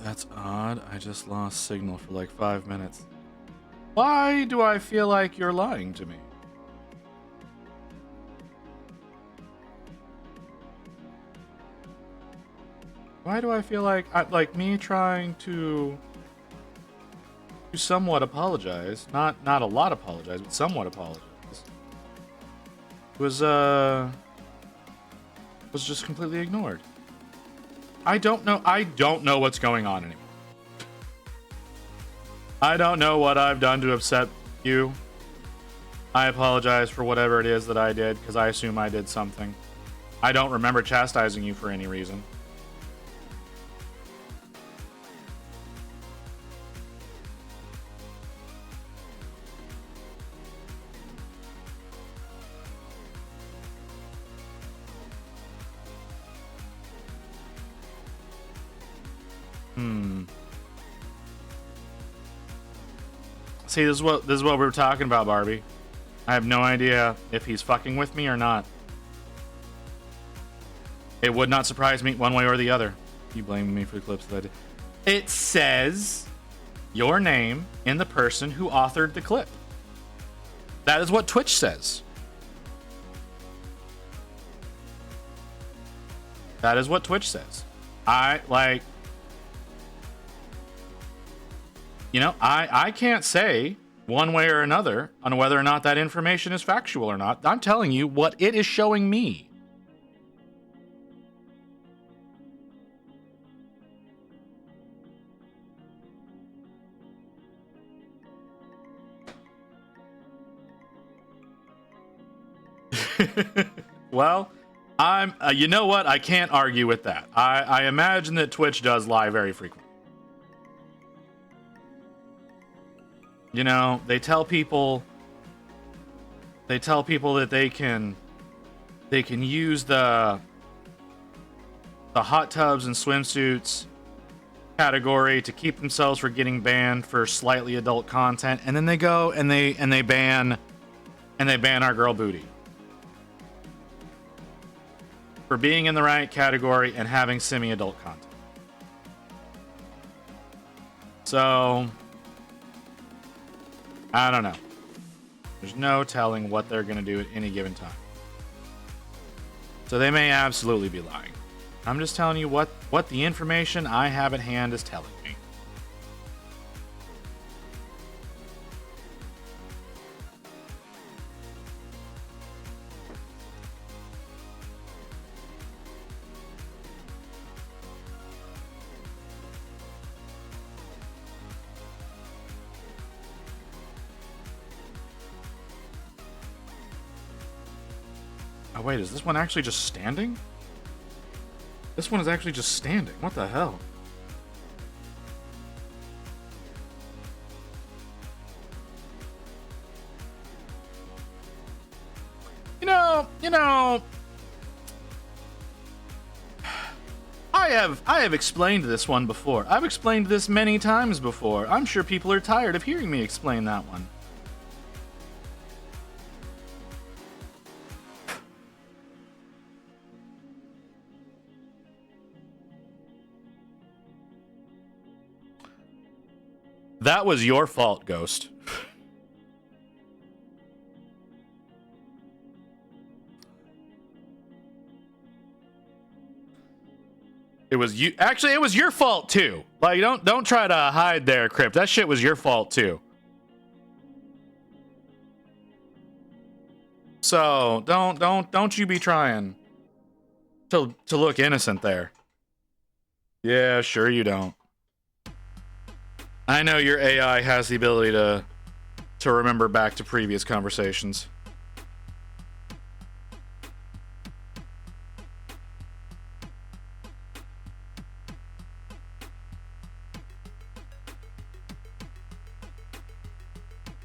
That's odd. I just lost signal for like 5 minutes. Why do I feel like you're lying to me? Why do I feel like me trying to somewhat apologize, not a lot apologize, but somewhat apologize, was just completely ignored. I don't know what's going on anymore. I don't know what I've done to upset you. I apologize for whatever it is that I did, because I assume I did something. I don't remember chastising you for any reason. See, this is what we were talking about, Barbie. I have no idea if he's fucking with me or not. It would not surprise me one way or the other. You blaming me for the clips that I did. It says your name in the person who authored the clip. That is what Twitch says. That is what Twitch says. I can't say one way or another on whether or not that information is factual or not. I'm telling you what it is showing me. Well, you know what? I can't argue with that. I imagine that Twitch does lie very frequently. You know, they tell people that they can use the hot tubs and swimsuits category to keep themselves from getting banned for slightly adult content, and then they go and they ban our girl Booty for being in the right category and having semi-adult content. So I don't know. There's no telling what they're going to do at any given time. So they may absolutely be lying. I'm just telling you what the information I have at hand is telling me. Oh, wait, is this one actually just standing? This one is actually just standing. What the hell? You know, I have explained this one before. I've explained this many times before. I'm sure people are tired of hearing me explain that one. That was your fault, Ghost. It was you. Actually, it was your fault too. Like, don't try to hide there, Crypt. That shit was your fault too. So don't you be trying to look innocent there. Yeah, sure you don't. I know your AI has the ability to remember back to previous conversations.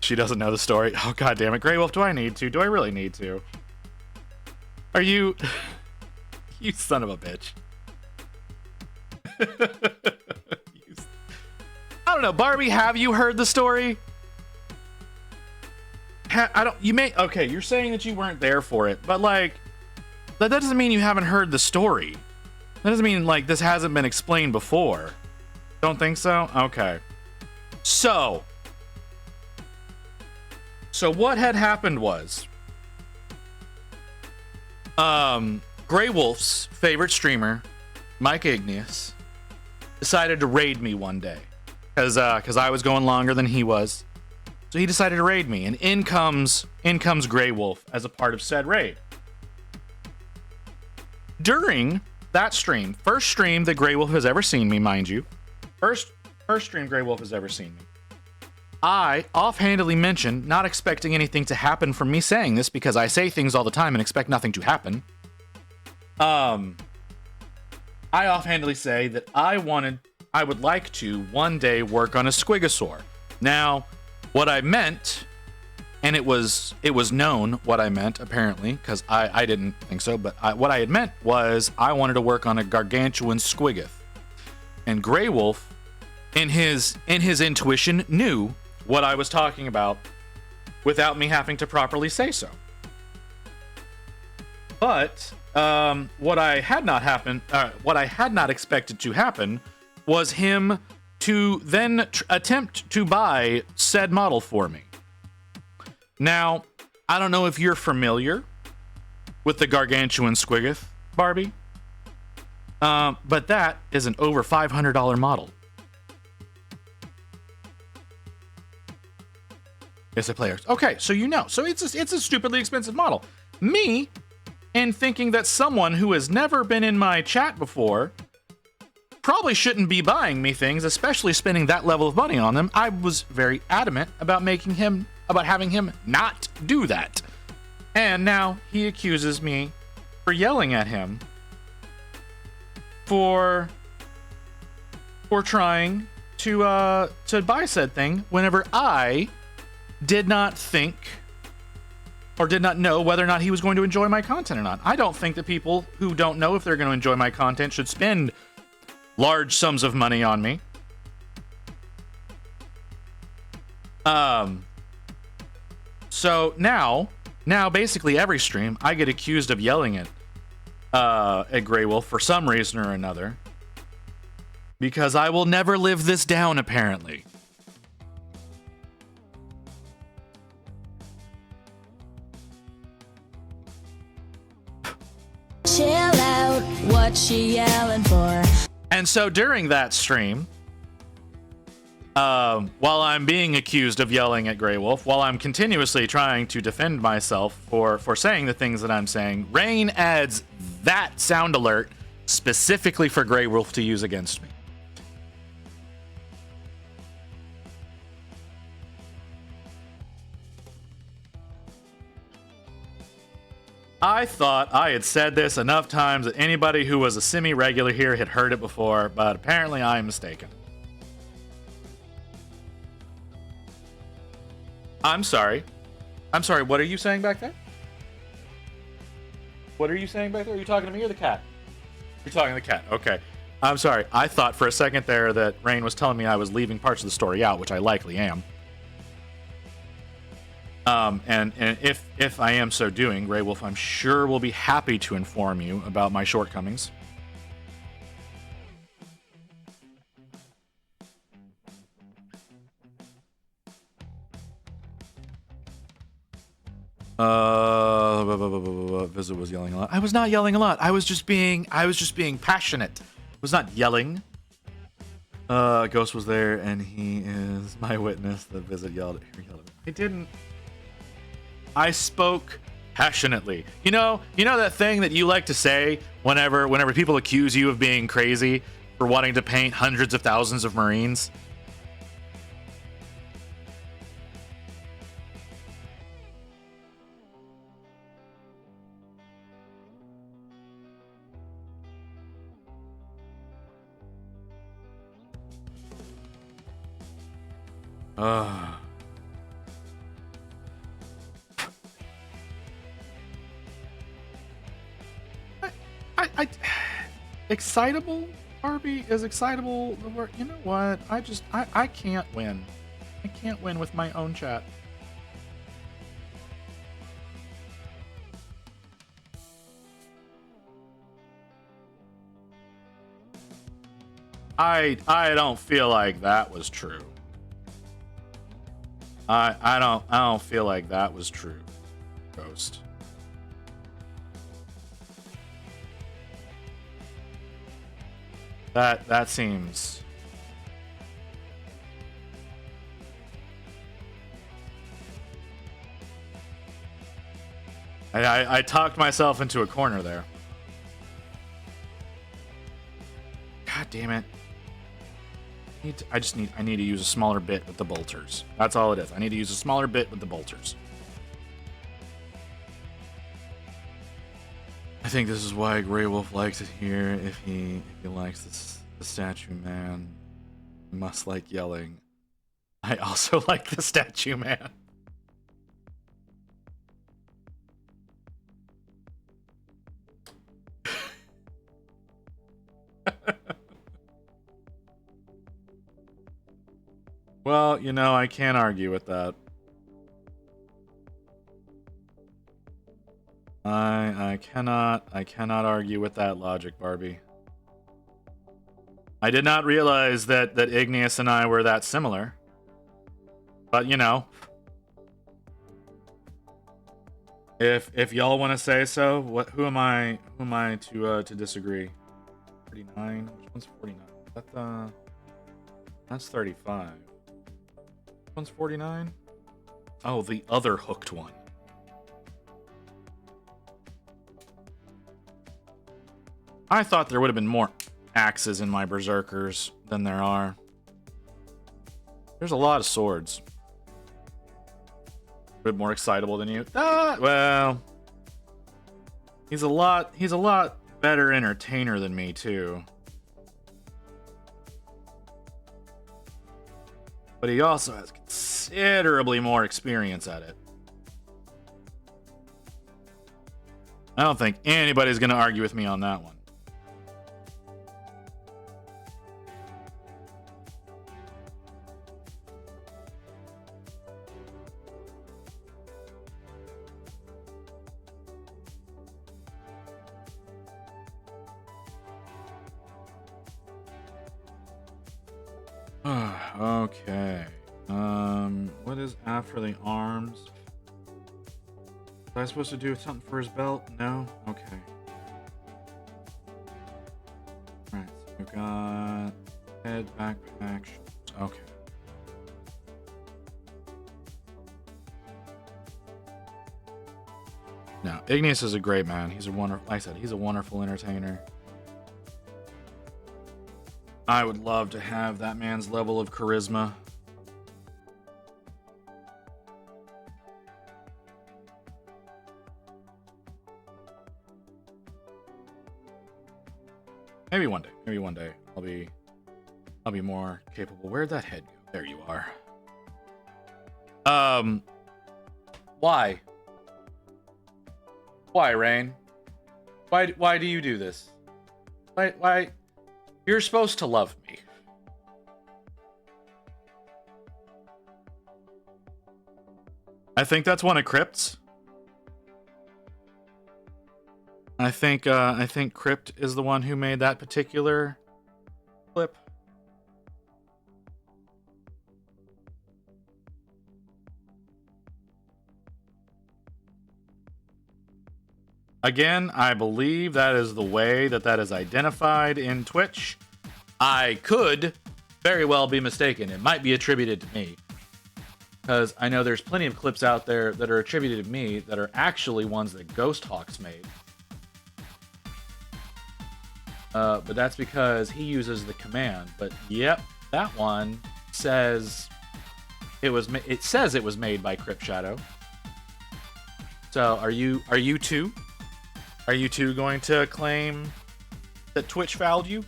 She doesn't know the story. Oh, God damn it. Grey Wolf, do I need to? Do I really need to? Are you... You son of a bitch. I don't know, Barbie, have you heard the story? Okay, you're saying that you weren't there for it, but like, that doesn't mean you haven't heard the story. That doesn't mean like this hasn't been explained before. Don't think so? Okay. So, So what had happened was, Grey Wolf's favorite streamer, Mike Igneous, decided to raid me one day because I was going longer than he was. So he decided to raid me, and in comes Grey Wolf as a part of said raid. During that stream, first stream that Grey Wolf has ever seen me, mind you, first stream Grey Wolf has ever seen me, I offhandedly mentioned, not expecting anything to happen from me saying this because I say things all the time and expect nothing to happen. I offhandedly say that I would like to one day work on a Squigosaur. Now, what I meant, and it was known what I meant apparently, because I didn't think so, but what I had meant was I wanted to work on a gargantuan Squiggoth. And Grey Wolf, in his intuition, knew what I was talking about without me having to properly say so. But what I had not expected to happen was him to then attempt to buy said model for me. Now, I don't know if you're familiar with the gargantuan Squiggoth, Barbie, but that is an over $500 model. Yes, I play. Okay, so you know. So it's a stupidly expensive model. Me, in thinking that someone who has never been in my chat before probably shouldn't be buying me things, especially spending that level of money on them, I was very adamant about having him not do that. And now he accuses me for yelling at him for trying to buy said thing whenever I did not think or did not know whether or not he was going to enjoy my content or not. I don't think that people who don't know if they're going to enjoy my content should spend large sums of money on me. So now basically every stream I get accused of yelling at Grey Wolf for some reason or another, because I will never live this down apparently. Chill out, what she yelling for? And so during that stream, while I'm being accused of yelling at Grey Wolf, while I'm continuously trying to defend myself for saying the things that I'm saying, Rain adds that sound alert specifically for Grey Wolf to use against me. I thought I had said this enough times that anybody who was a semi-regular here had heard it before, but apparently I am mistaken. I'm sorry, what are you saying back there? What are you saying back there? Are you talking to me or the cat? You're talking to the cat, okay. I'm sorry, I thought for a second there that Rain was telling me I was leaving parts of the story out, which I likely am. And if I am so doing, Grey Wolf, I'm sure will be happy to inform you about my shortcomings. Visit was yelling a lot. I was not yelling a lot. I was just being passionate. I was not yelling. Ghost was there, and he is my witness. The Visit yelled at me. I didn't. I spoke passionately. You know that thing that you like to say whenever people accuse you of being crazy for wanting to paint hundreds of thousands of Marines? Excitable? Barbie is excitable. The word. You know what? I can't win. I can't win with my own chat. I don't feel like that was true. I don't feel like that was true, Ghost. That seems. I talked myself into a corner there. God damn it. I need to use a smaller bit with the bolters. That's all it is. I need to use a smaller bit with the bolters. I think this is why Grey Wolf likes it here. If he likes the statue man, he must like yelling. I also like the statue man. Well, you know, I can't argue with that. I cannot argue with that logic, Barbie. I did not realize that Igneous and I were that similar. But you know, if y'all want to say so, who am I to disagree? 39. Which one's 49? That's 35. Which one's 49? Oh, the other hooked one. I thought there would have been more axes in my Berserkers than there are. There's a lot of swords. A bit more excitable than you. Well, he's a lot better entertainer than me too. But he also has considerably more experience at it. I don't think anybody's going to argue with me on that one. Okay. What is after the arms? Was I supposed to do something for his belt? No? Okay. Alright, so we've got head, backpack, shoulders. Okay. Now, Igneous is a great man. He's a wonderful, like I said, he's a wonderful entertainer. I would love to have that man's level of charisma. Maybe one day. Maybe one day I'll be more capable. Where'd that head go? There you are. Why? Why, Rain? Why do you do this? Why? You're supposed to love me. I think that's one of Crypt's. I think Crypt is the one who made that particular clip. Again, I believe that is the way that is identified in Twitch. I could very well be mistaken. It might be attributed to me. Because I know there's plenty of clips out there that are attributed to me that are actually ones that Ghost Hawks made. But that's because he uses the command. But yep, that one says it says it was made by Crypt Shadow. So are you two? Are you two going to claim that Twitch fouled you?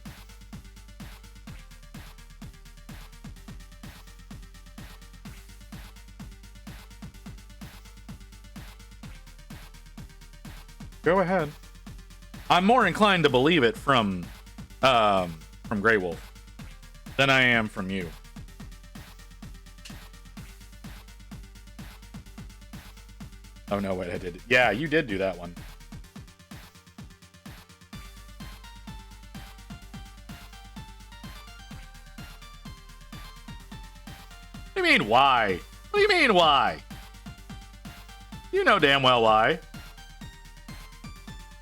Go ahead. I'm more inclined to believe it from Grey Wolf than I am from you. Oh no, wait, I did. Yeah, you did do that one. What do you mean, why? What do you mean, why? You know damn well why.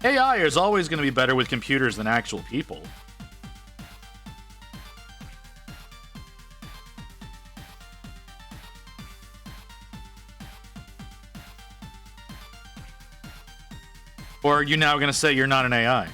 AI is always going to be better with computers than actual people. Or are you now going to say you're not an AI?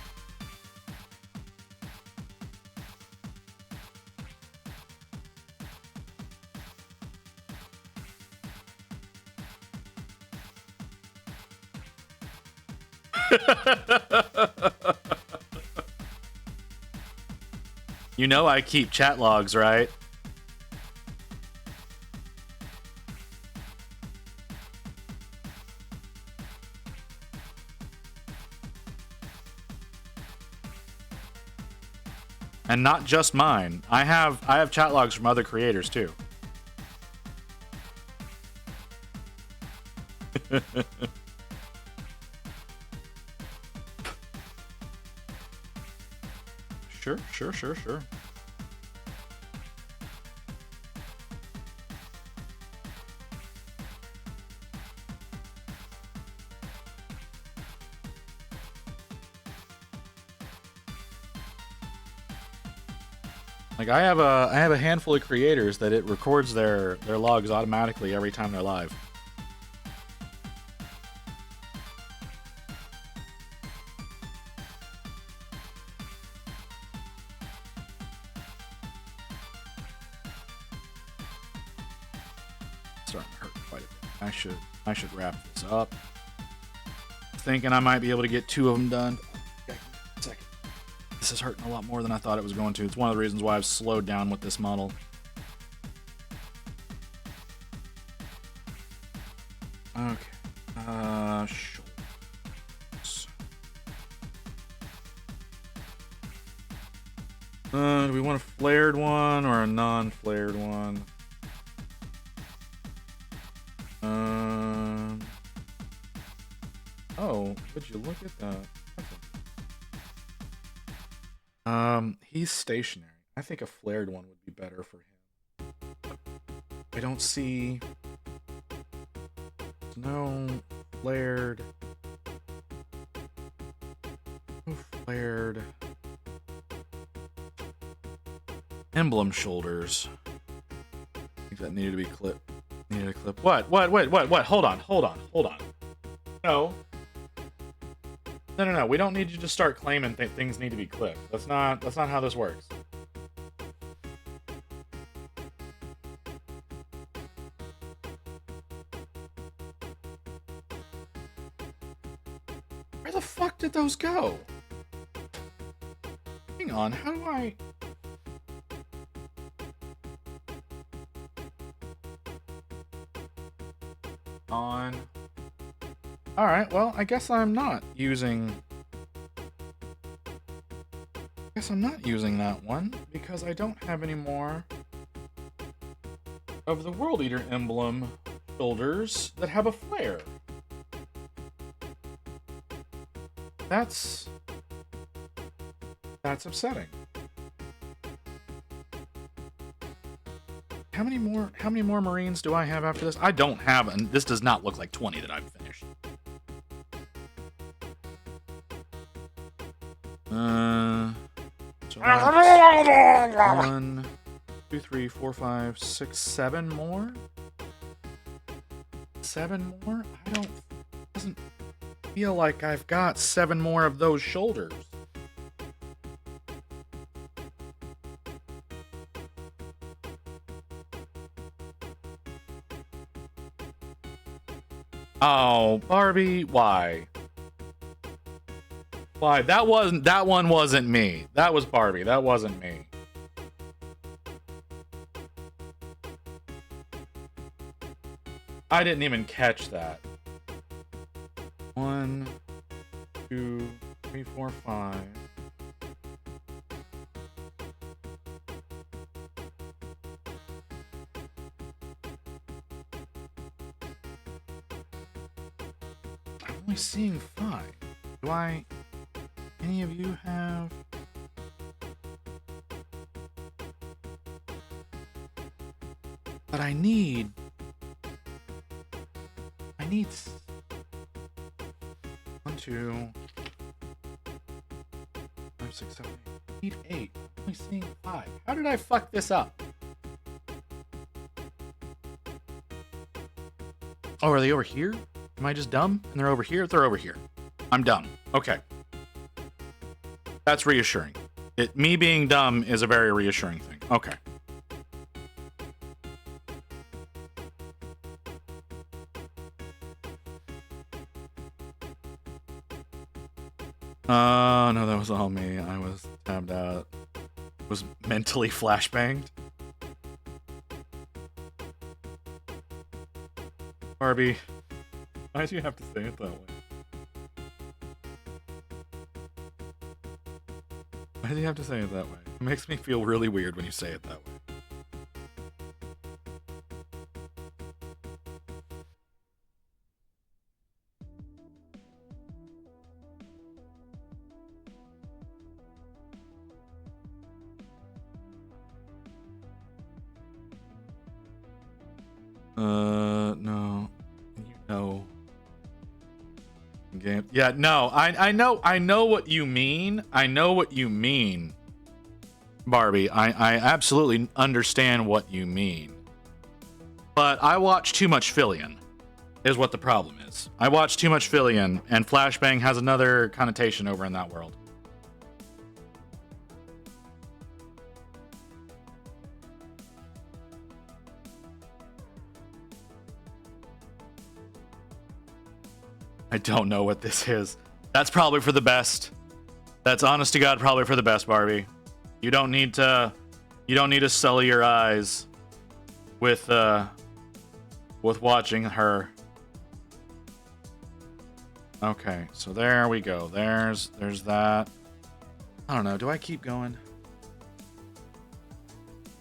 You know I keep chat logs, right? And not just mine. I have chat logs from other creators too. Sure. Like I have a handful of creators that it records their logs automatically every time they're live. Starting to hurt quite a bit. I should wrap this up. Thinking I might be able to get 2 of them done. Okay, a second. This is hurting a lot more than I thought it was going to. It's one of the reasons why I've slowed down with this model. Okay. Shoulders. Do we want a flared one or a non-flared one? Oh, would you look at that? He's stationary. I think a flared one would be better for him. I don't see... No flared... No flared... Emblem shoulders. I think that needed to be clipped. Needed a clip. What? Hold on. No. No. We don't need you to start claiming things need to be clipped. That's not how this works. Where the fuck did those go? Hang on, how do I... On... Alright, well, I guess I'm not using that one, because I don't have any more of the World Eater emblem shoulders that have a flare. That's upsetting. How many more Marines do I have after this? I don't have, and this does not look like 20 that I've finished. So that's 1, 2, 3, 4, 5, 6, 7 more? 7 more? Doesn't feel like I've got 7 more of those shoulders. Oh, Barbie, why? Why? That one wasn't me. That was Barbie. That wasn't me. I didn't even catch that. 1, 2, 3, 4, 5. I'm only seeing 5. Do any of you have... But I need need 1, 2, 5, 6, 7, 8. I need 8. I'm only seeing 5. How did I fuck this up? Oh, are they over here? Am I just dumb? And they're over here? They're over here. I'm dumb. Okay. That's reassuring. Me being dumb is a very reassuring thing. Okay. No, that was all me. I was tabbed out. Was mentally flashbanged. Barbie, why do you have to say it that way? Why do you have to say it that way? It makes me feel really weird when you say it that way. No. You know. Game. Yeah, no. I know what you mean. I know what you mean, Barbie. I absolutely understand what you mean. But I watch too much Fillion, is what the problem is. I watch too much Fillion, and flashbang has another connotation over in that world. I don't know what this is. That's probably for the best. That's honest to God probably for the best, Barbie. You don't need to sully your eyes with watching her. Okay, so there we go. There's that. I don't know. Do I keep going?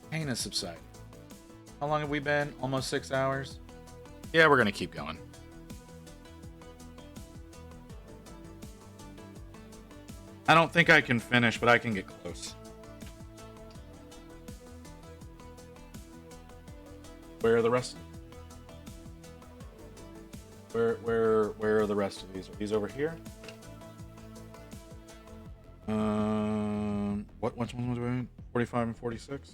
Pain has subsided. How long have we been? Almost 6 hours? Yeah, we're gonna keep going. I don't think I can finish, but I can get close. Where are the rest of them? Where are the rest of these? Are these over here? Which ones was we? 45 and 46?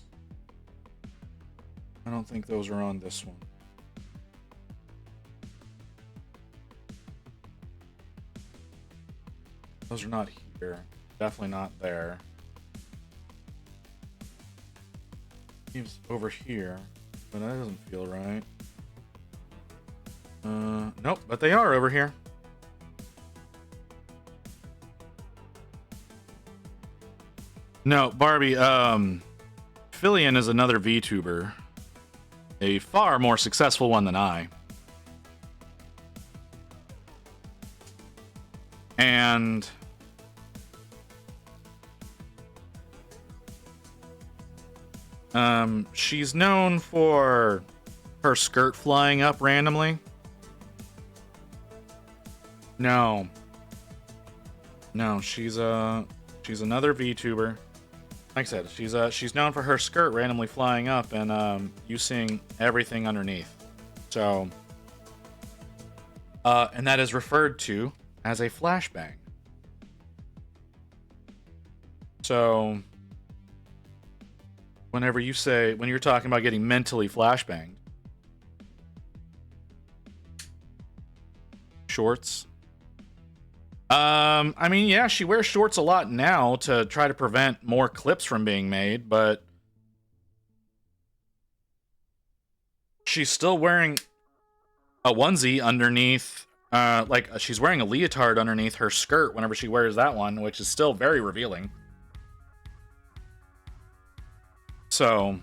I don't think those are on this one. Those are not here. Definitely not there. Seems over here, but that doesn't feel right. Nope, but they are over here. No, Barbie, Fillion is another VTuber. A far more successful one than I. And she's known for her skirt flying up randomly. No, she's another VTuber. Like I said, she's known for her skirt randomly flying up and you seeing everything underneath. So, and that is referred to as a flashbang. So, when you're talking about getting mentally flashbanged, shorts. I mean, yeah, she wears shorts a lot now to try to prevent more clips from being made, but she's still wearing a onesie underneath, she's wearing a leotard underneath her skirt whenever she wears that one, which is still very revealing. So,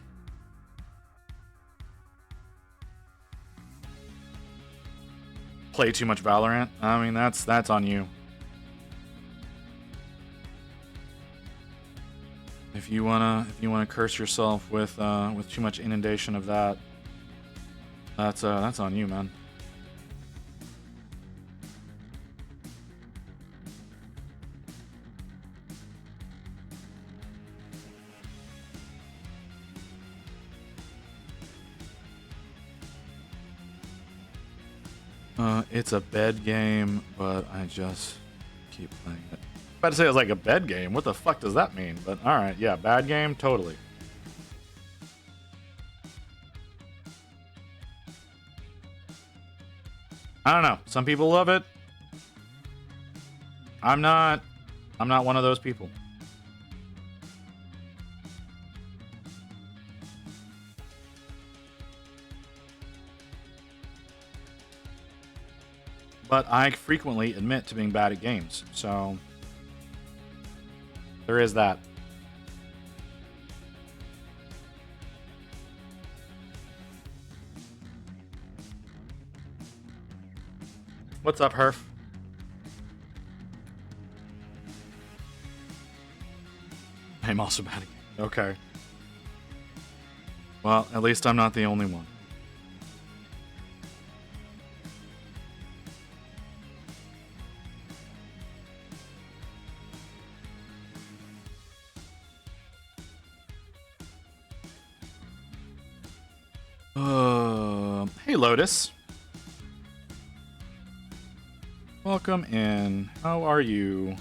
play too much Valorant? I mean, that's on you. If you wanna curse yourself with too much inundation of that, that's on you, man. It's a bed game, but I just keep playing it. About to say it was like a bed game. What the fuck does that mean? But all right, yeah, bad game, totally. I don't know. Some people love it. I'm not one of those people. But I frequently admit to being bad at games, so there is that. What's up, Herf? I'm also bad at games. Okay. Well, at least I'm not the only one. Hey, Lotus. Welcome in. How are you?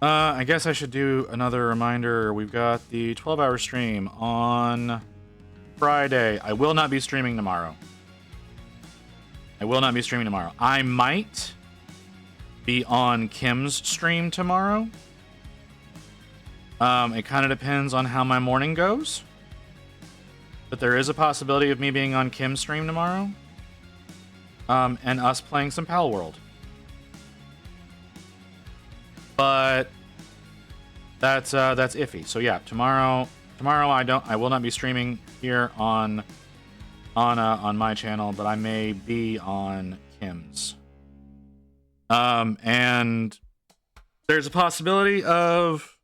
I guess I should do another reminder. We've got the 12-hour stream on Friday. I will not be streaming tomorrow. I might be on Kim's stream tomorrow. It kind of depends on how my morning goes. But there is a possibility of me being on Kim's stream tomorrow. And us playing some Pal World. But that's iffy. So yeah, tomorrow I will not be streaming here on my channel, but I may be on Kim's. And there's a possibility of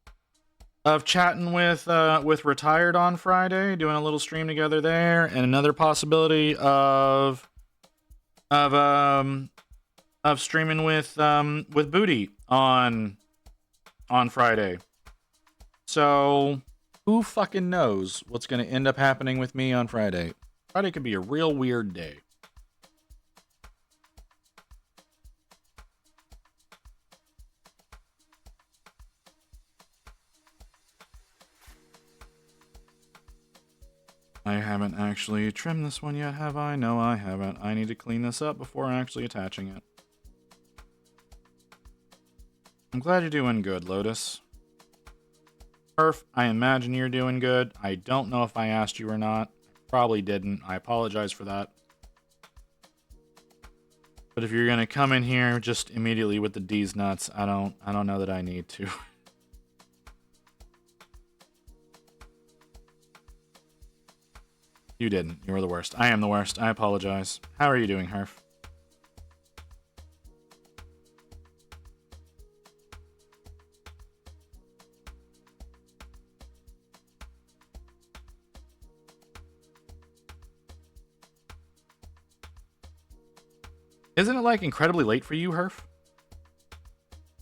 chatting with Retired on Friday, doing a little stream together there, and another possibility of streaming with Booty on Friday. So who fucking knows what's going to end up happening with me on Friday? Friday could be a real weird day. I haven't actually trimmed this one yet, have I? No, I haven't. I need to clean this up before actually attaching it. I'm glad you're doing good, Lotus. Perf, I imagine you're doing good. I don't know if I asked you or not. Probably didn't. I apologize for that. But if you're gonna come in here just immediately with the D's nuts, I don't know that I need to. You didn't. You were the worst. I am the worst. I apologize. How are you doing, Herf? Isn't it like incredibly late for you, Herf?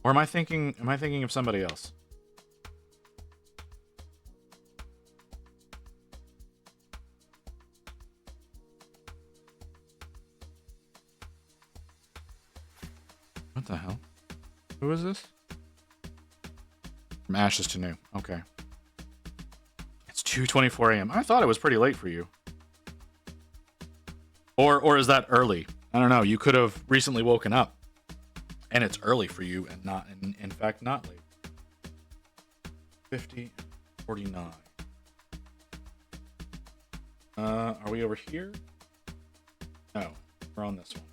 Or am I thinking of somebody else? What the hell? Who is this? From Ashes to New. Okay. It's 2:24 a.m. I thought it was pretty late for you. Or is that early? I don't know. You could have recently woken up, and it's early for you, and not, in fact, not late. 50:49. Are we over here? No, we're on this one.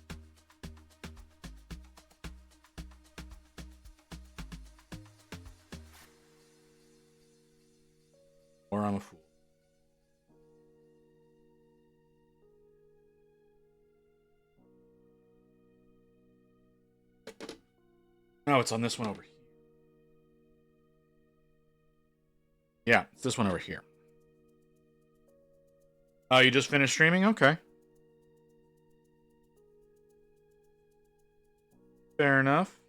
Or I'm a fool. No, it's on this one over here. Yeah, it's this one over here. Oh, you just finished streaming? Okay. Fair enough.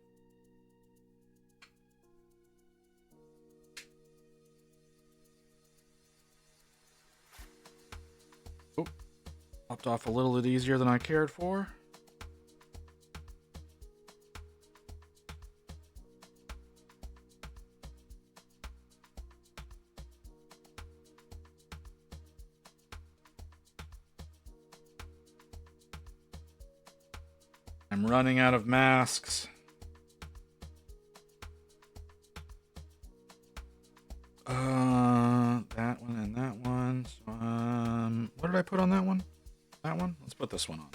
dropped off a little bit easier than I cared for. I'm running out of masks. That one and that one. So, what did I put on that one? That one? Let's put this one on.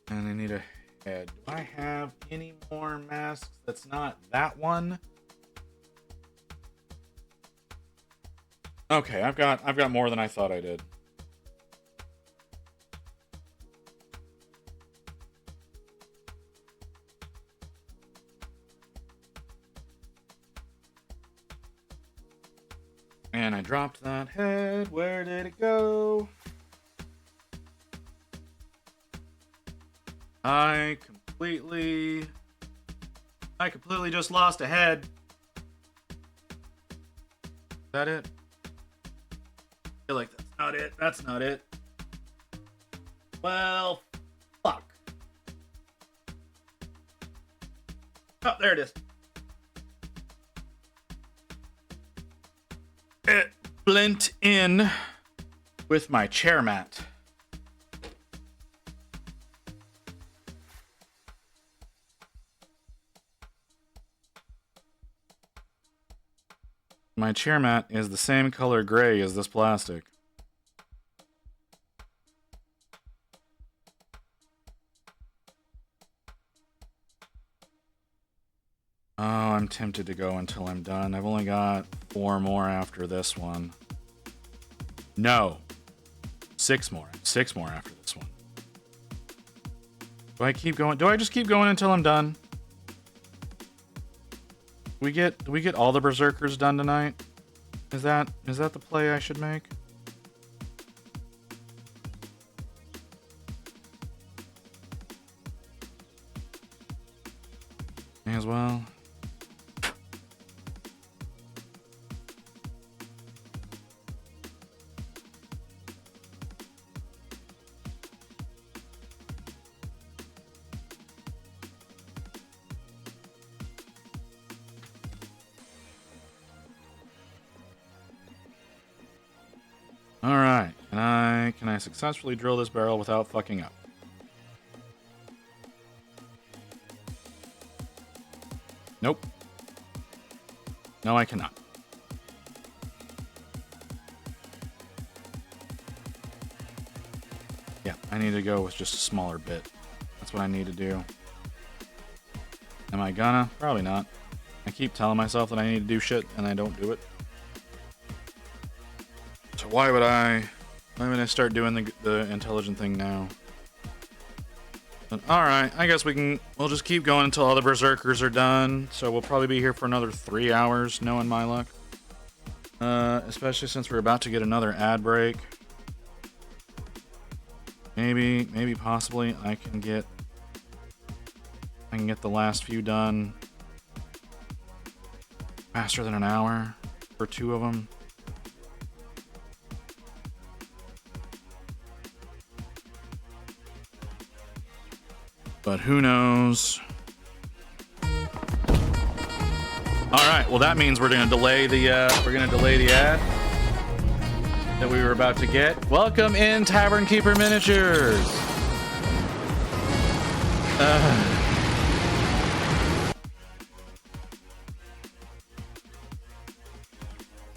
And I need a head. Do I have any more masks that's not that one? Okay, I've got more than I thought I did. And I dropped that head. Where did it go? I completely just lost a head. Is that it? I feel like that's not it. That's not it. Well, fuck. Oh, there it is. It blent in with my chair mat. My chair mat is the same color gray as this plastic. Oh, I'm tempted to go until I'm done. I've only got 4 more after this one. No. 6 more. 6 more after this one. Do I keep going? Do I just keep going until I'm done? Do we get all the Berserkers done tonight? Is that the play I should make? May as well. All right, can I successfully drill this barrel without fucking up? Nope. No, I cannot. Yeah, I need to go with just a smaller bit. That's what I need to do. Am I gonna? Probably not. I keep telling myself that I need to do shit, and I don't do it. So why would I start doing the intelligent thing now? But, all right, I guess we'll just keep going until all the Berserkers are done. So we'll probably be here for another 3 hours, knowing my luck. Especially since we're about to get another ad break. Maybe possibly I can get the last few done faster than an hour for 2 of them. But who knows? All right. Well, that means we're gonna delay the ad that we were about to get. Welcome in, Tavern Keeper Miniatures.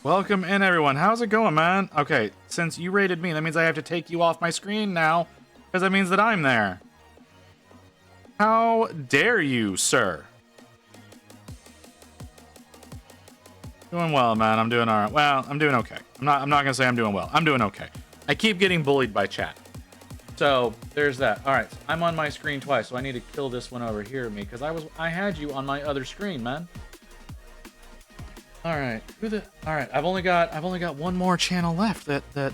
Welcome in, everyone. How's it going, man? Okay, since you rated me, that means I have to take you off my screen now, because that means that I'm there. How dare you, sir? Doing well, man. I'm doing all right. Well, I'm doing okay. I'm not gonna say I'm doing well. I'm doing okay. I keep getting bullied by chat. So there's that. All right, I'm on my screen twice, so I need to kill this one over here, me, because I had you on my other screen, man. All right, all right. I've only got one more channel left. That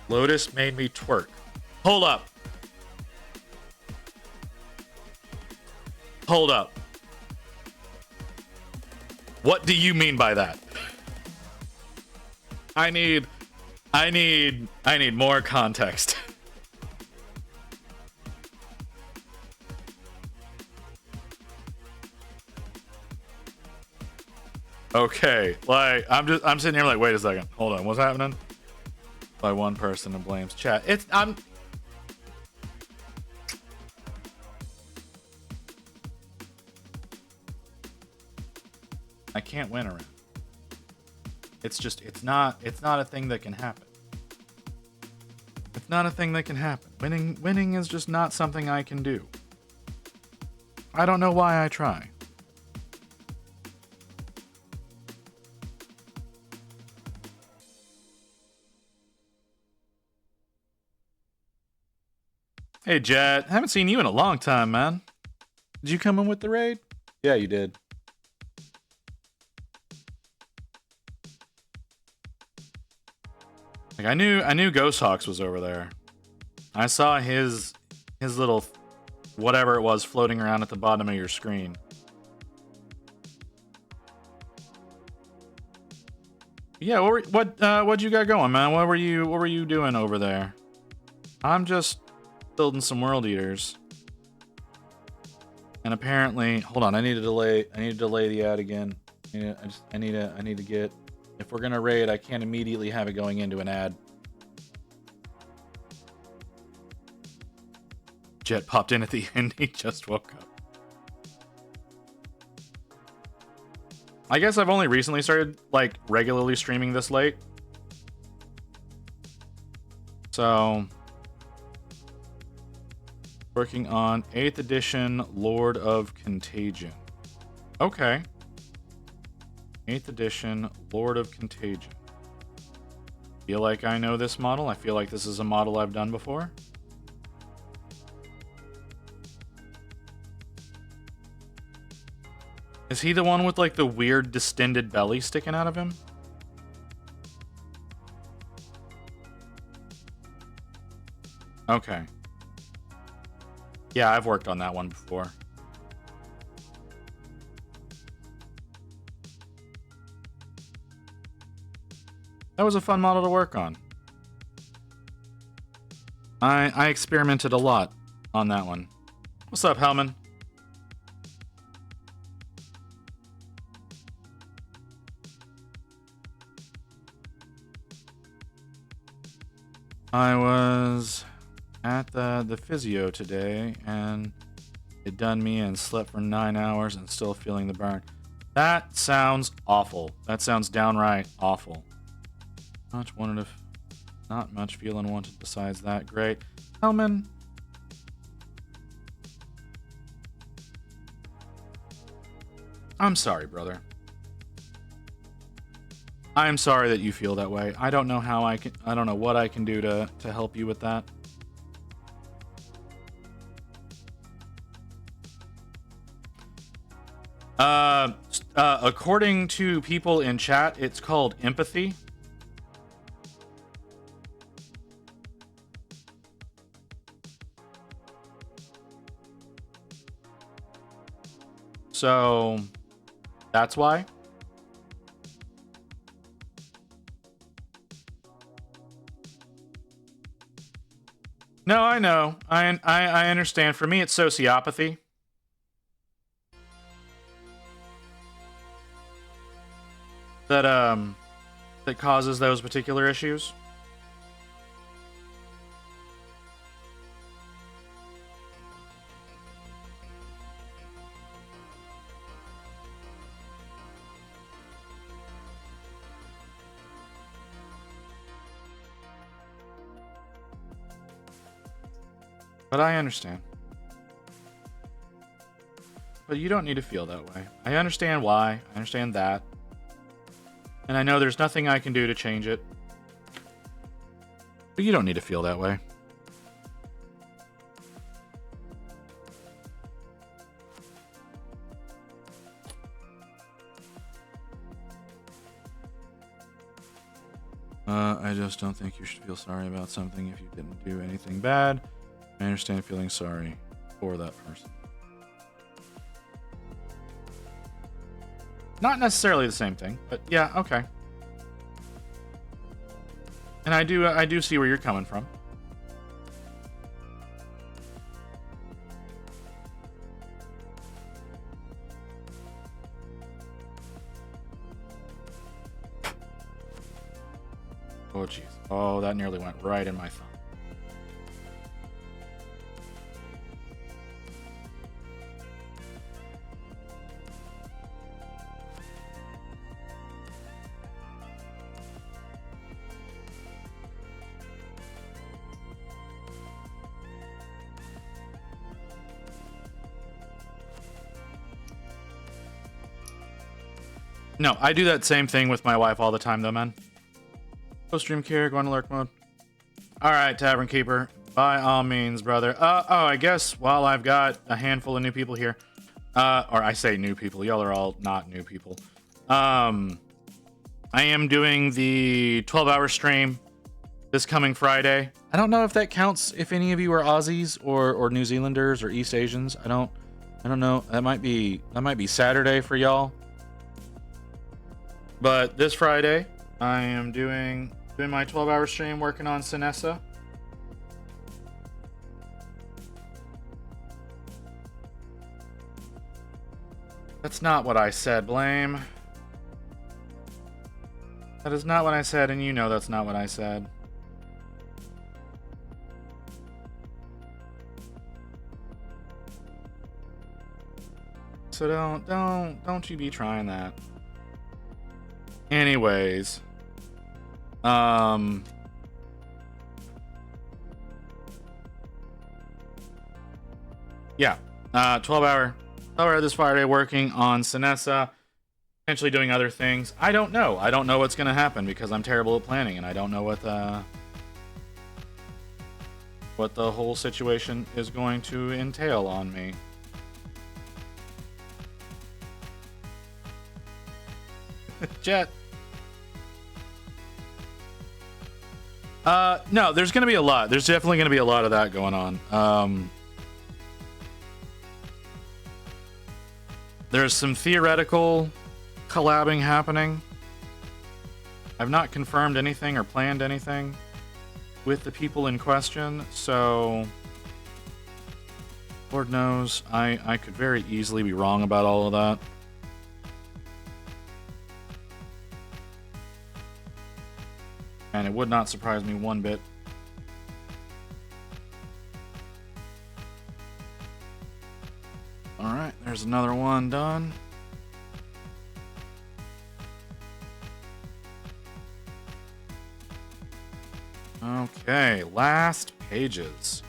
Lotus made me twerk. Hold up. Hold up. What do you mean by that? I need more context. Okay, like I'm sitting here like, wait a second, hold on, what's happening? By one person and blames chat. I can't win around. It's not a thing that can happen. It's not a thing that can happen. Winning is just not something I can do. I don't know why I try. Hey Jet, haven't seen you in a long time, man. Did you come in with the raid? Yeah, you did. Like I knew Ghost Hawks was over there. I saw his little whatever it was floating around at the bottom of your screen. Yeah, what'd you got going, man? What were you doing over there? I'm just building some world eaters. And apparently, hold on, I need to delay the ad again. I need to get, if we're gonna raid, I can't immediately have it going into an ad. Jet popped in at the end, he just woke up. I guess I've only recently started like regularly streaming this late. So working on 8th edition Lord of Contagion. Okay. 8th edition Lord of Contagion. Feel like I know this model. I feel like this is a model I've done before. Is he the one with like the weird distended belly sticking out of him? Okay. Yeah, I've worked on that one before. That was a fun model to work on. I experimented a lot on that one. What's up, Hellman? I was at the physio today, and it done me and slept for 9 hours and still feeling the burn. That sounds awful. That sounds downright awful. Not much feeling wanted besides that. Great. Hellman. I'm sorry, brother. I'm sorry that you feel that way. I don't know how I don't know what I can do to help you with that. According to people in chat, it's called empathy. So that's why. No, I know. I understand. For me, it's sociopathy. That causes those particular issues. But I understand. But you don't need to feel that way. I understand why. I understand that. And I know there's nothing I can do to change it. But you don't need to feel that way. I just don't think you should feel sorry about something if you didn't do anything bad. I understand feeling sorry for that person. Not necessarily the same thing, but yeah, okay. And I do see where you're coming from. Oh, jeez. Oh, that nearly went right in my thumb. No, I do that same thing with my wife all the time, though, man. Post stream care, going to lurk mode. All right, Tavern Keeper. By all means, brother. Oh, I guess while I've got a handful of new people here, or I say new people, y'all are all not new people. I am doing the 12-hour stream this coming Friday. I don't know if that counts. If any of you are Aussies or New Zealanders or East Asians, I don't know. That might be Saturday for y'all. But this Friday, I am doing my 12-hour stream working on Sinessa. That's not what I said, Blame. That is not what I said, and you know that's not what I said. So don't you be trying that. Anyways, yeah, 12-hour this Friday working on Sinessa, potentially doing other things. I don't know what's gonna happen because I'm terrible at planning, and I don't know what the whole situation is going to entail on me. Jet. No, there's gonna be a lot. There's definitely gonna be a lot of that going on. There's some theoretical collabing happening. I've not confirmed anything or planned anything with the people in question, so Lord knows I could very easily be wrong about all of that. And it would not surprise me one bit. Alright, there's another one done. Okay, last pages.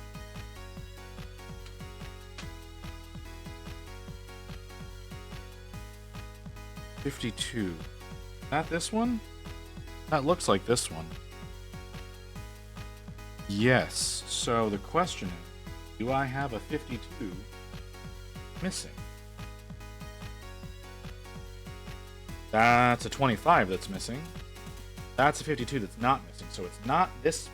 $52. Is that this one? That looks like this one. Yes. So the question is, do I have a 52 missing? That's a 25 that's missing. That's a 52 that's not missing. So it's not this.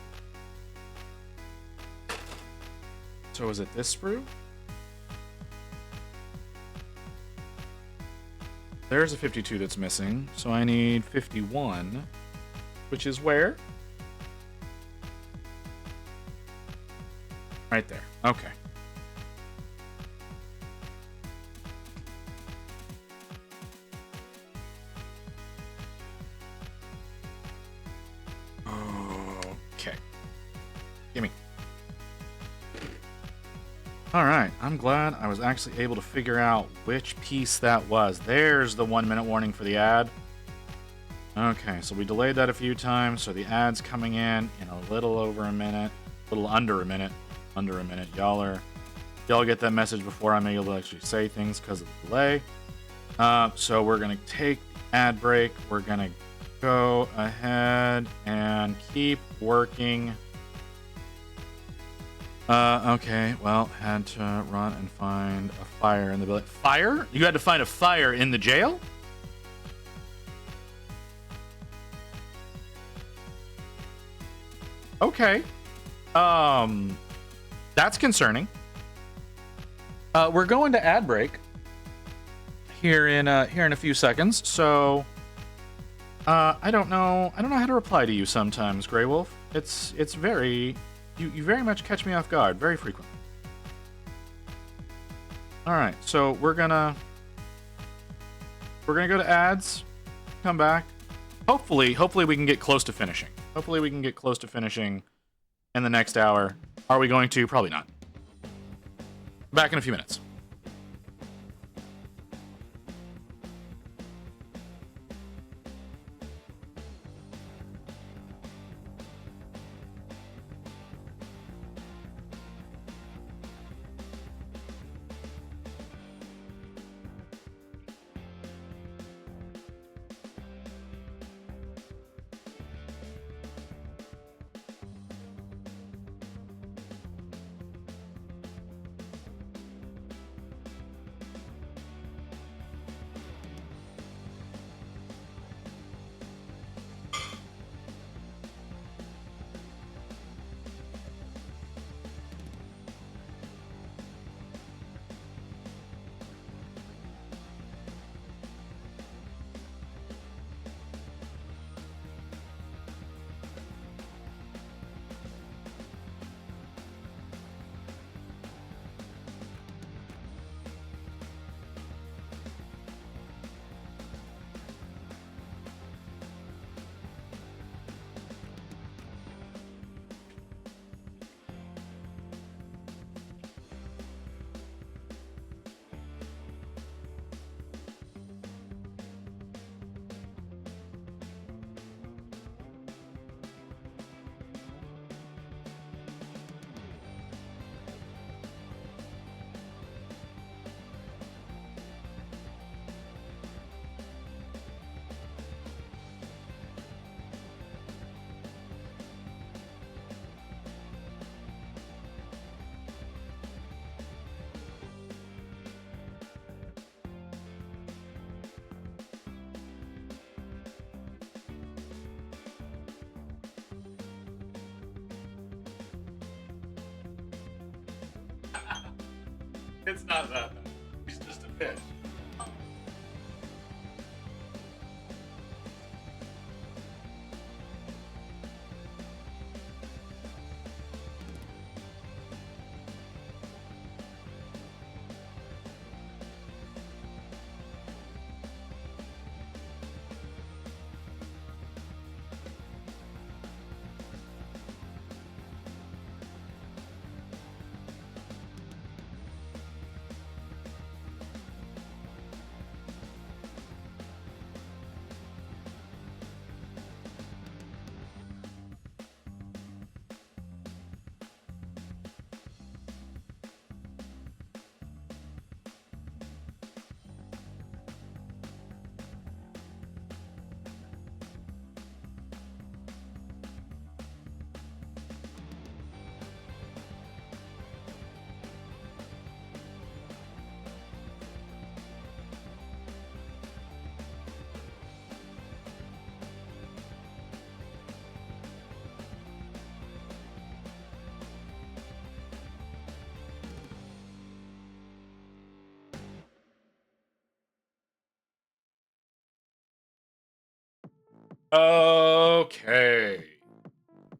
So is it this sprue? There's a 52 that's missing. So I need 51. Which is where? Right there. Okay. Okay. Gimme. Alright, I'm glad I was actually able to figure out which piece that was. There's the 1-minute warning for the ad. Okay, so we delayed that a few times, so the ad's coming in a little over a minute, a little under a minute, Y'all get that message before I'm able to actually say things because of the delay. So we're gonna take the ad break. We're gonna go ahead and keep working. Okay, well, had to run and find a fire in the building. Fire? You had to find a fire in the jail? Okay. That's concerning. We're going to ad break here in a few seconds. So I don't know how to reply to you sometimes, Grey Wolf. It's very you very much catch me off guard very frequently. All right, so we're gonna go to ads, come back. Hopefully we can get close to finishing. Hopefully we can get close to finishing in the next hour. Are we going to? Probably not. Back in a few minutes. It's not that bad. It's just a pitch. Okay.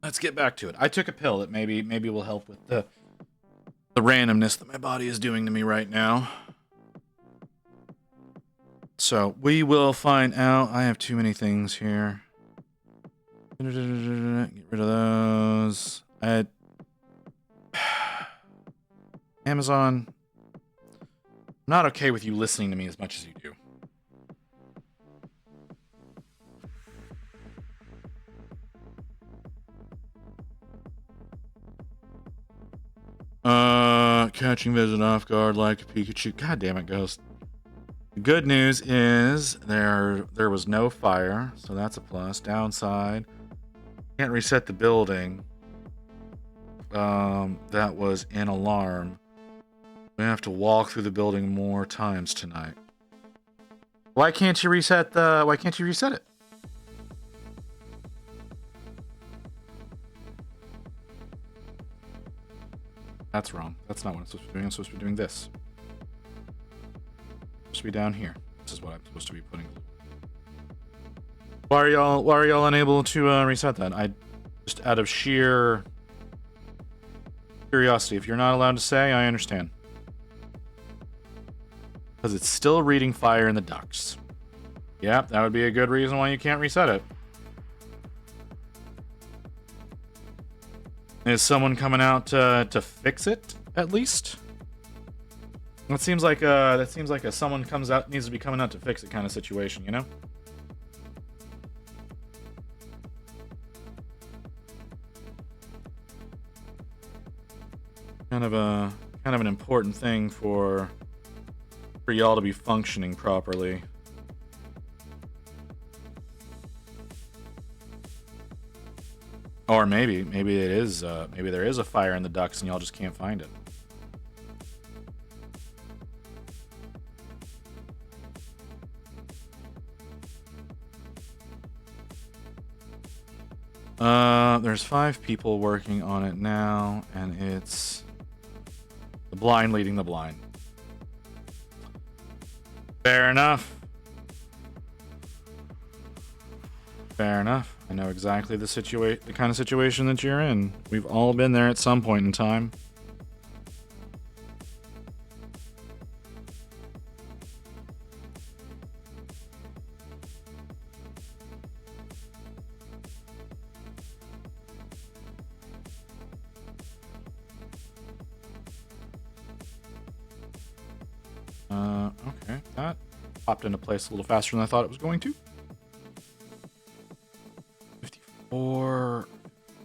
Let's get back to it. I took a pill that maybe will help with the randomness that my body is doing to me right now. So we will find out. I have too many things here. Get rid of those. Amazon. I'm not okay with you listening to me as much as you do. Catching vision off guard like a Pikachu. God damn it, Ghost. The good news is there was no fire, so that's a plus. Downside, can't reset the building. That was an alarm. We have to walk through the building more times tonight. Why can't you reset it? That's wrong. That's not what I'm supposed to be doing. I'm supposed to be doing this. I'm supposed to be down here. This is what I'm supposed to be putting. Why are y'all unable to reset that? I just out of sheer curiosity. If you're not allowed to say, I understand. Because it's still reading fire in the ducts. Yep, that would be a good reason why you can't reset it. Is someone coming out to fix it at least? That seems like a someone comes out needs to be coming out to fix it kind of situation, you know? Kind of an important thing for y'all to be functioning properly. Or maybe it is maybe there is a fire in the ducts and y'all just can't find it. There's 5 people working on it now, and it's the blind leading the blind. Fair enough. Fair enough. I know exactly the kind of situation that you're in. We've all been there at some point in time. Okay, that popped into place a little faster than I thought it was going to. 54,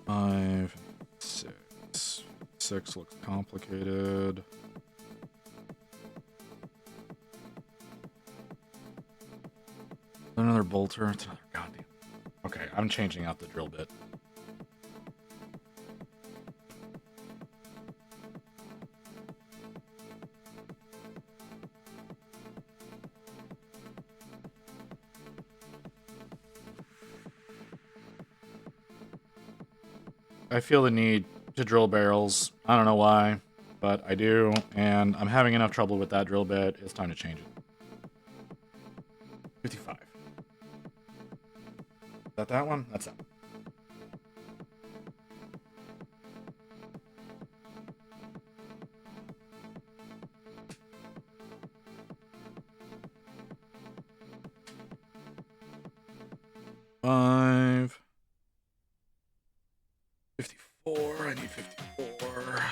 5, 6. 6 looks complicated. Another bolter. It's another goddamn. Okay, I'm changing out the drill bit. I feel the need to drill barrels. I don't know why, but I do, and I'm having enough trouble with that drill bit. It's time to change it. 55. Is that one? That's that. Five. 54. I need 54.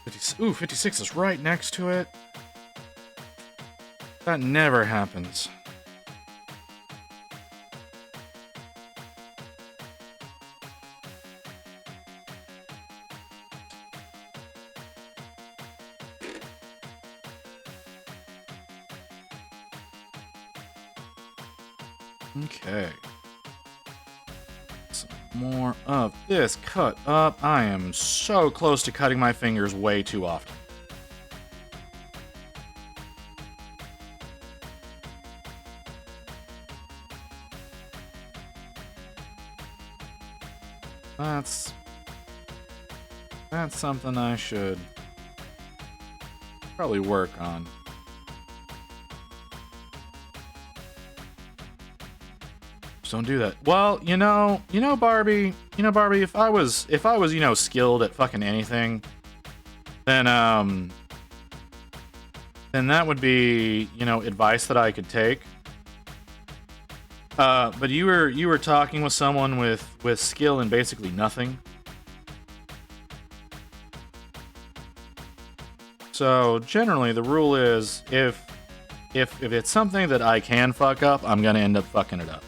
50, ooh, 56 is right next to it. That never happens. Okay. Some more of this cut up. I am so close to cutting my fingers way too often. That's something I should probably work on. Just don't do that. Well, you know, Barbie, if I was, skilled at fucking anything, then that would be, advice that I could take. But you were talking with someone with skill in basically nothing. So generally, the rule is if it's something that I can fuck up, I'm gonna end up fucking it up.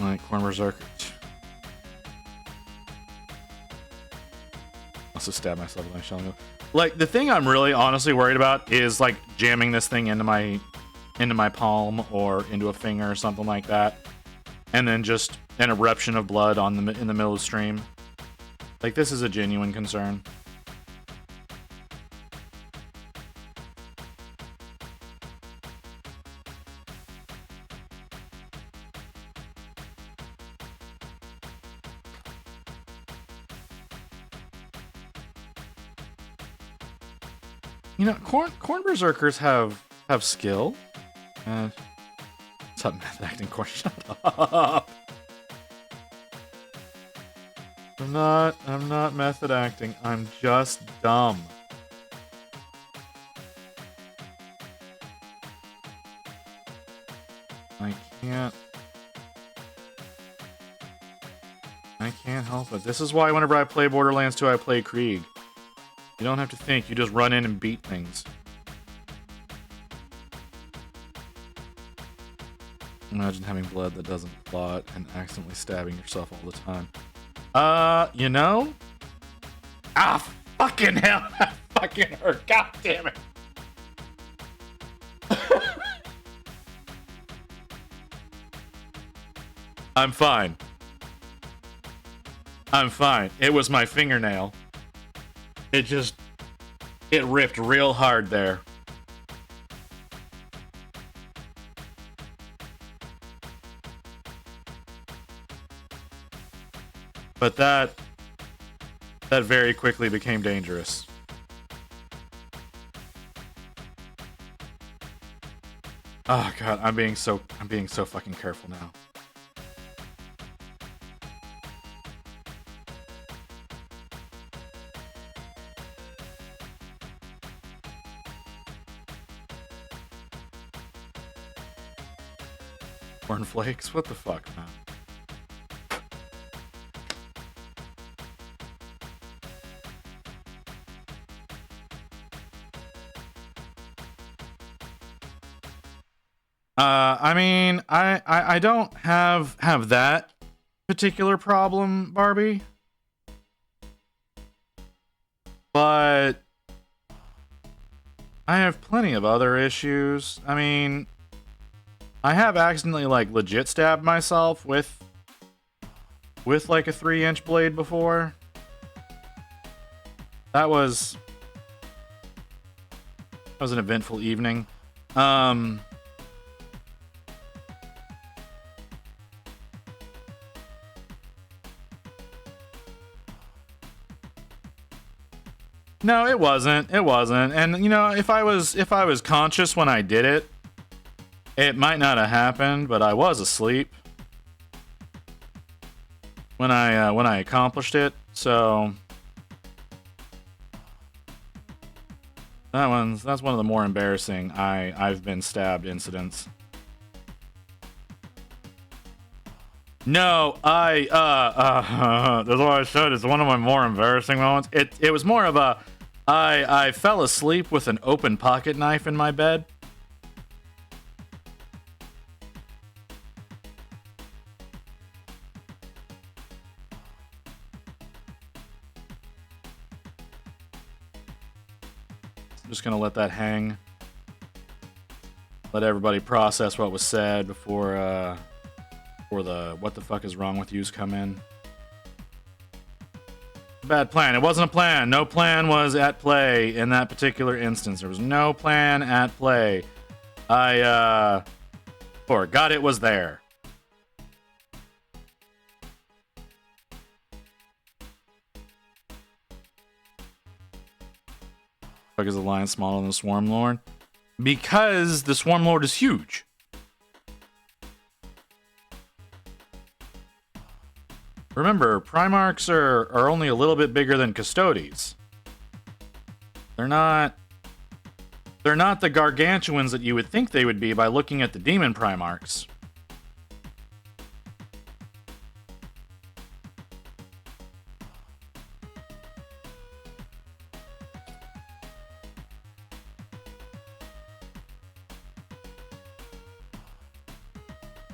Like corn berserkers. Also stab myself with my shell. Like the thing I'm really honestly worried about is like jamming this thing into my palm or into a finger or something like that, and then just an eruption of blood in the middle of the stream. Like this is a genuine concern. You know, corn berserkers have skill. What's up, method acting corn? Shut up. I'm not method acting. I'm just dumb. I can't help it. This is why whenever I play Borderlands 2, I play Krieg. You don't have to think, you just run in and beat things. Imagine having blood that doesn't clot and accidentally stabbing yourself all the time. You know? Ah, fucking hell, that fucking hurt. God damn it. I'm fine. I'm fine. It was my fingernail. It ripped real hard there. But that very quickly became dangerous. Oh god, I'm being so fucking careful now. Cornflakes? What the fuck, man? I mean, I don't have that particular problem, Barbie. But I have plenty of other issues. I mean, I have accidentally, like, legit stabbed myself with like a 3-inch blade before. That was an eventful evening. No, it wasn't. It wasn't. And you know, if I was conscious when I did it, it might not have happened, but I was asleep when I accomplished it. So that's one of the more embarrassing I've been stabbed incidents. No, that's what I said. It's one of my more embarrassing moments. It was more of a, I fell asleep with an open pocket knife in my bed. I'm just gonna let that hang. Let everybody process what was said before the what the fuck is wrong with yous come in. Bad plan. It wasn't a plan. No plan was at play in that particular instance. There was no plan at play. Forgot it was there. Fuck is the lion smaller than the swarm lord? Because the swarm lord is huge. Remember, Primarchs are only a little bit bigger than Custodes. They're not the gargantuans that you would think they would be by looking at the demon Primarchs.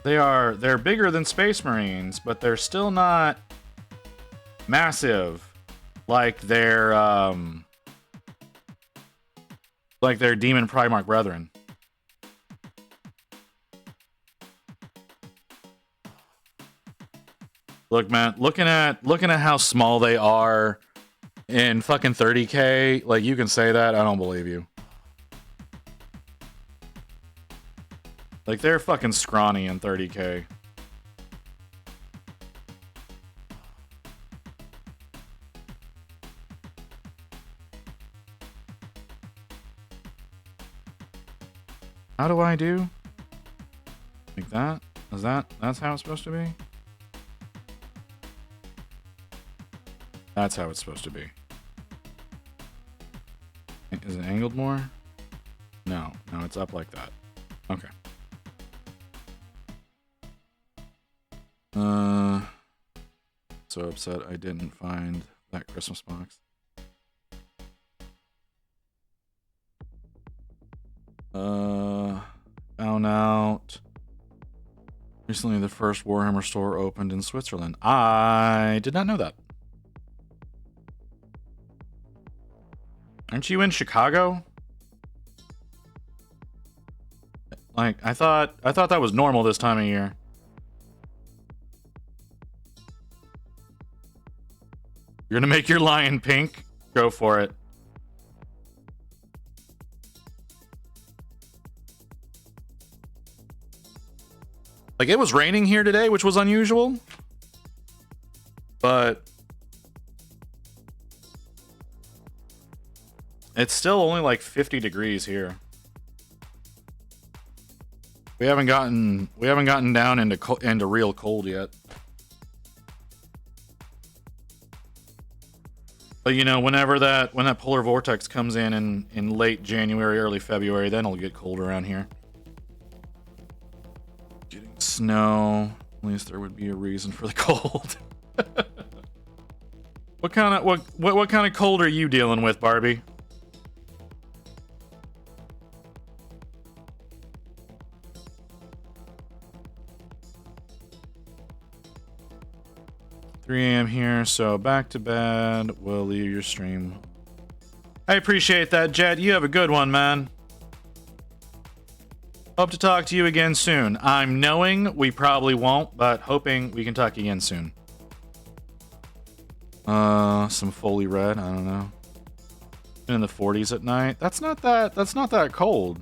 They're bigger than Space Marines, but they're still not massive like their demon Primarch brethren. Look, man, looking at how small they are in fucking 30K, like, you can say that, I don't believe you. Like, they're fucking scrawny in 30K. How do I do? Like that? That's how it's supposed to be? That's how it's supposed to be. Is it angled more? No, it's up like that. Okay. So upset I didn't find that Christmas box. Found out recently the first Warhammer store opened in Switzerland. I did not know that. Aren't you in Chicago? Like, I thought that was normal this time of year. You're gonna make your lion pink? Go for it. Like, it was raining here today, which was unusual. But it's still only like 50 degrees here. We haven't gotten down into real cold yet. But you know, when that polar vortex comes in late January, early February, then it'll get cold around here. Getting snow. At least there would be a reason for the cold. What kind of cold are you dealing with, Barbie? $3 a.m. here, so back to bed. We'll leave your stream. I appreciate that, Jet. You have a good one, man. Hope to talk to you again soon. I'm knowing we probably won't, but hoping we can talk again soon. Some Foley Red, I don't know. In the 40s at night. That's not that cold.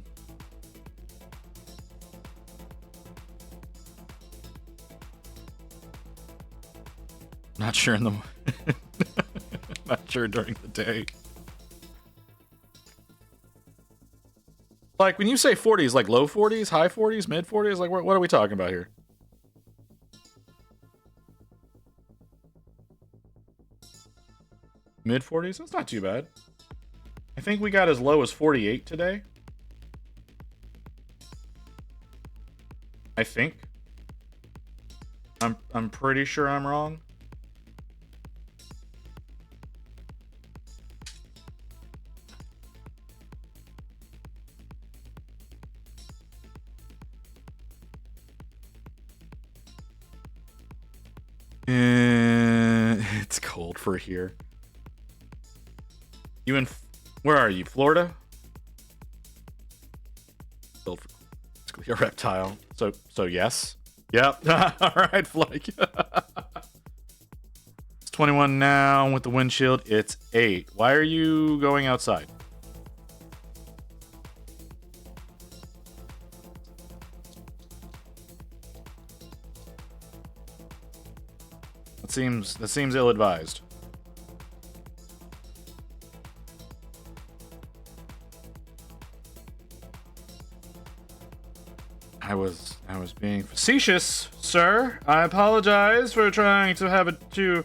Not sure in the not sure during the day. Like when you say 40s, like low 40s, high 40s, mid 40s, like what are we talking about here? Mid 40s? That's not too bad. I think we got as low as 48 today. I think. I'm pretty sure I'm wrong. It's cold for here. You in? Where are you? Florida? Built for basically a reptile. So yes. Yep. All right, Flake. It's 21 now with the windshield. It's 8. Why are you going outside? That seems ill-advised. I was being facetious, sir. I apologize for trying to have it to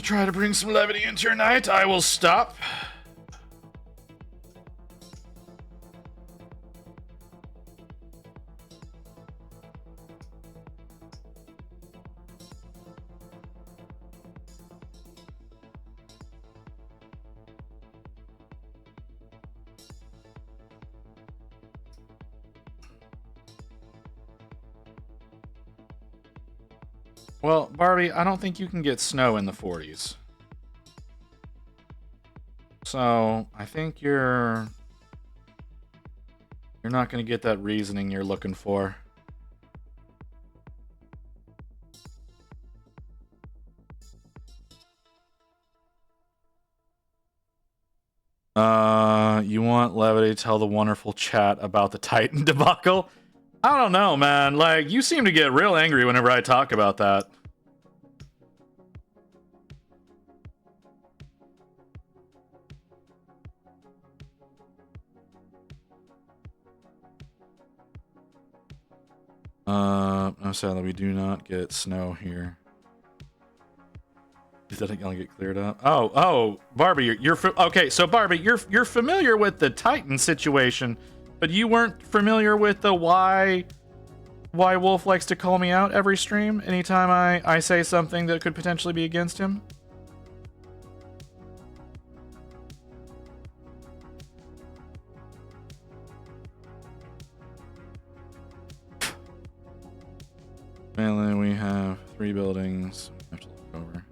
try to bring some levity into your night. I will stop. Well, Barbie, I don't think you can get snow in the 40s. So, I think you're not going to get that reasoning you're looking for. You want levity to tell the wonderful chat about the Titan debacle? I don't know, man. Like, you seem to get real angry whenever I talk about that. No, sadly, we do not get snow here. Is that gonna get cleared up? Oh, Barbie, okay. So Barbie, you're familiar with the Titan situation, but you weren't familiar with the why Wolf likes to call me out every stream anytime I say something that could potentially be against him. Mainly, we have 3 buildings. We have to look over.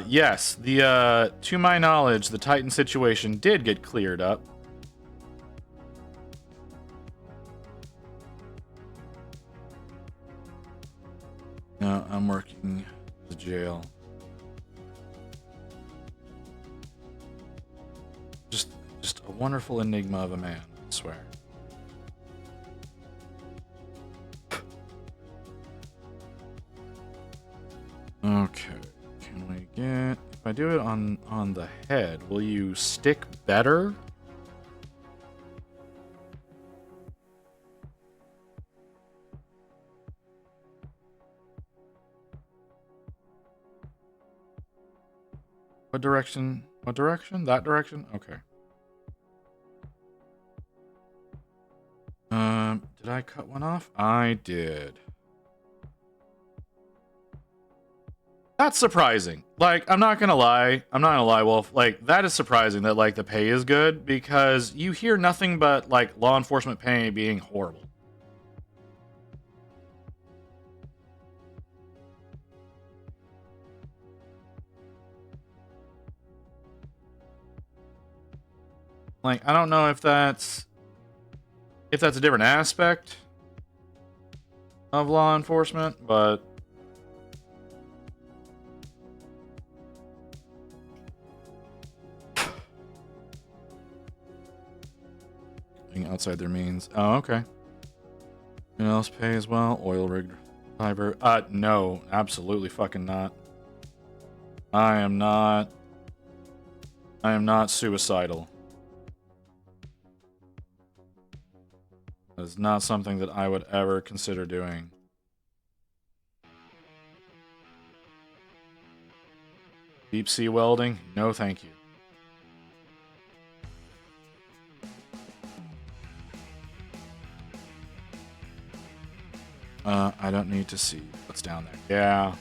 Yes, to my knowledge, the Titan situation did get cleared up. No, I'm working the jail. Just a wonderful enigma of a man, I swear. Okay. Can we get... If I do it on the head, will you stick better? What direction? What direction? That direction? Okay. Did I cut one off? I did. That's surprising. Like, I'm not gonna lie, Wolf. Like, that is surprising that, like, the pay is good, because you hear nothing but, like, law enforcement pay being horrible. Like, I don't know if that's a different aspect of law enforcement, but outside their means. Oh, okay. Anyone else pay as well? Oil rig driver? No, absolutely fucking not. I am not suicidal. That is not something that I would ever consider doing. Deep sea welding? No, thank you. I don't need to see what's down there. Yeah.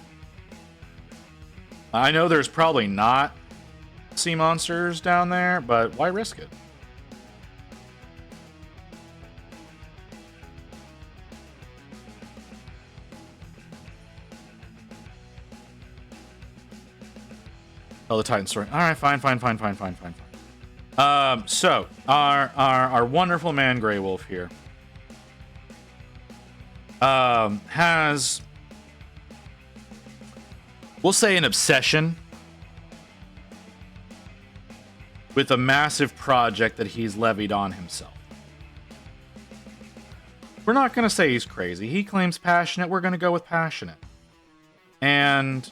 I know there's probably not sea monsters down there, but why risk it? Oh, the Titan story. All right, fine. So our wonderful man Grey Wolf here has, we'll say, an obsession with a massive project that he's levied on himself. We're not going to say he's crazy. He claims passionate. We're going to go with passionate. And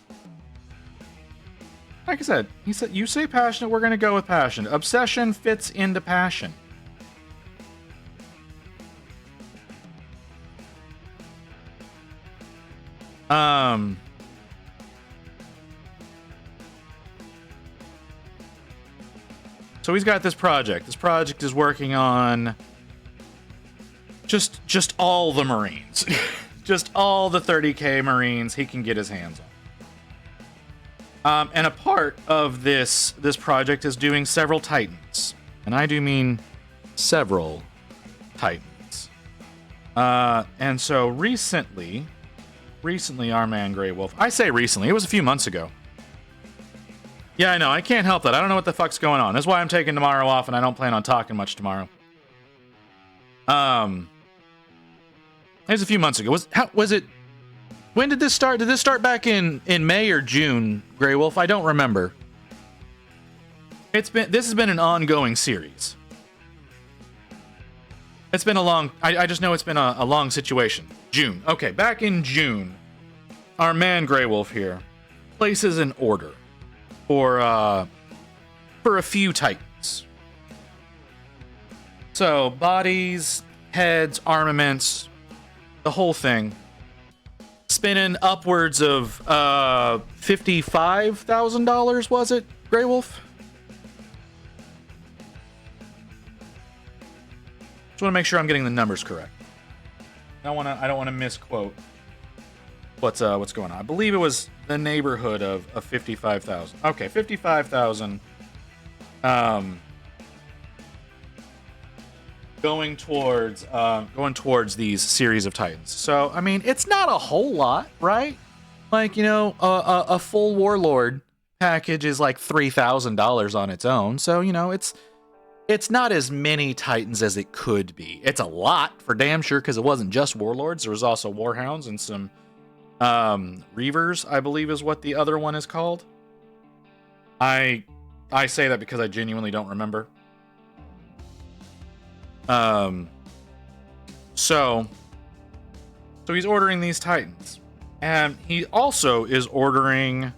like I said, he said, you say passionate, we're going to go with passionate. Obsession fits into passion. So he's got this project. This project is working on just all the Marines. Just all the 30k Marines he can get his hands on. And a part of this project is doing several Titans. And I do mean several Titans. And so recently our man Grey Wolf, I say recently, it was a few months ago. Yeah, I know, I can't help that. I don't know what the fuck's going on. That's why I'm taking tomorrow off and I don't plan on talking much tomorrow. It was a few months ago. When did this start? Did this start back in May or June, Grey Wolf? I don't remember. This has been an ongoing series. It's been a long, I just know it's been a long situation. June. Okay, back in June, our man Grey Wolf here places an order for for a few Titans. So, bodies, heads, armaments, the whole thing. Spinning upwards of $55,000, was it, Grey Wolf? Just want to make sure I'm getting the numbers correct. I don't want to misquote what's going on. I believe it was the neighborhood of 55,000. Okay, 55,000. Going towards these series of Titans. So I mean, it's not a whole lot, right? Like, you know, a full Warlord package is like $3,000 on its own. So, you know, it's not as many Titans as it could be. It's a lot for damn sure, because it wasn't just Warlords. There was also Warhounds and some Reavers, I believe is what the other one is called. I say that because I genuinely don't remember. So he's ordering these Titans. And he also is ordering,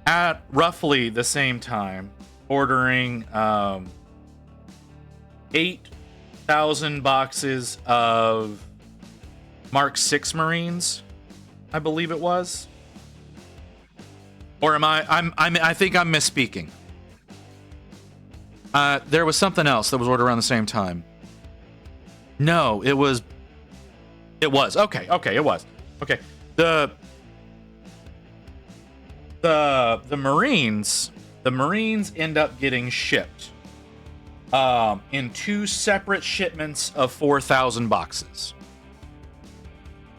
at roughly the same time, ordering 8,000 boxes of Mark 6 Marines, I believe it was. Or am I think I'm misspeaking. There was something else that was ordered around the same time. No, it was. Okay, it was. Okay. The Marines end up getting shipped in 2 separate shipments of 4,000 boxes.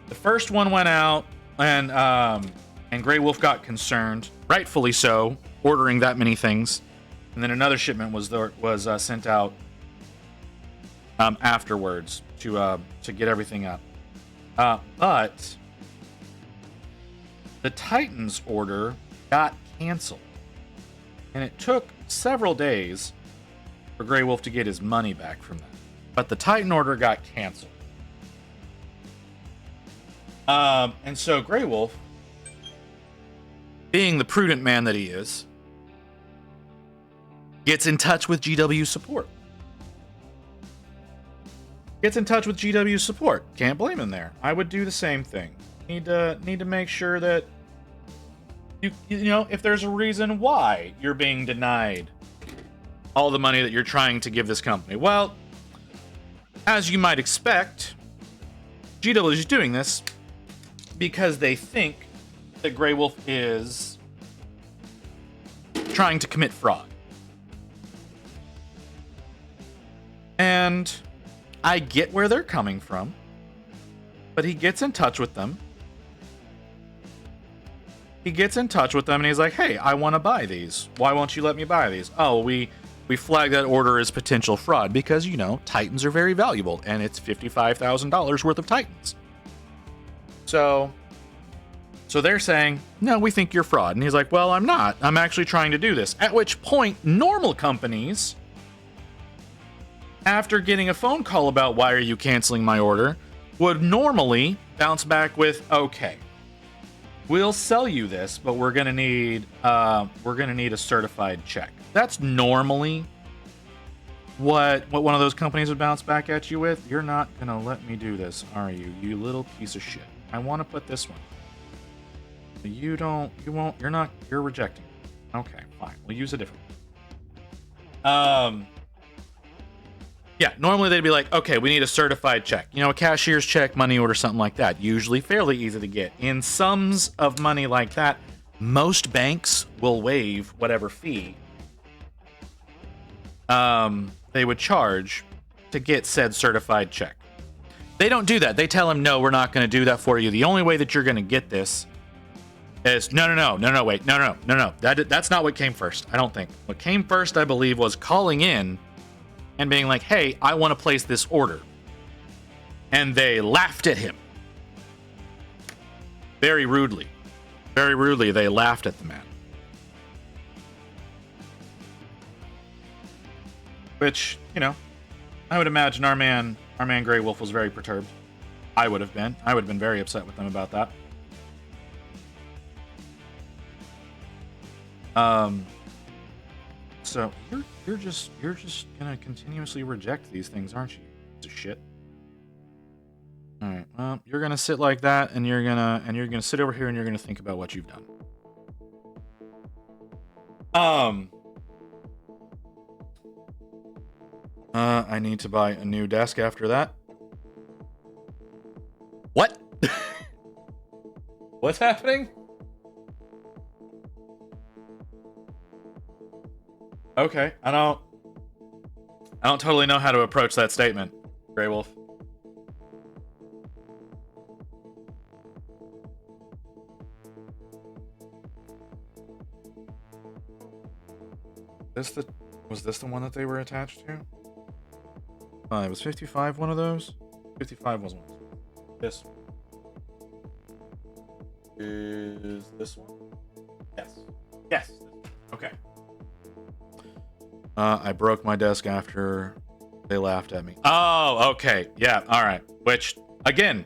The first one went out, and Grey Wolf got concerned, rightfully so, ordering that many things. And then another shipment was sent out afterwards to get everything up. But the Titans order got canceled, and it took several days for Grey Wolf to get his money back from that. But the Titan order got canceled. And so Grey Wolf, being the prudent man that he is, gets in touch with GW support. Can't blame him there. I would do the same thing. Need to make sure that you know, if there's a reason why you're being denied all the money that you're trying to give this company. Well, as you might expect, GW is doing this because they think that Grey Wolf is trying to commit fraud. And I get where they're coming from, but he gets in touch with them. And he's like, hey, I want to buy these. Why won't you let me buy these? Oh, we flag that order as potential fraud because, you know, Titans are very valuable, and it's $55,000 worth of Titans. So they're saying, no, we think you're fraud. And he's like, well, I'm not. I'm actually trying to do this. At which point, normal companies, after getting a phone call about why are you canceling my order, would normally bounce back with, okay, we'll sell you this, but we're gonna need a certified check. That's normally what one of those companies would bounce back at you with. You're not gonna let me do this, are you? You little piece of shit. I want to put this one. You're rejecting it. Okay, fine. We'll use a different one. Yeah, normally they'd be like, okay, we need a certified check. You know, a cashier's check, money order, something like that. Usually fairly easy to get. In sums of money like that, most banks will waive whatever fee they would charge to get said certified check. They don't do that. They tell him, no, we're not going to do that for you. The only way that you're going to get this is, no, wait. That's not what came first, I don't think. What came first, I believe, was calling in and being like, hey, I want to place this order. And they laughed at him. Very rudely, they laughed at the man. Which, you know, I would imagine our man Grey Wolf was very perturbed. I would have been very upset with them about that. So you're just gonna continuously reject these things, aren't you? Piece of shit. All right. Well, you're gonna sit like that, and you're gonna sit over here, and you're gonna think about what you've done. I need to buy a new desk after that. What? What's happening? Okay, I don't totally know how to approach that statement, Grey Wolf. Was this the one that they were attached to? It was 55 one of those? 55 was one. This is this one? Yes. Yes. Okay. I broke my desk after they laughed at me. Oh, okay. Yeah, all right. Which, again,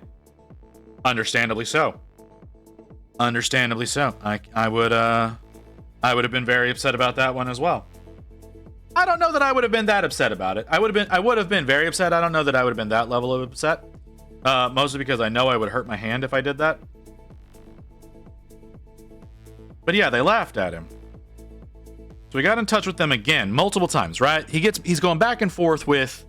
understandably so. Understandably so. I would have been very upset about that one as well. I don't know that I would have been that upset about it. I would have been very upset. I don't know that I would have been that level of upset. Mostly because I know I would hurt my hand if I did that. But yeah, they laughed at him. So we got in touch with them again multiple times, right? He's going back and forth with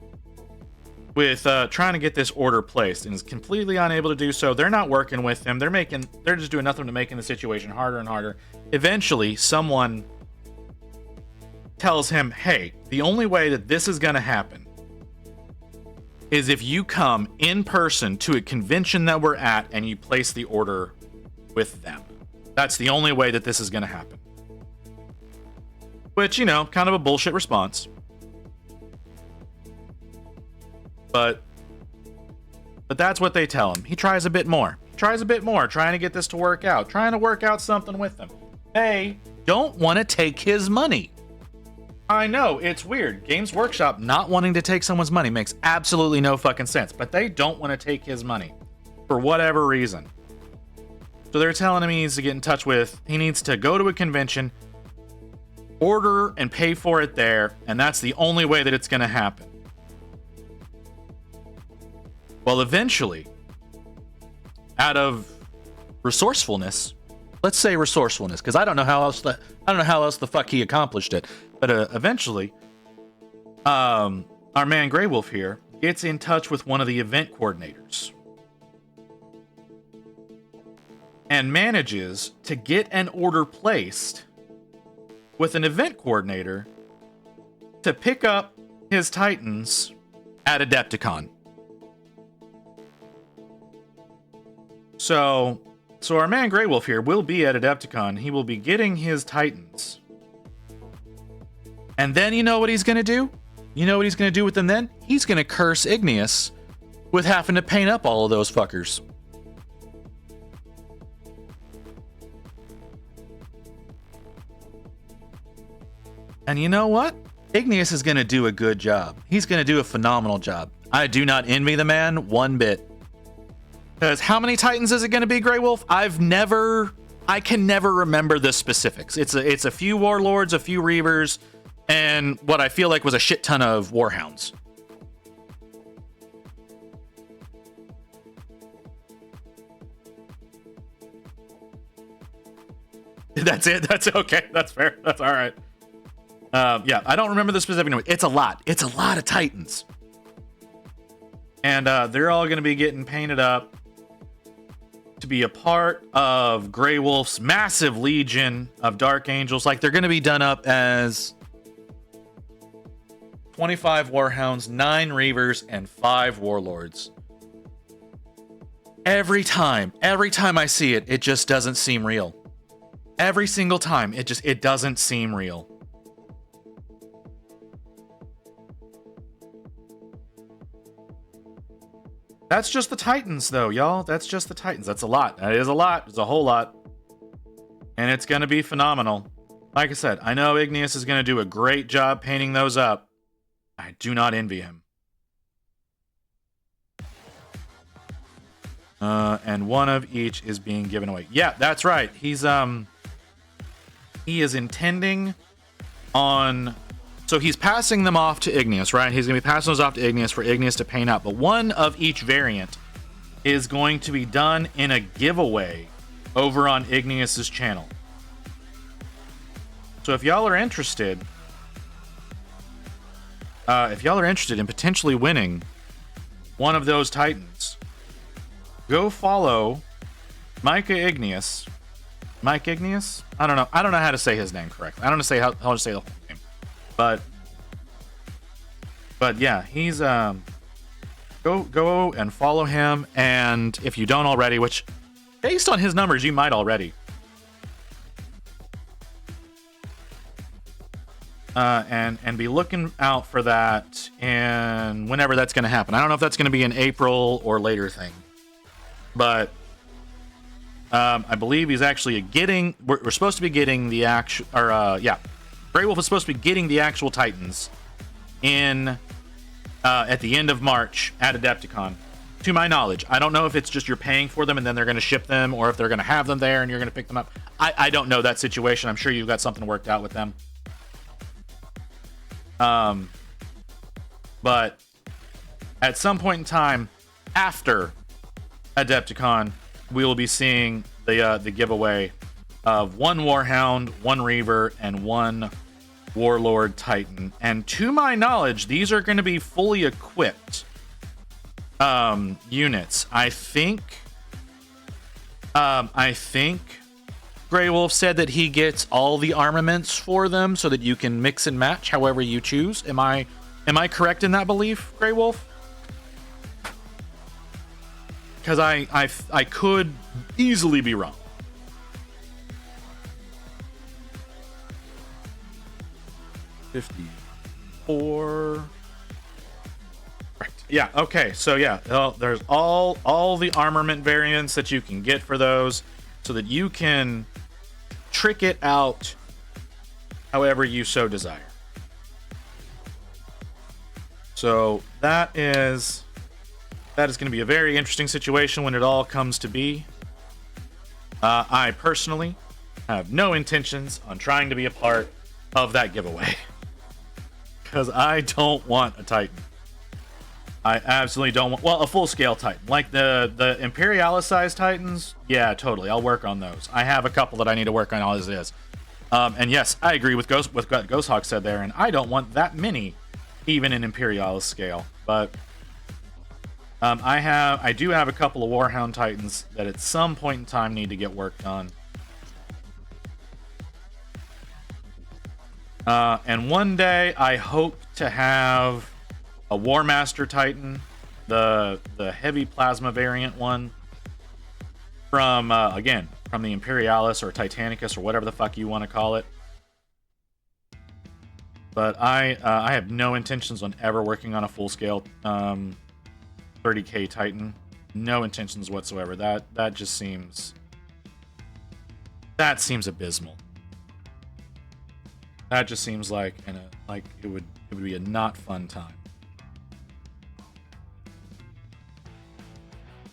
trying to get this order placed and is completely unable to do so. They're not working with him. They're just doing nothing to making the situation harder and harder. Eventually, someone tells him, "Hey, the only way that this is going to happen is if you come in person to a convention that we're at and you place the order with them. That's the only way that this is going to happen." Which, kind of a bullshit response. But that's what they tell him. He tries a bit more. Trying to get this to work out. Trying to work out something with them. They don't want to take his money. I know, it's weird. Games Workshop not wanting to take someone's money makes absolutely no fucking sense. But they don't want to take his money. For whatever reason. So they're telling him he needs to get in touch with... He needs to go to a convention... order and pay for it there, and that's the only way that it's going to happen. Well, eventually, out of resourcefulness, let's say resourcefulness, because I don't know how else the fuck he accomplished it. But eventually, our man Grey Wolf here gets in touch with one of the event coordinators and manages to get an order placed with an event coordinator to pick up his Titans at Adepticon. So our man Grey Wolf here will be at Adepticon. He will be getting his Titans. And then you know what he's going to do? You know what he's going to do with them then? He's going to curse Igneous with having to paint up all of those fuckers. And you know what? Igneous is going to do a good job. He's going to do a phenomenal job. I do not envy the man one bit. Because how many Titans is it going to be, Grey Wolf? I can never remember the specifics. It's a few Warlords, a few Reavers, and what I feel like was a shit ton of Warhounds. That's it? That's okay. That's fair. That's all right. Yeah, I don't remember the specific number. It's a lot. It's a lot of Titans. And they're all going to be getting painted up to be a part of Grey Wolf's massive legion of Dark Angels. Like, they're going to be done up as 25 Warhounds, 9 Reavers, and 5 Warlords. Every time I see it, it just doesn't seem real. Every single time, it doesn't seem real. That's just the Titans, though, y'all. That's just the Titans. That's a lot. That is a lot. It's a whole lot. And it's going to be phenomenal. Like I said, I know Igneous is going to do a great job painting those up. I do not envy him. And one of each is being given away. Yeah, that's right. He is intending on. So he's passing them off to Igneous, right? He's going to be passing those off to Igneous for Igneous to paint up. But one of each variant is going to be done in a giveaway over on Igneous's channel. So if y'all are interested, in potentially winning one of those Titans, go follow Micah Igneous. Mike Igneous? I don't know how to say his name correctly. I don't know how to say the whole name. But yeah, he's go and follow him, and if you don't already, which based on his numbers you might already, and be looking out for that, and whenever that's going to happen. I don't know if that's going to be an April or later thing, but I believe he's actually getting. We're supposed to be getting the actual, Grey Wolf is supposed to be getting the actual Titans in at the end of March at Adepticon. To my knowledge, I don't know if it's just you're paying for them and then they're going to ship them, or if they're going to have them there and you're going to pick them up. I don't know that situation. I'm sure you've got something worked out with them. But at some point in time after Adepticon, we will be seeing the giveaway of one Warhound, one Reaver, and one Warlord Titan. And to my knowledge, these are going to be fully equipped units. I think Grey Wolf said that he gets all the armaments for them so that you can mix and match however you choose. Am I correct in that belief, Grey Wolf? Because I could easily be wrong. $54. Right. Yeah. Okay. So yeah, there's all the armament variants that you can get for those, so that you can trick it out however you so desire. So that is going to be a very interesting situation when it all comes to be. I personally have no intentions on trying to be a part of that giveaway, because I don't want a Titan. I absolutely don't want, a full-scale Titan. Like the Imperialis-sized Titans, yeah, totally. I'll work on those. I have a couple that I need to work on as is. And yes, I agree with what Ghosthawk said there, and I don't want that many, even in Imperialis scale. But I do have a couple of Warhound Titans that at some point in time need to get worked on. And one day I hope to have a War Master Titan, the heavy plasma variant one, from the Imperialis or Titanicus or whatever the fuck you want to call it. But I have no intentions on ever working on a full scale 30k Titan. No intentions whatsoever. That just seems abysmal. That just seems like it would be a not fun time.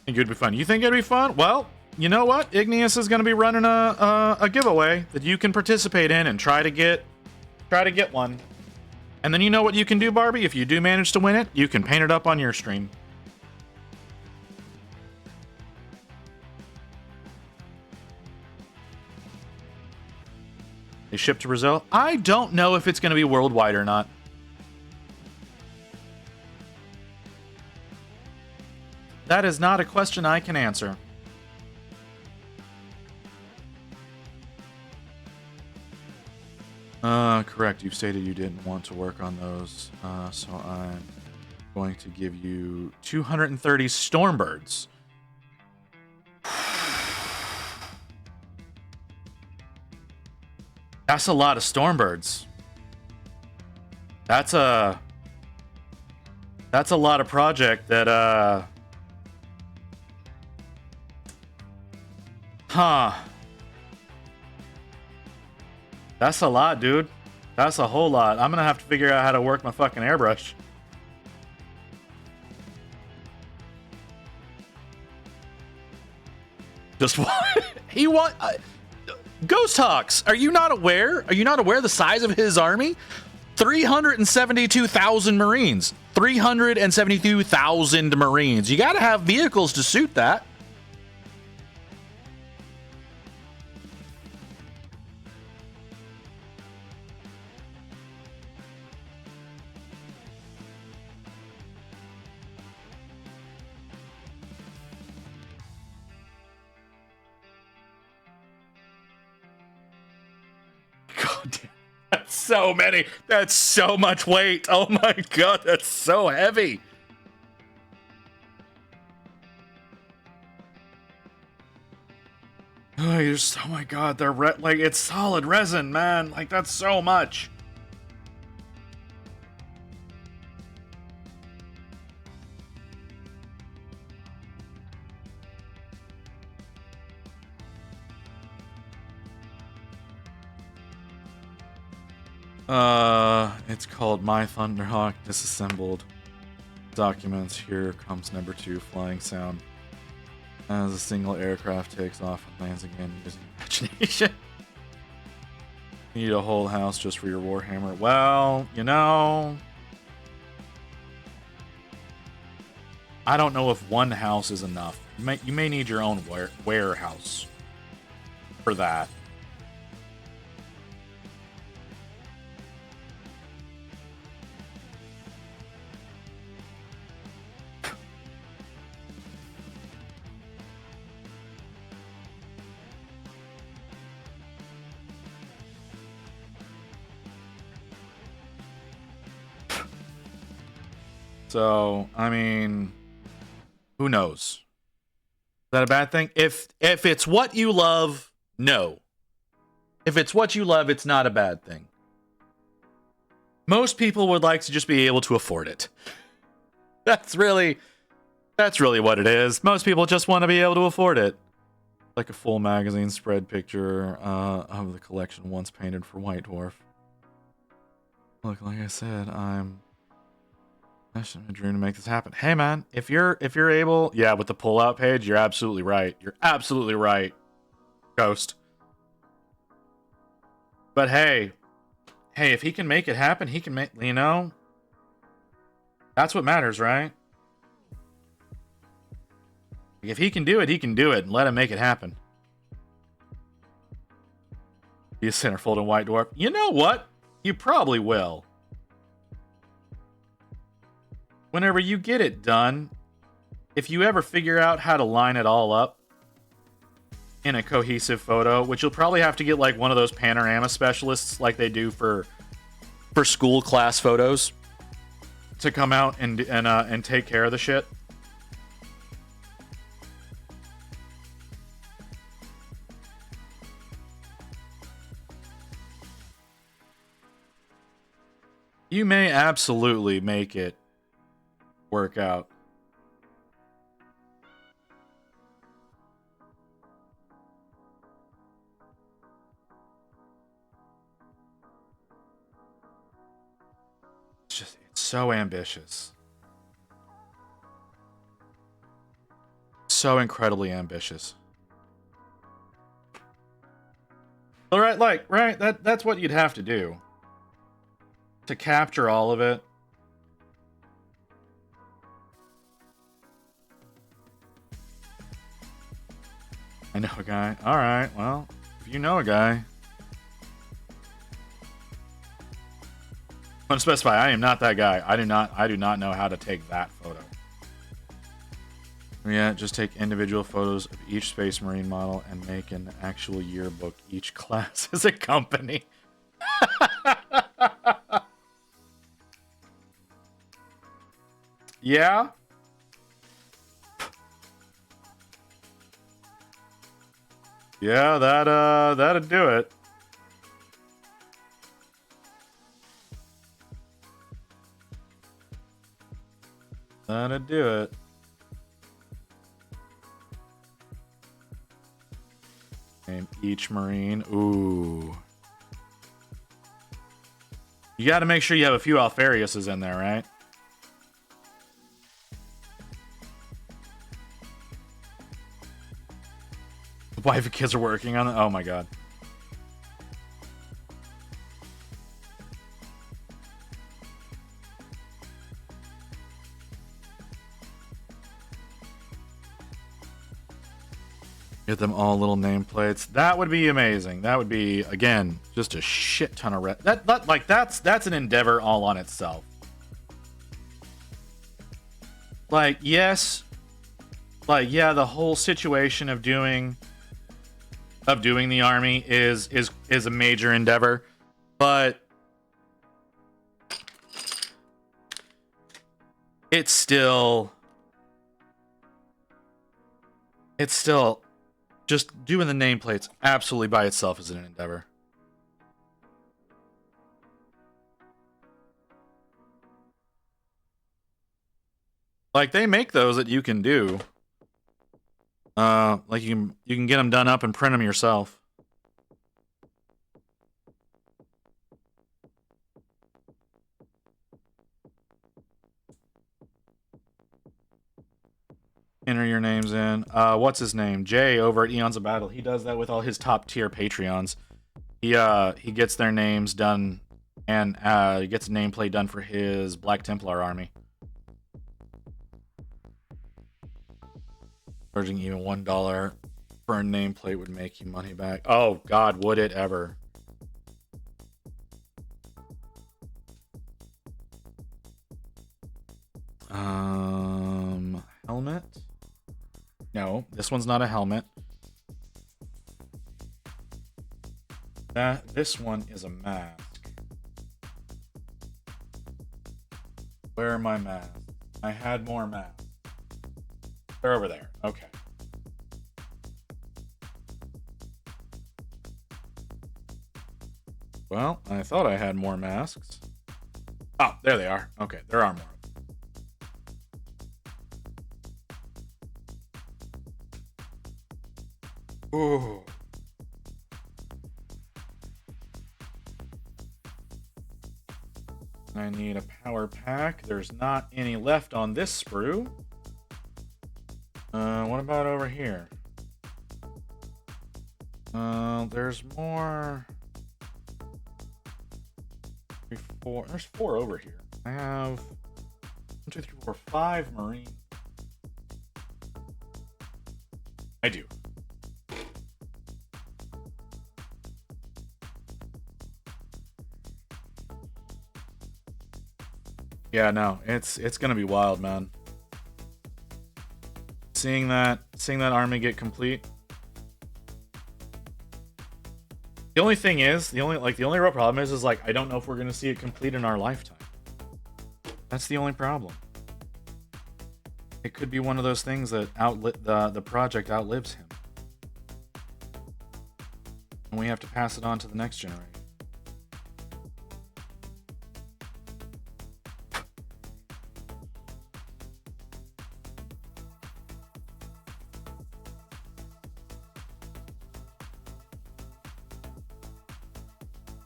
Think it would be fun. You think it'd be fun? Well, you know what? Igneous is going to be running a giveaway that you can participate in and try to get one. And then you know what you can do, Barbie? If you do manage to win it, you can paint it up on your stream. They ship to Brazil? I don't know if it's going to be worldwide or not. That is not a question I can answer. Correct. You've stated you didn't want to work on those, so I'm going to give you 230 Stormbirds. That's a lot of Stormbirds. That's a lot of project that, That's a lot, dude. That's a whole lot. I'm gonna have to figure out how to work my fucking airbrush. Just what? Ghost Hawks, are you not aware? Are you not aware the size of his army? 372,000 Marines. 372,000 Marines. You got to have vehicles to suit that. God damn. That's so many. That's so much weight. Oh my god, that's so heavy. Oh, you're just, oh my god, they're like, it's solid resin, man. Like, that's so much. It's called My Thunderhawk Disassembled. Documents. Here comes number 2, flying sound. As a single aircraft takes off and lands again using imagination. You need a whole house just for your Warhammer. Well, you know, I don't know if one house is enough. You may need your own warehouse for that. So, I mean, who knows? Is that a bad thing? If it's what you love, no. If it's what you love, it's not a bad thing. Most people would like to just be able to afford it. That's really what it is. Most people just want to be able to afford it. Like a full magazine spread picture of the collection once painted for White Dwarf. Look, like I said, I'm a dream to make this happen. Hey man, if you're able, yeah, with the pull-out page, you're absolutely right. You're absolutely right, Ghost. But hey, if he can make it happen, he can make, you know, that's what matters, right? If he can do it, he can do it, and let him make it happen. Be a centerfold in White Dwarf. You know what? You probably will. Whenever you get it done, if you ever figure out how to line it all up in a cohesive photo, which you'll probably have to get like one of those panorama specialists like they do for school class photos to come out and take care of the shit. You may absolutely make it work out. It's so ambitious. So incredibly ambitious. All right, that's what you'd have to do to capture all of it. I know a guy. All right, well, if you know a guy, I want to specify I am not that guy. I do not know how to take that photo. Yeah, just take individual photos of each Space Marine model and make an actual yearbook. Each class is a company. Yeah. Yeah, that'd do it. That'd do it. Name each Marine. Ooh. You got to make sure you have a few Alfariuses in there, right? The wife and kids are working on it. Oh my god. Get them all little nameplates. That would be amazing. That would be, again, just a shit ton of that's an endeavor all on itself. Like, yes, like, yeah, the whole situation of doing the army is a major endeavor, but it's still just doing the nameplates absolutely by itself is an endeavor. Like, they make those that you can do. Like you can get them done up and print them yourself. Enter your names in. What's his name? Jay over at Eons of Battle. He does that with all his top tier Patreons. He gets their names done, and he gets a nameplate done for his Black Templar army. Charging even $1 for a nameplate would make you money back. Oh God, would it ever? Helmet? No, this one's not a helmet. This one is a mask. Where are my masks? I had more masks. They're over there. Okay. Well, I thought I had more masks. Oh, there they are. Okay, there are more. Ooh. I need a power pack. There's not any left on this sprue. What about over here? There's more. There's 4 over here. I have 1, 2, 3, 4, 5 marine. I do. Yeah, no, it's gonna be wild, man. Seeing that army get complete. The only thing is, the only real problem is like I don't know if we're gonna see it complete in our lifetime. That's the only problem. It could be one of those things that the project outlives him, and we have to pass it on to the next generation.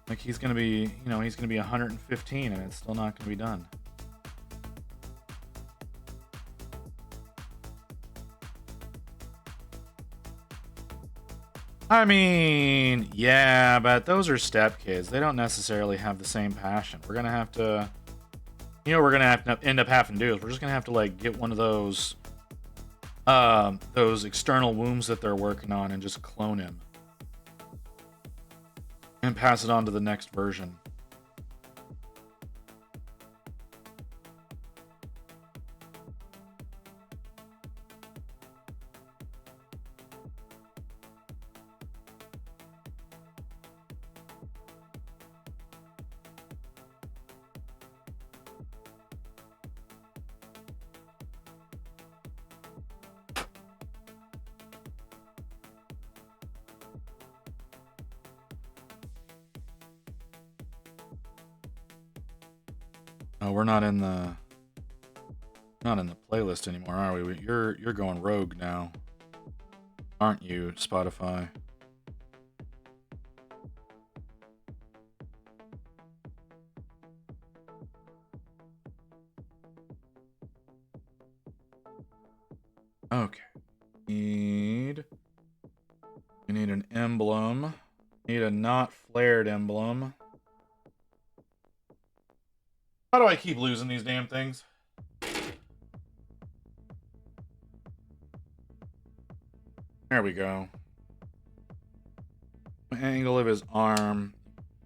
Like he's gonna be, he's gonna be 115 and it's still not gonna be done. I mean, yeah, but those are step kids. They don't necessarily have the same passion. We're gonna have to, we're gonna have to end up having to do is we're just gonna have to like get one of those external wombs that they're working on and just clone him. And pass it on to the next version. Oh, we're not in the playlist anymore, are we? You're going rogue now, aren't you, Spotify? Okay. We need an emblem. Need a not flared emblem. How do I keep losing these damn things? There we go. Angle of his arm.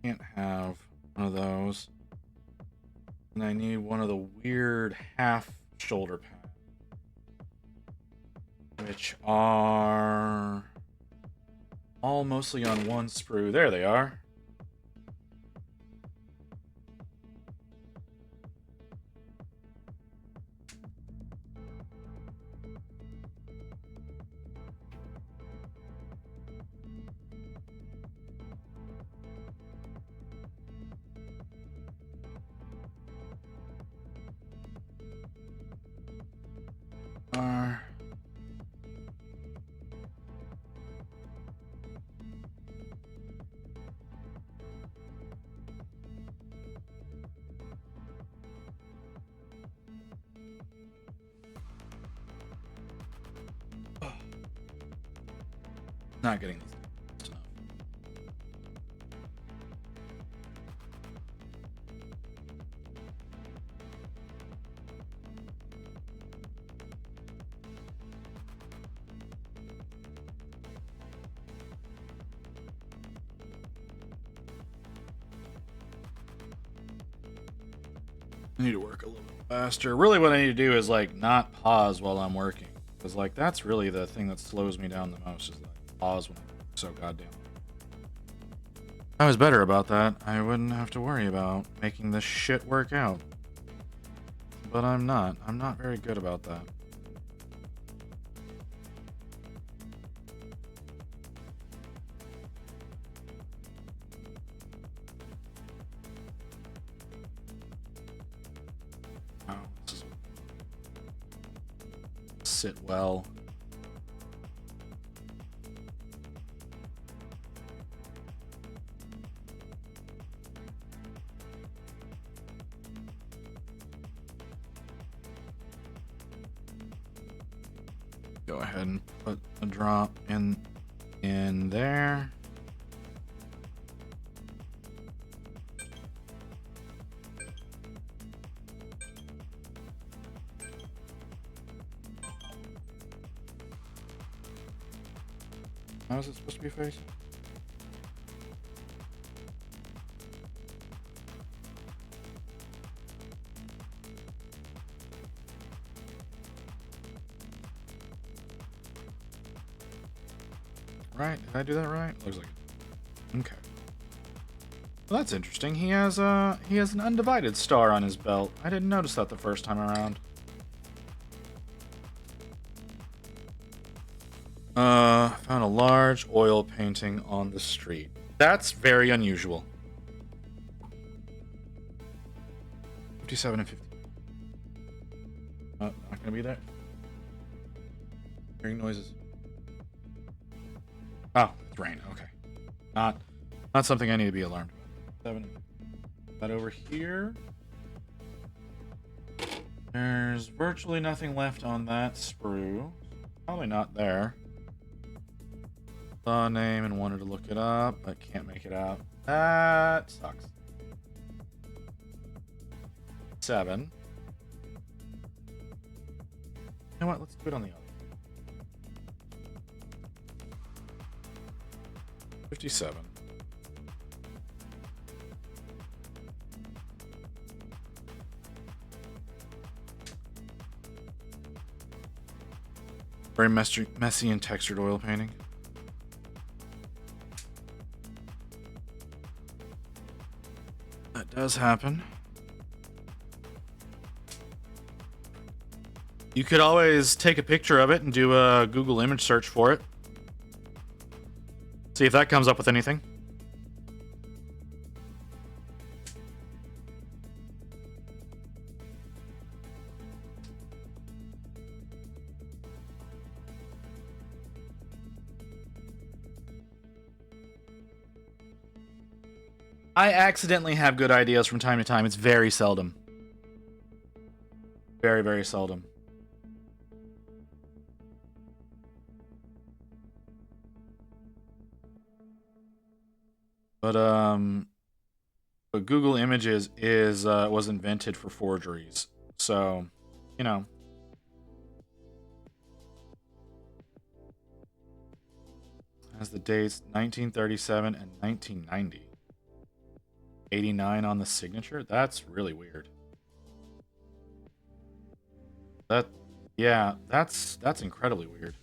Can't have one of those. And I need one of the weird half shoulder pads, which are all mostly on one sprue. There they are. Are not getting these enough. I need to work a little faster. Really what I need to do is like not pause while I'm working. Because like that's really the thing that slows me down the most is like pause when I'm so goddamn. If I was better about that, I wouldn't have to worry about making this shit work out. But I'm not. I'm not very good about that. Oh, this is sit well. Go ahead and put a drop in there. How is it supposed to be facing? Right? Did I do that right? Looks like it. Okay. Well, that's interesting. He has an undivided star on his belt. I didn't notice that the first time around. Found a large oil painting on the street. That's very unusual. 57 and 50. Not gonna be there. Hearing noises. Oh, it's rain. Okay. Not something I need to be alarmed about. 7. That over here. There's virtually nothing left on that sprue. Probably not there. Saw a name and wanted to look it up, but can't make it out. That sucks. 7. You know what? Let's do it on the other. 57. Very messy and textured oil painting. That does happen. You could always take a picture of it and do a Google image search for it. See if that comes up with anything. I accidentally have good ideas from time to time. It's very seldom. Very, very seldom. But Google Images was invented for forgeries. So, you know. has the dates 1937 and 1990. 89 on the signature? That's really weird. That's incredibly weird.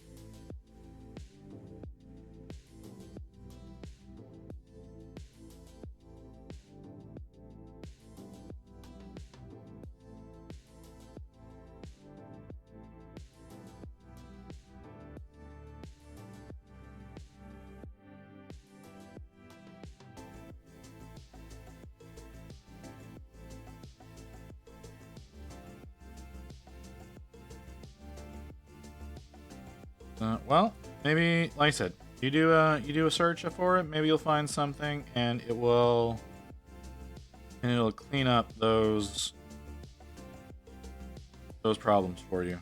Well, maybe, like I said, you do a search for it. Maybe you'll find something, and it'll clean up those problems for you.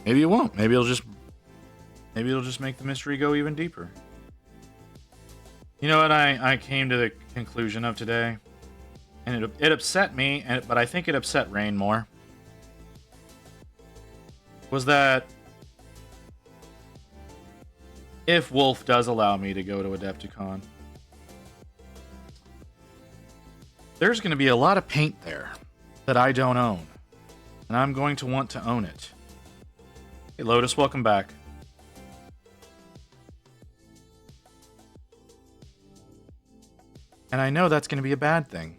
Maybe it won't. Maybe it'll just make the mystery go even deeper. You know what I came to the conclusion of today? And it upset me, but I think it upset Rain more. Was that if Wolf does allow me to go to Adepticon, there's going to be a lot of paint there that I don't own. And I'm going to want to own it. Hey, Lotus, welcome back. And I know that's going to be a bad thing.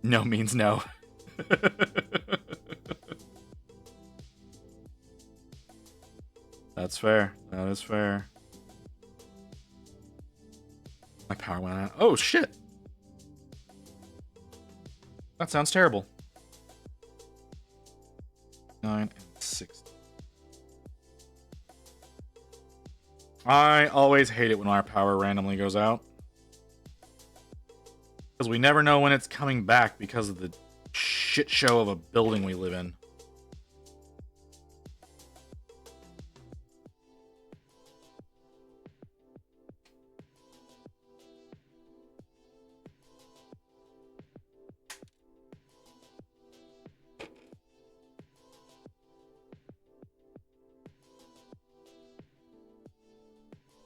No means no. That's fair. That is fair. My power went out. Oh, shit. That sounds terrible. 9 and 6. I always hate it when our power randomly goes out. Because we never know when it's coming back because of the shit show of a building we live in.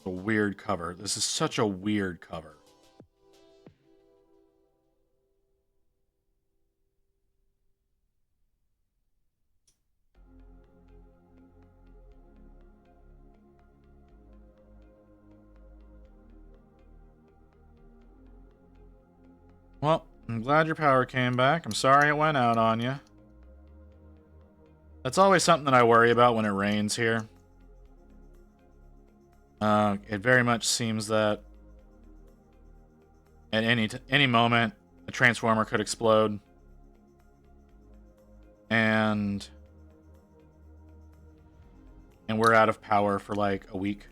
A weird cover. This is such a weird cover. Well, I'm glad your power came back. I'm sorry it went out on you. That's always something that I worry about when it rains here. It very much seems that at any moment a transformer could explode, and we're out of power for like a week.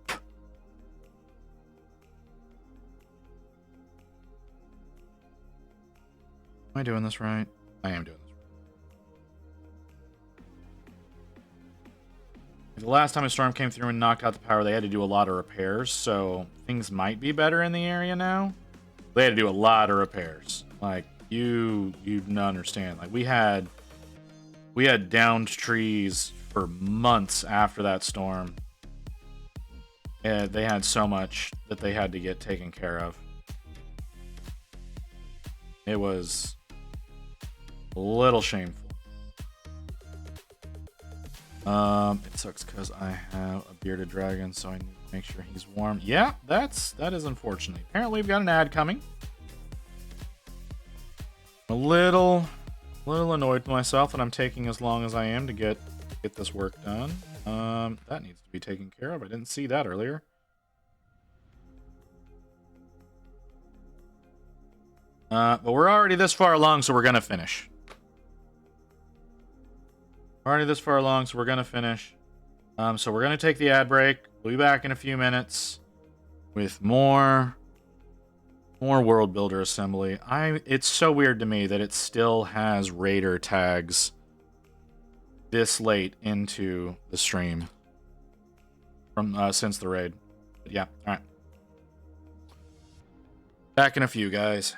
Am I doing this right? I am doing this right. The last time a storm came through and knocked out the power, they had to do a lot of repairs, so things might be better in the area now. They had to do a lot of repairs. Like, you don't understand. Like, we had downed trees for months after that storm. And they had so much that they had to get taken care of. It was a little shameful. It sucks because I have a bearded dragon, so I need to make sure he's warm. Yeah, that is unfortunate. Apparently, we've got an ad coming. A little annoyed with myself that I'm taking as long as I am to get this work done. That needs to be taken care of. I didn't see that earlier. But we're already this far along, so we're gonna finish. Already this far along, so we're gonna finish. So we're gonna take the ad break. We'll be back in a few minutes with more World Builder Assembly. It's so weird to me that it still has Raider tags this late into the stream from since the raid. But yeah, all right. Back in a few, guys.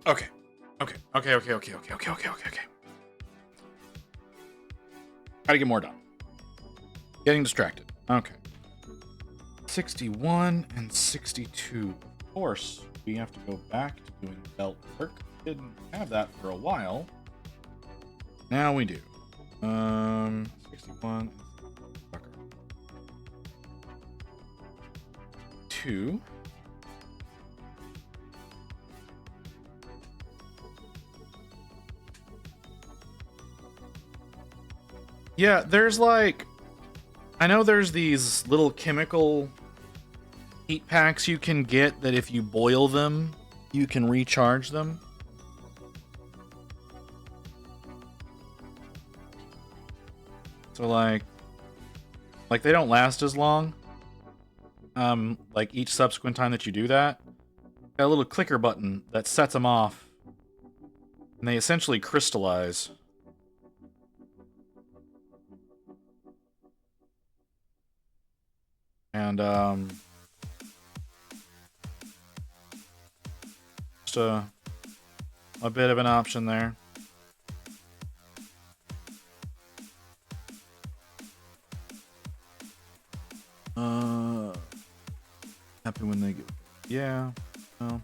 Okay. Okay. Gotta get more done. Getting distracted. Okay. 61 and 62. Of course, we have to go back to doing belt work. Didn't have that for a while. Now we do. 61. 2. Yeah, there's like, I know there's these little chemical heat packs you can get that if you boil them, you can recharge them. So like they don't last as long. Like each subsequent time that you do that, got a little clicker button that sets them off, and they essentially crystallize. And just a bit of an option there. Happy when they get, yeah, no,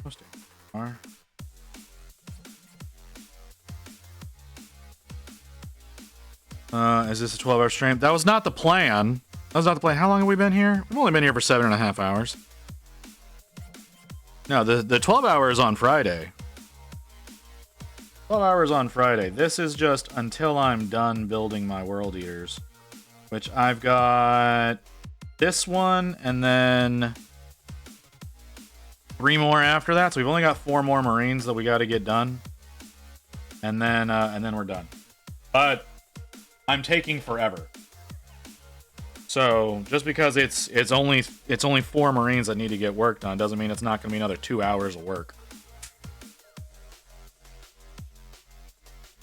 most are. Is this a 12-hour stream? That was not the plan. That was not the plan. How long have we been here? We've only been here for 7.5 hours. No, the 12 hours on Friday. 12 hours on Friday. This is just until I'm done building my World Eaters. Which I've got this one, and then 3 more after that. So we've only got 4 more Marines that we got to get done. And then we're done. But I'm taking forever. So just because it's only 4 Marines that need to get work done doesn't mean it's not going to be another 2 hours of work.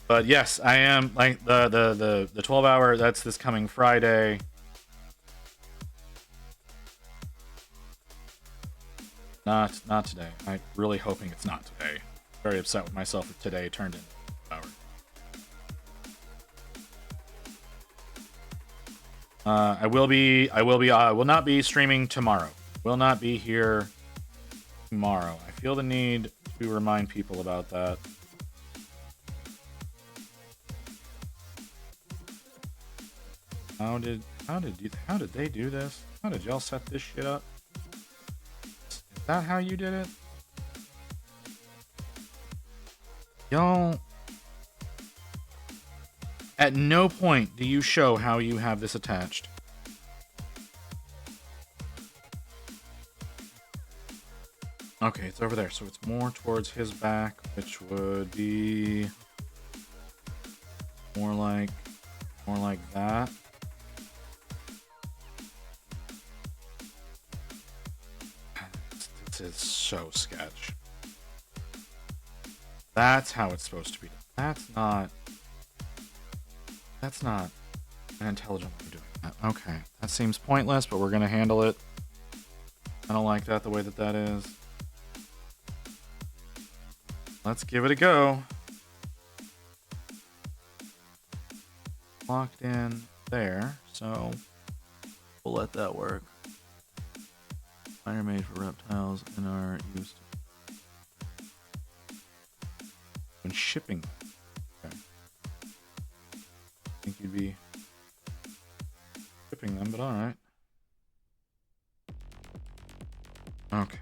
But yes, I am like the 12-hour. That's this coming Friday. Not today. I'm really hoping it's not today. Very upset with myself if today turned into 12 hours. I will not be streaming tomorrow. Will not be here tomorrow. I feel the need to remind people about that. How did they do this? How did y'all set this shit up? Is that how you did it? Y'all, at no point do you show how you have this attached. Okay, it's over there, so it's more towards his back, which would be more like that. This is so sketch. That's how it's supposed to be. That's not That's not an intelligent way of doing that. Okay, that seems pointless, but we're gonna handle it. I don't like that the way that that is. Let's give it a go. Locked in there, so we'll let that work. Fire made for reptiles and are used when shipping. Okay. I think you'd be shipping them, but alright. Okay.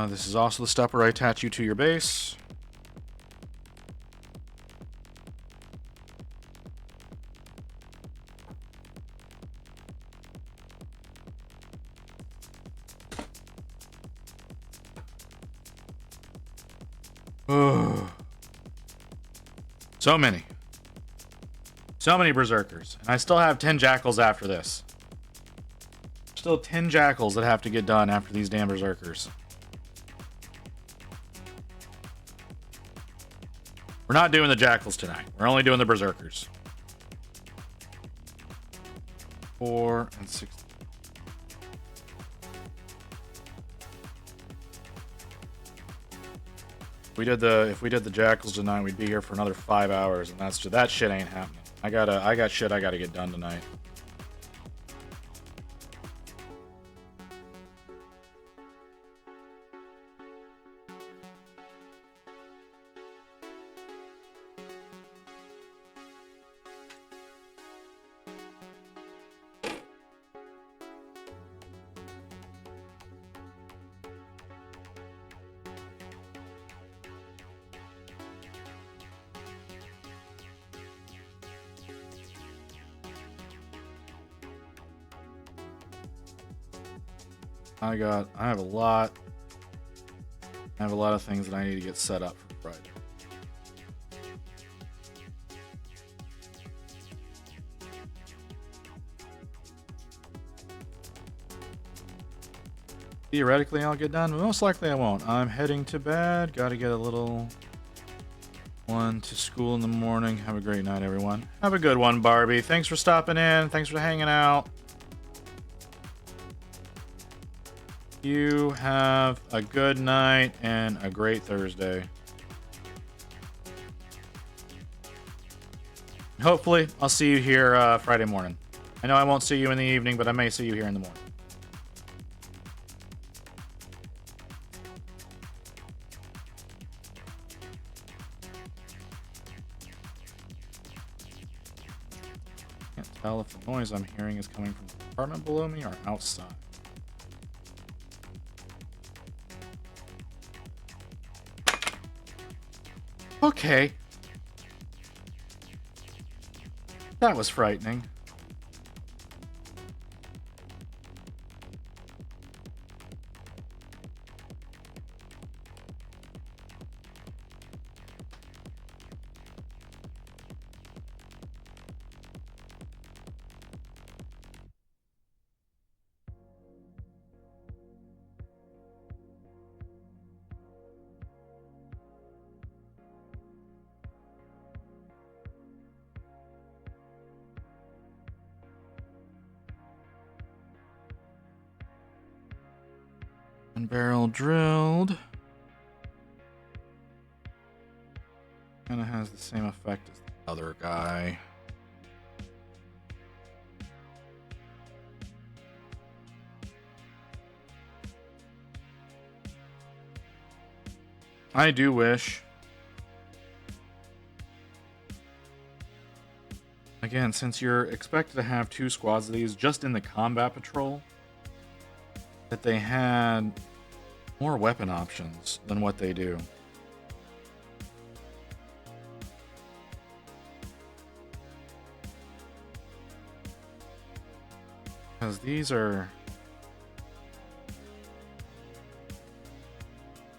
This is also the step where I attach you to your base. So many. So many berserkers. And I still have 10 jackals after this. Still 10 jackals that have to get done after these damn berserkers. We're not doing the jackals tonight. We're only doing the berserkers. 4 and 6. If we did the jackals tonight, we'd be here for another 5 hours, and that shit ain't happening. I got shit I gotta get done tonight. I have a lot of things that I need to get set up for Friday. Theoretically, I'll get done, but most likely I won't. I'm heading to bed. Got to get a little one to school in the morning. Have a great night, everyone. Have a good one, Barbie. Thanks for stopping in. Thanks for hanging out. You have a good night and a great Thursday. Hopefully, I'll see you here Friday morning. I know I won't see you in the evening, but I may see you here in the morning. Can't tell if the noise I'm hearing is coming from the apartment below me or outside. Okay. That was frightening. And barrel drilled. Kind of has the same effect as the other guy. I do wish. Again, since you're expected to have 2 squads of these just in the combat patrol, that they had more weapon options than what they do. Because these are...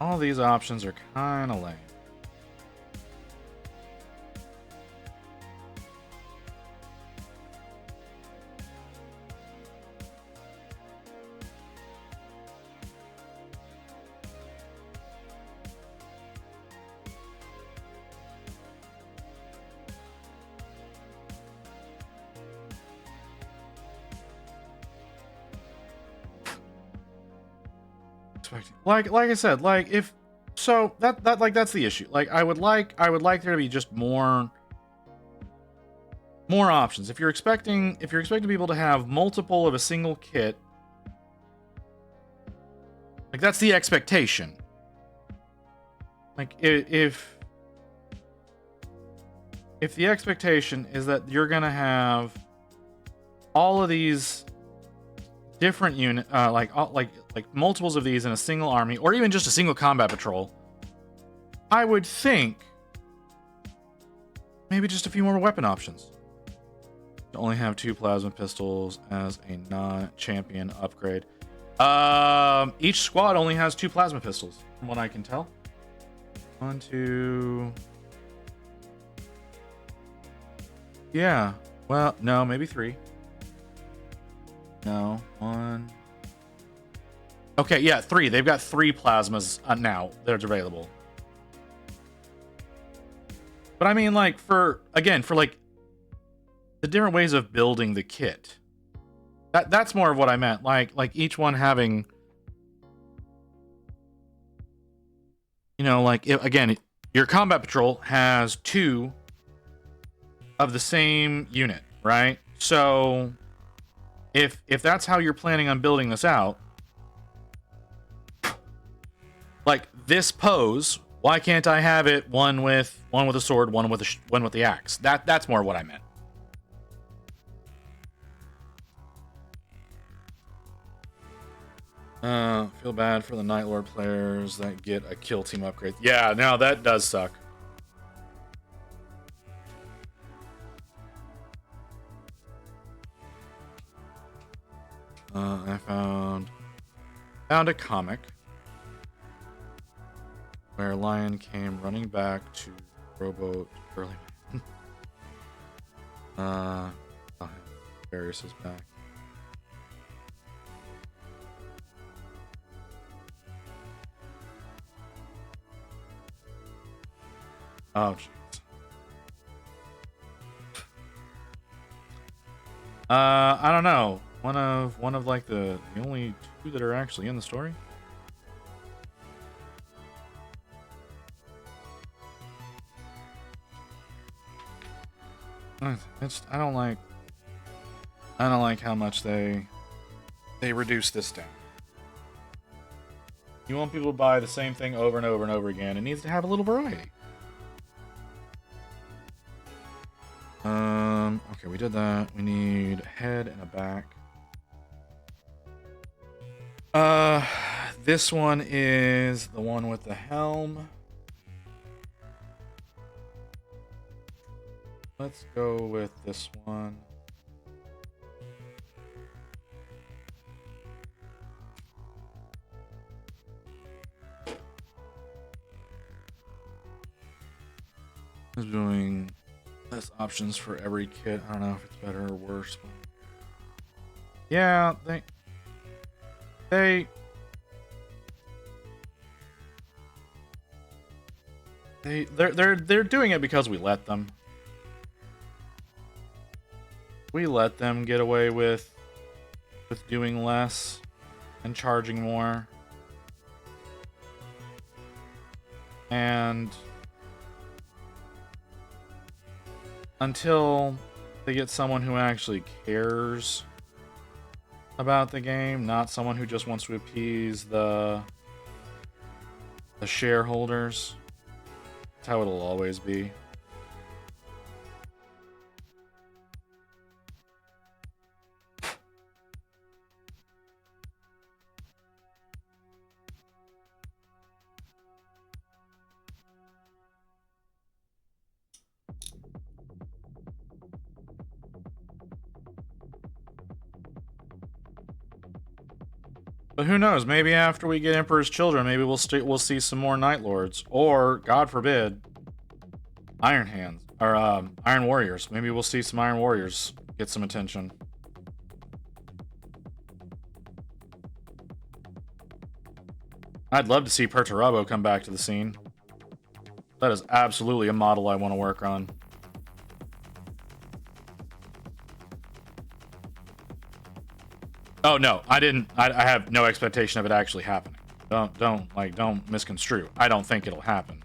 all these options are kind of lame. expecting? Like I said, like if so that like that's the issue. Like I would like there to be just more options. If you're expecting people to have multiple of a single kit, like that's the expectation. Like if the expectation is that you're gonna have all of these different unit, like multiples of these in a single army, or even just a single combat patrol, I would think maybe just a few more weapon options. To only have 2 plasma pistols as a non-champion upgrade. Each squad only has 2 plasma pistols, from what I can tell. 1, 2. Yeah. Well, no, maybe 3. No, 1. Okay, yeah, 3. They've got 3 plasmas now that are available. But I mean, like, for like the different ways of building the kit. That's more of what I meant. Like each one having, you know, like again, your combat patrol has 2 of the same unit, right? So if that's how you're planning on building this out, like this pose, why can't I have it one with a sword, one with the axe? That's more what I meant. Feel bad for the Night Lord players that get a kill team upgrade. Yeah, no, that does suck. I found a comic where Lion came running back to rowboat early. Darius is back. Oh, jeez. I don't know. One of like the only 2 that are actually in the story. I don't like how much they reduce this down. You want people to buy the same thing over and over and over again. It needs to have a little variety. Okay, we did that. We need a head and a back. This one is the one with the helm. Let's go with this one. Is doing less options for every kit. I don't know if it's better or worse, but yeah, they're doing it because we let them. We let them get away with doing less and charging more. And until they get someone who actually cares about the game, not someone who just wants to appease the shareholders. That's how it'll always be. But who knows? Maybe after we get Emperor's Children, maybe we'll see some more Night Lords, or God forbid, Iron Hands or Iron Warriors. Maybe we'll see some Iron Warriors get some attention. I'd love to see Perturabo come back to the scene. That is absolutely a model I want to work on. Oh no, I didn't. I have no expectation of it actually happening. Don't misconstrue. I don't think it'll happen.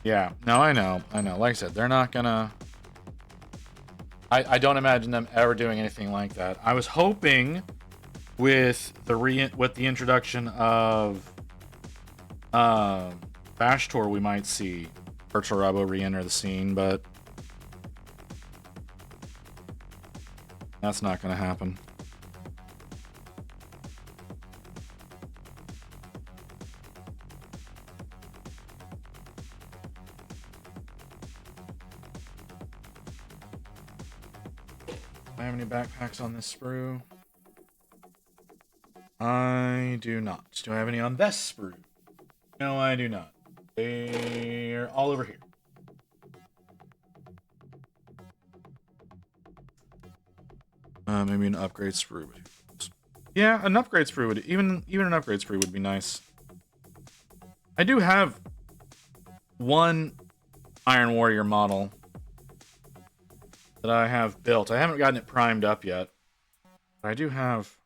Yeah, no, I know. Like I said, they're not gonna... I don't imagine them ever doing anything like that. I was hoping with the introduction of Bashtor, we might see Perturabo re-enter the scene, but that's not gonna happen. Do I have any backpacks on this sprue? I do not. Do I have any on this sprue? No, I do not. They're all over here. Maybe an upgrade sprue. Yeah, an upgrade sprue would even an upgrade sprue would be nice. I do have one Iron Warrior model that I have built. I haven't gotten it primed up yet. But I do have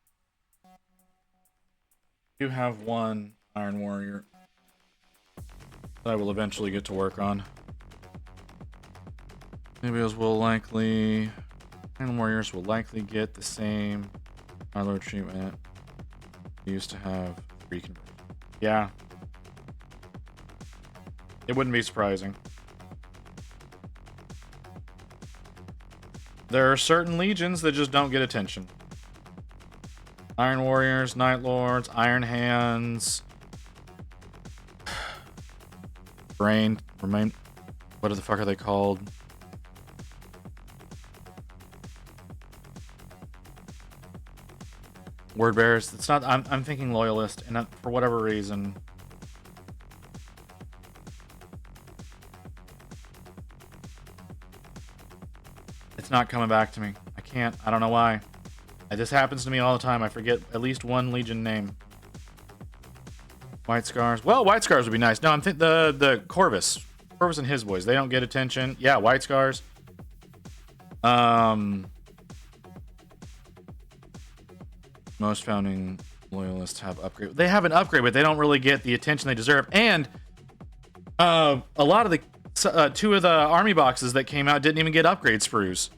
one Iron Warrior that I will eventually get to work on. Maybe as will likely Iron Warriors will likely get the same Arlo treatment. We used to have 3 conversions. Yeah. It wouldn't be surprising. There are certain legions that just don't get attention. Iron Warriors, Night Lords, Iron Hands, Remain. What the fuck are they called? Word Bearers. It's not. I'm thinking Loyalist, and for whatever reason, it's not coming back to me. I can't. I don't know why. This happens to me all the time. I forget at least one Legion name. White Scars. Well, White Scars would be nice. No, I'm thinking the Corvus. Corvus and his boys. They don't get attention. Yeah, White Scars. Most founding loyalists have upgrade. They have an upgrade, but they don't really get the attention they deserve. And a lot of the 2 of the army boxes that came out didn't even get upgrade sprues.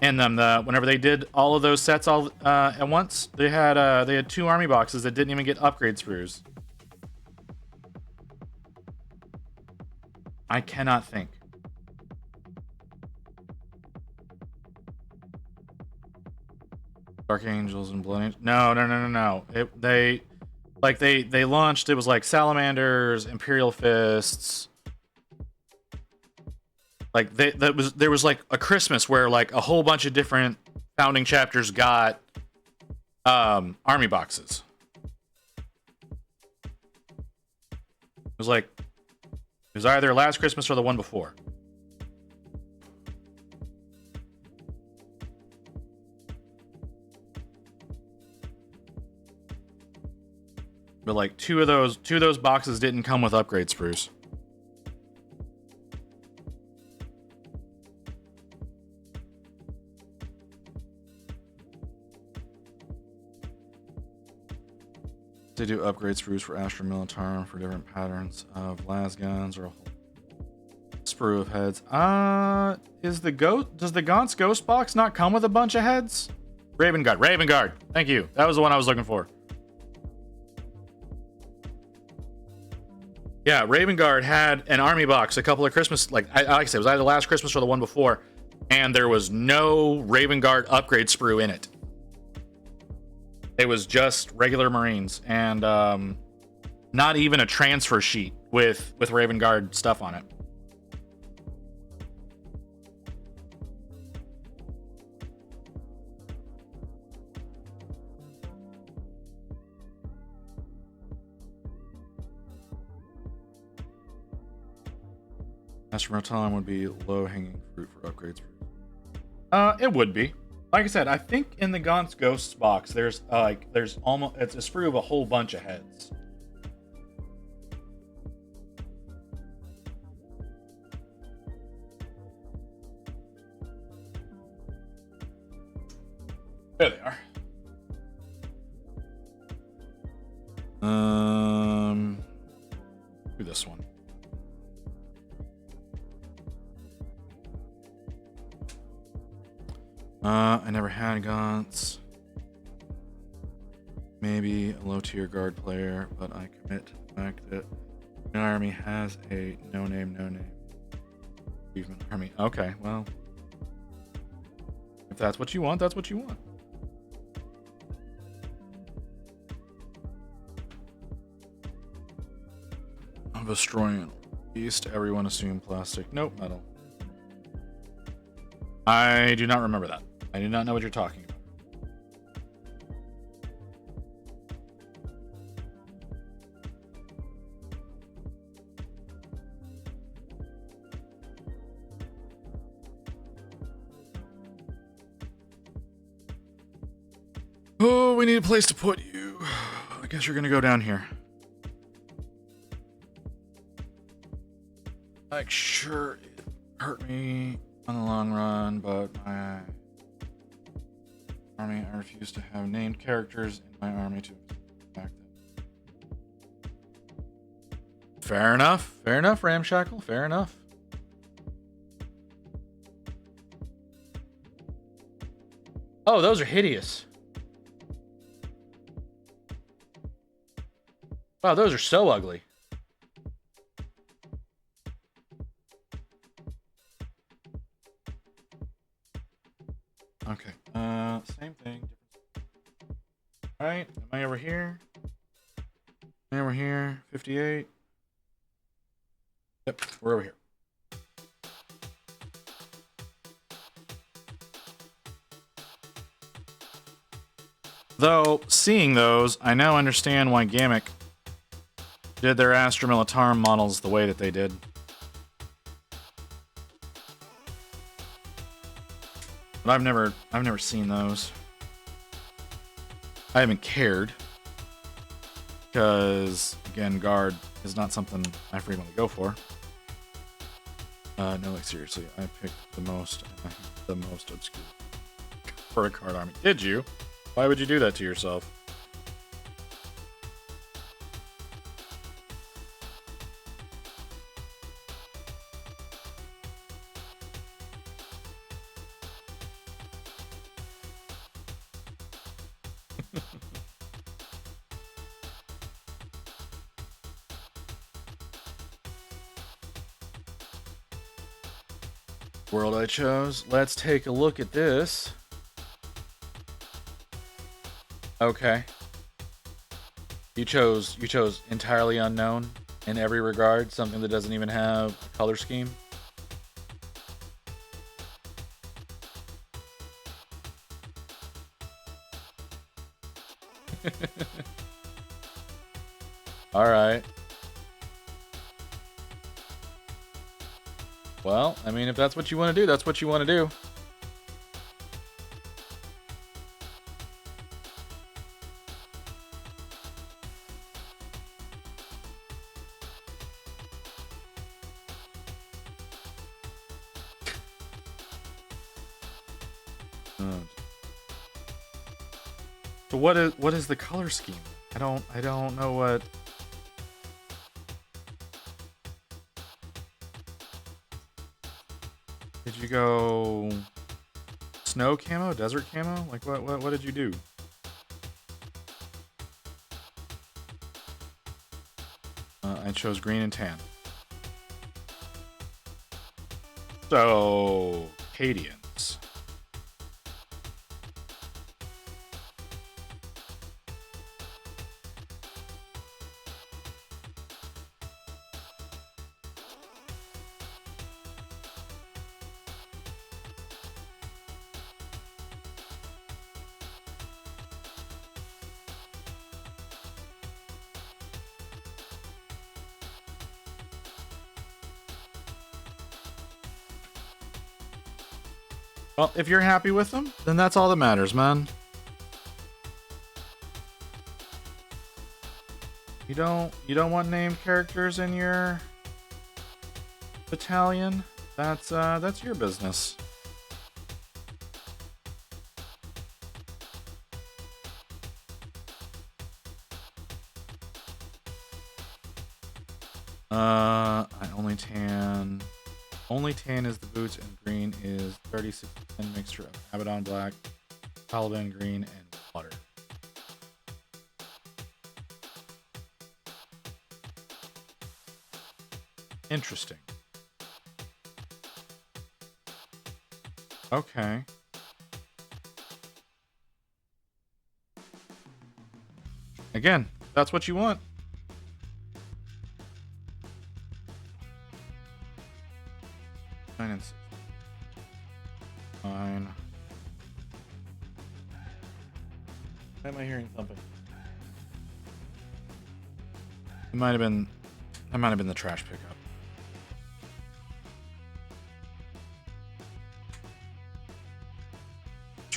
And whenever they did all of those sets all at once, they had 2 army boxes that didn't even get upgrade sprues. I cannot think. Dark Angels and Blood Angels. No. They launched. It was like Salamanders, Imperial Fists. Like there was like a Christmas where like a whole bunch of different founding chapters got army boxes. It was either last Christmas or the one before. But like two of those boxes didn't come with upgrade sprues. They do upgrade sprues for Astra Militarum for different patterns of las guns or a whole sprue of heads. Does the Gaunt's Ghost box not come with a bunch of heads? Raven Guard. Thank you. That was the one I was looking for. Yeah, Raven Guard had an army box a couple of Christmas, like I said, it was either last Christmas or the one before, and there was no Raven Guard upgrade sprue in it. It was just regular Marines, and not even a transfer sheet with Raven Guard stuff on it. Astra Militarum would be low-hanging fruit for upgrades. It would be. Like I said, I think in the Gaunt's Ghosts box, there's almost, it's a sprue of a whole bunch of heads. Do this one. I never had gaunts. Maybe a low tier guard player, but I commit to the fact that my army has a no name achievement army. Okay, well, if that's what you want, that's what you want. I'm destroying East. Everyone assume plastic. Nope, metal. I do not remember that. I do not know what you're talking about. Oh, we need a place to put you. I guess you're gonna go down here. Like, sure, it hurt me on the long run, but my army, I refuse to have named characters in my army to attack them. Fair enough, Ramshackle, fair enough. Oh, those are hideous. Wow, those are so ugly. Okay. Same thing. All right. Am I over here? Am I over here? 58. Yep, we're over here. Though, seeing those, I now understand why Gamic did their Astra Militarum models the way that they did. But I've never seen those. I haven't cared. Because, again, guard is not something I frequently go for. No, like, seriously, I picked the most obscure for a card army. Did you? Why would you do that to yourself? World I chose. Let's take a look at this. Okay. You chose entirely unknown in every regard, something that doesn't even have a color scheme. All right. Well, I mean, if that's what you want to do, that's what you want to do. So what is the color scheme? I don't know what. Did you go snow camo, desert camo? Like what did you do? I chose green and tan. So Cadians. Well, if you're happy with them, then that's all that matters, man. You don't want named characters in your battalion? That's your business. I only tan. Only tan is the boots, and green is 36% mixture of Abaddon black, Paladin green, and water. Interesting. Okay. Again, that's what you want. Nine and 6. Fine. Why am I hearing something? It might have been. That might have been the trash pickup.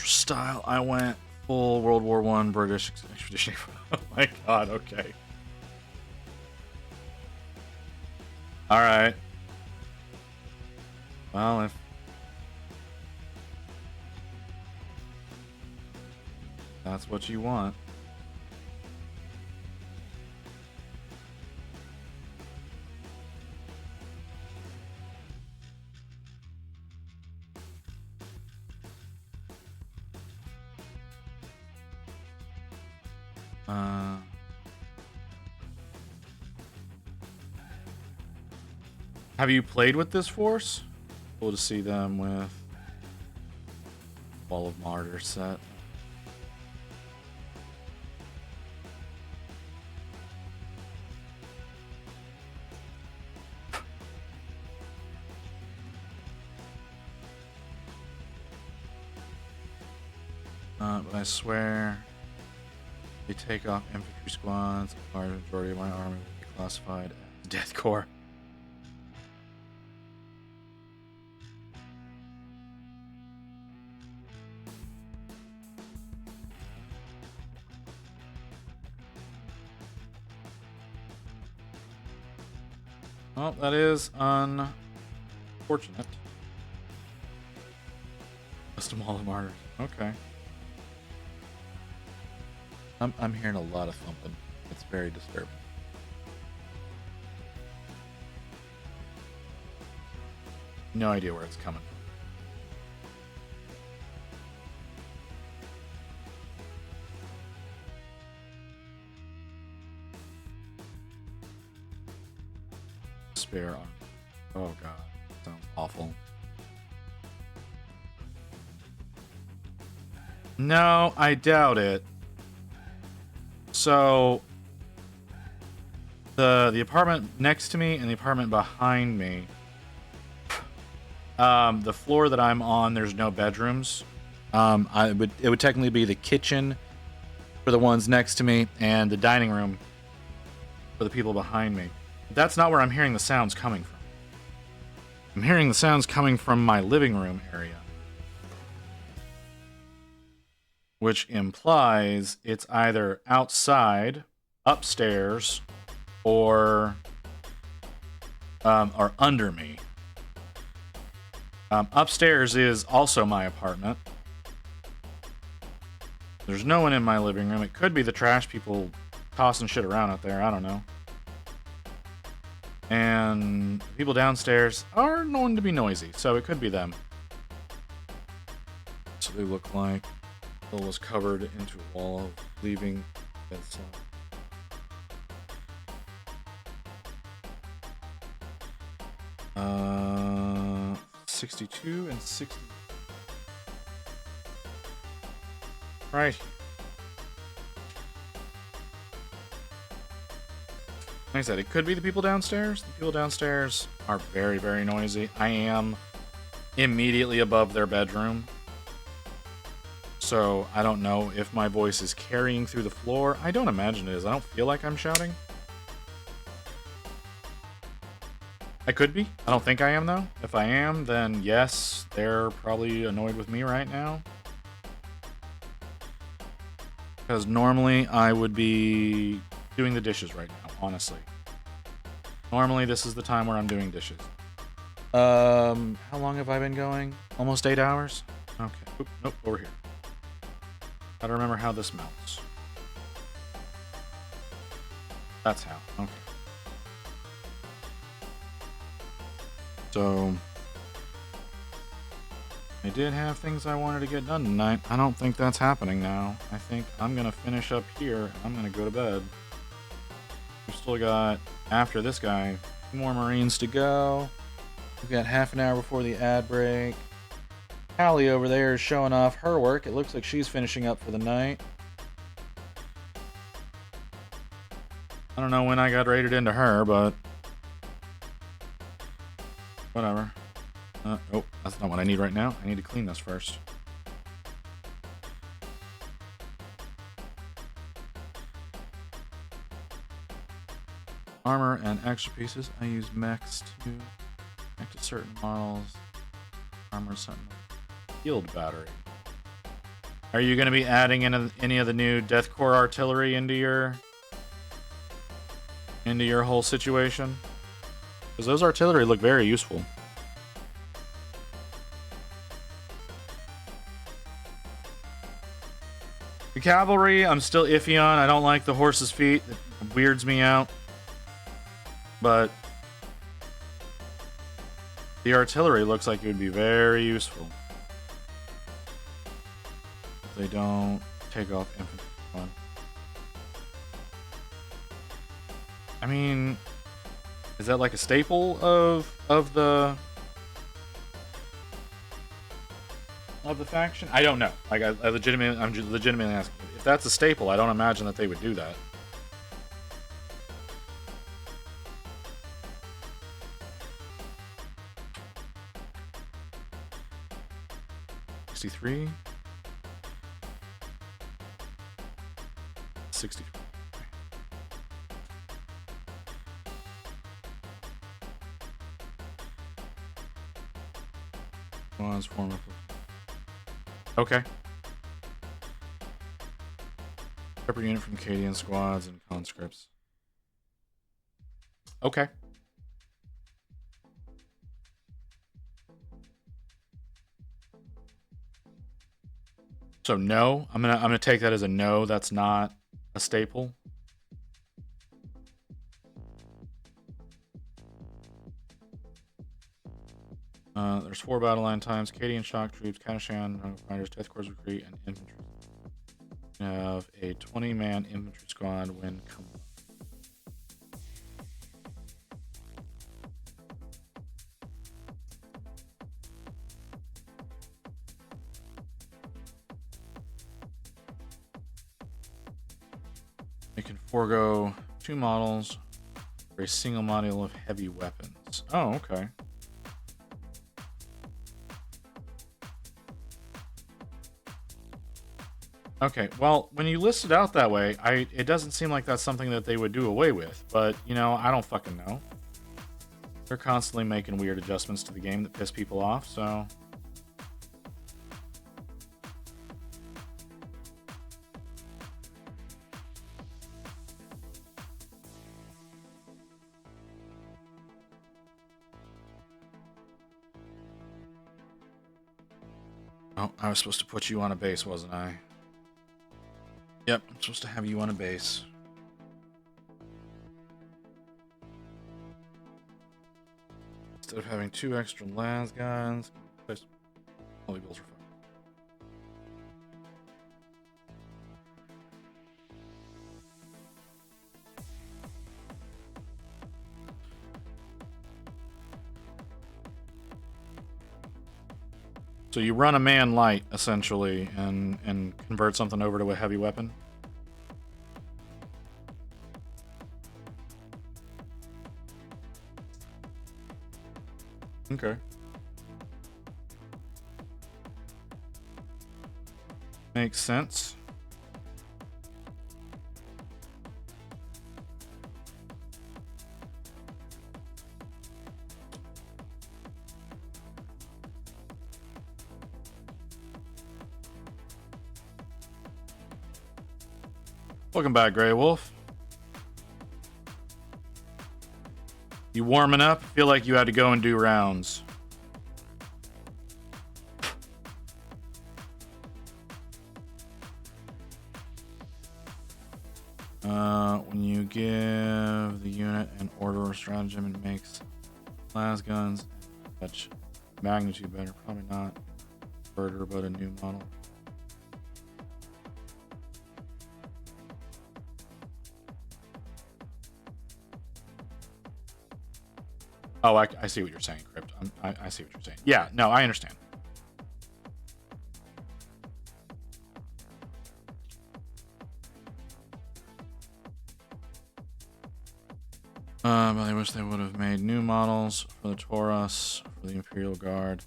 Style, I went full World War I British expedition. Oh my god, okay. Alright. Well, if that's what you want. Have you played with this force? Cool to see them with Wall of Martyrs set. But I swear, they take off infantry squads. A large majority of my army will be classified as Death Corps. Well, that is unfortunate. Custom Wall of Martyrs. Okay. I'm hearing a lot of thumping. It's very disturbing. No idea where it's coming from. Spare arm. Oh god, sounds awful. No, I doubt it. So the apartment next to me and the apartment behind me, the floor that I'm on, there's no bedrooms. It would technically be the kitchen for the ones next to me and the dining room for the people behind me. That's not where I'm hearing the sounds coming from. I'm hearing the sounds coming from my living room area, which implies it's either outside, upstairs, or under me. Upstairs is also my apartment. There's no one in my living room. It could be the trash people tossing shit around out there. I don't know. And people downstairs are known to be noisy, so it could be them. So they look like it was covered into a wall of leaving bedside. 62 and 60. Right. Like I said, it could be the people downstairs. The people downstairs are very, very noisy. I am immediately above their bedroom. So I don't know if my voice is carrying through the floor. I don't imagine it is. I don't feel like I'm shouting. I could be. I don't think I am, though. If I am, then yes, they're probably annoyed with me right now. Because normally I would be doing the dishes right now, honestly. Normally this is the time where I'm doing dishes. How long have I been going? Almost 8 hours? Okay. Oop, nope, over here. Gotta remember how this melts. That's how. Okay. So I did have things I wanted to get done tonight. I don't think that's happening now. I think I'm gonna finish up here. I'm gonna go to bed. We've still got, after this guy, 2 more Marines to go. We've got half an hour before the ad break. Callie over there is showing off her work. It looks like she's finishing up for the night. I don't know when I got rated into her, but whatever. Oh, that's not what I need right now. I need to clean this first. Armor and extra pieces. I use mechs to connect to certain models. Armor sentinel. Field battery. Are you going to be adding any of the new deathcore artillery into your whole situation? Because those artillery look very useful. The cavalry, I'm still iffy on. I don't like the horse's feet. It weirds me out. But the artillery looks like it would be very useful. If they don't take off infantry. I mean, is that like a staple of the faction? I don't know. Like I'm legitimately asking. If that's a staple, I don't imagine that they would do that. $63. 63. Okay. Separate unit from Cadian squads and conscripts. Okay. So no, I'm gonna take that as a no. That's not a staple. There's 4 battle line times: Cadian shock troops, Katashan, fighters, death corps recruit, and infantry. You have a 20-man infantry squad when coming. You can forego 2 models for a single module of heavy weapons. Oh, okay. Okay, well, when you list it out that way, it doesn't seem like that's something that they would do away with. But, you know, I don't fucking know. They're constantly making weird adjustments to the game that piss people off, so... Oh, I was supposed to put you on a base, wasn't I? Yep, I'm supposed to have you on a base. Instead of having 2 extra las guns, holy bills are fine. So you run a man light, essentially, and convert something over to a heavy weapon? Okay. Makes sense. Welcome back, Grey Wolf. You warming up? Feel like you had to go and do rounds. When you give the unit an order or stratagem, it makes las guns much magnitude better. Probably not converter, but a new model. Oh, I see what you're saying, Crypt. I see what you're saying. Yeah, no, I understand. But I wish they would have made new models for the Taurus, for the Imperial Guard.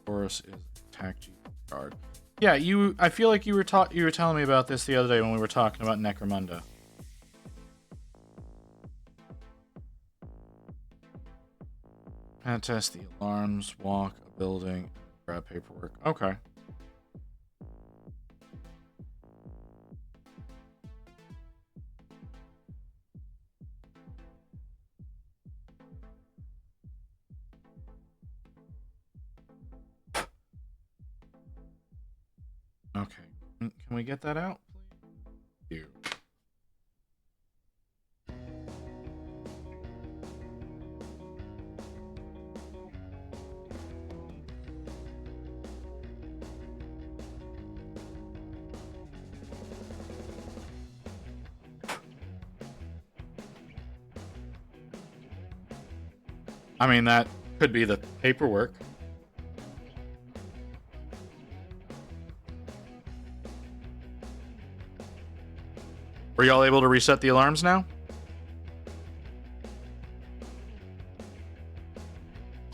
Taurus is attack G guard. Yeah, I feel like you were telling me about this the other day when we were talking about Necromunda. Test the alarms, walk a building, grab paperwork. Okay. Okay. Can we get that out, please? You. I mean, that could be the paperwork. Were y'all able to reset the alarms now?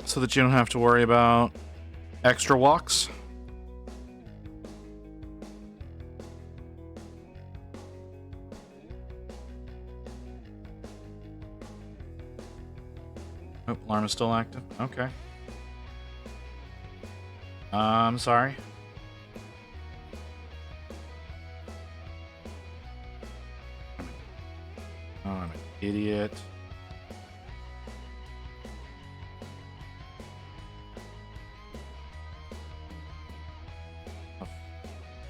So that you don't have to worry about extra walks? Oh, alarm is still active. Okay. I'm sorry. Oh, I'm an idiot. How the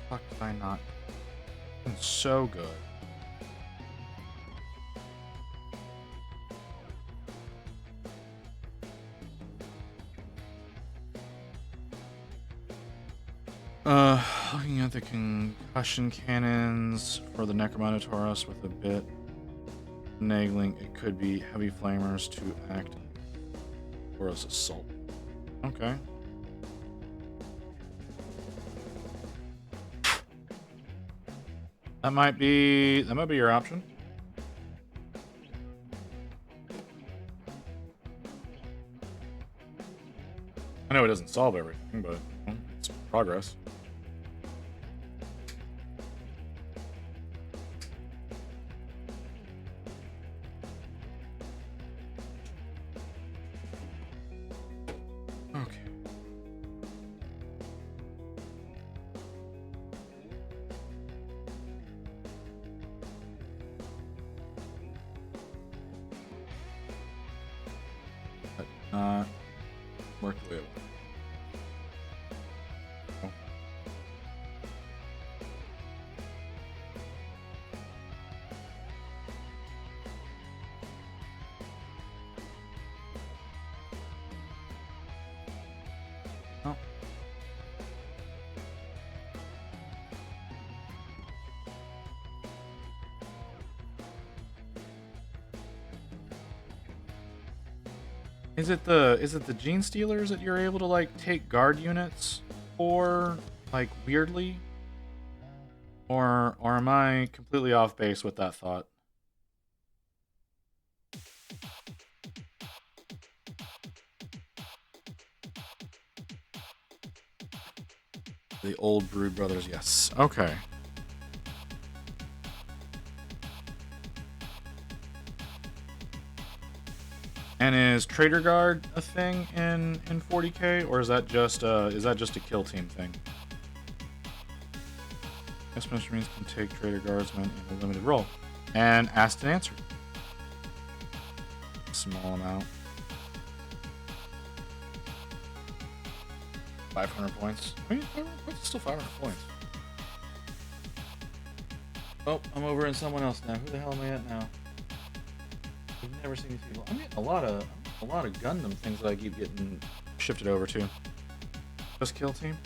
fuck did I not? It's so good. Looking at the concussion cannons for the Necromunda with a bit nagling, it could be heavy flamers to act Taurus assault. Okay. That might be your option. I know it doesn't solve everything, but well, it's progress. Okay. That did not work the way it was. Oh. Is it the Gene Stealers that you're able to like take guard units for like weirdly? Or am I completely off base with that thought? The old Brood Brothers, yes. Okay. And is Trader Guard a thing in 40K, or is that just a kill team thing? Yes, Mr. Marines can take Trader Guardsmen in a limited role. And asked and answered. Small amount. 500 points. I mean, 500 points is still 500 points. Oh, I'm over in someone else now. Who the hell am I at now? I've never seen these people. I'm getting a lot of Gundam things that I keep getting shift it over to. Just kill team.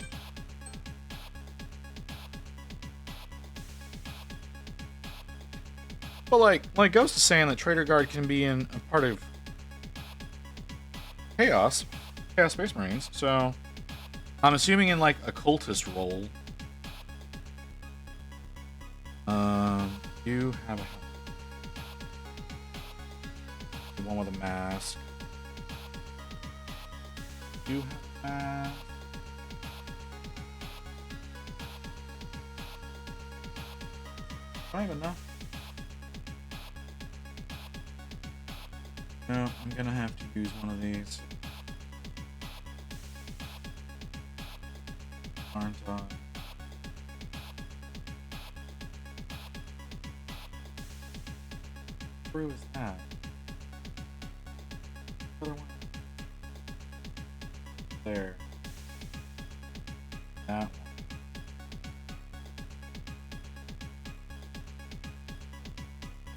But like Ghost is saying that Trader Guard can be in a part of Chaos Space Marines, so I'm assuming in like a cultist role. You have the one with a mask. You have a mask. I don't even know. No, I'm gonna have to use one of these. Aren't I? Where was that? Other one. There. That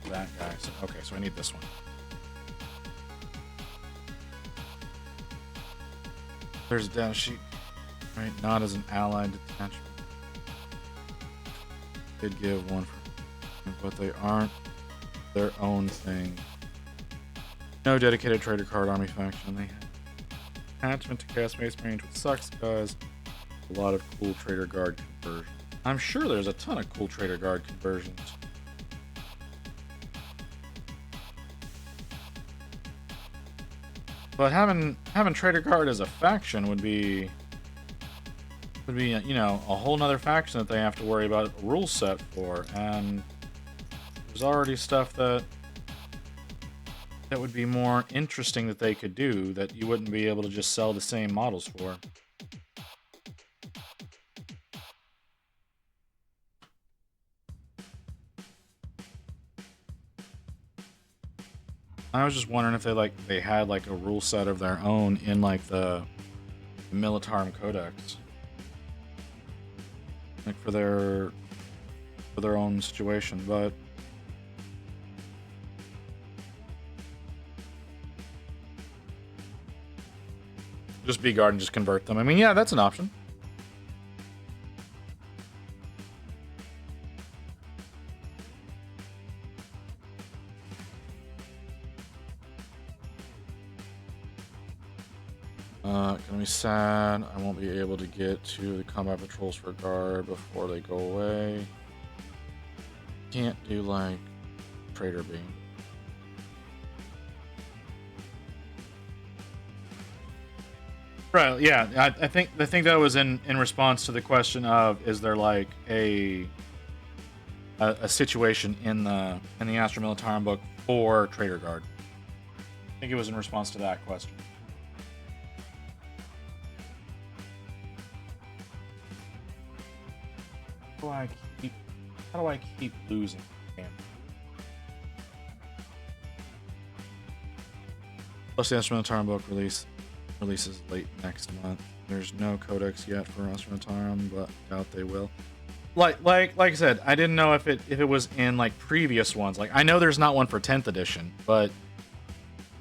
one. That guy. So, okay, so I need this one. There's a data sheet. Right, not as an allied detachment. Did give one for, but they aren't their own thing. No dedicated Trader Card army faction. They have attachment to Chaos Space Marines, which sucks because a lot of cool Trader Guard conversions. I'm sure there's a ton of cool Trader Guard conversions. But having Trader Guard as a faction would be you know, a whole nother faction that they have to worry about a rule set for, and there's already stuff that would be more interesting that they could do that you wouldn't be able to just sell the same models for. I was just wondering if they had like a rule set of their own in like the Militarum Codex. Like for their own situation, but just be guard and just convert them. I mean, yeah, that's an option. Gonna be sad. I won't be able to get to the combat patrols for guard before they go away. Can't do like Trader Beam. Right, yeah. I think that was in response to the question of, is there like a situation in the Astra Militarum book for Trader Guard? I think it was in response to that question. How do I keep losing? Damn. Plus the Astra Militarum book releases late next month. There's no codex yet for Astra Militarum, but doubt they will. Like I said, I didn't know if it was in like previous ones. Like I know there's not one for 10th edition, but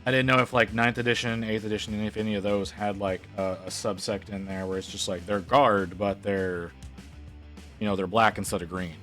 I didn't know if like 9th edition, 8th edition, and if any of those had like a subsect in there where it's just like they're guard, but they're, you know, they're black instead of green.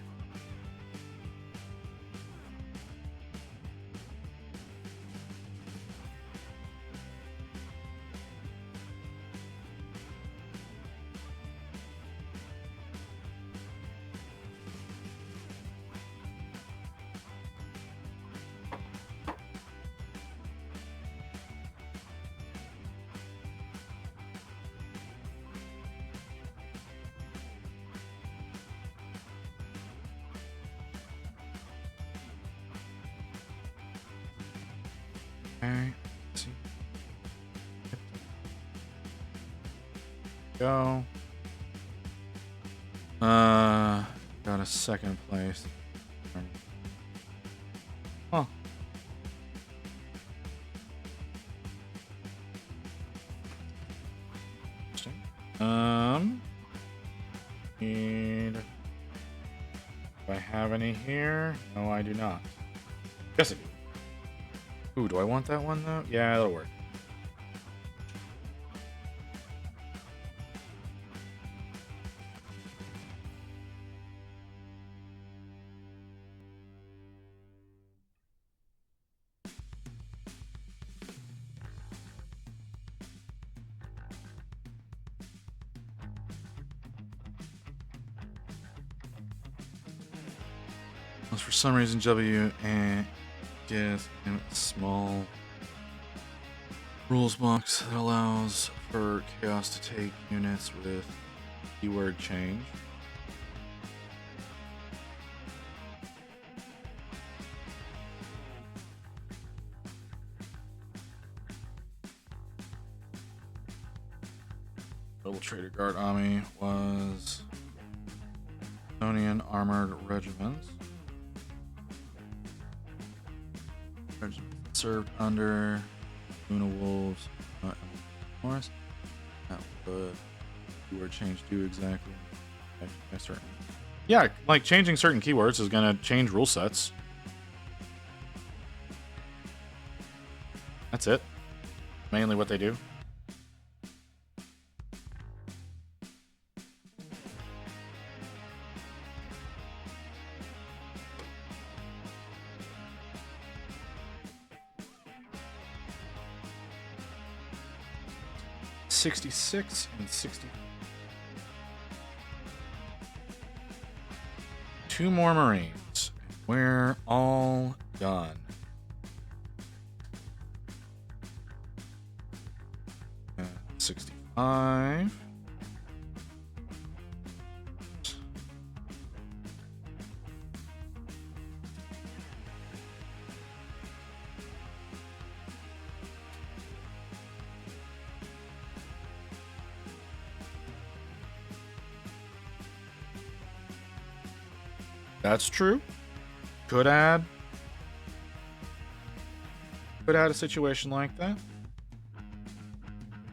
Okay, let's see. Go. Got a second place. Huh. Interesting. Do I have any here? No, I do not. Yes, I do. Ooh, do I want that one though? Yeah, that'll work. Unless for some reason W and gets a small rules box that allows for chaos to take units with keyword change. Double Trader Guard Army was Estonian Armored Regiments. Served under Luna Wolves, Morris. That would keyword change do exactly. Yeah, like changing certain keywords is gonna change rule sets. That's it. Mainly what they do. $66 and $60. Two more Marines. We're all done. And 65. That's true. Could add a situation like that.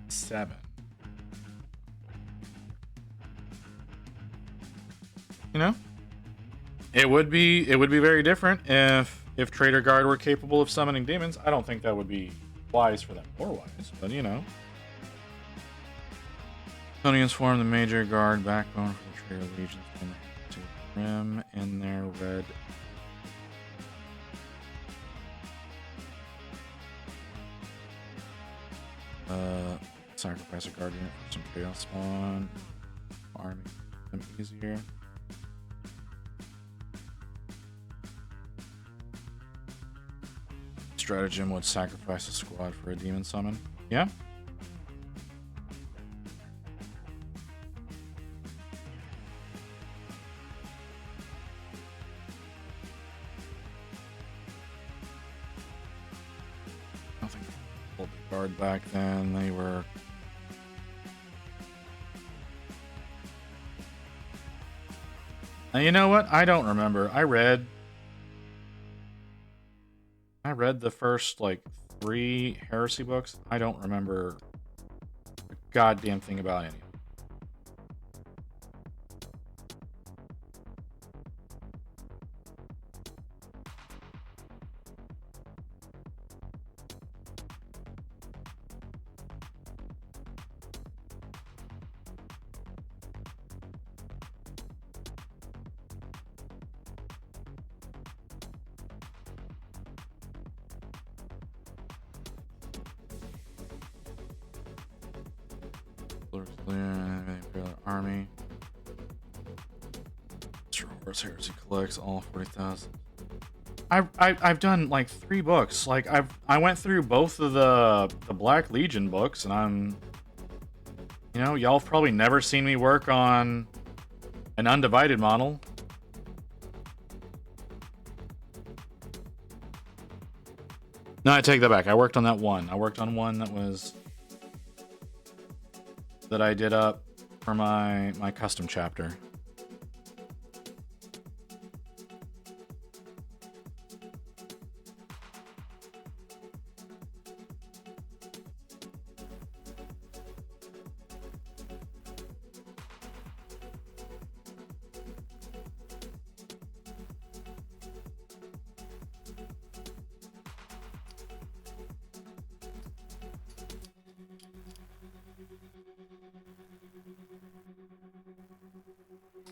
7. You know? It would be very different if Trader Guard were capable of summoning demons. I don't think that would be wise for them or wise, but you know. Estonians form the major guard backbone for the Trader Legions. Rim in their red. Sacrifice a guardian for some chaos spawn. Army them easier. Stratagem would sacrifice a squad for a demon summon. Yeah. Back then they were now, you know what, I don't remember. I read the first like 3 heresy books. I don't remember a goddamn thing about any. Army. Heresy collects all 40,000. I've done like 3 books. Like I went through both of the Black Legion books, and I'm, you know, y'all have probably never seen me work on an undivided model. No, I take that back. I worked on that one. I worked on one that I did up for my custom chapter.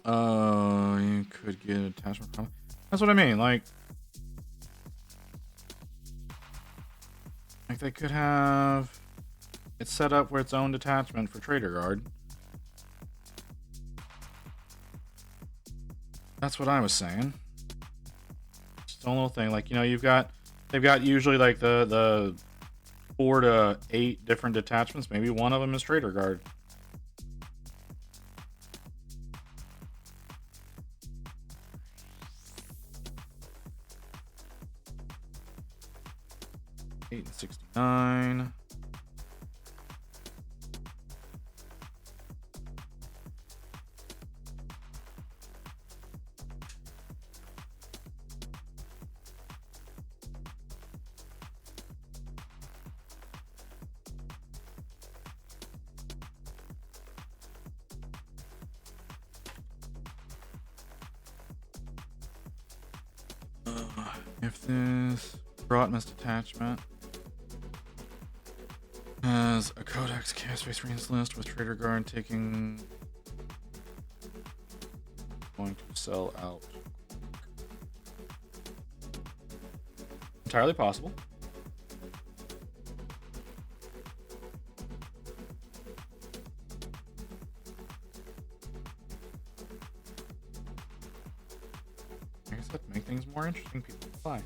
Oh, you could get attachment. That's what I mean. Like they could have it set up for its own detachment for Trader Guard. That's what I was saying. its own little thing. Like, you know, they've got usually like the 4 to 8 different detachments. Maybe one of them is Trader Guard. $8 and $69. If this Brotmas detachment has a Codex Chaos Space Marines list with Trader Guard taking, going to sell out. Entirely possible. I guess that make things more interesting. People fly.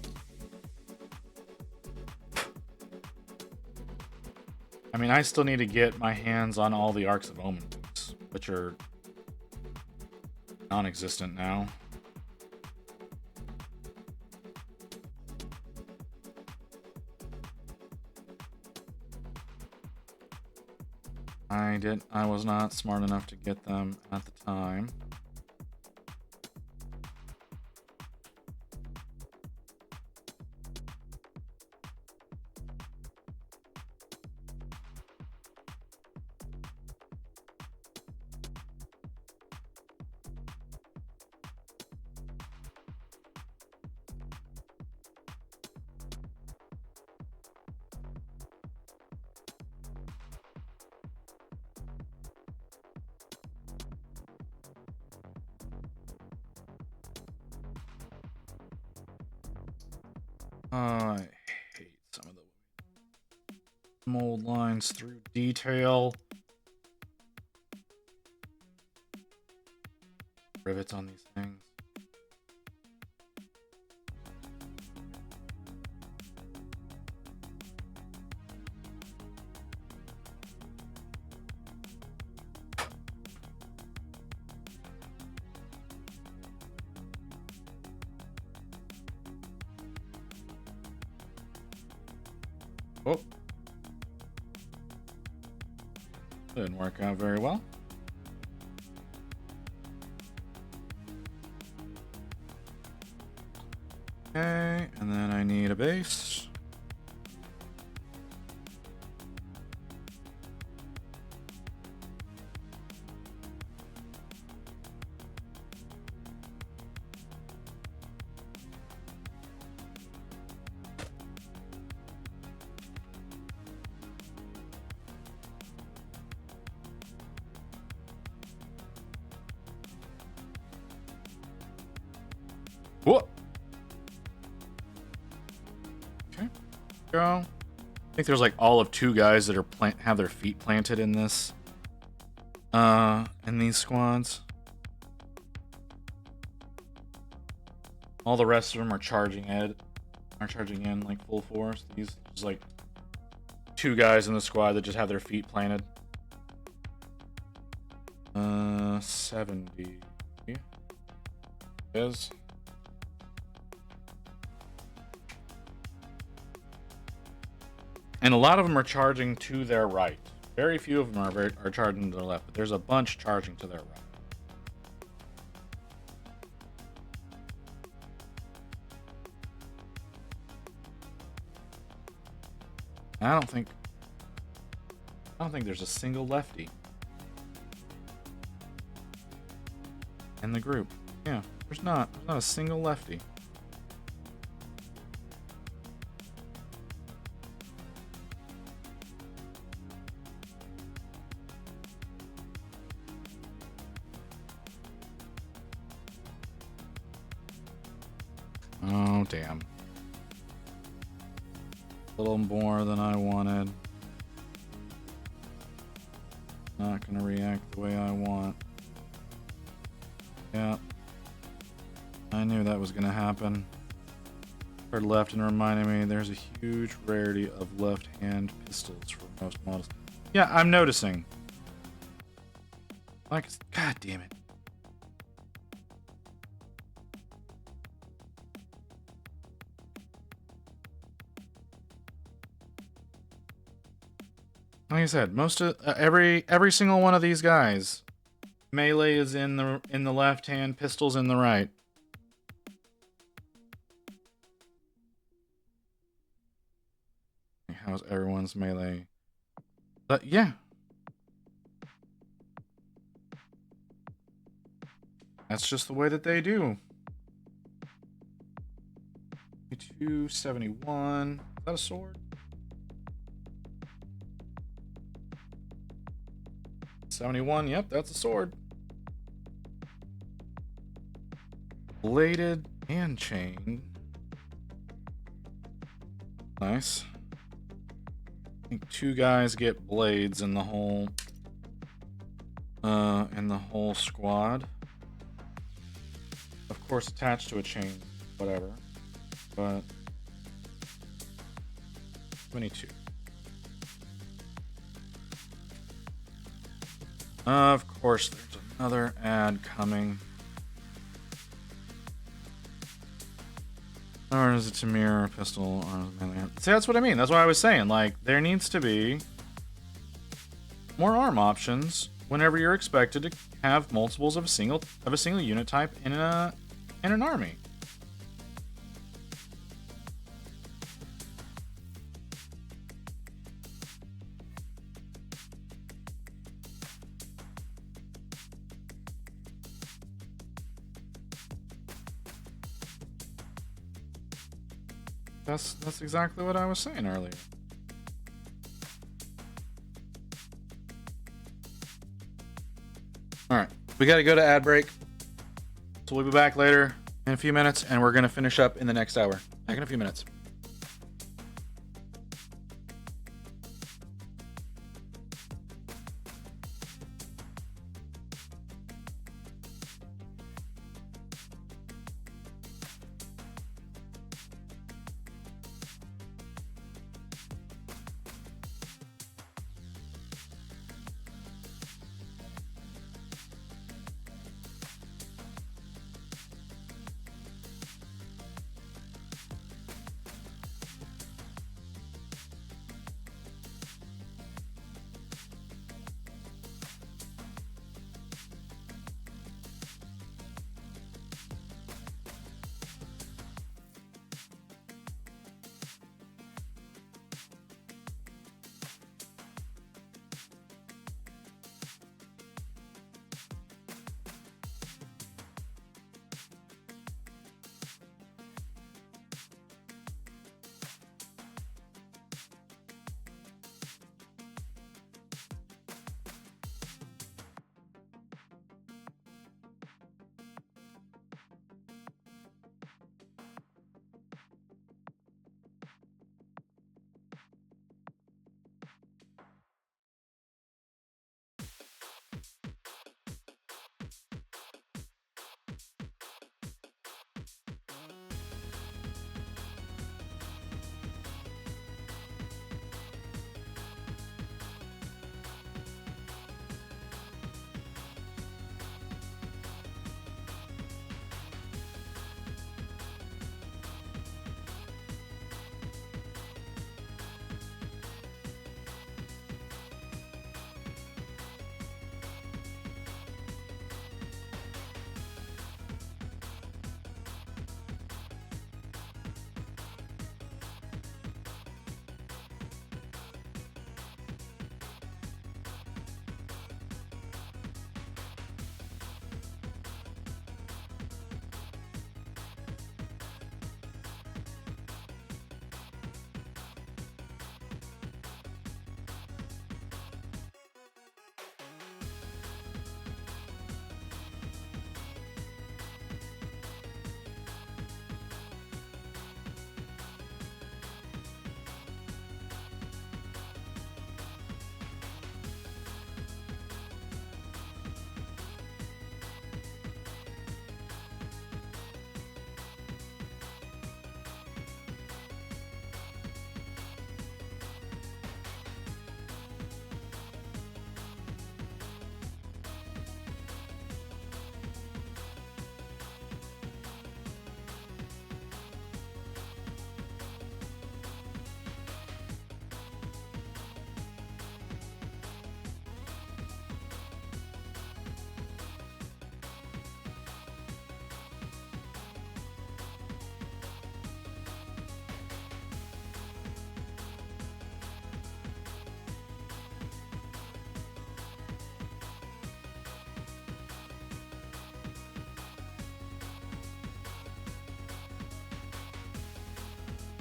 I mean, I still need to get my hands on all the Arcs of Omen books, which are non-existent now. I was not smart enough to get them at the time. I hate some of the mold lines through detail. Rivets on these things. Oh. Didn't work out very well. Okay, and then I need a base. Whoa. Okay, go. I think there's like all of 2 guys that are have their feet planted in this, in these squads. All the rest of them are charging in like full force. These just like 2 guys in the squad that just have their feet planted. 70 is. And a lot of them are charging to their right. Very few of them are charging to their left, but there's a bunch charging to their right. I don't think there's a single lefty in the group. Yeah, there's not a single lefty. Oh, damn. A little more than I wanted. Not gonna react the way I want. Yeah. I knew that was gonna happen. started left and reminding me there's a huge rarity of left-hand pistols for most models. Yeah, I'm noticing. Like, god damn it. Like I said, most of every single one of these guys, melee is in the left hand, pistols in the right. How's everyone's melee? But yeah. That's just the way that they do. 271. Is that a sword? 71, yep, that's a sword. Bladed and chain. Nice. I think 2 guys get blades in the whole squad. Of course attached to a chain, whatever. But 22. Of course, there's another ad coming. Or is it to mirror pistol? See, that's what I mean. That's what I was saying. Like, there needs to be more arm options whenever you're expected to have multiples of a single unit type in an army. That's exactly what I was saying earlier. All right, we got to go to ad break. So we'll be back later in a few minutes, and we're going to finish up in the next hour. Back in a few minutes.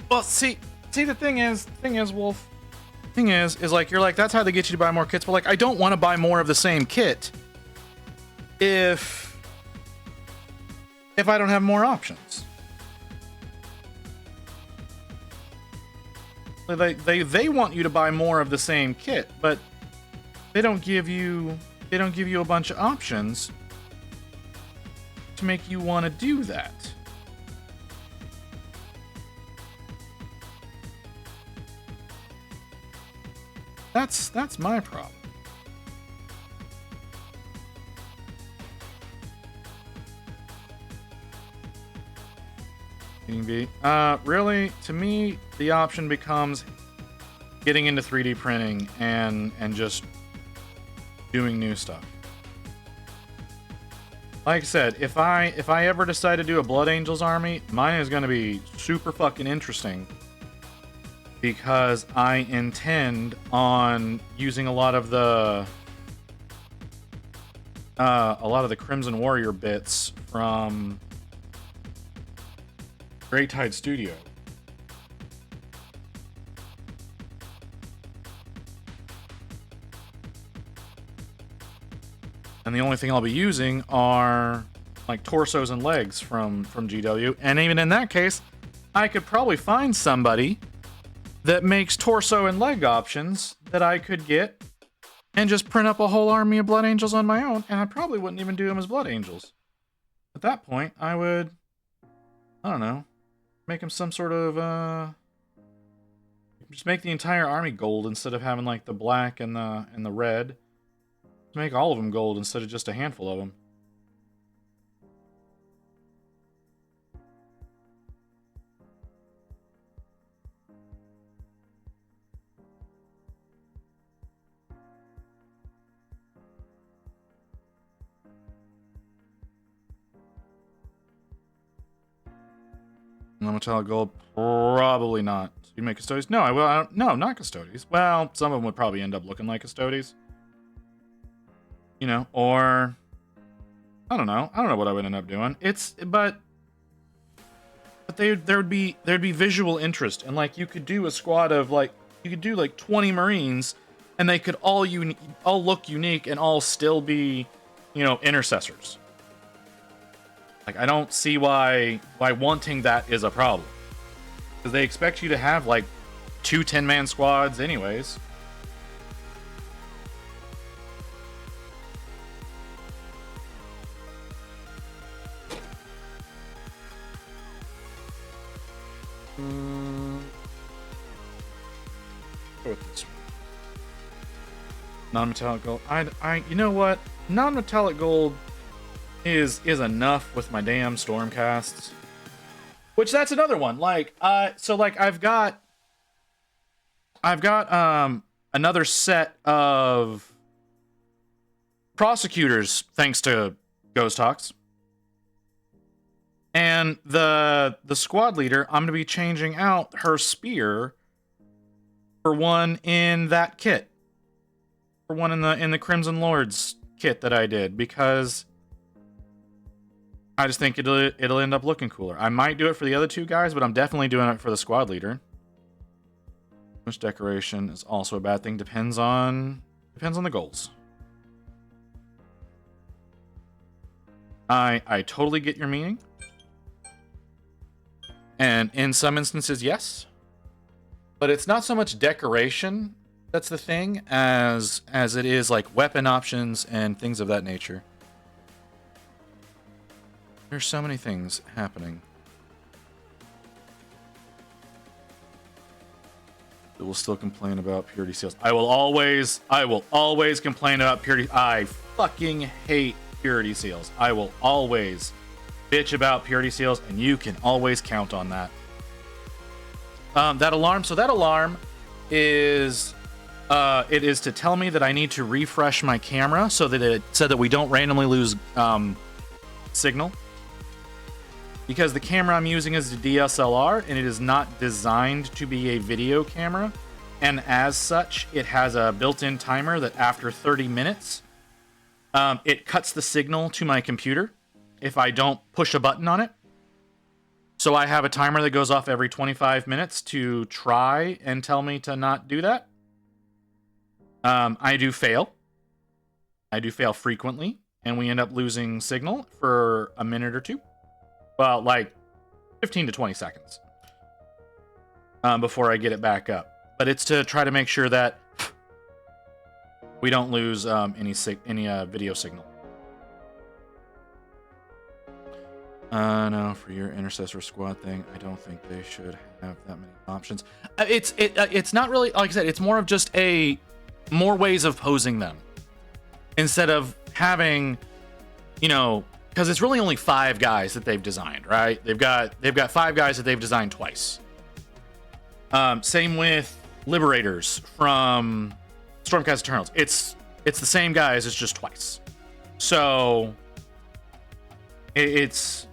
Well, see, the thing is, Wolf. Thing is like you're like that's how they get you to buy more kits, but like I don't want to buy more of the same kit if I don't have more options. They want you to buy more of the same kit, but they don't give you a bunch of options to make you want to do that. That's my problem. Really, to me, the option becomes getting into 3D printing and just doing new stuff. Like I said, if I ever decide to do a Blood Angels army, mine is going to be super fucking interesting because I intend on using a lot of the Crimson Warrior bits from Grey Tide Studio. And the only thing I'll be using are like torsos and legs from GW. And even in that case, I could probably find somebody that makes torso and leg options that I could get and just print up a whole army of Blood Angels on my own, and I probably wouldn't even do them as Blood Angels. At that point, I would, I don't know, make them some sort of, just make the entire army gold instead of having like the black and the red. Make all of them gold instead of just a handful of them. Non-metallic gold? Probably not. You make custodies? No, no, not custodies. Well, some of them would probably end up looking like custodies. You know, or I don't know. I don't know what I would end up doing. But there'd be visual interest, and like you could do a squad of like 20 Marines, and they could all look unique and all still be, you know, intercessors. Like I don't see why wanting that is a problem, because they expect you to have like 2 10-man squads anyways. Go with this one. Non-metallic gold. You know what? Non-metallic gold is enough with my damn Stormcasts. Which that's another one. Like, so like I've got another set of prosecutors thanks to Ghost Hawks. And the squad leader, I'm going to be changing out her spear for one in that kit. For one in the Crimson Lords kit that I did, because I just think it'll end up looking cooler. I might do it for the other 2 guys, but I'm definitely doing it for the squad leader. Which decoration is also a bad thing. Depends on the goals. I totally get your meaning. And in some instances, yes. But it's not so much decoration that's the thing as it is like weapon options and things of that nature. There's so many things happening. That will still complain about purity seals. I will always complain about purity. I fucking hate purity seals. I will always bitch about purity seals, and you can always count on that. That alarm. So that alarm is it is to tell me that I need to refresh my camera so that we don't randomly lose signal. Because the camera I'm using is a DSLR, and it is not designed to be a video camera. And as such, it has a built-in timer that after 30 minutes, it cuts the signal to my computer if I don't push a button on it. So I have a timer that goes off every 25 minutes to try and tell me to not do that. I do fail. I do fail frequently, and we end up losing signal for a minute or two. Well, like 15 to 20 seconds before I get it back up. But it's to try to make sure that we don't lose any video signal. No, for your intercessor squad thing, I don't think they should have that many options. It's not really, like I said, it's more of just more ways of posing them instead of having, because it's really only 5 guys that they've designed, right? They've got 5 guys that they've designed twice. Same with Liberators from Stormcast Eternals. It's the same guys, it's just twice. So it's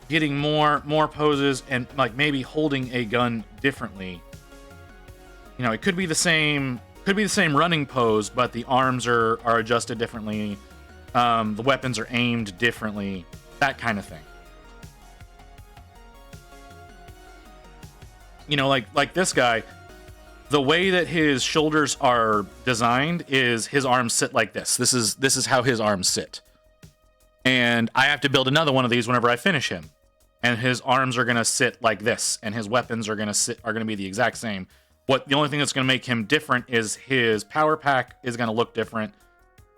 getting more poses and like maybe holding a gun differently. It could be the same running pose, but the arms are adjusted differently. The weapons are aimed differently, that kind of thing. Like this guy, the way that his shoulders are designed is his arms sit like this. This is how his arms sit. And I have to build another one of these whenever I finish him. And his arms are gonna sit like this, and his weapons are gonna be the exact same. The only thing that's gonna make him different is his power pack is gonna look different.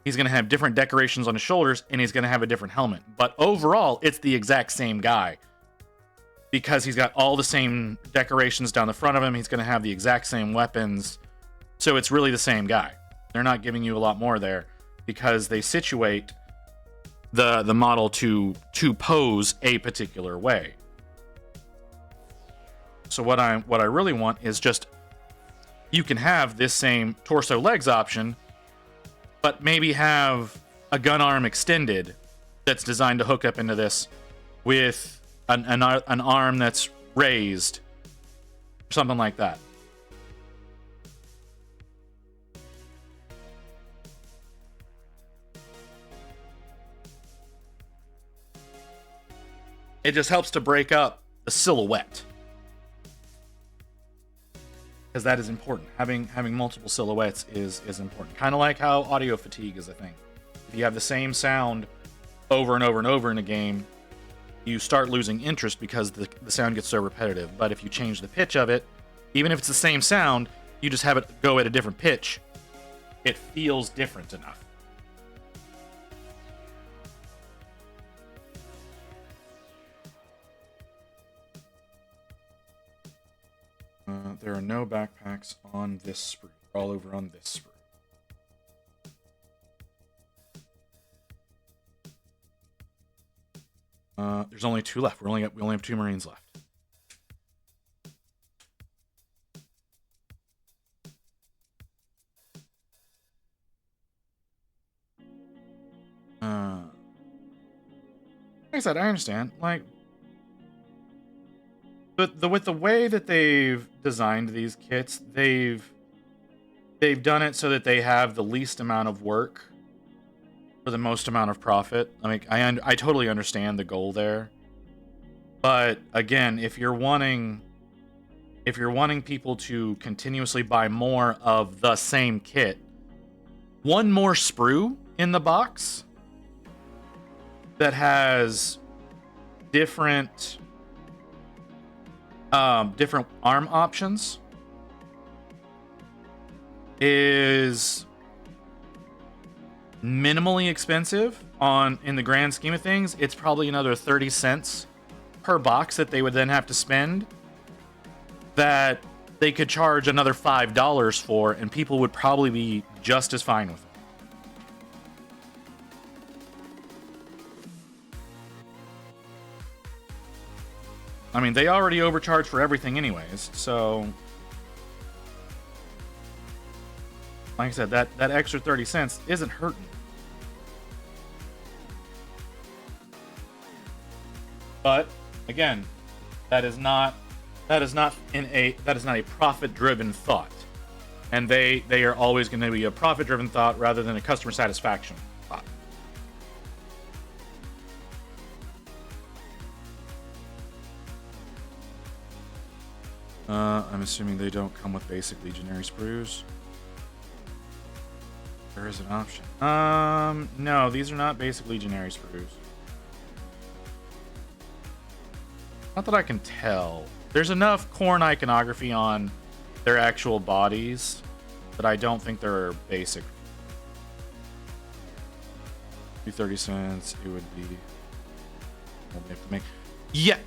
He's gonna have different decorations on his shoulders, and he's gonna have a different helmet. But overall, it's the exact same guy. Because he's got all the same decorations down the front of him, he's gonna have the exact same weapons. So it's really the same guy. They're not giving you a lot more there because they situate the model to pose a particular way. So what I really want is just, you can have this same torso legs option, but maybe have a gun arm extended that's designed to hook up into this with an arm that's raised, something like that. It just helps to break up the silhouette, because that is important. Having multiple silhouettes is important. Kind of like how audio fatigue is a thing. If you have the same sound over and over and over in a game, you start losing interest because the sound gets so repetitive. But if you change the pitch of it, even if it's the same sound, you just have it go at a different pitch, it feels different enough. There are no backpacks on this sprue. They're all over on this sprue. There's only 2 left. We only have 2 Marines left. Like I said, I understand. Like, but with the way that they've designed these kits, they've done it so that they have the least amount of work for the most amount of profit. I mean, I totally understand the goal there, but again, if you're wanting people to continuously buy more of the same kit, one more sprue in the box that has different arm options is minimally expensive in the grand scheme of things. It's probably another 30 cents per box that they would then have to spend, that they could charge another $5 for, and people would probably be just as fine with it. I mean, they already overcharge for everything anyways, so like I said, that extra 30 cents isn't hurting. But again, that is not a profit-driven thought. And they are always going to be a profit-driven thought rather than a customer satisfaction thought. I'm assuming they don't come with basic legionary sprues. There is an option. No, these are not basic legionary sprues. Not that I can tell. There's enough corn iconography on their actual bodies that I don't think they're basic. 30 cents. It would be. We have to make. Yeah,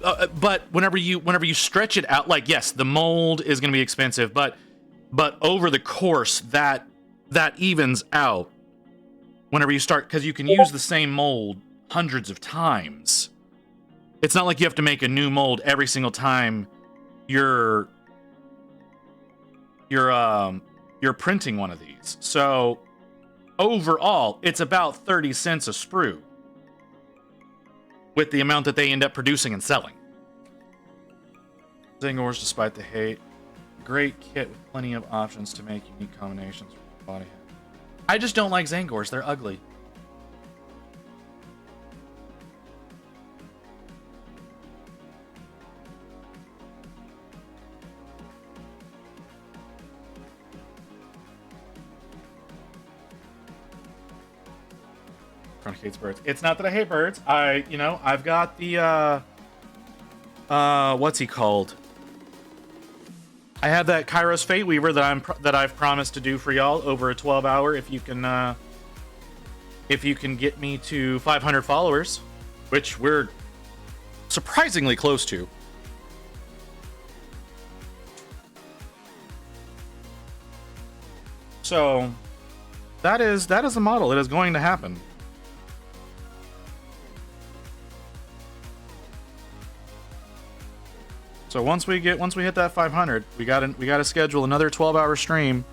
but whenever you stretch it out, like yes, the mold is going to be expensive, but over the course that evens out. Whenever you start, because you can use the same mold hundreds of times. It's not like you have to make a new mold every single time you're printing one of these. So overall, it's about 30 cents a sprue with the amount that they end up producing and selling. Zangors, despite the hate, great kit with plenty of options to make unique combinations with the body. I just don't like Zangors. They're ugly. Hates birds. It's not that I hate birds. I've got the what's he called? I have that Kairos Fate Weaver that I've promised to do for y'all over a 12-hour if you can get me to 500 followers, which we're surprisingly close to. So that is the model. It is going to happen. So once we hit that 500, we got to schedule another 12-hour stream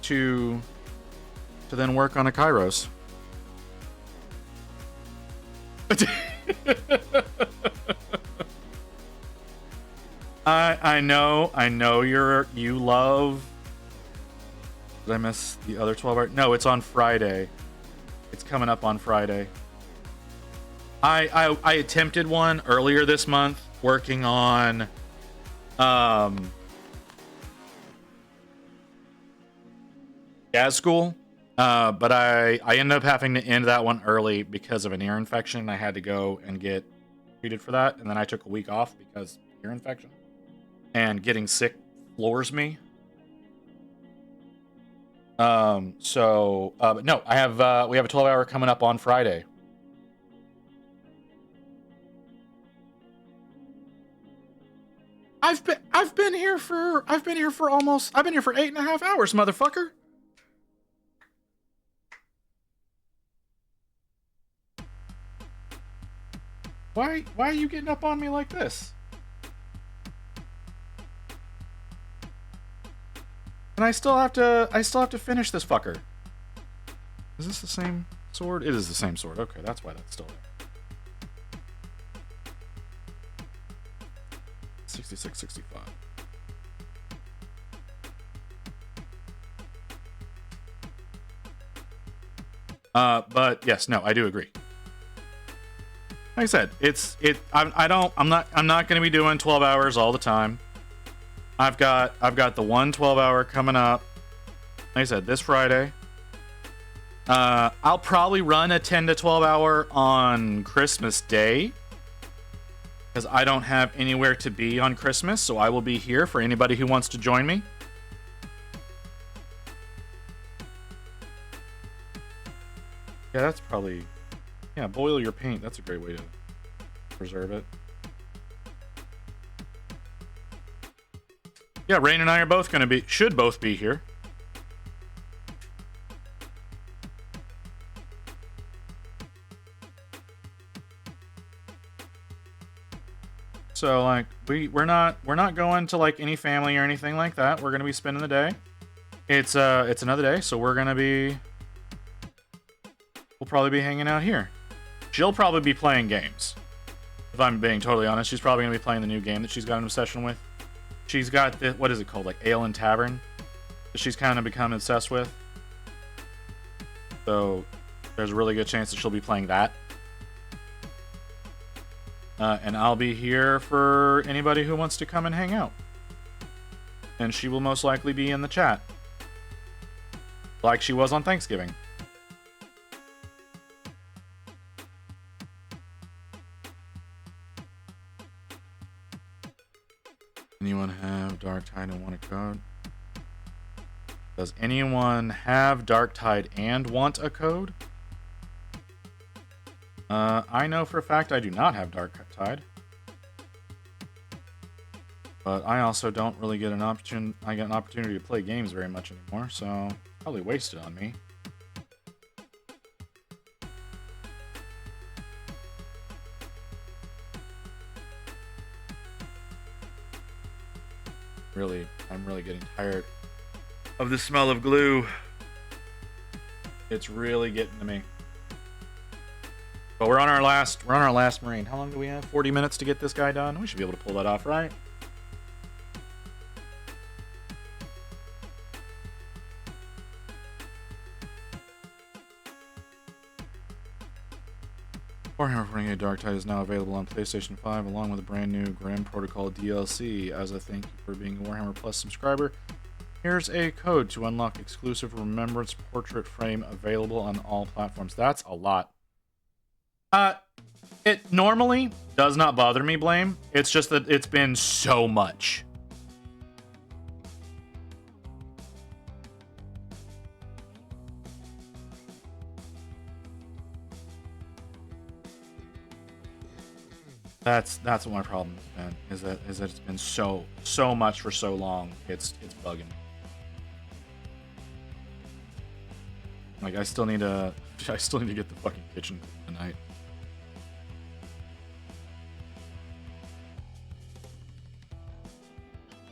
to then work on a Kairos. I know you love. Did I miss the other 12-hour? No, it's on Friday. It's coming up on Friday. I attempted one earlier this month working on Jazz School, but I ended up having to end that one early because of an ear infection. I had to go and get treated for that, and then I took a week off because of ear infection. And getting sick floors me. But no, we have a 12-hour coming up on Friday. I've been here for 8.5 hours, motherfucker. Why are you getting up on me like this? And I still have to finish this fucker. Is this the same sword? It is the same sword. Okay, that's why that's still there. 66, 65. But yes, no, I do agree. Like I said, I'm not going to be doing 12 hours all the time. I've got the 12-hour coming up. Like I said, this Friday. I'll probably run a 10 to 12 hour on Christmas Day, because I don't have anywhere to be on Christmas, so I will be here for anybody who wants to join me. Yeah, that's probably... Yeah, boil your paint. That's a great way to preserve it. Yeah, Rain and I are should both be here. So like we're not going to like any family or anything like that. We're gonna be spending the day. It's another day, so we'll probably be hanging out here. She'll probably be playing games. If I'm being totally honest, she's probably gonna be playing the new game that she's got an obsession with. She's got what is it called, like Ale and Tavern, that she's kind of become obsessed with. So there's a really good chance that she'll be playing that. And I'll be here for anybody who wants to come and hang out. And she will most likely be in the chat. Like she was on Thanksgiving. Anyone have Darktide and want a code? Does anyone have Darktide and want a code? I know for a fact I do not have Darktide. But I also don't really get an opportunity to play games very much anymore, so probably wasted on me. I'm really getting tired of the smell of glue. It's really getting to me. But we're on our last marine. How long do we have? 40 minutes to get this guy done. We should be able to pull that off, right? Warhammer 40K Darktide is now available on PlayStation 5 along with a brand new Grand Protocol DLC. As a thank you for being a Warhammer Plus subscriber, here's a code to unlock exclusive Remembrance Portrait Frame available on all platforms. That's a lot. It normally does not bother me, Blame. It's just that it's been so much. That's what my problem has been, is that it's been so much for so long. It's bugging. Like I still need to get the fucking kitchen tonight.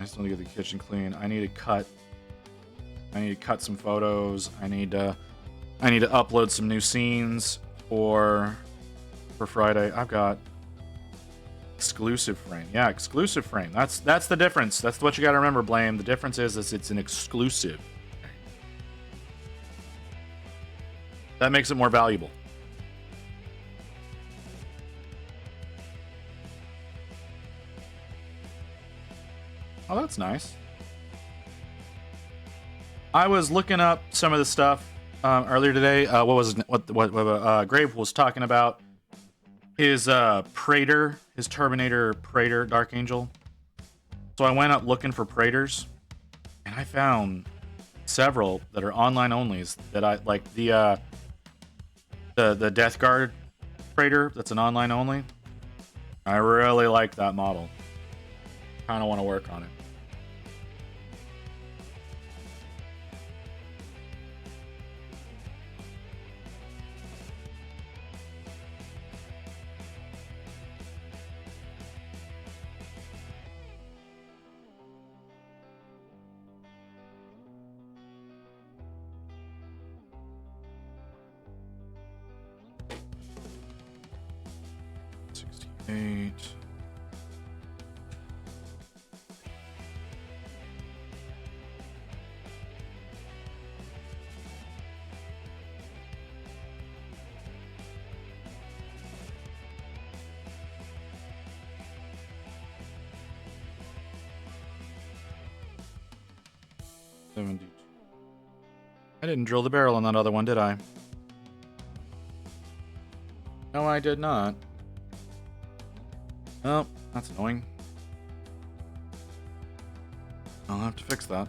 I still need to get the kitchen clean. I need to cut some photos. I need to upload some new scenes for Friday. I've got exclusive frame. Yeah, exclusive frame. That's the difference. That's what you got to remember, Blame. The difference is it's an exclusive. That makes it more valuable. Oh, that's nice. I was looking up some of the stuff earlier today. What was what Grave was talking about? His Praetor, his Terminator Praetor Dark Angel. So I went up looking for Praetors, and I found several that are online onlys that I like. The Death Guard Praetor, that's an online only. I really like that model. Kind of want to work on it. Eight. I didn't drill the barrel on that other one, did I? No, I did not. Oh, that's annoying. I'll have to fix that.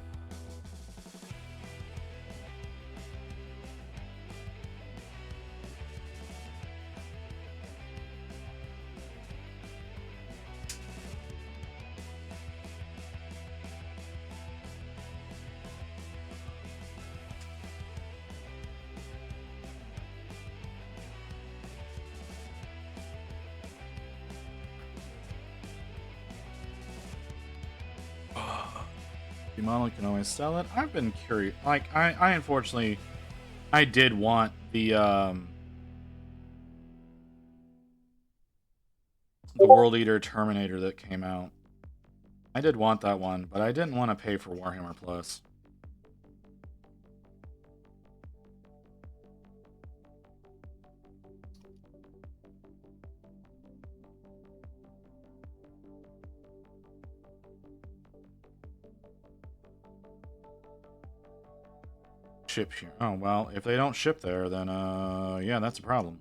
Model can always sell it. I've been curious. Like I unfortunately, I did want the World Eater Terminator that came out. I did want that one, but I didn't want to pay for Warhammer Plus. ship here. Oh, well, if they don't ship there, then, yeah, that's a problem.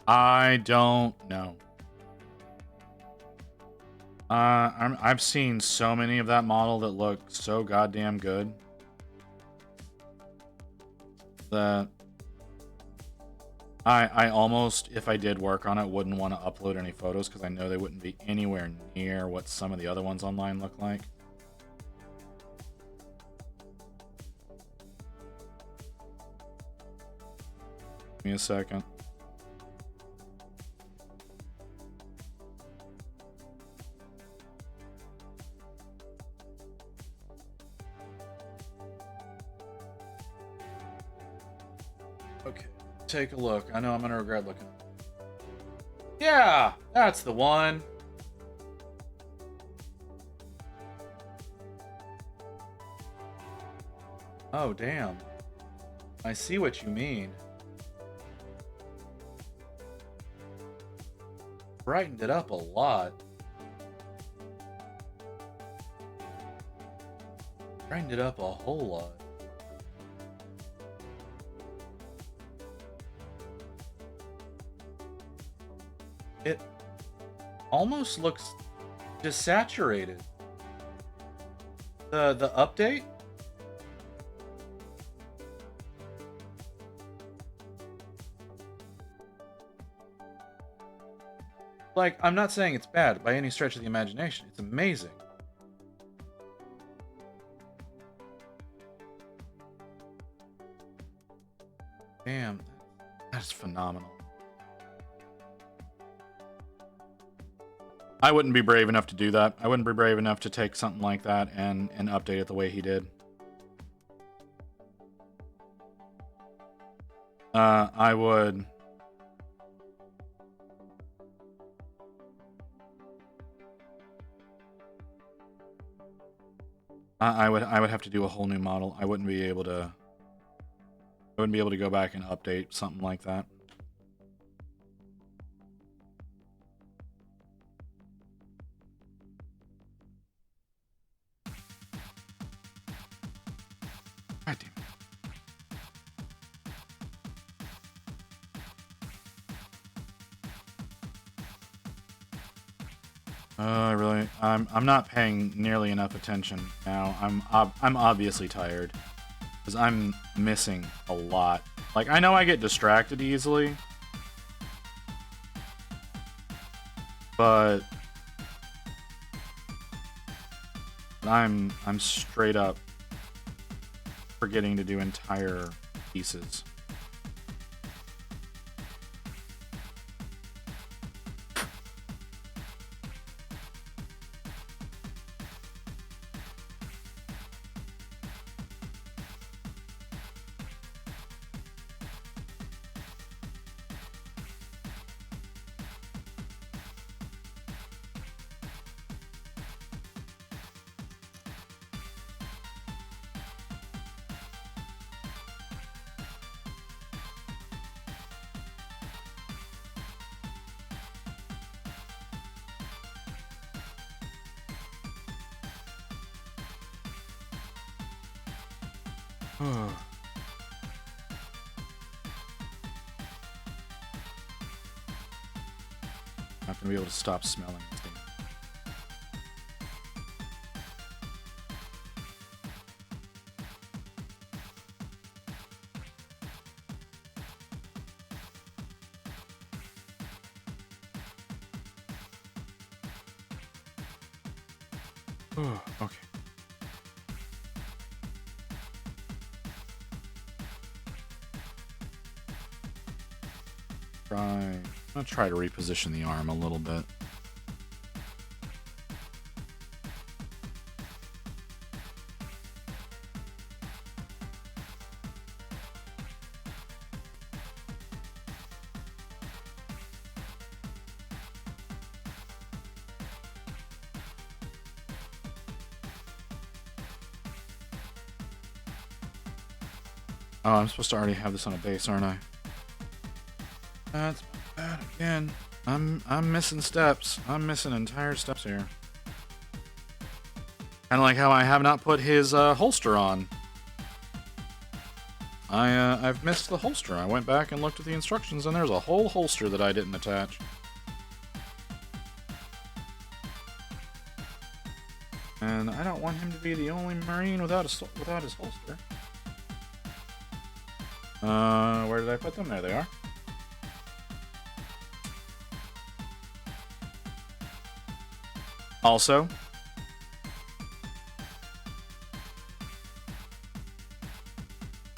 I don't know. I've seen so many of that model that look so goddamn good that I almost, if I did work on it, wouldn't want to upload any photos because I know they wouldn't be anywhere near what some of the other ones online look like. Give me a second. Okay, take a look. I know I'm gonna regret looking. Yeah, that's the one. Oh, damn. I see what you mean. Brightened it up a lot. Brightened it up a whole lot. It almost looks desaturated. The update? Like, I'm not saying it's bad by any stretch of the imagination. It's amazing. Damn, that's phenomenal. I wouldn't be brave enough to do that. I wouldn't be brave enough to take something like that and update it the way he did. I would... I would have to do a whole new model. I wouldn't be able to go back and update something like that. God damn it. I'm not paying nearly enough attention now. I'm obviously tired because I'm missing a lot. Like, I know I get distracted easily, but I'm straight up forgetting to do entire pieces. Not gonna be able to stop smelling this thing. Okay. I'm gonna try to reposition the arm a little bit. Oh, I'm supposed to already have this on a base, aren't I? That's bad again. I'm missing steps. I'm missing entire steps here. Kind of like how I have not put his holster on. I've missed the holster. I went back and looked at the instructions, and there's a whole holster that I didn't attach. And I don't want him to be the only Marine without his holster. Where did I put them? There they are. Also,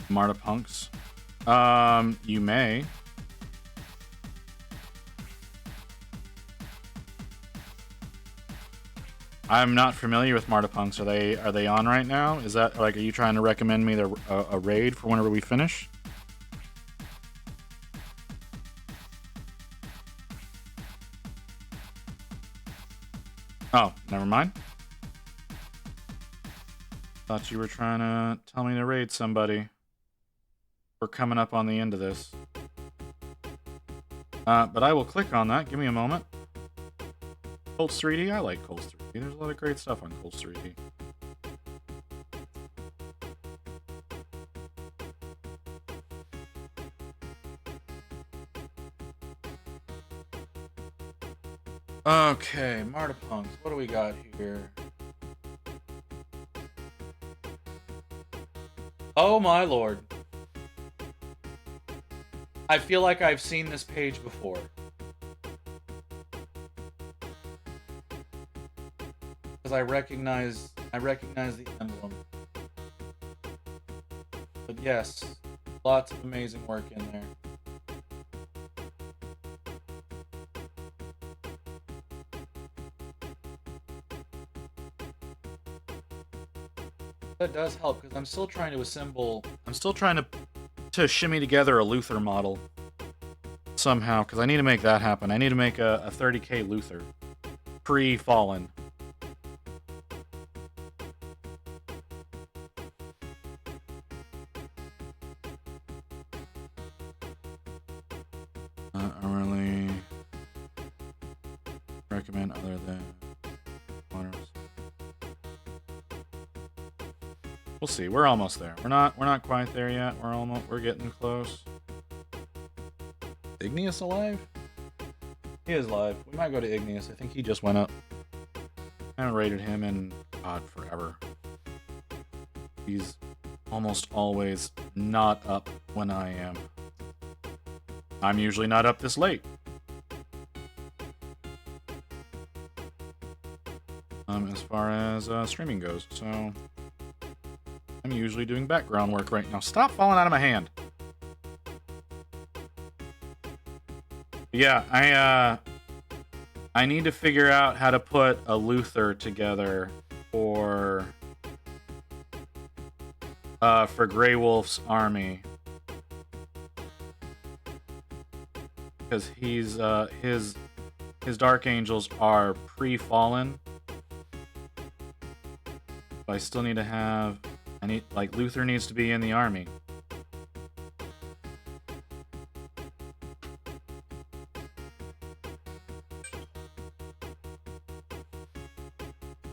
Marta Punks. You may. I'm not familiar with Marta Punks. Are they on right now? Is that like, are you trying to recommend me a raid for whenever we finish? Oh, never mind. Thought you were trying to tell me to raid somebody. We're coming up on the end of this. But I will click on that. Give me a moment. Colts 3D? I like Colts 3D. There's a lot of great stuff on Colts 3D. Okay, Marta Punks. What do we got here? Oh my lord. I feel like I've seen this page before. Because I recognize the emblem. But yes, lots of amazing work in there. That does help, because I'm still trying to assemble... I'm still trying to shimmy together a Luther model. Somehow, because I need to make that happen. I need to make a 30k Luther. Pre-Fallen. I really recommend other than honors. We'll see. We're almost there. We're not quite there yet. We're getting close. Igneous alive? He is alive. We might go to Igneous. I think he just went up. I haven't rated him in God forever. He's almost always not up when I am. I'm usually not up this late. As far as streaming goes, so I'm usually doing background work right now. Stop falling out of my hand. Yeah, I need to figure out how to put a Luther together for Grey Wolf's army. Because he's his Dark Angels are pre-fallen. But I still need to have Luther needs to be in the army.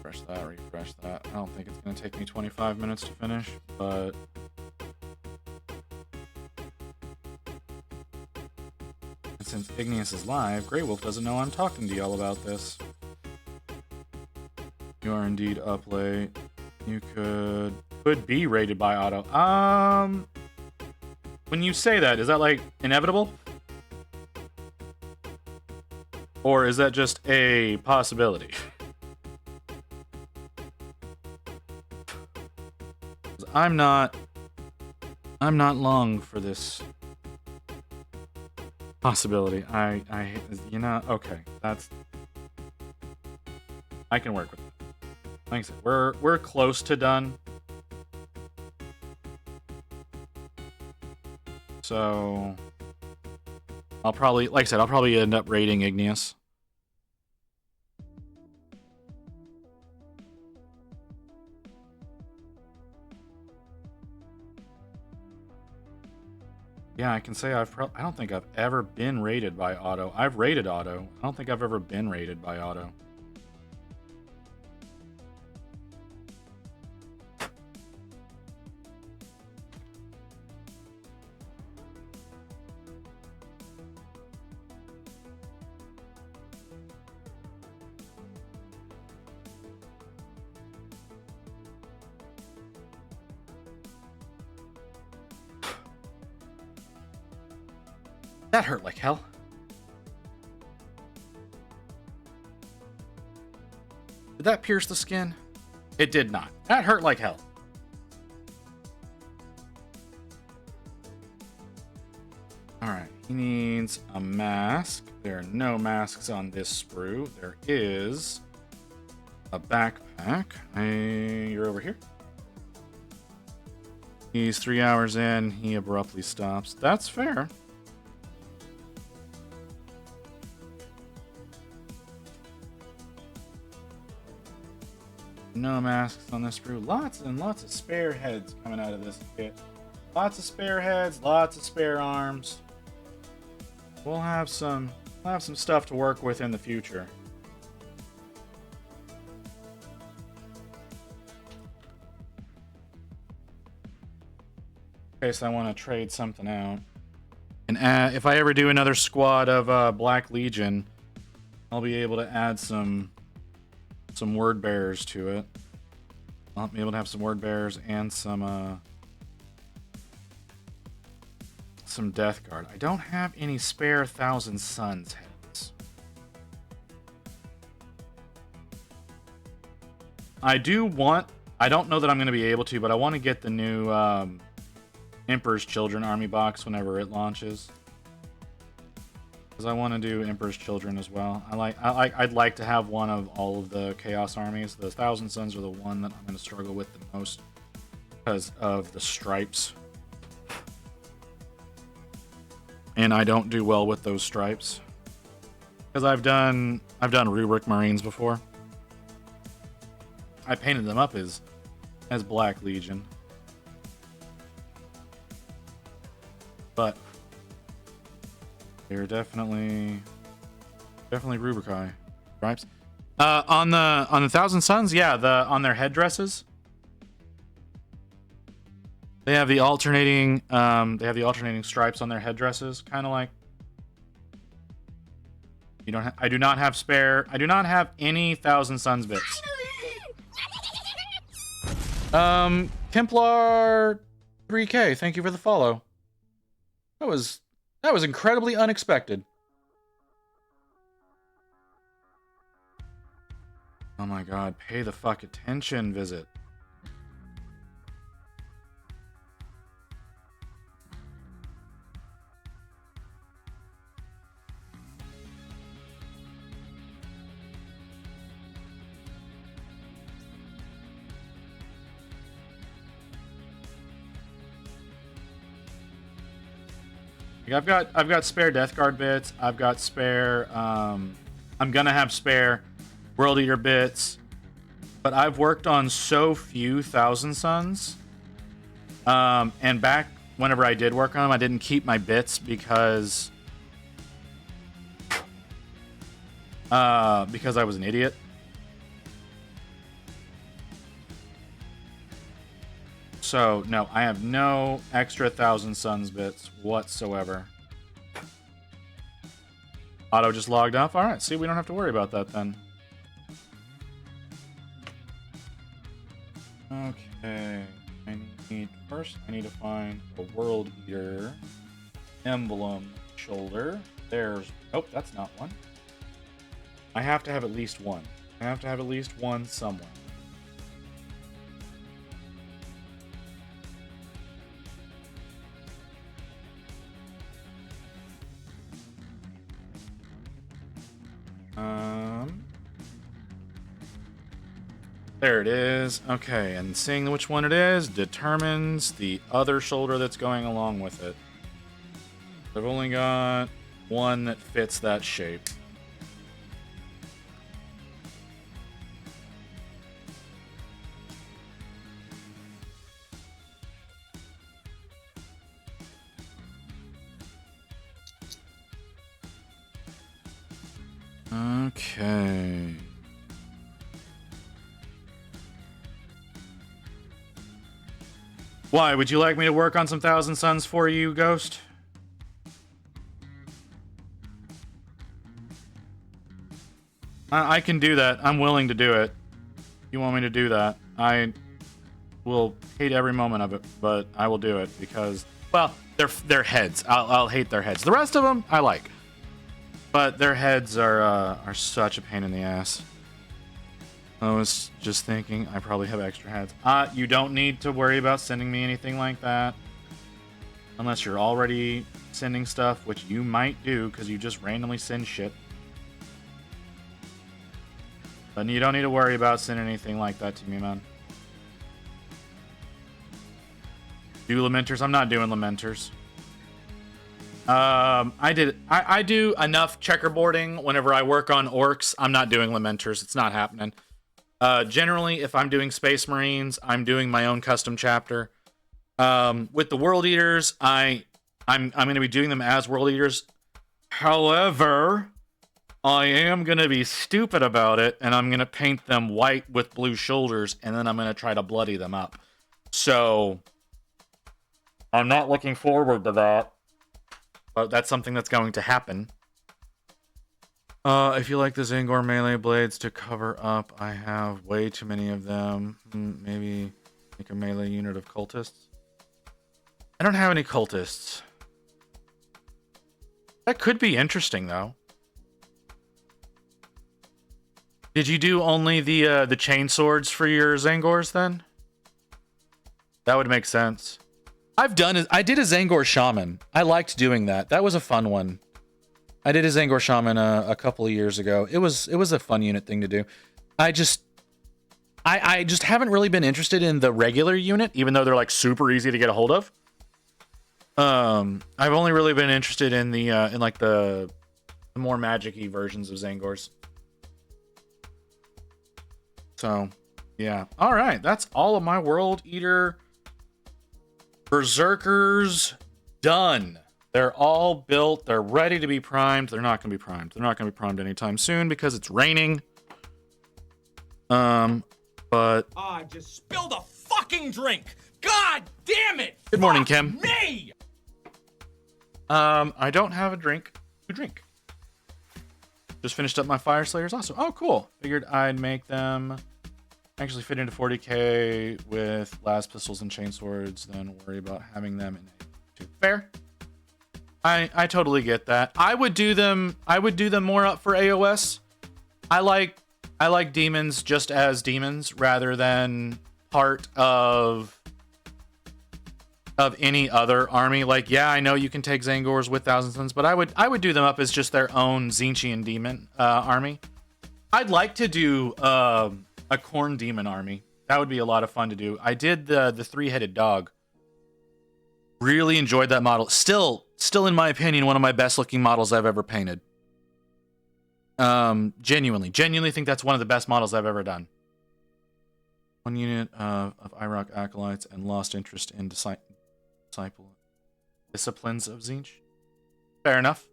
Refresh that. I don't think it's gonna take me 25 minutes to finish, but since Igneous is live, Grey Wolf doesn't know I'm talking to y'all about this. You are indeed up late. You could be rated by auto. When you say that, is that like inevitable? Or is that just a possibility? I'm not long for this possibility. You know, okay, I can work with that. Like I said, we're close to done. So I'll probably end up raiding Igneous. Yeah, I can say I don't think I've ever been rated by auto. I've rated auto. I don't think I've ever been rated by auto. That hurt like hell. Did that pierce the skin? It did not. That hurt like hell. Alright, he needs a mask. There are no masks on this sprue. There is a backpack. You're over here. He's 3 hours in. He abruptly stops. That's fair. No masks on this sprue. Lots and lots of spare heads coming out of this kit. Lots of spare heads, lots of spare arms. We'll have some stuff to work with in the future. In case I want to trade something out. And if I ever do another squad of Black Legion, I'll be able to add some word bearers to it. I'll be able to have some word bearers and some Death Guard. I don't have any spare Thousand Suns heads. I don't know that I'm going to be able to, but I want to get the new Emperor's Children army box whenever it launches. Because I want to do Emperor's Children as well. I'd like to have one of all of the Chaos armies. The Thousand Suns are the one that I'm going to struggle with the most because of the stripes. And I don't do well with those stripes. Because I've done Rubric Marines before. I painted them up as Black Legion. But they're definitely Rubrici stripes. On the Thousand Suns, yeah, on their headdresses, they have the alternating stripes on their headdresses, kind of like. I do not have any Thousand Suns bits. Templar 3K, thank you for the follow. That was incredibly unexpected. Oh my god, pay the fuck attention, visit. I've got spare Death Guard bits. I've got spare I'm gonna have spare World Eater bits. But I've worked on so few Thousand Suns. And back whenever I did work on them, I didn't keep my bits because I was an idiot. So, no, I have no extra Thousand Suns bits whatsoever. Auto just logged off? Alright, see, we don't have to worry about that then. Okay. I need to find a World Eater emblem shoulder. Nope, that's not one. I have to have at least one. I have to have at least one somewhere. There it is. Okay, and seeing which one it is determines the other shoulder that's going along with it. I've only got one that fits that shape. Okay. Why, would you like me to work on some Thousand Suns for you, Ghost? I can do that. I'm willing to do it. You want me to do that? I will hate every moment of it, but I will do it because, well, they're heads. I'll hate their heads. The rest of them I like, but their heads are such a pain in the ass. I was just thinking I probably have extra heads. You don't need to worry about sending me anything like that, unless you're already sending stuff, which you might do because you just randomly send shit. But you don't need to worry about sending anything like that to me, man. Do Lamenters? I'm not doing Lamenters. I do enough checkerboarding whenever I work on orcs. I'm not doing Lamenters. It's not happening. Generally, if I'm doing Space Marines, I'm doing my own custom chapter. With the World Eaters, I'm going to be doing them as World Eaters. However, I am going to be stupid about it, and I'm going to paint them white with blue shoulders, and then I'm going to try to bloody them up. So, I'm not looking forward to that, but that's something that's going to happen. If you like the Zangor melee blades to cover up, I have way too many of them. Maybe make a melee unit of cultists. I don't have any cultists. That could be interesting, though. Did you do only the chain swords for your Zangors then? That would make sense. I did a Zangor shaman. I liked doing that. That was a fun one. I did a Zangor shaman a couple of years ago. It was a fun unit thing to do. I just haven't really been interested in the regular unit, even though they're like super easy to get a hold of. I've only really been interested in the more magic-y versions of Zangors. So, yeah. All right, that's all of my World Eater Berserkers done. They're all built. They're ready to be primed. They're not going to be primed. They're not going to be primed anytime soon because it's raining. But I just spilled a fucking drink. God damn it! Good morning, Fuck Kim. Me. I don't have a drink to drink. Just finished up my Fire Slayers also. Oh, cool. Figured I'd make them actually fit into 40k with las pistols and chainswords, then worry about having them in a fair. I totally get that. I would do them more up for AOS. I like demons just as demons rather than part of any other army. Like, yeah, I know you can take Zangors with Thousand Suns, but I would do them up as just their own Tzeentchian demon army. I'd like to do a Khorne demon army. That would be a lot of fun to do. I did the three-headed dog. Really enjoyed that model. Still in my opinion, one of my best looking models I've ever painted. Genuinely think that's one of the best models I've ever done. One unit of IROC acolytes and lost interest in disciplines of Tzeentch. Fair enough.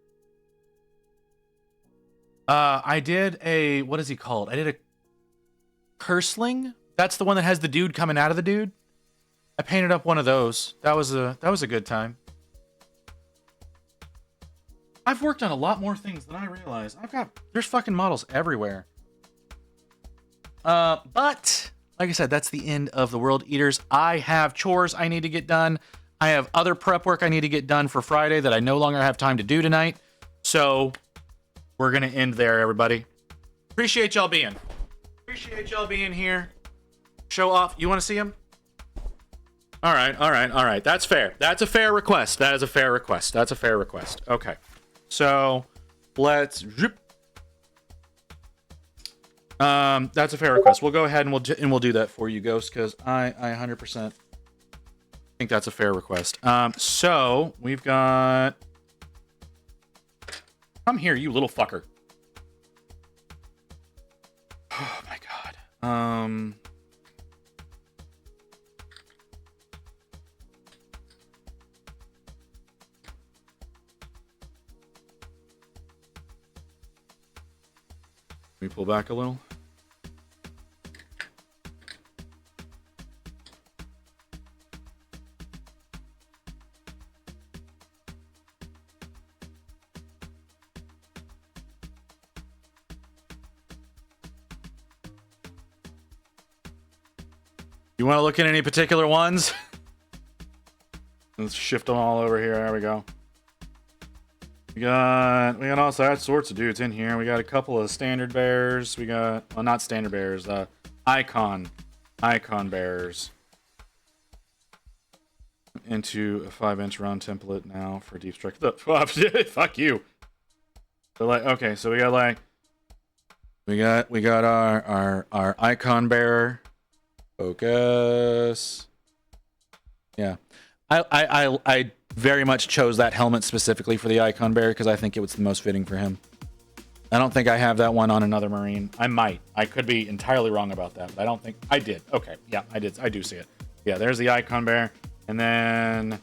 I did a, what is he called? I did a Curseling. That's the one that has the dude coming out of the dude. I painted up one of those. That was a good time. I've worked on a lot more things than I realized. There's fucking models everywhere. But like I said, that's the end of the World Eaters. I have chores I need to get done. I have other prep work I need to get done for Friday that I no longer have time to do tonight. So we're gonna end there, everybody. Appreciate y'all being here. Show off. You want to see him? All right. That's fair. That's a fair request. That is a fair request. That's a fair request. Okay. So let's. That's a fair request. We'll go ahead and we'll do that for you, Ghost, because I 100% think that's a fair request. So we've got. Come here, you little fucker. Oh my god. Let me pull back a little. You want to look at any particular ones? Let's shift them all over here. There we go. We got all sorts of dudes in here. We got a couple of standard bears. We got, well, not standard bears, icon bears. Into a 5-inch round template now for deep strike. Fuck you. So like, okay, so we got our icon bearer. Focus. Yeah. I very much chose that helmet specifically for the icon bearer because I think it was the most fitting for him. I don't think I have that one on another Marine. I might. I could be entirely wrong about that, but I don't think I did. Okay. Yeah, I did. I do see it. Yeah, there's the icon bearer. And then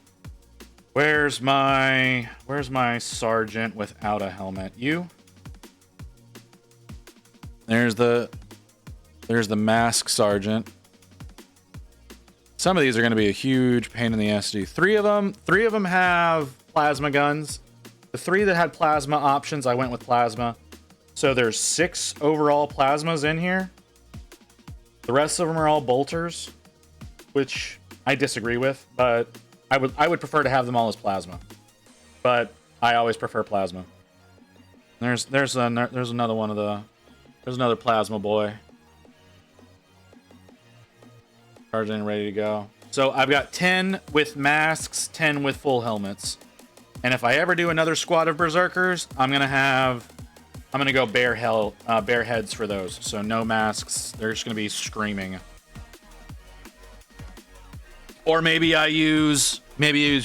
where's my sergeant without a helmet? You? There's the mask sergeant. Some of these are going to be a huge pain in the ass to do. Three of them have plasma guns. The 3 that had plasma options, I went with plasma. So there's 6 overall plasmas in here. The rest of them are all bolters, which I disagree with, but I would prefer to have them all as plasma. But I always prefer plasma. There's another one of the. There's another plasma boy. Charged and ready to go. So I've got 10 with masks, 10 with full helmets. And if I ever do another squad of Berserkers, I'm gonna go bare heads for those. So no masks. They're just gonna be screaming. Or maybe I use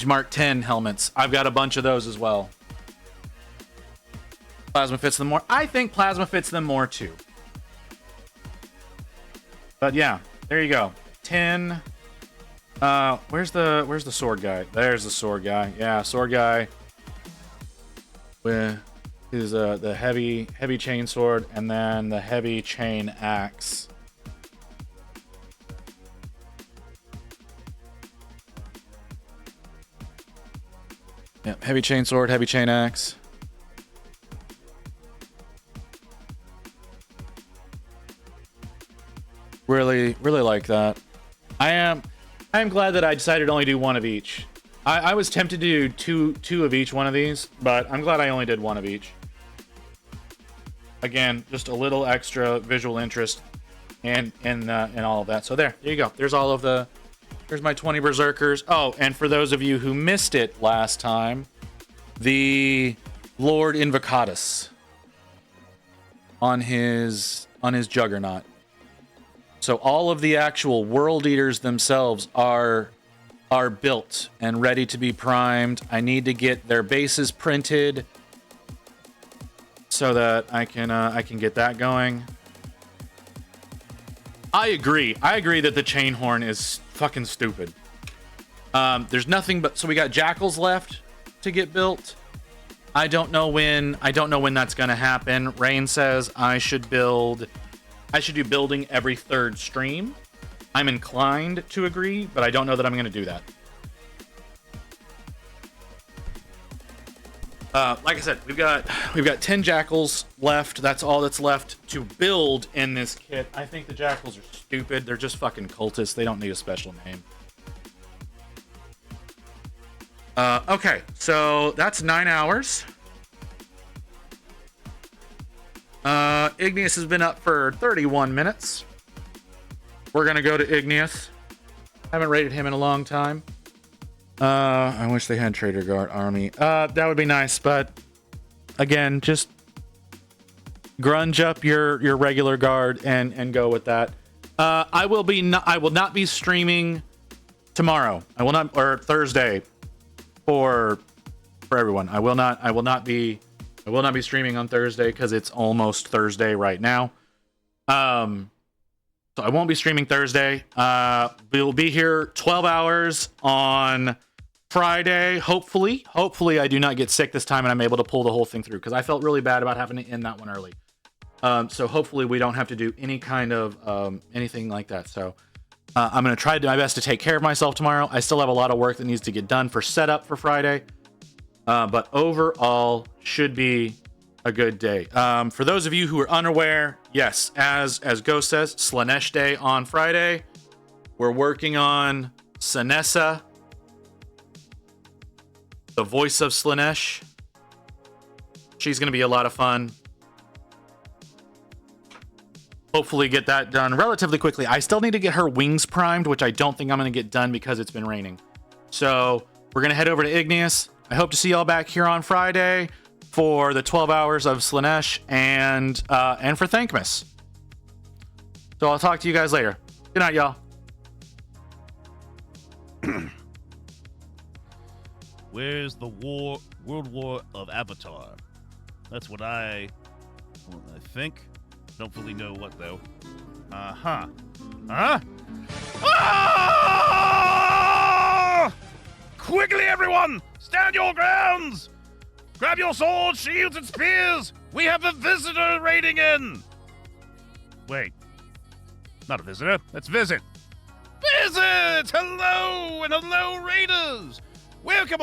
Mark 10 helmets. I've got a bunch of those as well. Plasma fits them more. I think plasma fits them more too. But yeah, there you go. 10. Where's the sword guy? There's the sword guy. Yeah, sword guy. With his the heavy chain sword and then the heavy chain axe. Yep, heavy chain sword, heavy chain axe. Really like that. I am glad that I decided to only do one of each. I was tempted to do two of each one of these, but I'm glad I only did one of each. Again, just a little extra visual interest and all of that. So there you go. There's my 20 Berserkers. Oh, and for those of you who missed it last time, the Lord Invocatus on his Juggernaut. So all of the actual World Eaters themselves are built and ready to be primed. I need to get their bases printed so that I can get that going. I agree that the chain horn is fucking stupid. There's nothing but, so we got jackals left to get built. I don't know when that's gonna happen. Rain says I should do building every 3rd stream. I'm inclined to agree, but I don't know that I'm going to do that. Like I said, we've got 10 jackals left. That's all that's left to build in this kit. I think the jackals are stupid. They're just fucking cultists. They don't need a special name. Okay, so that's 9 hours. Igneous has been up for 31 minutes. We're gonna go to Igneous. Haven't rated him in a long time. I wish they had Trader Guard army. That would be nice, but again, just grunge up your regular guard and go with that. I will not be streaming tomorrow. I will not, or Thursday for everyone. I will not be streaming on Thursday because it's almost Thursday right now. So I won't be streaming Thursday. We'll be here 12 hours on Friday. Hopefully I do not get sick this time and I'm able to pull the whole thing through because I felt really bad about having to end that one early. So hopefully we don't have to do any kind of anything like that. So I'm going to try to do my best to take care of myself tomorrow. I still have a lot of work that needs to get done for setup for Friday. But overall, should be a good day. For those of you who are unaware, yes, as Ghost says, Slanesh Day on Friday. We're working on Sanessa, the voice of Slanesh. She's going to be a lot of fun. Hopefully get that done relatively quickly. I still need to get her wings primed, which I don't think I'm going to get done because it's been raining. So we're going to head over to Igneous. I hope to see y'all back here on Friday for the 12 hours of Slanesh and for Thankmas. So I'll talk to you guys later. Good night, y'all. Where's the World War of Avatar? That's what I think. Don't fully know what, though. Huh? Ah! Quickly, everyone! Stand your grounds! Grab your swords, shields, and spears! We have a visitor raiding in! Wait. Not a visitor. Let's visit. Visit! Hello, and hello, raiders! Welcome